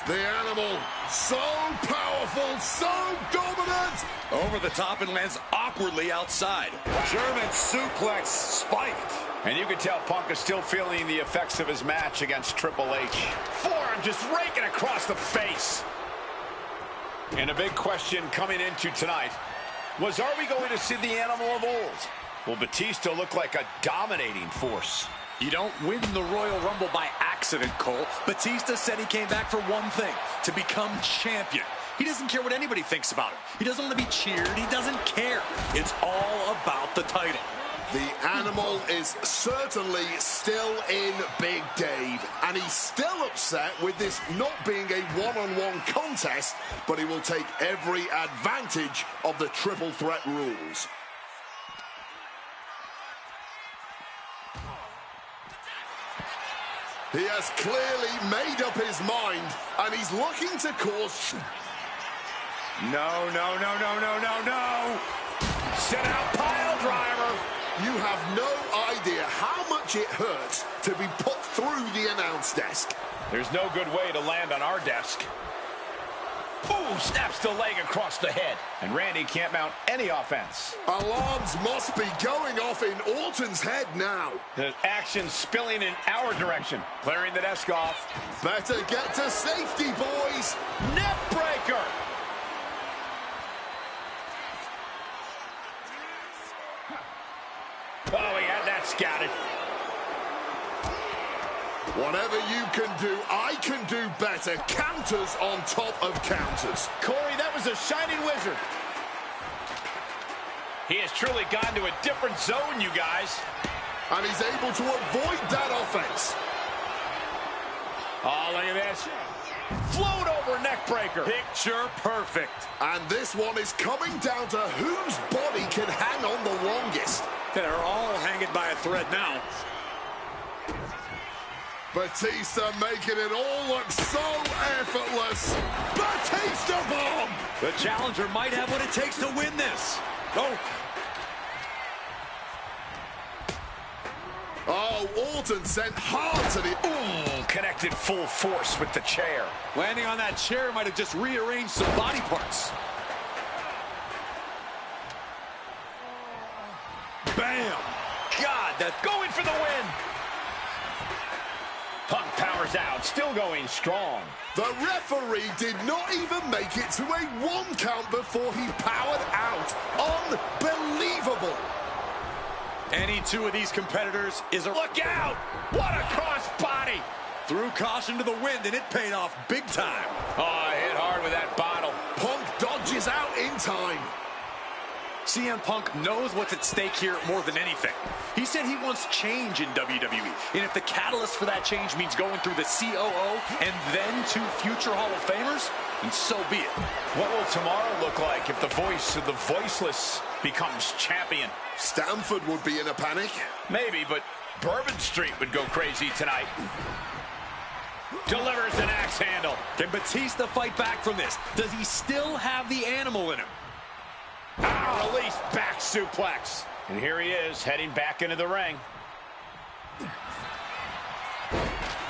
The animal, so powerful, so dominant. Over the top and lands awkwardly outside. German suplex spiked. And you can tell Punk is still feeling the effects of his match against Triple H. Forearm just raking across the face. And a big question coming into tonight was, are we going to see the animal of old? Well, Batista looked like a dominating force. You don't win the Royal Rumble by accident, Cole. Batista said he came back for one thing, to become champion. He doesn't care what anybody thinks about him. He doesn't want to be cheered. He doesn't care. It's all about the title. The animal is certainly still in Big Dave, and he's still upset with this not being a one-on-one contest, but he will take every advantage of the triple threat rules. He has clearly made up his mind, and he's looking to cause... No. Sit out pile driver. You have no idea how much it hurts to be put through the announce desk. There's no good way to land on our desk. Ooh, snaps the leg across the head. And Randy can't mount any offense. Alarms must be going off in Orton's head now. The action spilling in our direction. Clearing the desk off. Better get to safety, boys. Neck breaker. Oh, he had that scouted. Whatever you can do, I can do better. Counters on top of counters. Corey, that was a shining wizard. He has truly gone to a different zone, you guys. And he's able to avoid that offense. Oh, look at this. Float over neck breaker. Picture perfect. And this one is coming down to whose body can hang on the longest. They're all hanging by a thread now. Batista making it all look so effortless. Batista bomb! The challenger might have what it takes to win this. Oh, Orton sent hard to the... Ooh, connected full force with the chair. Landing on that chair might have just rearranged some body parts. Bam! God, that's going for the win. Punk powers out, still going strong. The referee did not even make it to a 1 count before he powered out. Unbelievable. Any two of these competitors is a... Look out! What a cross body! Threw caution to the wind, and it paid off big time. Oh, hit hard with that bottle. Punk dodges out in time. CM Punk knows what's at stake here more than anything. He said he wants change in WWE, and if the catalyst for that change means going through the COO and then to future Hall of Famers, then so be it. What will tomorrow look like if the voice of the voiceless becomes champion? Stamford would be in a panic. Maybe, but Bourbon Street would go crazy tonight. Delivers an axe handle. Can Batista fight back from this? Does he still have the animal in him? Release back suplex. And here he is, heading back into the ring.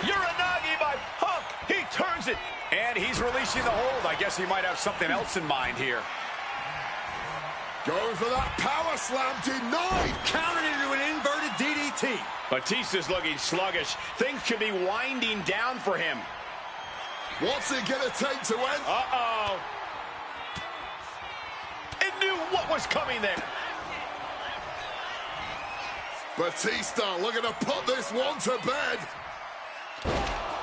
Uranagi by Punk. He turns it. And he's releasing the hold. I guess he might have something else in mind here. Going for that power slam, denied. Countered into an inverted DDT. Batista's looking sluggish. Things could be winding down for him. What's it gonna take to end? Uh-oh. It knew what was coming there. Batista looking to put this one to bed.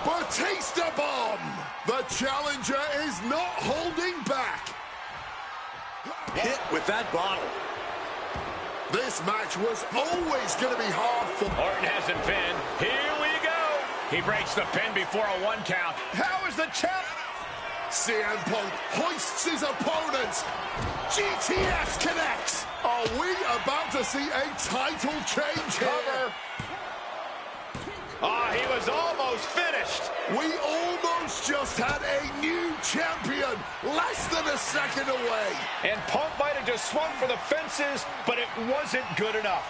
Batista bomb. The challenger is not holding back. Hit with that bottle. This match was always going to be hard for... Orton hasn't been. Here we go. He breaks the pin before a 1 count. How is the champ? CM Punk hoists his opponent. GTS connects. Are we about to see a title change here? Ah, he was almost finished. We almost just had a new champion, less than a second away. And Punk might have just swung for the fences, but it wasn't good enough.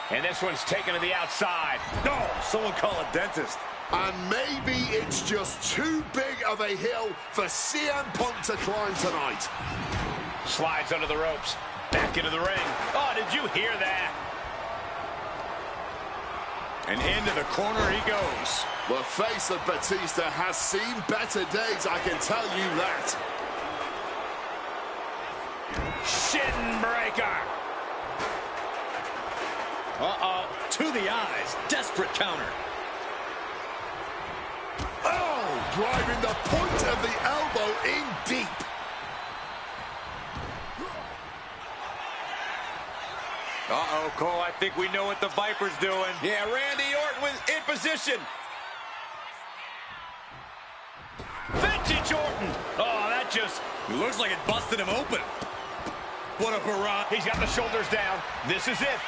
And this one's taken to the outside. No, someone call a dentist. And maybe it's just too big of a hill for CM Punk to climb tonight. Slides under the ropes, back into the ring. Oh, did you hear that? And into the corner he goes. The face of Batista has seen better days, I can tell you that. Shin breaker. Uh-oh, to the eyes. Desperate counter. Oh, driving the point of the elbow in deep. Uh-oh, Cole, I think we know what the Viper's doing. Yeah, Randy Orton was in position. Vintage Orton. Oh, that just... It looks like it busted him open. What a barrage. He's got the shoulders down. This is it.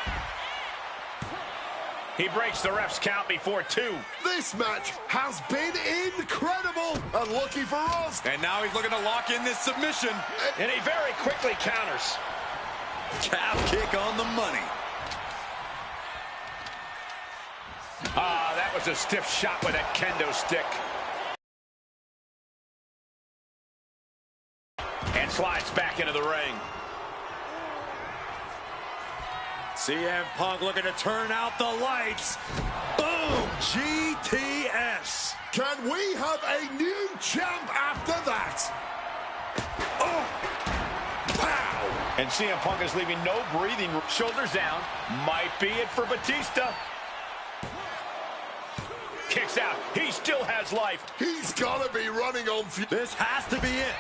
He breaks the ref's count before 2. This match has been incredible. And lucky for us. And now he's looking to lock in this submission. And he very quickly counters. Calf kick on the money. Ah, that was a stiff shot with that kendo stick. And slides back into the ring. CM Punk looking to turn out the lights. Boom! GTS. Can we have a new champ after that? Oh! Pow! And CM Punk is leaving no breathing room. Shoulders down. Might be it for Batista. Kicks out. He still has life. He's got to be running on... This has to be it.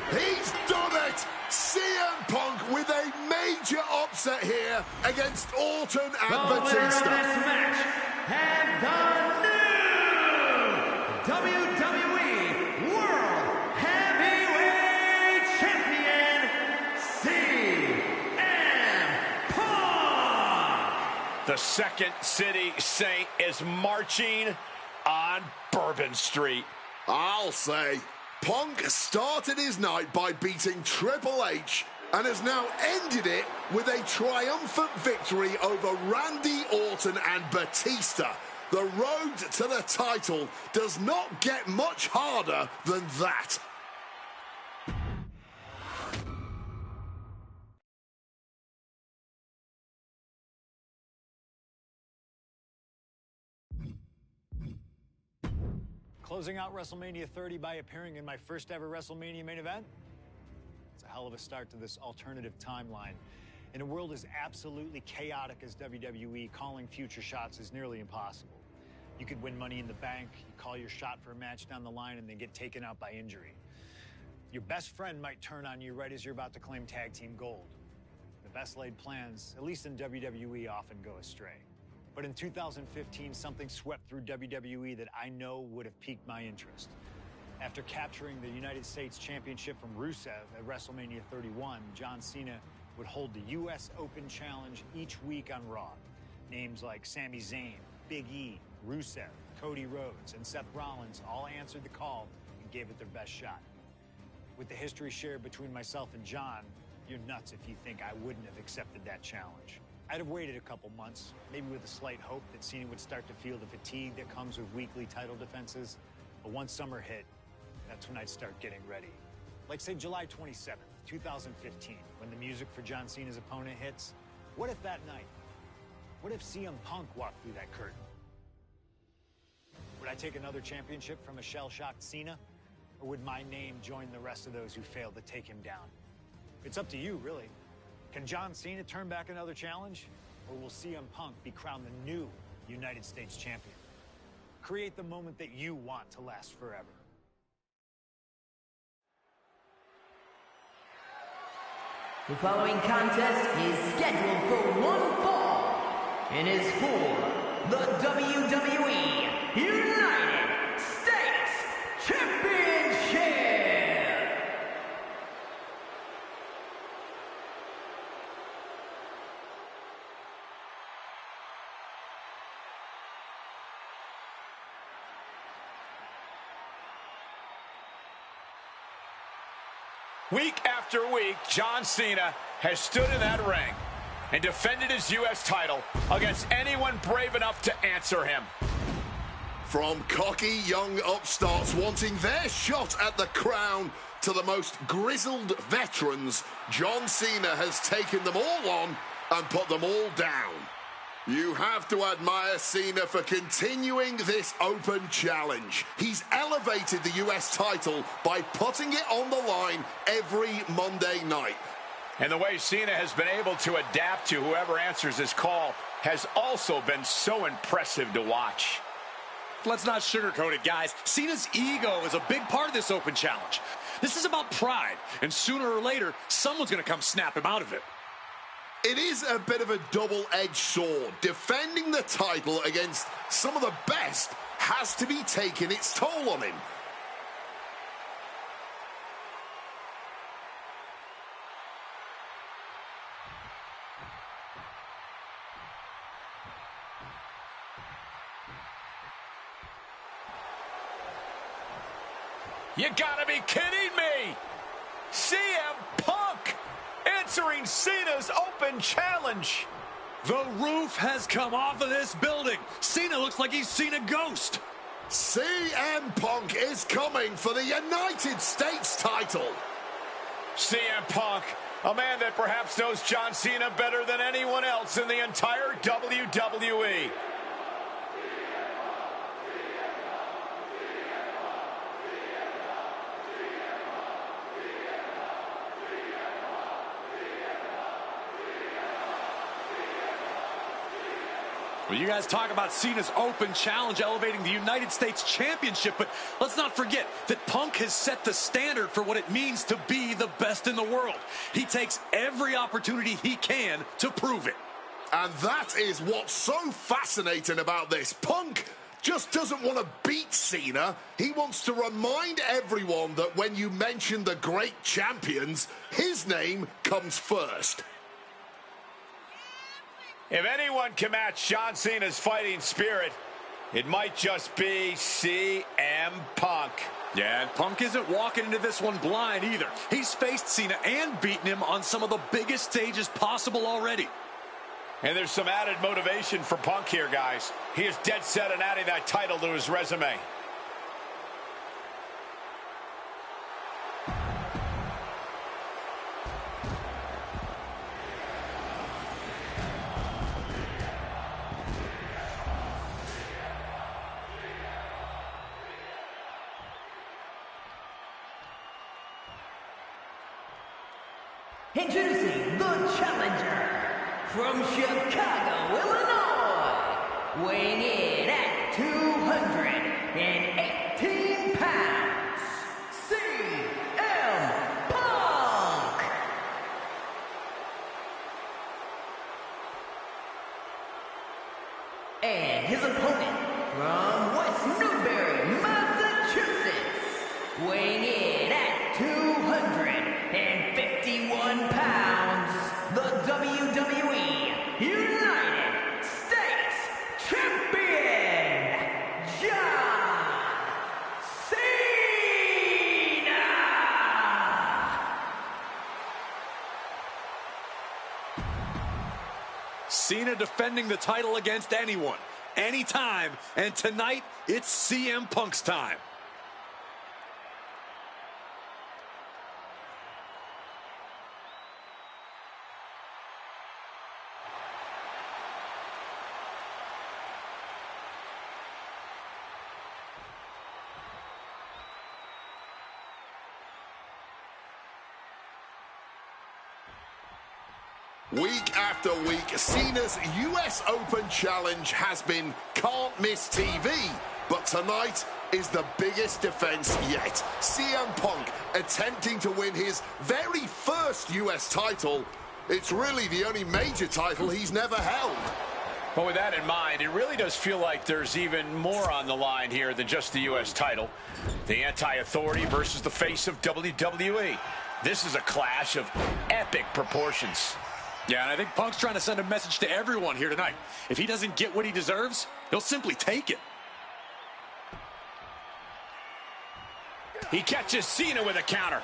He's done it! CM Punk with a major upset here against Orton and Batista. The winner of this match and the new WWE World Heavyweight Champion, CM Punk. The Second City Saint is marching on Bourbon Street. I'll say, Punk started his night by beating Triple H and has now ended it with a triumphant victory over Randy Orton and Batista. The road to the title does not get much harder than that. Closing out WrestleMania 30 by appearing in my first ever WrestleMania main event? It's a hell of a start to this alternative timeline. In a world as absolutely chaotic as WWE, calling future shots is nearly impossible. You could win Money in the Bank, you call your shot for a match down the line, and then get taken out by injury. Your best friend might turn on you right as you're about to claim tag team gold. The best laid plans, at least in WWE, often go astray. But in 2015, something swept through WWE that I know would have piqued my interest. After capturing the United States Championship from Rusev at WrestleMania 31, John Cena would hold the U.S. Open Challenge each week on Raw. Names like Sami Zayn, Big E, Rusev, Cody Rhodes, and Seth Rollins all answered the call and gave it their best shot. With the history shared between myself and John, you're nuts if you think I wouldn't have accepted that challenge. I'd have waited a couple months, maybe with a slight hope that Cena would start to feel the fatigue that comes with weekly title defenses. But once summer hit, that's when I'd start getting ready. Like, say, July 27th, 2015, when the music for John Cena's opponent hits. What if that night? What if CM Punk walked through that curtain? Would I take another championship from a shell-shocked Cena? Or would my name join the rest of those who failed to take him down? It's up to you, really. Can John Cena turn back another challenge? Or will CM Punk be crowned the new United States champion? Create the moment that you want to last forever. The following contest is scheduled for one fall and is for the WWE United States Championship. Week after week, John Cena has stood in that ring and defended his U.S. title against anyone brave enough to answer him. From cocky young upstarts wanting their shot at the crown to the most grizzled veterans, John Cena has taken them all on and put them all down. You have to admire Cena for continuing this open challenge. He's elevated the US title by putting it on the line every Monday night. And the way Cena has been able to adapt to whoever answers his call has also been so impressive to watch. Let's not sugarcoat it, guys. Cena's ego is a big part of this open challenge. This is about pride, and sooner or later, someone's going to come snap him out of it. It is a bit of a double-edged sword. Defending the title against some of the best has to be taking its toll on him. You gotta be kidding me! CM Punk answering Cena's open challenge. The roof has come off of this building. Cena looks like he's seen a ghost. CM Punk is coming for the United States title. CM Punk, a man that perhaps knows John Cena better than anyone else in the entire WWE. Well, you guys talk about Cena's open challenge elevating the United States Championship, but let's not forget that Punk has set the standard for what it means to be the best in the world. He takes every opportunity he can to prove it. And that is what's so fascinating about this. Punk just doesn't want to beat Cena. He wants to remind everyone that when you mention the great champions, his name comes first. If anyone can match John Cena's fighting spirit, it might just be CM Punk. Yeah, and Punk isn't walking into this one blind either. He's faced Cena and beaten him on some of the biggest stages possible already. And there's some added motivation for Punk here, guys. He is dead set on adding that title to his resume. Introducing the challenger from Chicago, Illinois, weighing in at 218 pounds, CM Punk. And his opponent from West Newbury, Massachusetts, weighing in at 251 pounds, the WWE United States Champion, John Cena! Cena defending the title against anyone, anytime, and tonight it's CM Punk's time. Week after week, Cena's US Open Challenge has been can't miss TV. But tonight is the biggest defense yet. CM Punk attempting to win his very first US title. It's really the only major title he's never held. But with that in mind, it really does feel like there's even more on the line here than just the U.S. title. The anti-authority versus the face of WWE. This is a clash of epic proportions. Yeah, and I think Punk's trying to send a message to everyone here tonight. If he doesn't get what he deserves, he'll simply take it. He catches Cena with a counter.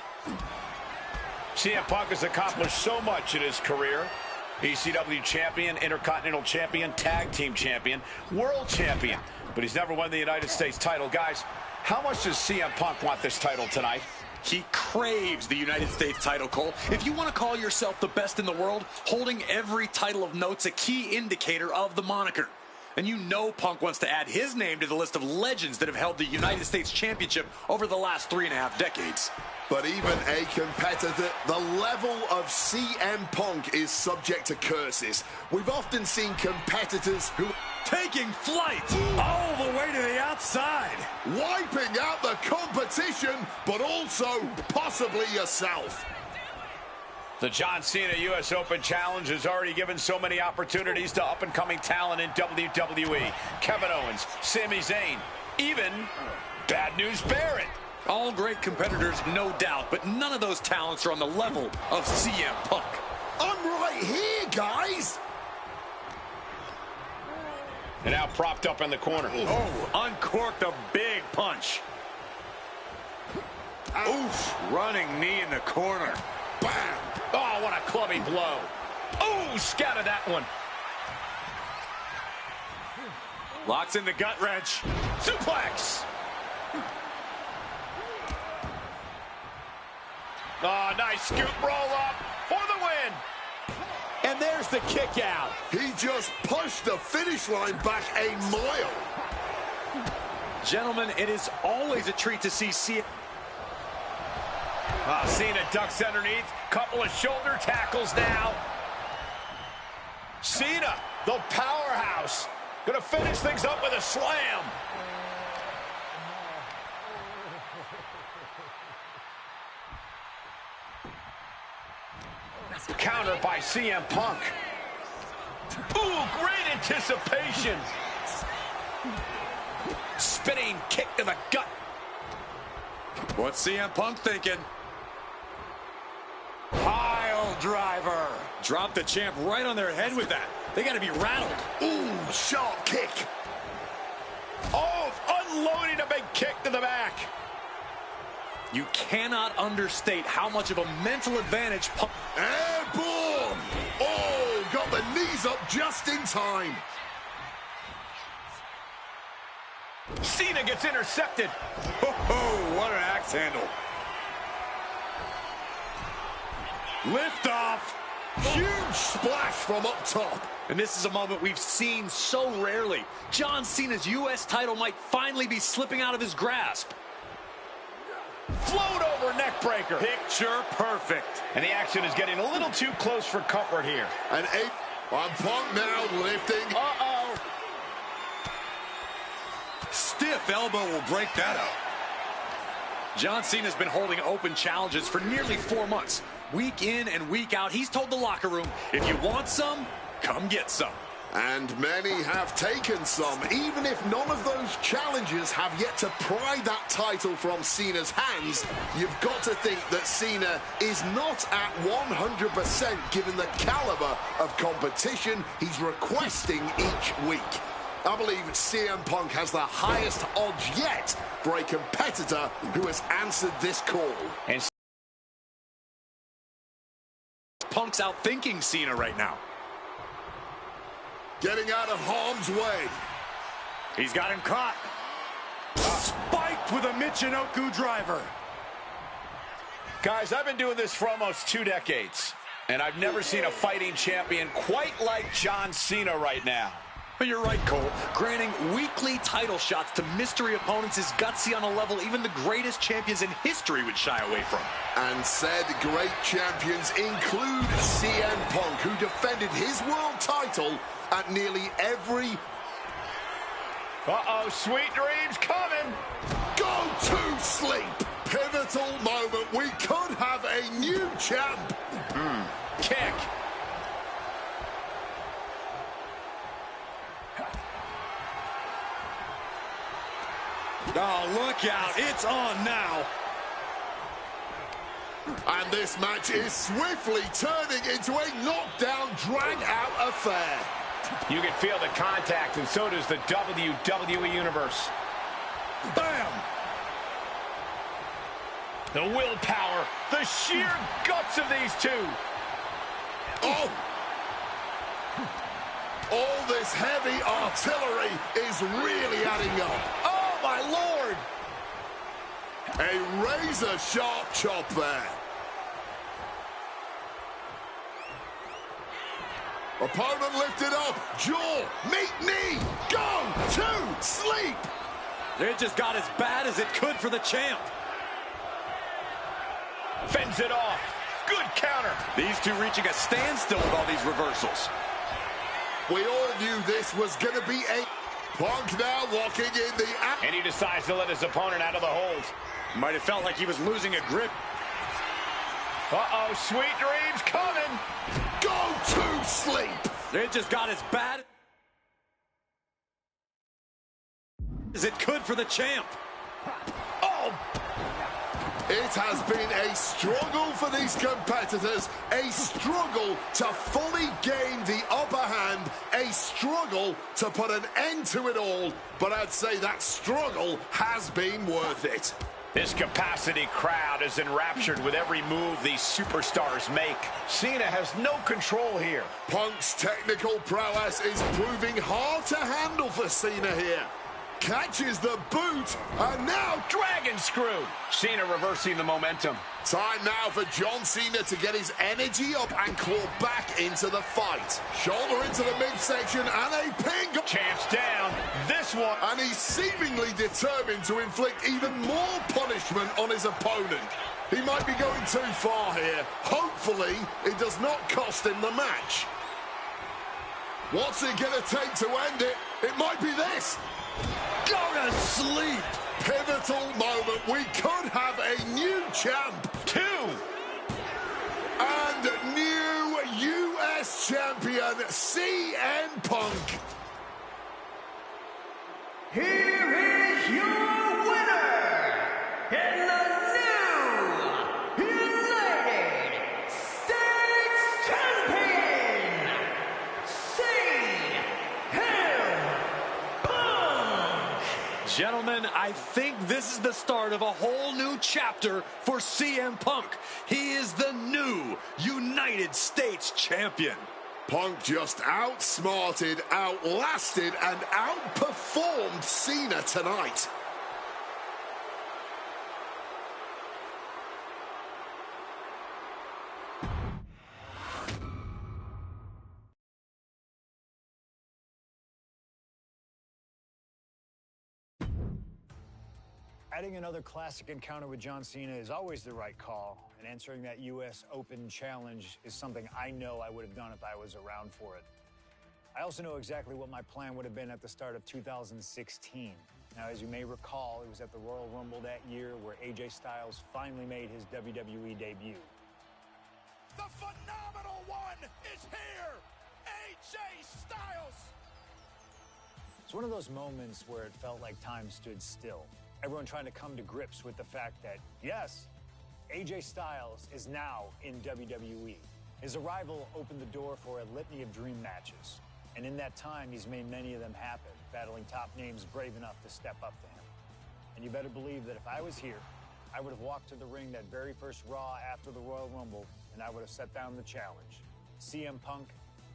CM Punk has accomplished so much in his career. ECW champion, Intercontinental champion, Tag Team champion, World champion. But he's never won the United States title. Guys, how much does CM Punk want this title tonight? He craves the United States title, Cole. If you want to call yourself the best in the world, holding every title of note's a key indicator of the moniker. And you know Punk wants to add his name to the list of legends that have held the United States Championship over the last 3.5 decades. But even a competitor, the level of CM Punk is subject to curses. We've often seen competitors who taking flight all the way to the outside, wiping out the competition, but also possibly yourself. The John Cena U.S. Open Challenge has already given so many opportunities to up-and-coming talent in WWE. Kevin Owens, Sami Zayn, even Bad News Barrett. All great competitors, no doubt, but none of those talents are on the level of CM Punk. I'm right here, guys. And now propped up in the corner. Oh, uncorked a big punch. Oof, running knee in the corner. Bam. Oh, what a clubby blow. Oh, scattered that one. Locks in the gut wrench. Suplex. Oh, nice scoop roll up for the win. And there's the kick out. He just pushed the finish line back a mile. Gentlemen, it is always a treat to see Cena. Cena ducks underneath. Couple of shoulder tackles now. Cena, the powerhouse, gonna finish things up with a slam. Counter by CM Punk. Ooh, great anticipation. Spinning kick to the gut. What's CM Punk thinking? Pile driver. Drop the champ right on their head with that. They got to be rattled. Ooh, sharp kick. Oh, unloading a big kick to the back. You cannot understate how much of a mental advantage Punk... Airborne! Oh, got the knees up just in time. Cena gets intercepted. Oh, what an axe handle. Lift off. Huge splash from up top. And this is a moment we've seen so rarely. John Cena's U.S. title might finally be slipping out of his grasp. Float over neckbreaker. Picture perfect. And the action is getting a little too close for comfort here. And on Punk now lifting. Uh-oh. Stiff elbow will break that up. John Cena's been holding open challenges for nearly 4 months. Week in and week out, he's told the locker room, if you want some, come get some. And many have taken some, even if none of those challenges have yet to pry that title from Cena's hands. You've got to think that Cena is not at 100% given the caliber of competition he's requesting each week. I believe CM Punk has the highest odds yet for a competitor who has answered this call. And Punk's outthinking Cena right now. Getting out of harm's way. He's got him caught. Spiked with a Michinoku driver. guys, I've been doing this for almost 2 decades, and I've never seen a fighting champion quite like John Cena right now. But you're right, Cole. Granting weekly title shots to mystery opponents is gutsy on a level even the greatest champions in history would shy away from. And said great champions include CM Punk, who defended his world title at nearly every... Uh-oh, sweet dreams coming. Go to sleep. Pivotal moment. We could have a new champ. Kick. Oh, look out. It's on now. And this match is swiftly turning into a knockdown, drag-out affair. You can feel the contact, and so does the WWE Universe. Bam! The willpower, the sheer guts of these two. Oh! All this heavy artillery is really adding up. Oh, my Lord! A razor-sharp chop there. Opponent lifted up. Jaw, meet knee, go to sleep. It just got as bad as it could for the champ. Fends it off. Good counter. These two reaching a standstill with all these reversals. We all knew this was going to be a... Punk now locking in the... And he decides to let his opponent out of the hold. Might have felt like he was losing a grip. Uh-oh, sweet dreams coming. Go to sleep. It just got as bad as it could for the champ. Oh! It has been a struggle for these competitors, a struggle to fully gain the upper hand, a struggle to put an end to it all, but I'd say that struggle has been worth it. This capacity crowd is enraptured with every move these superstars make. Cena has no control here. Punk's technical prowess is proving hard to handle for Cena here. Catches the boot, and now dragon screw. Cena reversing the momentum. Time now for John Cena to get his energy up and claw back into the fight. Shoulder into the midsection and a pin. Champ's down. This one. And he's seemingly determined to inflict even more punishment on his opponent. He might be going too far here. Hopefully, it does not cost him the match. What's it going to take to end it? It might be this. Go to sleep. Pivotal moment. We could have a new champ. 2. And new U.S. champion, CM Punk. Here is your winner, and the new United States Champion, CM Punk. Gentlemen, I think this is the start of a whole new chapter for CM Punk. He is the new United States Champion. Punk just outsmarted, outlasted, and outperformed Cena tonight. Adding another classic encounter with John Cena is always the right call, and answering that U.S. Open challenge is something I know I would have done if I was around for it. I also know exactly what my plan would have been at the start of 2016. Now, as you may recall, it was at the Royal Rumble that year where AJ Styles finally made his WWE debut. The phenomenal one is here! AJ Styles! It's one of those moments where it felt like time stood still. Everyone trying to come to grips with the fact that, yes, AJ Styles is now in WWE. His arrival opened the door for a litany of dream matches. And in that time, he's made many of them happen, battling top names brave enough to step up to him. And you better believe that if I was here, I would have walked to the ring that very first Raw after the Royal Rumble, and I would have set down the challenge. CM Punk,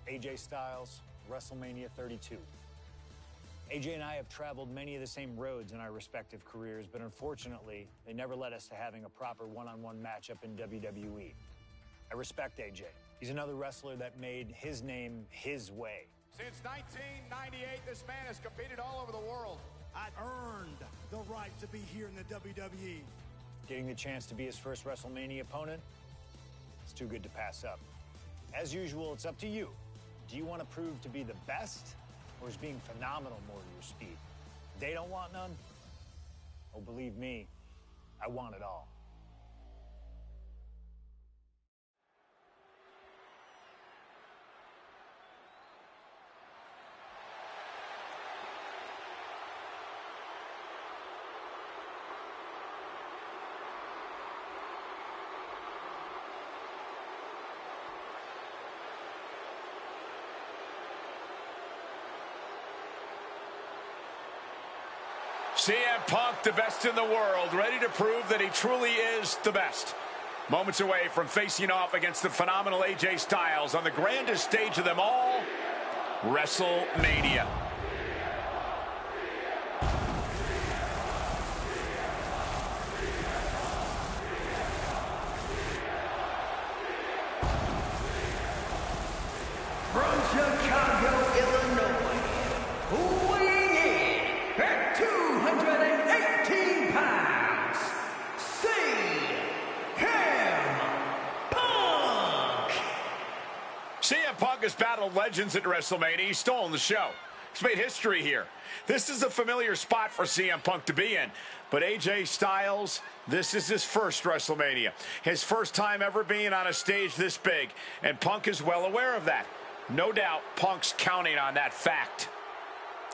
AJ Styles, WrestleMania 32. AJ and I have traveled many of the same roads in our respective careers, but unfortunately, they never led us to having a proper one-on-one matchup in WWE. I respect AJ. He's another wrestler that made his name his way. Since 1998, this man has competed all over the world. I've earned the right to be here in the WWE. Getting the chance to be his first WrestleMania opponent, it's too good to pass up. As usual, it's up to you. Do you want to prove to be the best? Or is being phenomenal more to your speed? They don't want none? Oh, believe me, I want it all. CM Punk, the best in the world, ready to prove that he truly is the best. Moments away from facing off against the phenomenal AJ Styles on the grandest stage of them all, WrestleMania. From Chicago, Illinois, weighing in at 218 pounds, CM Punk has battled legends at WrestleMania. He's stolen the show. He's made history here. This is a familiar spot for CM Punk to be in. But AJ Styles, this is his first WrestleMania. His first time ever being on a stage this big. And Punk is well aware of that. No doubt, Punk's counting on that fact.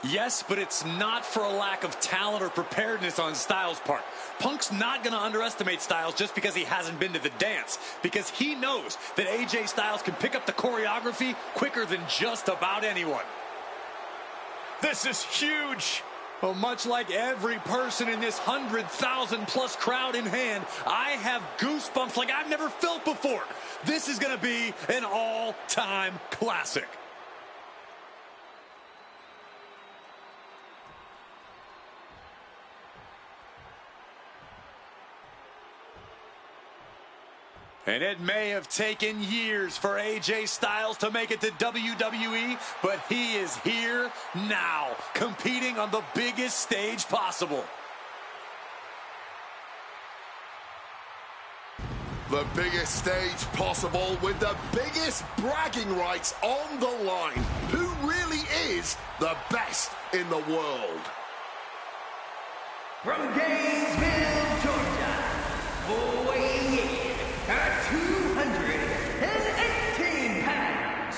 Yes, but it's not for a lack of talent or preparedness on Styles' part. Punk's not going to underestimate Styles just because he hasn't been to the dance, because he knows that AJ Styles can pick up the choreography quicker than just about anyone. This is huge. Well, much like every person in this 100,000+ crowd in hand, I have goosebumps like I've never felt before. This is going to be an all-time classic. And it may have taken years for AJ Styles to make it to WWE, but he is here now, competing on the biggest stage possible. The biggest stage possible with the biggest bragging rights on the line. Who really is the best in the world? From Gainesville, Georgia, weighing in at 218 pounds,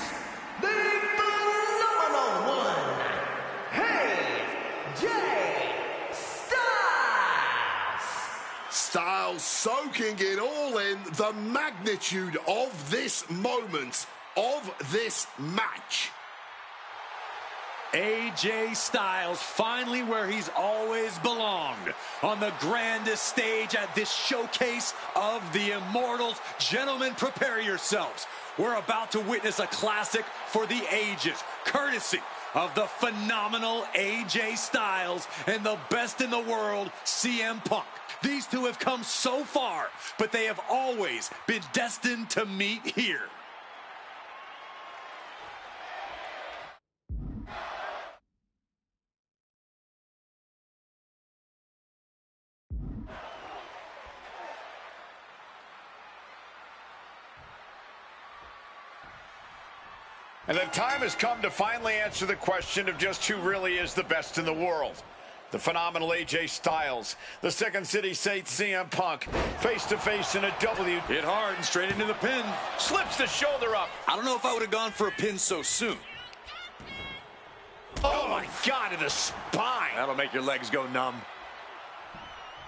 the phenomenal one, AJ Styles. Styles soaking it all in, the magnitude of this moment, of this match. AJ Styles finally where he's always belonged, on the grandest stage at this showcase of the Immortals. Gentlemen, prepare yourselves. We're about to witness a classic for the ages, courtesy of the phenomenal AJ Styles and the best in the world, CM Punk. These two have come so far, but they have always been destined to meet here. And the time has come to finally answer the question of just who really is the best in the world. The phenomenal AJ Styles, the Second City Saint CM Punk, face-to-face in a W. Hit hard and straight into the pin. Slips the shoulder up. I don't know if I would have gone for a pin so soon. Oh my God, to the spine. That'll make your legs go numb.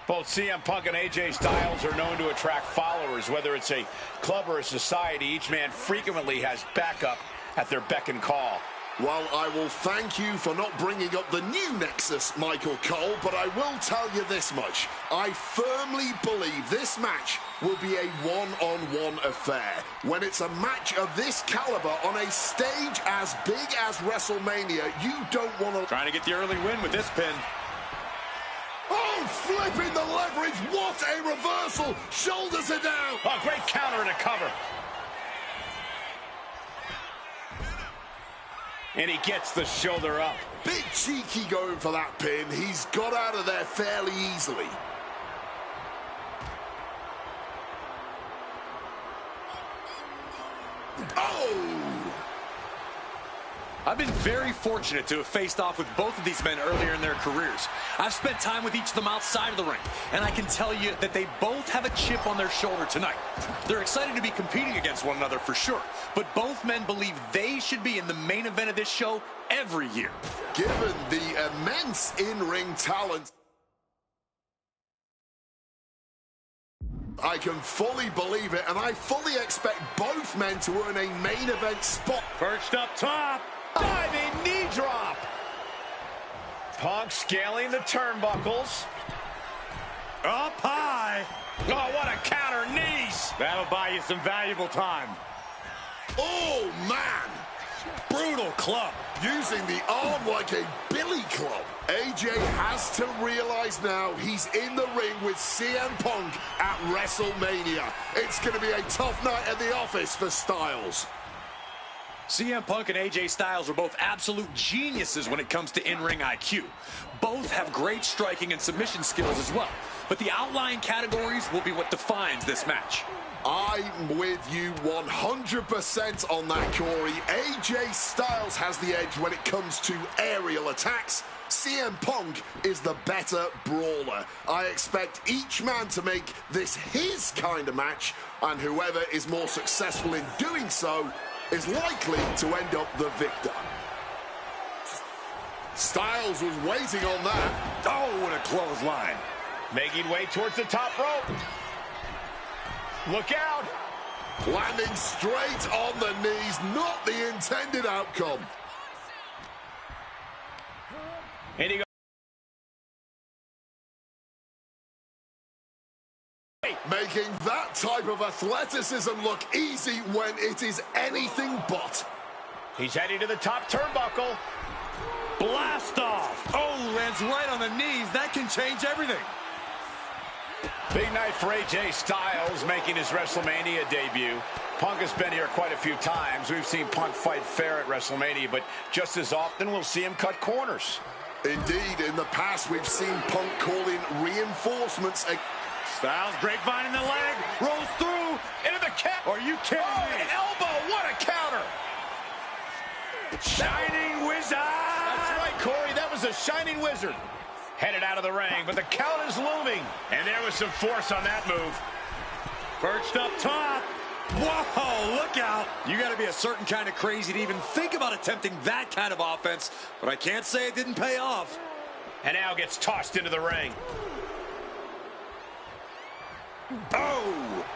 Both CM Punk and AJ Styles are known to attract followers. Whether it's a club or a society, each man frequently has backup at their beck and call. Well, I will thank you for not bringing up the new Nexus, Michael Cole, but I will tell you this much. I firmly believe this match will be a one-on-one affair. When it's a match of this caliber on a stage as big as WrestleMania, you don't want to... Trying to get the early win with this pin. Oh, flipping the leverage. What a reversal. Shoulders are down. Oh, great counter and a cover. And he gets the shoulder up. Bit cheeky going for that pin. He's got out of there fairly easily. Oh! I've been very fortunate to have faced off with both of these men earlier in their careers. I've spent time with each of them outside of the ring, and I can tell you that they both have a chip on their shoulder tonight. They're excited to be competing against one another for sure, but both men believe they should be in the main event of this show every year. Given the immense in-ring talent, I can fully believe it, and I fully expect both men to earn a main event spot. Perched up top. Diving knee drop. Punk scaling the turnbuckles. Up high. Oh, what a counter. Knees. That'll buy you some valuable time. Oh, man. Brutal club. Using the arm like a billy club. AJ has to realize now he's in the ring with CM Punk at WrestleMania. It's going to be a tough night at the office for Styles. CM Punk and AJ Styles are both absolute geniuses when it comes to in-ring IQ. Both have great striking and submission skills as well. But the outlying categories will be what defines this match. I'm with you 100% on that, Corey. AJ Styles has the edge when it comes to aerial attacks. CM Punk is the better brawler. I expect each man to make this his kind of match, and whoever is more successful in doing so is likely to end up the victor. Styles was waiting on that. Oh, what a clothesline. Making way towards the top rope. Look out. Landing straight on the knees, not the intended outcome. And he goes. Making that type of athleticism look easy when it is anything but. He's heading to the top turnbuckle. Blast off. Oh, lands right on the knees. That can change everything. Big night for AJ Styles making his WrestleMania debut. Punk has been here quite a few times. We've seen Punk fight fair at WrestleMania, but just as often we'll see him cut corners. Indeed, in the past we've seen Punk call in reinforcements. Styles, grapevine in the leg, rolls through, into the cap. Are you kidding me? An elbow, what a counter. Shining Wizard. That's right, Corey, that was a Shining Wizard. Headed out of the ring, but the count is looming. And there was some force on that move. Perched up top. Whoa, look out. You got to be a certain kind of crazy to even think about attempting that kind of offense, but I can't say it didn't pay off. And now gets tossed into the ring. Oh!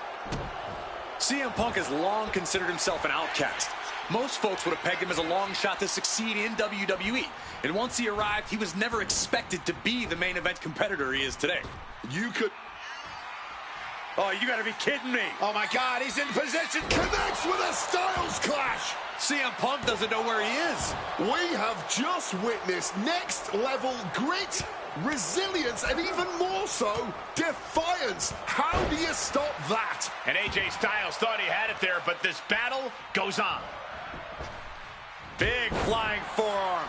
CM Punk has long considered himself an outcast. Most folks would have pegged him as a long shot to succeed in WWE. And once he arrived, he was never expected to be the main event competitor he is today. You could... Oh, you got to be kidding me. Oh, my God, he's in position. Connects with a Styles clash. CM Punk doesn't know where he is. We have just witnessed next-level grit, resilience, and even more so, defiance. How do you stop that? And AJ Styles thought he had it there, but this battle goes on. Big flying forearm.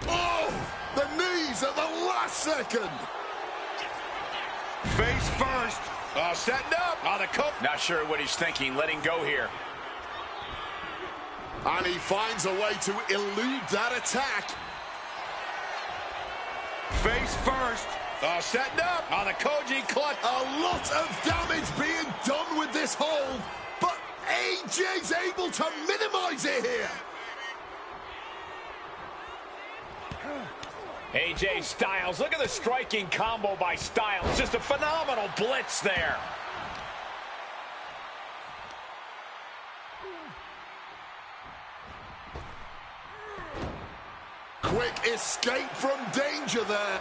Oh, the knees at the last second. Face first. Oh, setting up. Oh, the coat. Not sure what he's thinking, letting go here. And he finds a way to elude that attack. Face first. Oh, setting up. Oh, the Koji clutch. A lot of damage being done with this hold, but AJ's able to minimize it here. AJ Styles, look at the striking combo by Styles. Just a phenomenal blitz there. Quick escape from danger there.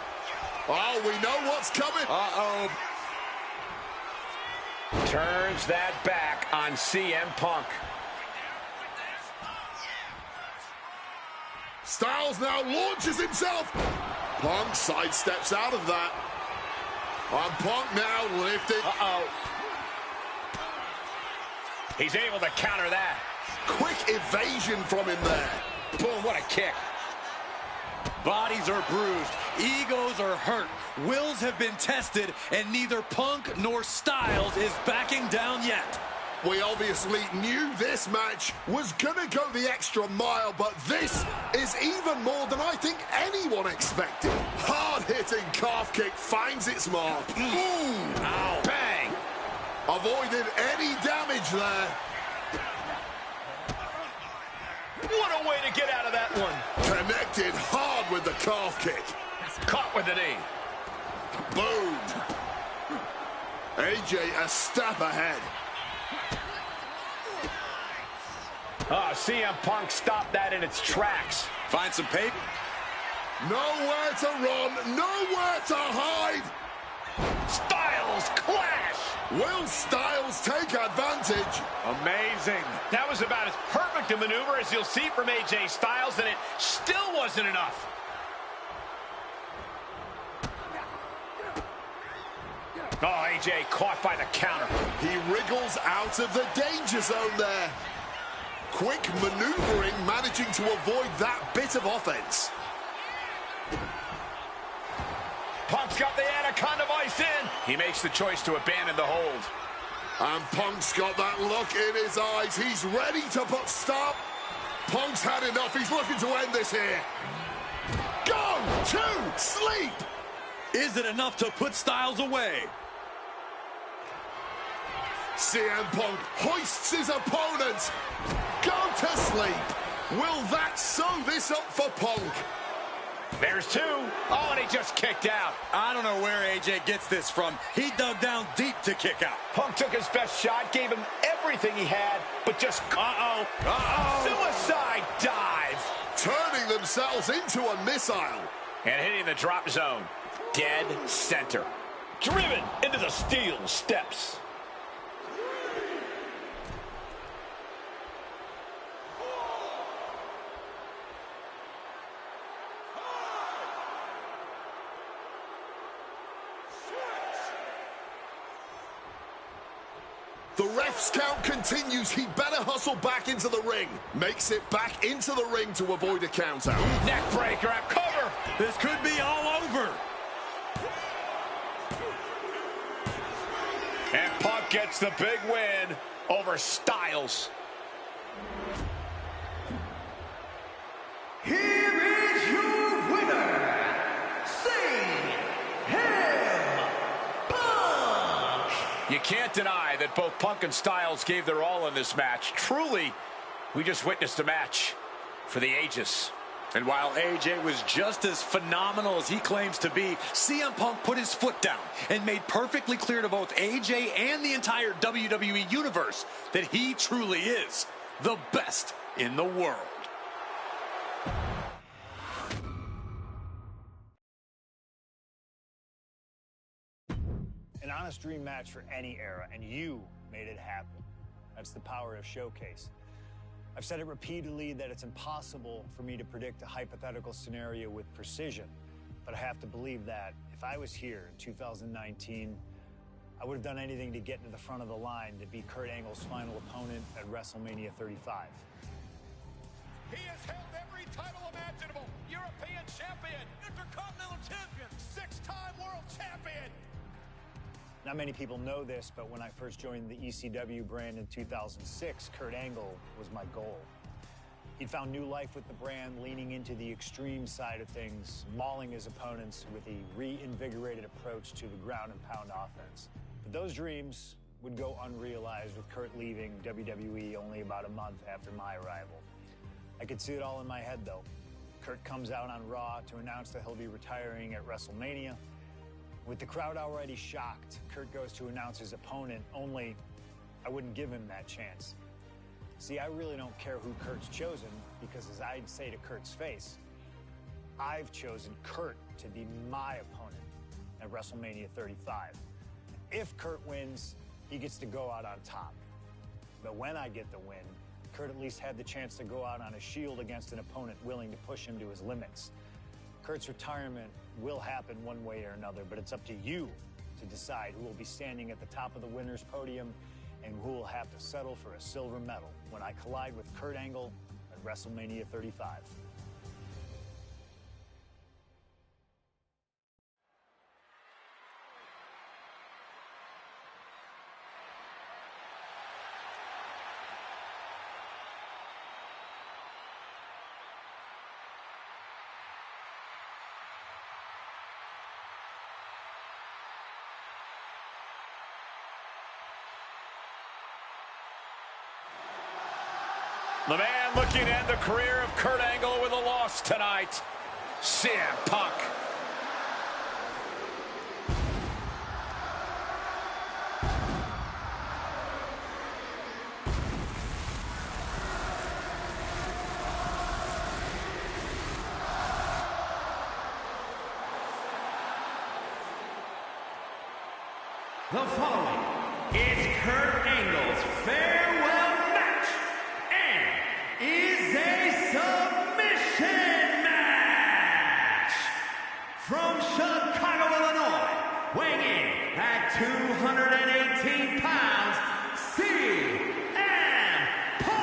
Oh, we know what's coming. Uh-oh. Turns that back on CM Punk. Styles now launches himself. Punk sidesteps out of that. And Punk now lifted. Uh-oh. He's able to counter that. Quick evasion from him there. Boom, what a kick. Bodies are bruised. Egos are hurt. Wills have been tested, and neither Punk nor Styles is backing down yet. We obviously knew this match was going to go the extra mile, but this is even more than I think anyone expected. Hard-hitting calf kick finds its mark. Ow. Bang. Avoided any damage there. What a way to get out of that one. Connected hard with the calf kick. Caught with the knee. Boom. AJ a step ahead. Oh, CM Punk stopped that in its tracks. Find some paper. Nowhere to run, nowhere to hide. Styles clash. Will Styles take advantage? Amazing. That was about as perfect a maneuver as you'll see from AJ Styles, and it still wasn't enough. Oh, AJ caught by the counter. He wriggles out of the danger zone there. Quick maneuvering, managing to avoid that bit of offense. Punk Punk's got the Anaconda Vice in. He makes the choice to abandon the hold. And Punk's got that look in his eyes. He's ready to put stop. Punk's had enough. He's looking to end this here. Go to sleep. Is it enough to put Styles away? CM Punk hoists his opponent. Go to sleep. Will that sew this up for Punk? There's two. Oh, and he just kicked out. I don't know where AJ gets this from. He dug down deep to kick out. Punk took his best shot, gave him everything he had, but just... Suicide dive. Turning themselves into a missile. And hitting the drop zone. Dead center. Driven into the steel steps. The ref's count continues. He better hustle back into the ring. Makes it back into the ring to avoid a count out. Neck breaker at cover. This could be all over. And Punk gets the big win over Styles. Here is your winner, CM Punk. You can't deny that both Punk and Styles gave their all in this match. Truly, we just witnessed a match for the ages. And while AJ was just as phenomenal as he claims to be, CM Punk put his foot down and made perfectly clear to both AJ and the entire WWE Universe that he truly is the best in the world. An honest dream match for any era, and you made it happen. That's the power of Showcase. I've said it repeatedly that it's impossible for me to predict a hypothetical scenario with precision, but I have to believe that if I was here in 2019, I would have done anything to get into the front of the line to be Kurt Angle's final opponent at WrestleMania 35. He has held every title imaginable. European champion, Intercontinental champion, 6-time world champion. Not many people know this, but when I first joined the ECW brand in 2006, Kurt Angle was my goal. He'd found new life with the brand, leaning into the extreme side of things, mauling his opponents with a reinvigorated approach to the ground and pound offense. But those dreams would go unrealized with Kurt leaving WWE only about a month after my arrival. I could see it all in my head, though. Kurt comes out on Raw to announce that he'll be retiring at WrestleMania. With the crowd already shocked, Kurt goes to announce his opponent, only I wouldn't give him that chance. See, I really don't care who Kurt's chosen, because as I'd say to Kurt's face, I've chosen Kurt to be my opponent at WrestleMania 35. If Kurt wins, he gets to go out on top. But when I get the win, Kurt at least had the chance to go out on a shield against an opponent willing to push him to his limits. Kurt's retirement will happen one way or another, but it's up to you to decide who will be standing at the top of the winner's podium and who will have to settle for a silver medal when I collide with Kurt Angle at WrestleMania 35. The man looking to end the career of Kurt Angle with a loss tonight, CM Punk. The following is Kurt Angle's farewell match and is a submission match. From Chicago, Illinois, weighing in at 218 pounds, CM Punk.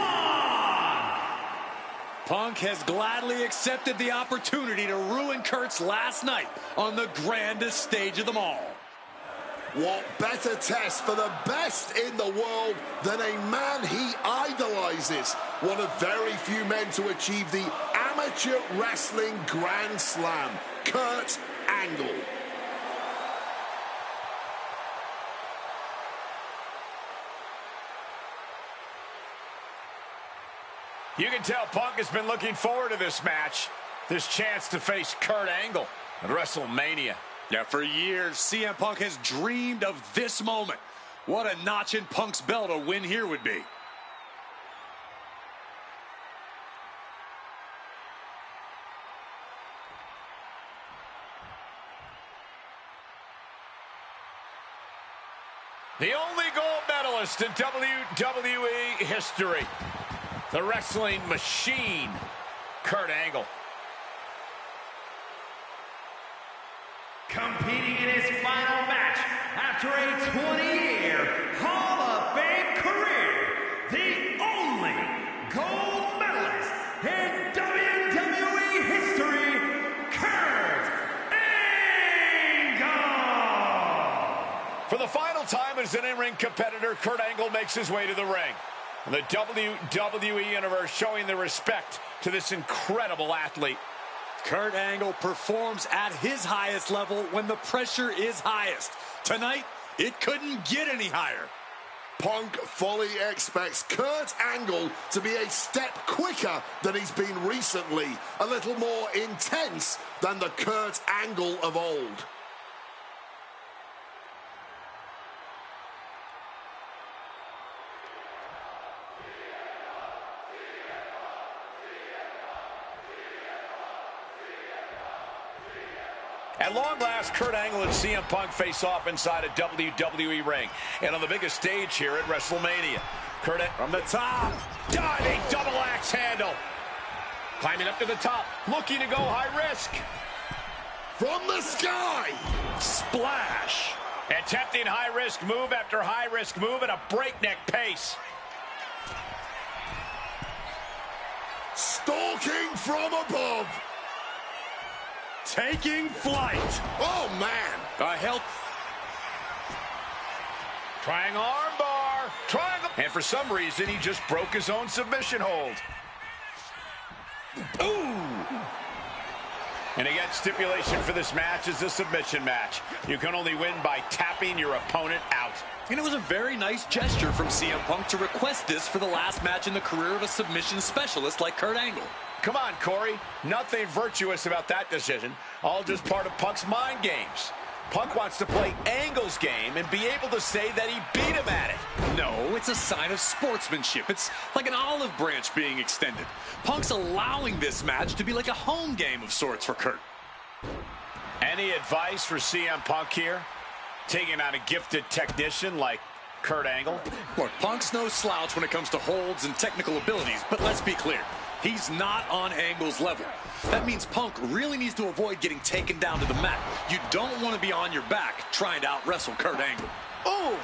Punk has gladly accepted the opportunity to ruin Kurt's last night on the grandest stage of them all. What better test for the best in the world than a man he idolizes? One of very few men to achieve the amateur wrestling Grand Slam, Kurt Angle. You can tell Punk has been looking forward to this match, this chance to face Kurt Angle at WrestleMania. Yeah, for years, CM Punk has dreamed of this moment. What a notch in Punk's belt a win here would be. The only gold medalist in WWE history. The wrestling machine, Kurt Angle. Competing in his final match after a 20-year Hall of Fame career, the only gold medalist in WWE history, Kurt Angle! For the final time as an in-ring competitor, Kurt Angle makes his way to the ring. The WWE Universe showing the respect to this incredible athlete. Kurt Angle performs at his highest level when the pressure is highest. Tonight, it couldn't get any higher. Punk fully expects Kurt Angle to be a step quicker than he's been recently, a little more intense than the Kurt Angle of old. At long last, Kurt Angle and CM Punk face off inside a WWE ring. And on the biggest stage here at WrestleMania. Kurt from the top. Diving double axe handle. Climbing up to the top. Looking to go high risk. From the sky. Splash. Attempting high risk move after high risk move at a breakneck pace. Stalking from above. Taking flight. Oh, man. A help. Trying arm bar. Triangle. And for some reason, he just broke his own submission hold. Ooh. And again, stipulation for this match is a submission match. You can only win by tapping your opponent out. And it was a very nice gesture from CM Punk to request this for the last match in the career of a submission specialist like Kurt Angle. Come on, Corey. Nothing virtuous about that decision. All just part of Punk's mind games. Punk wants to play Angle's game and be able to say that he beat him at it. No, it's a sign of sportsmanship. It's like an olive branch being extended. Punk's allowing this match to be like a home game of sorts for Kurt. Any advice for CM Punk here? Taking on a gifted technician like Kurt Angle? Look, Punk's no slouch when it comes to holds and technical abilities, but let's be clear. He's not on Angle's level. That means Punk really needs to avoid getting taken down to the mat. You don't want to be on your back trying to out-wrestle Kurt Angle. Oh!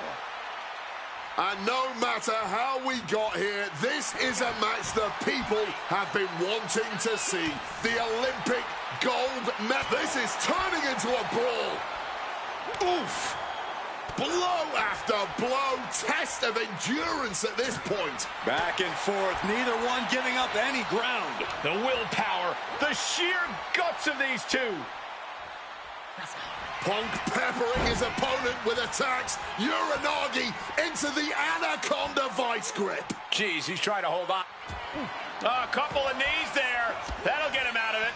And no matter how we got here, this is a match the people have been wanting to see. The Olympic gold medal. This is turning into a brawl. Oof! Blow after blow, test of endurance at this point. Back and forth, neither one giving up any ground. The willpower, the sheer guts of these two. Punk peppering his opponent with attacks. Uranagi into the Anaconda vice grip. Jeez, he's trying to hold on. A couple of knees there. That'll get him out of it.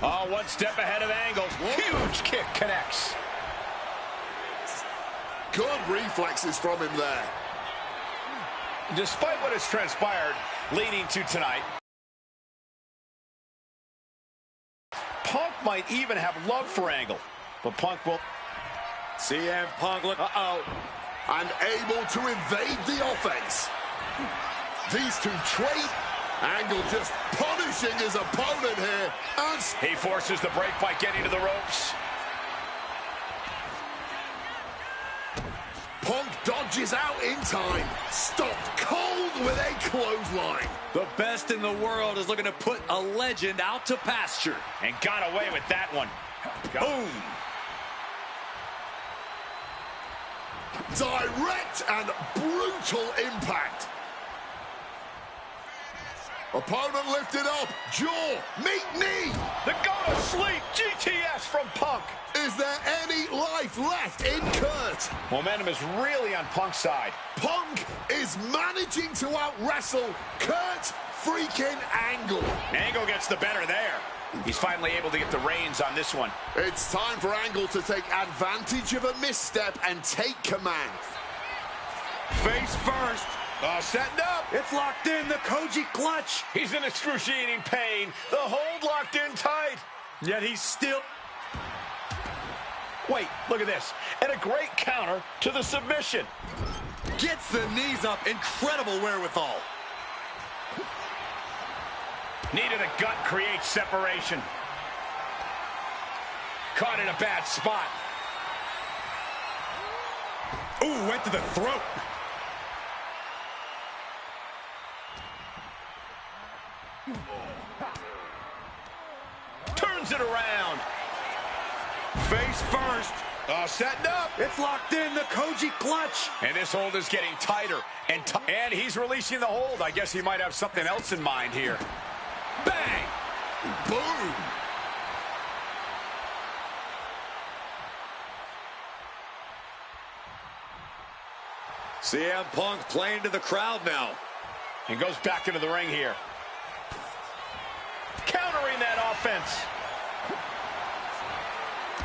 Oh, one step ahead of Angle. Huge kick connects. Good reflexes from him there. Despite what has transpired leading to tonight, Punk might even have love for Angle, but Punk will. CM Punk look. And able to evade the offense. These two trade. Angle just punishing his opponent here. And he forces the break by getting to the ropes. Punk time. Stopped cold with a clothesline. The best in the world is looking to put a legend out to pasture. And got away with that one. Boom. Direct and brutal impact. Opponent lifted up. Jaw. Meet knee. The go-to-sleep GTS from Punk. Is there any life left in Kurt? Momentum is really on Punk's side. Punk is managing to out-wrestle Kurt freaking Angle. Angle gets the better there. He's finally able to get the reins on this one. It's time for Angle to take advantage of a misstep and take command. Face first. Setting up. It's locked in, the Koji clutch. He's in excruciating pain. The hold locked in tight. Yet he's still... Wait, look at this. And a great counter to the submission. Gets the knees up. Incredible wherewithal. Knee to the gut creates separation. Caught in a bad spot. Ooh, went to the throat. Turns it around. Face first. Setting up. It's locked in, the Koji clutch. And this hold is getting tighter. And he's releasing the hold. I guess he might have something else in mind here. Bang! Boom! CM Punk playing to the crowd now. And goes back into the ring here. Countering that offense.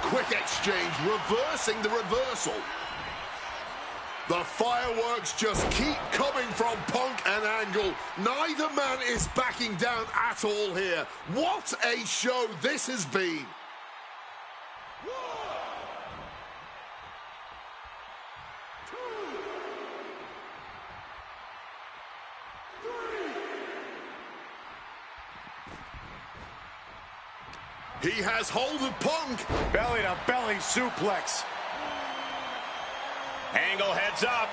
Quick exchange, reversing the reversal. The fireworks just keep coming from Punk and Angle. Neither man is backing down at all here. What a show this has been. He has hold of Punk. Belly to belly suplex. Angle heads up.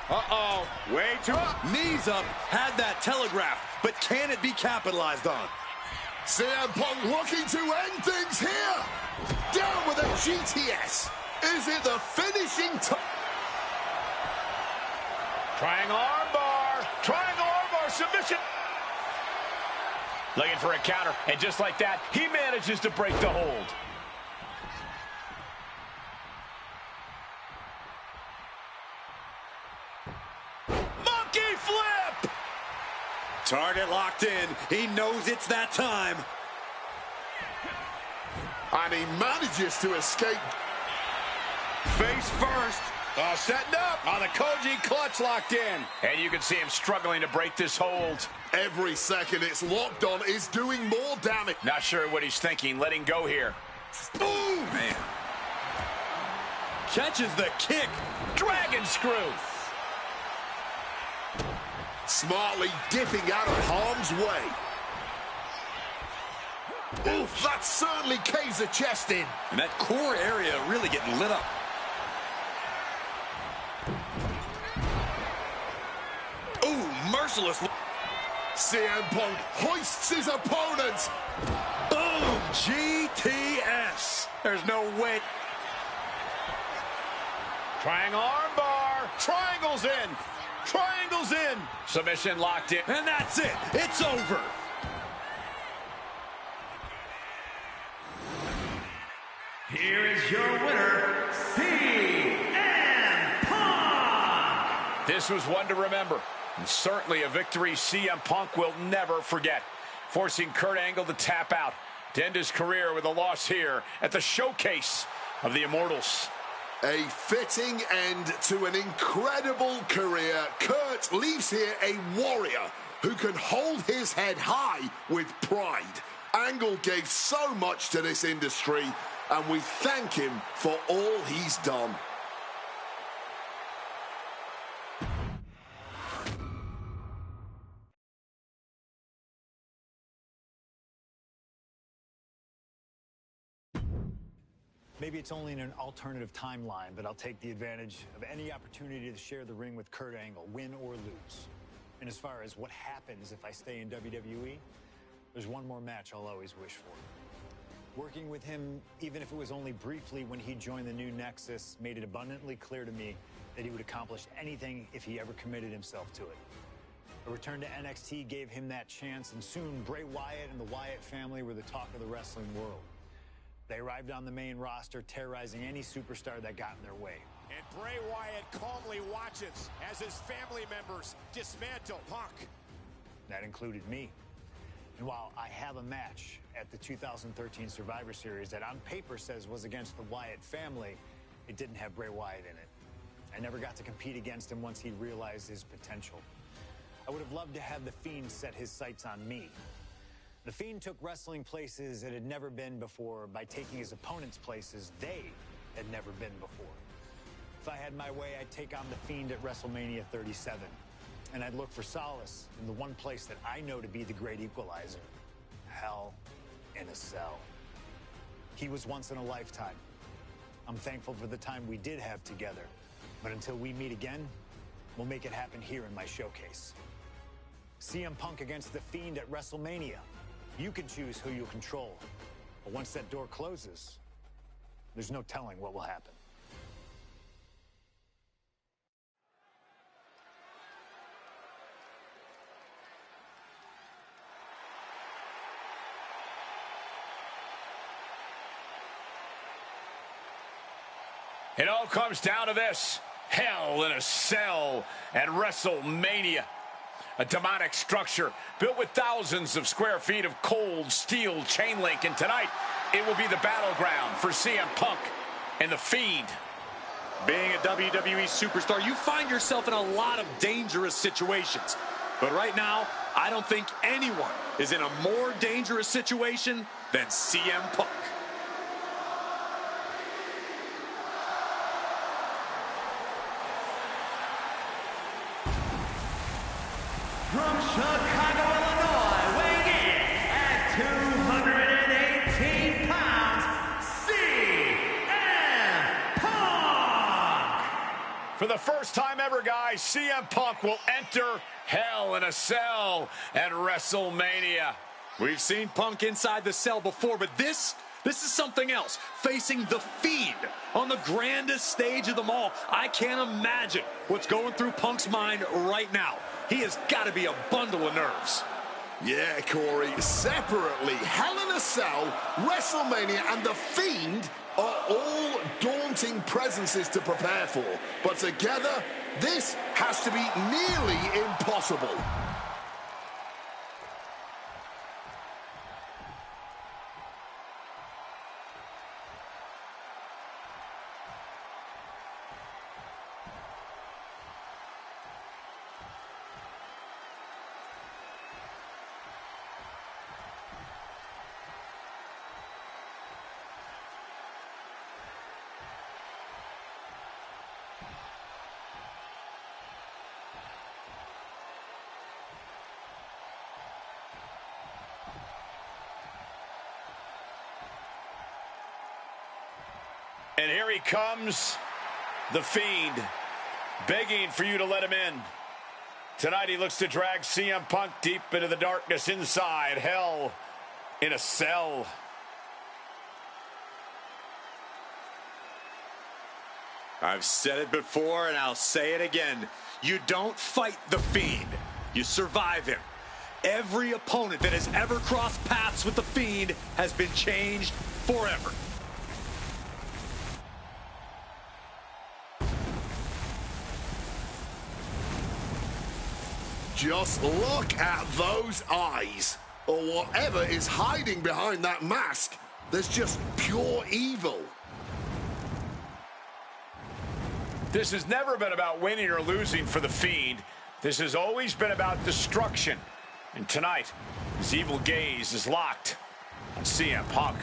Uh-oh. Way too... Knees up. Had that telegraphed. But can it be capitalized on? CM Punk looking to end things here. Down with a GTS. Is it the finishing time? Triangle armbar. Triangle armbar submission. Looking for a counter. And just like that, he manages to break the hold. Monkey flip. Target locked in. He knows it's that time. And he manages to escape. Face first. Setting up on the Koji clutch locked in. And you can see him struggling to break this hold. Every second it's locked on is doing more damage. Not sure what he's thinking. Letting go here. Ooh, man. Catches the kick. Dragon screw. Smartly dipping out of harm's way. Oof, that certainly caves the chest in. And that core area really getting lit up. Ooh, merciless. CM Punk hoists his opponent. Boom! GTS. There's no way. Triangle armbar. Triangle's in. Triangle's in. Submission locked in. And that's it. It's over. Here is your winner, CM Punk! This was one to remember. And certainly a victory CM Punk will never forget. Forcing Kurt Angle to tap out to end his career with a loss here at the showcase of the Immortals. A fitting end to an incredible career. Kurt leaves here a warrior who can hold his head high with pride. Angle gave so much to this industry, and we thank him for all he's done. Maybe it's only in an alternative timeline, but I'll take the advantage of any opportunity to share the ring with Kurt Angle, win or lose. And as far as what happens if I stay in WWE, there's one more match I'll always wish for. Working with him, even if it was only briefly when he joined the new Nexus, made it abundantly clear to me that he would accomplish anything if he ever committed himself to it. A return to NXT gave him that chance, and soon Bray Wyatt and the Wyatt family were the talk of the wrestling world. They arrived on the main roster, terrorizing any superstar that got in their way. And Bray Wyatt calmly watches as his family members dismantle Punk. That included me. And while I have a match at the 2013 Survivor Series that on paper says was against the Wyatt family, it didn't have Bray Wyatt in it. I never got to compete against him once he realized his potential. I would have loved to have The Fiend set his sights on me. The Fiend took wrestling places it had never been before by taking his opponents places they had never been before. If I had my way, I'd take on The Fiend at WrestleMania 37. And I'd look for solace in the one place that I know to be the great equalizer: Hell in a Cell. He was once in a lifetime. I'm thankful for the time we did have together. But until we meet again, we'll make it happen here in my showcase. CM Punk against The Fiend at WrestleMania. You can choose who you'll control. But once that door closes, there's no telling what will happen. It all comes down to this: Hell in a Cell at WrestleMania. A demonic structure built with thousands of square feet of cold steel chain link. And tonight, it will be the battleground for CM Punk and The Fiend. Being a WWE superstar, you find yourself in a lot of dangerous situations. But right now, I don't think anyone is in a more dangerous situation than CM Punk. From Chicago, Illinois, weighing in at 218 pounds, CM Punk! For the first time ever, guys, CM Punk will enter Hell in a Cell at WrestleMania. We've seen Punk inside the cell before, but this is something else. Facing The Fiend on the grandest stage of them all. I can't imagine what's going through Punk's mind right now. He has got to be a bundle of nerves. Yeah, Corey. Separately, Hell in a Cell, WrestleMania, and The Fiend are all daunting presences to prepare for. But together, this has to be nearly impossible. And here he comes, The Fiend, begging for you to let him in. Tonight he looks to drag CM Punk deep into the darkness inside Hell in a Cell. I've said it before and I'll say it again. You don't fight The Fiend, you survive him. Every opponent that has ever crossed paths with The Fiend has been changed forever. Just look at those eyes, or whatever is hiding behind that mask. There's just pure evil. This has never been about winning or losing for The Fiend. This has always been about destruction. And tonight, his evil gaze is locked on CM Punk.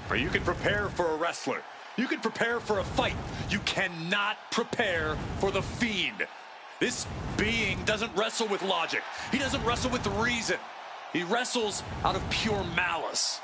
Or you can prepare for a wrestler. You can prepare for a fight. You cannot prepare for The Fiend. This being doesn't wrestle with logic. He doesn't wrestle with reason. He wrestles out of pure malice.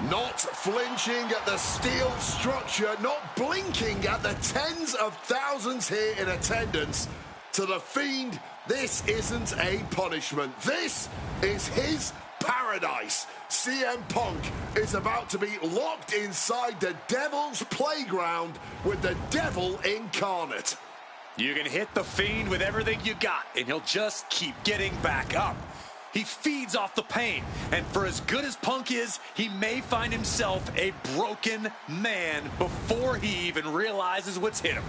Not flinching at the steel structure, not blinking at the tens of thousands here in attendance. To The Fiend, this isn't a punishment. This is his paradise. CM Punk is about to be locked inside the Devil's playground with the Devil incarnate. You can hit The Fiend with everything you got, and he'll just keep getting back up. He feeds off the pain, and for as good as Punk is, he may find himself a broken man before he even realizes what's hit him.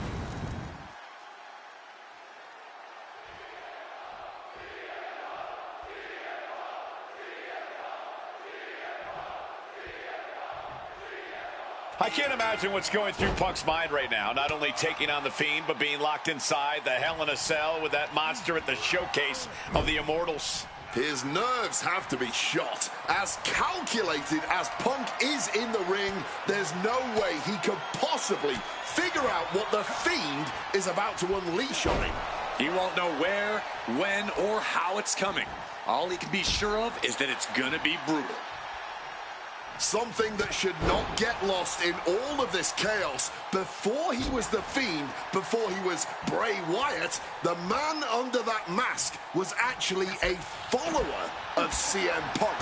I can't imagine what's going through Punk's mind right now. Not only taking on The Fiend, but being locked inside the Hell in a Cell with that monster at the showcase of the Immortals. His nerves have to be shot. As calculated as Punk is in the ring, there's no way he could possibly figure out what The Fiend is about to unleash on him. He won't know where, when, or how it's coming. All he can be sure of is that it's gonna be brutal. Something that should not get lost in all of this chaos. Before he was The Fiend, before he was Bray Wyatt, the man under that mask was actually a follower of CM Punk.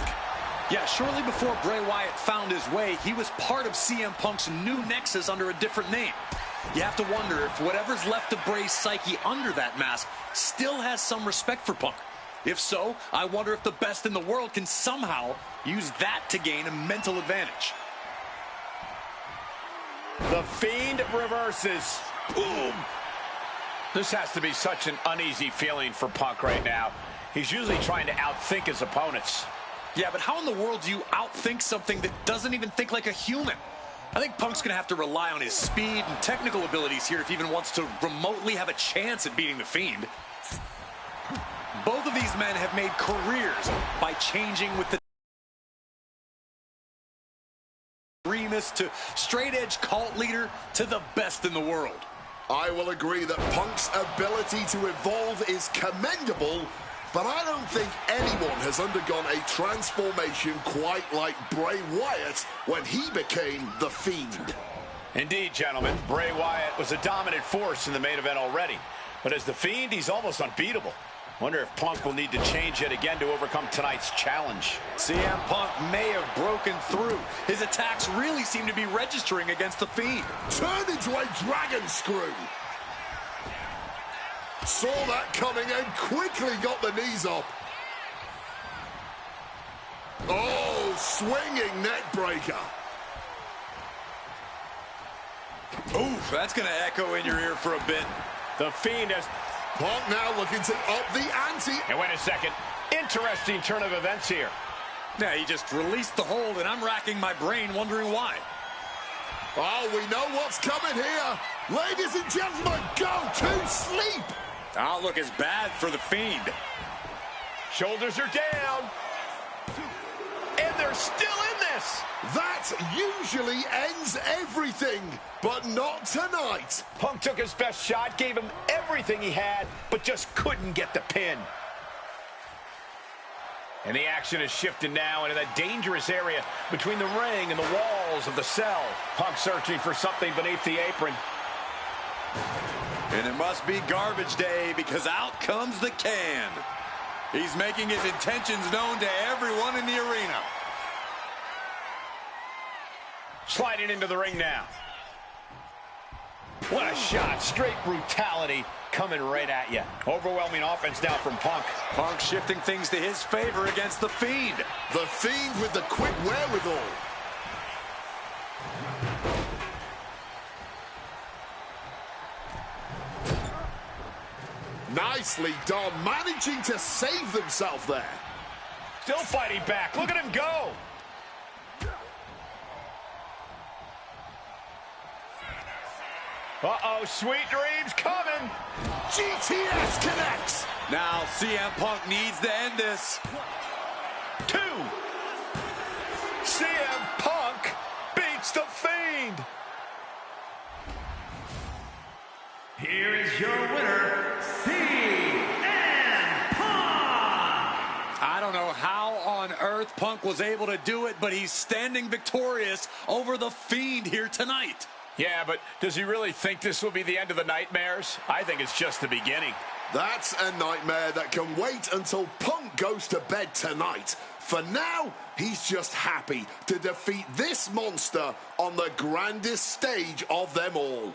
Yeah, shortly before Bray Wyatt found his way, he was part of CM Punk's new nexus under a different name. You have to wonder if whatever's left of Bray's psyche under that mask still has some respect for Punk. If so, I wonder if the best in the world can somehow use that to gain a mental advantage. The Fiend reverses. Boom. This has to be such an uneasy feeling for Punk right now. He's usually trying to outthink his opponents. Yeah, but how in the world do you outthink something that doesn't even think like a human? I think Punk's going to have to rely on his speed and technical abilities here if he even wants to remotely have a chance at beating The Fiend. Both of these men have made careers by changing with the extremist to straight-edge cult leader to the best in the world. I will agree that Punk's ability to evolve is commendable, but I don't think anyone has undergone a transformation quite like Bray Wyatt when he became The Fiend. Indeed, gentlemen, Bray Wyatt was a dominant force in the main event already, but as The Fiend, he's almost unbeatable. Wonder if Punk will need to change yet again to overcome tonight's challenge. CM Punk may have broken through. His attacks really seem to be registering against The Fiend. Turned into a dragon screw. Saw that coming and quickly got the knees up. Oh, swinging neck breaker. Oof, that's going to echo in your ear for a bit. The Fiend has... Punk now looking to up the ante. And wait a second. Interesting turn of events here. Yeah, he just released the hold, and I'm racking my brain wondering why. Oh, we know what's coming here. Ladies and gentlemen, go to sleep. I'll look as bad for The Fiend. Shoulders are down. And they're still in this. That usually ends everything, but not tonight. Punk took his best shot, gave him everything he had, but just couldn't get the pin. And the action is shifting now into that dangerous area between the ring and the walls of the cell. Punk searching for something beneath the apron. And it must be garbage day because out comes the can. He's making his intentions known to everyone in the arena. Sliding into the ring now. What a shot. Straight brutality coming right at you. Overwhelming offense now from Punk. Punk shifting things to his favor against The Fiend. The Fiend with the quick wherewithal. Nicely done, managing to save themselves there. Still fighting back. Look at him go. Uh-oh, sweet dreams coming. GTS connects. Now CM Punk needs to end this. 2. CM Punk beats The Fiend. Here is your winner, CM Punk. I don't know how on earth Punk was able to do it, but he's standing victorious over the Fiend here tonight. Yeah, but does he really think this will be the end of the nightmares? I think it's just the beginning. That's a nightmare that can wait until Punk goes to bed tonight. For now, he's just happy to defeat this monster on the grandest stage of them all.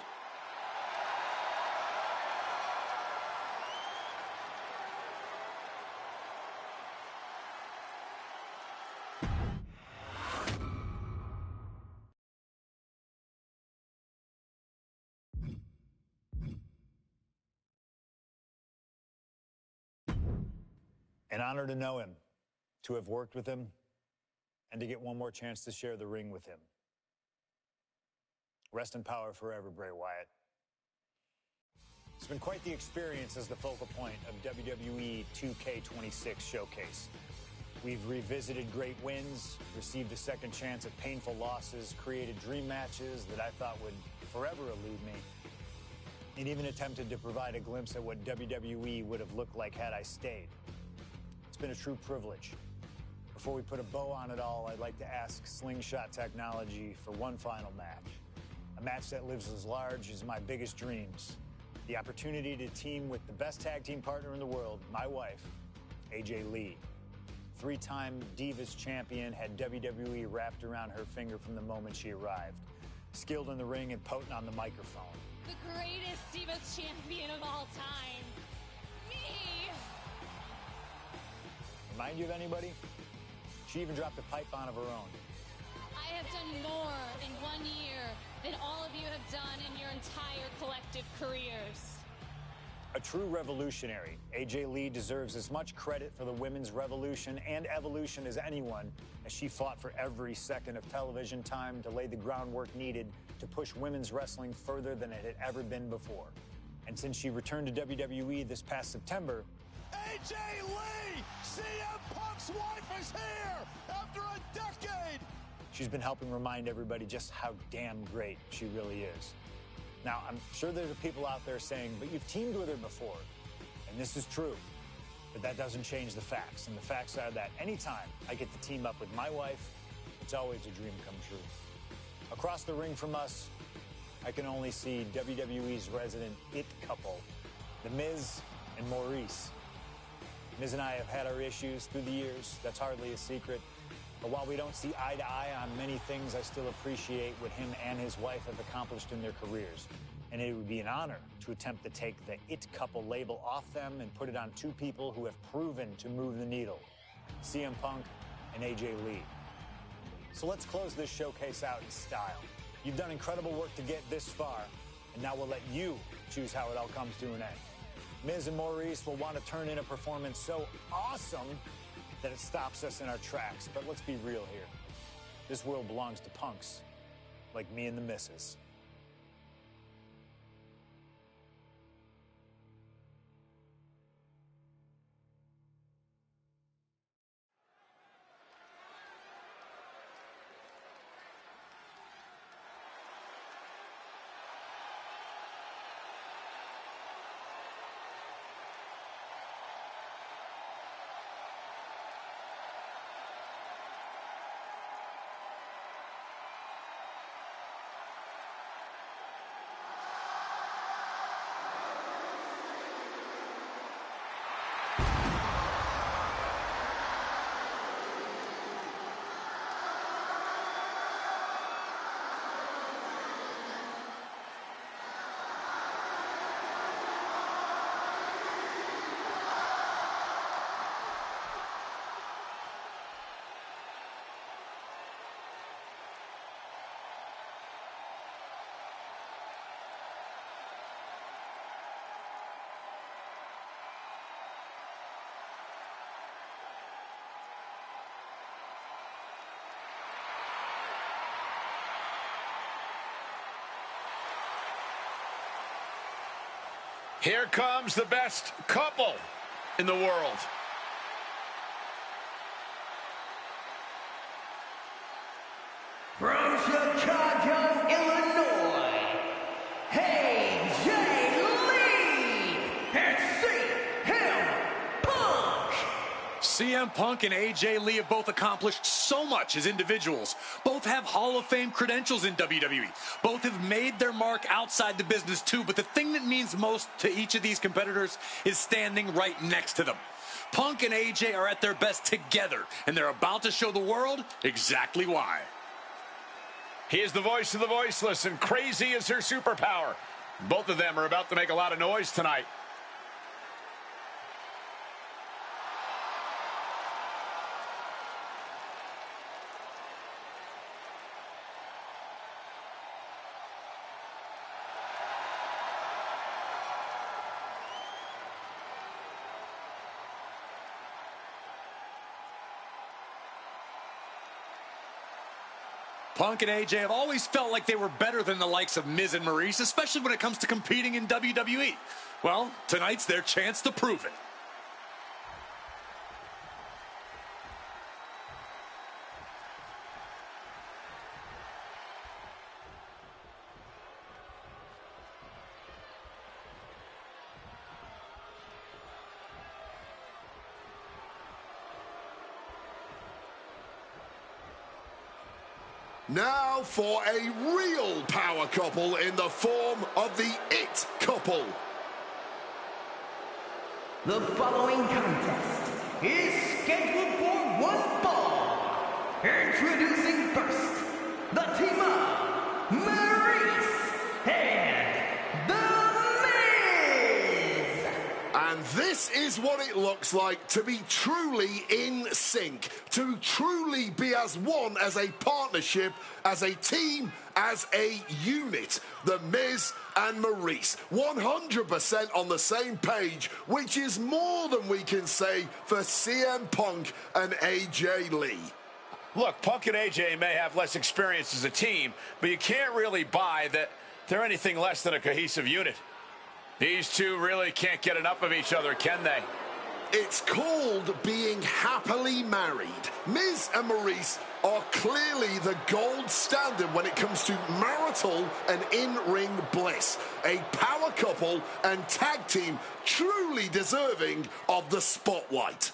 An honor to know him, to have worked with him, and to get one more chance to share the ring with him. Rest in power forever, Bray Wyatt. It's been quite the experience as the focal point of WWE 2K26 Showcase. We've revisited great wins, received a second chance at painful losses, created dream matches that I thought would forever elude me, and even attempted to provide a glimpse at what WWE would have looked like had I stayed. It's been a true privilege. Before we put a bow on it all, I'd like to ask Slingshot Technology for one final match. A match that lives as large as my biggest dreams. The opportunity to team with the best tag team partner in the world, my wife, AJ Lee. Three-time Divas champion, had WWE wrapped around her finger from the moment she arrived. Skilled in the ring and potent on the microphone. The greatest Divas champion of all time. Me! Remind you of anybody? She even dropped a pipe on of her own. I have done more in 1 year than all of you have done in your entire collective careers. A true revolutionary, AJ Lee deserves as much credit for the women's revolution and evolution as anyone, as she fought for every second of television time to lay the groundwork needed to push women's wrestling further than it had ever been before. And since she returned to WWE this past September, AJ Lee! CM Punk's wife is here after a decade! she's been helping remind everybody just how damn great she really is. Now, I'm sure there are people out there saying, but you've teamed with her before. And this is true. But that doesn't change the facts. And the facts are that anytime I get to team up with my wife, it's always a dream come true. Across the ring from us, I can only see WWE's resident it couple, The Miz and Maurice. Miz and I have had our issues through the years. That's hardly a secret. But while we don't see eye to eye on many things, I still appreciate what him and his wife have accomplished in their careers. And it would be an honor to attempt to take the it couple label off them and put it on two people who have proven to move the needle, CM Punk and AJ Lee. So let's close this showcase out in style. You've done incredible work to get this far, and now we'll let you choose how it all comes to an end. Miz and Maurice will want to turn in a performance so awesome that it stops us in our tracks. But let's be real here. This world belongs to punks like me and the missus. Here comes the best couple in the world. From Chicago, Illinois, AJ Lee and CM Punk. CM Punk and AJ Lee have both accomplished so much as individuals. Both have Hall of Fame credentials in WWE. Both have made their mark outside the business too, but the thing that means most to each of these competitors is standing right next to them. Punk and AJ are at their best together, and they're about to show the world exactly why. He is the voice of the voiceless, and crazy is her superpower. Both of them are about to make a lot of noise tonight. Punk and AJ have always felt like they were better than the likes of Miz and Maurice, especially when it comes to competing in WWE. Well, tonight's their chance to prove it. Now for a real power couple in the form of the It Couple. The following contest is scheduled for one fall. Introducing first, the team of Maurice and The Miz. And this is what it looks like to be truly in sync, to truly be as one, as a partnership, as a team, as a unit. The Miz and Maurice, 100% on the same page, which is more than we can say for CM Punk and AJ Lee. Look, Punk and AJ may have less experience as a team, but you can't really buy that they're anything less than a cohesive unit. These two really can't get enough of each other, can they? It's called being happily married. Miz and Maurice are clearly the gold standard when it comes to marital and in-ring bliss. A power couple and tag team truly deserving of the spotlight.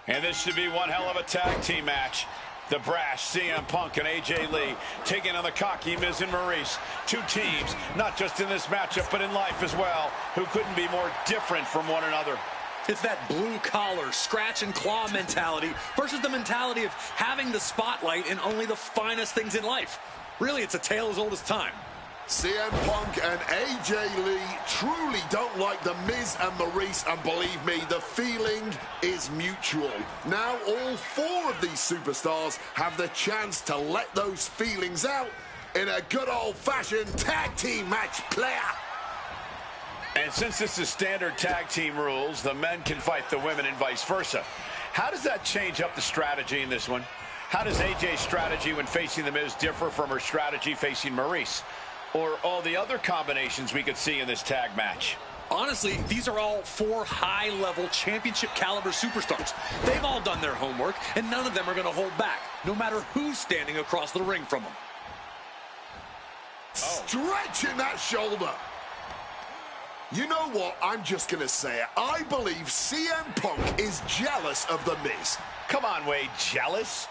And this should be one hell of a tag team match. The brash CM Punk and AJ Lee taking on the cocky Miz and Maurice. Two teams, not just in this matchup, but in life as well, who couldn't be more different from one another. It's that blue-collar, scratch-and-claw mentality versus the mentality of having the spotlight in only the finest things in life. Really, it's a tale as old as time. CM Punk and AJ Lee truly don't like the Miz and Maurice, and believe me, the feeling is mutual. Now all four of these superstars have the chance to let those feelings out in a good old-fashioned tag team match, player. And since this is standard tag team rules, the men can fight the women and vice versa. How does that change up the strategy in this one? How does AJ's strategy when facing the Miz differ from her strategy facing Maurice? Or all the other combinations we could see in this tag match? Honestly, these are all four high-level championship-caliber superstars. They've all done their homework, and none of them are going to hold back, no matter who's standing across the ring from them. Stretching that shoulder. You know what? I'm just going to say it. I believe CM Punk is jealous of The Miz. Come on, Wade, jealous?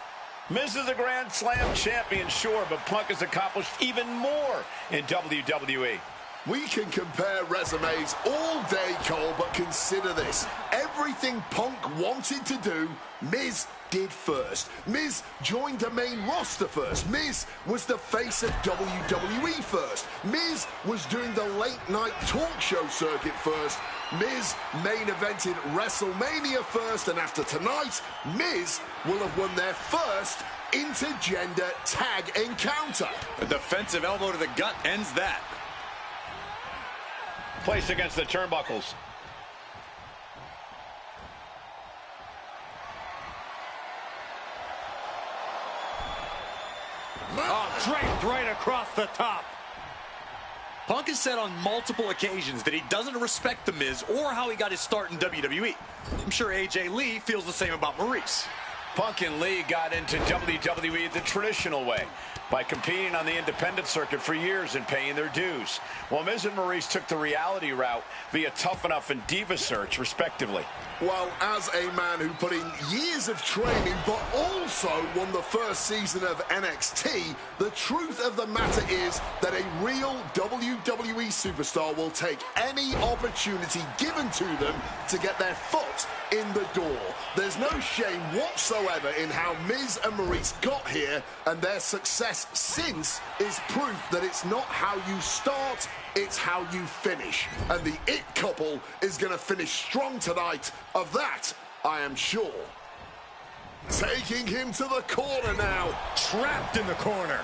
Miz is a Grand Slam champion, sure, but Punk has accomplished even more in WWE. We can compare resumes all day, Cole, but consider this. Everything Punk wanted to do, Miz did first. Miz joined the main roster first. Miz was the face of WWE first. Miz was doing the late-night talk show circuit first. Miz main evented WrestleMania first, and after tonight, Miz will have won their first intergender tag encounter. A defensive elbow to the gut ends that. Placed against the turnbuckles. Oh, draped right across the top. Punk has said on multiple occasions that he doesn't respect The Miz or how he got his start in WWE. I'm sure AJ Lee feels the same about Maurice. Punk and Lee got into WWE the traditional way. by competing on the independent circuit for years and paying their dues, while Miz and Maurice took the reality route via Tough Enough and Diva Search, respectively. Well, as a man who put in years of training but also won the first season of NXT, the truth of the matter is that a real WWE superstar will take any opportunity given to them to get their foot in the door. There's no shame whatsoever in how Miz and Maurice got here, and their success since is proof that it's not how you start, it's how you finish. And the It couple is going to finish strong tonight. Of that, I am sure. Taking him to the corner now. Trapped in the corner.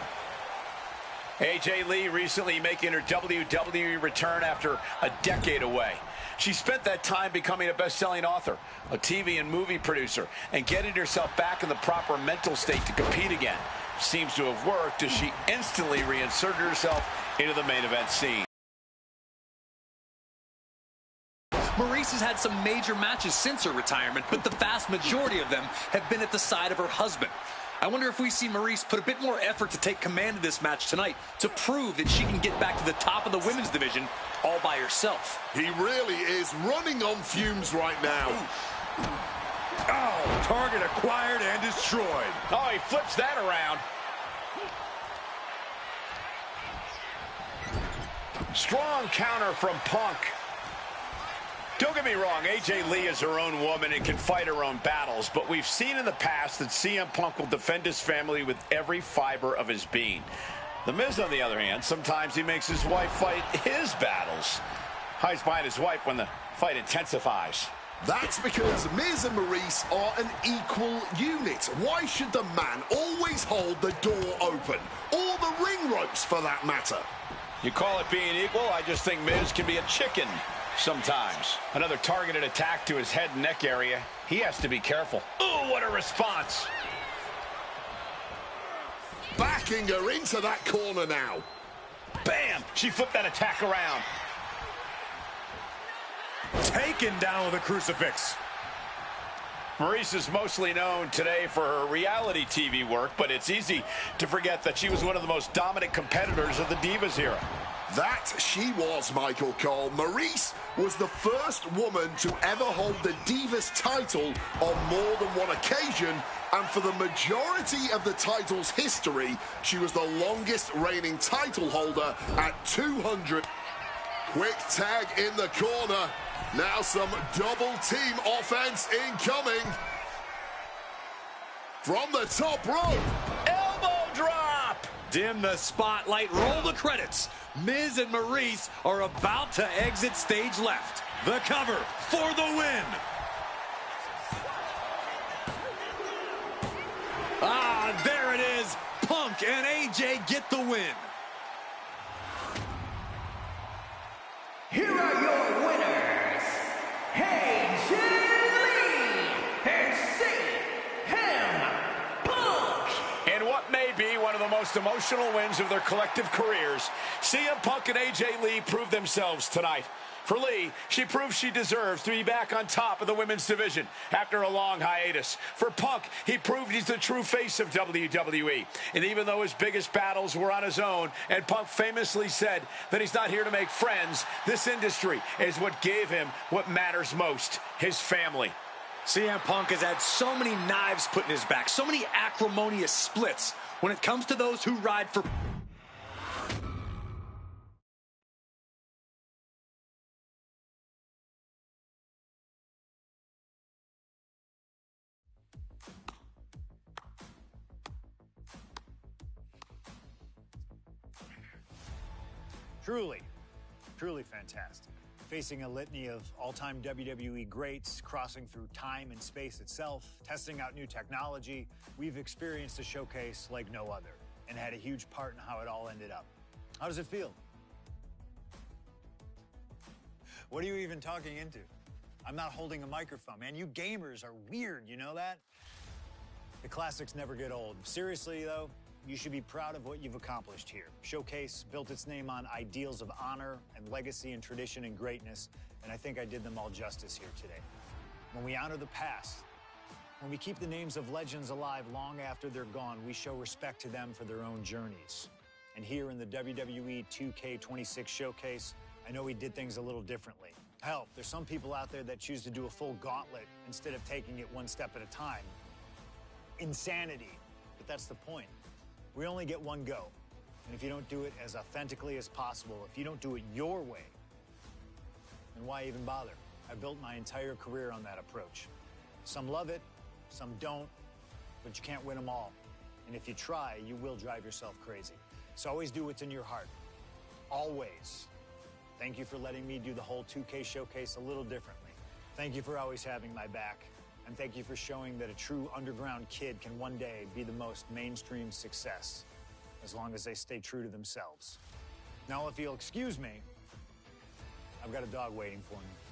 AJ Lee recently making her WWE return after a decade away. She spent that time becoming a best-selling author, a TV and movie producer, and getting herself back in the proper mental state to compete again. Seems to have worked as she instantly reinserted herself into the main event scene. Maurice has had some major matches since her retirement, but the vast majority of them have been at the side of her husband. I wonder if we see Maurice put a bit more effort to take command of this match tonight to prove that she can get back to the top of the women's division all by herself. He really is running on fumes right now. Oh, target acquired and destroyed. Oh, he flips that around. Strong counter from Punk. Don't get me wrong, AJ Lee is her own woman and can fight her own battles, but we've seen in the past that CM Punk will defend his family with every fiber of his being. The Miz, on the other hand, sometimes he makes his wife fight his battles. Hides behind his wife when the fight intensifies. That's because Miz and Maurice are an equal unit. Why should the man always hold the door open? Or the ring ropes, for that matter? You call it being equal? I just think Miz can be a chicken sometimes. Another targeted attack to his head and neck area. He has to be careful. Oh, what a response. Backing her into that corner now. Bam! She flipped that attack around. Taken down with a crucifix. Maurice is mostly known today for her reality TV work, but it's easy to forget that she was one of the most dominant competitors of the Divas era. That she was, Michael Cole. Maurice was the first woman to ever hold the Divas title on more than one occasion, and for the majority of the title's history, she was the longest reigning title holder at 200. Quick tag in the corner. Now some double team offense incoming. From the top rope. Elbow drop. Dim the spotlight, roll the credits. Miz and Maurice are about to exit stage left. The cover for the win. Ah, there it is. Punk and AJ get the win. Here are your winners, AJ Lee and CM Punk. In what may be one of the most emotional wins of their collective careers, CM Punk and AJ Lee proved themselves tonight. For Lee, she proved she deserves to be back on top of the women's division after a long hiatus. For Punk, he proved he's the true face of WWE. And even though his biggest battles were on his own, and Punk famously said that he's not here to make friends, this industry is what gave him what matters most, his family. CM Punk has had so many knives put in his back, so many acrimonious splits when it comes to those who ride for... Truly fantastic. Facing a litany of all-time WWE greats, crossing through time and space itself, testing out new technology, we've experienced a showcase like no other and had a huge part in how it all ended up. How does it feel? What are you even talking into? I'm not holding a microphone, man. You gamers are weird, you know that? The classics never get old. Seriously, though, you should be proud of what you've accomplished here. Showcase built its name on ideals of honor and legacy and tradition and greatness, and I think I did them all justice here today. When we honor the past, When we keep the names of legends alive long after they're gone, we show respect to them for their own journeys. And here in the WWE 2K26 showcase, I know we did things a little differently. Hell, there's some people out there that choose to do a full gauntlet instead of taking it one step at a time. Insanity. But that's the point. We only get one go. And if you don't do it as authentically as possible, if you don't do it your way, then why even bother? I built my entire career on that approach. Some love it, some don't, but you can't win them all. And if you try, you will drive yourself crazy. So always do what's in your heart. Always. Thank you for letting me do the whole 2K showcase a little differently. Thank you for always having my back. And thank you for showing that a true underground kid can one day be the most mainstream success, as long as they stay true to themselves. Now, if you'll excuse me, I've got a dog waiting for me.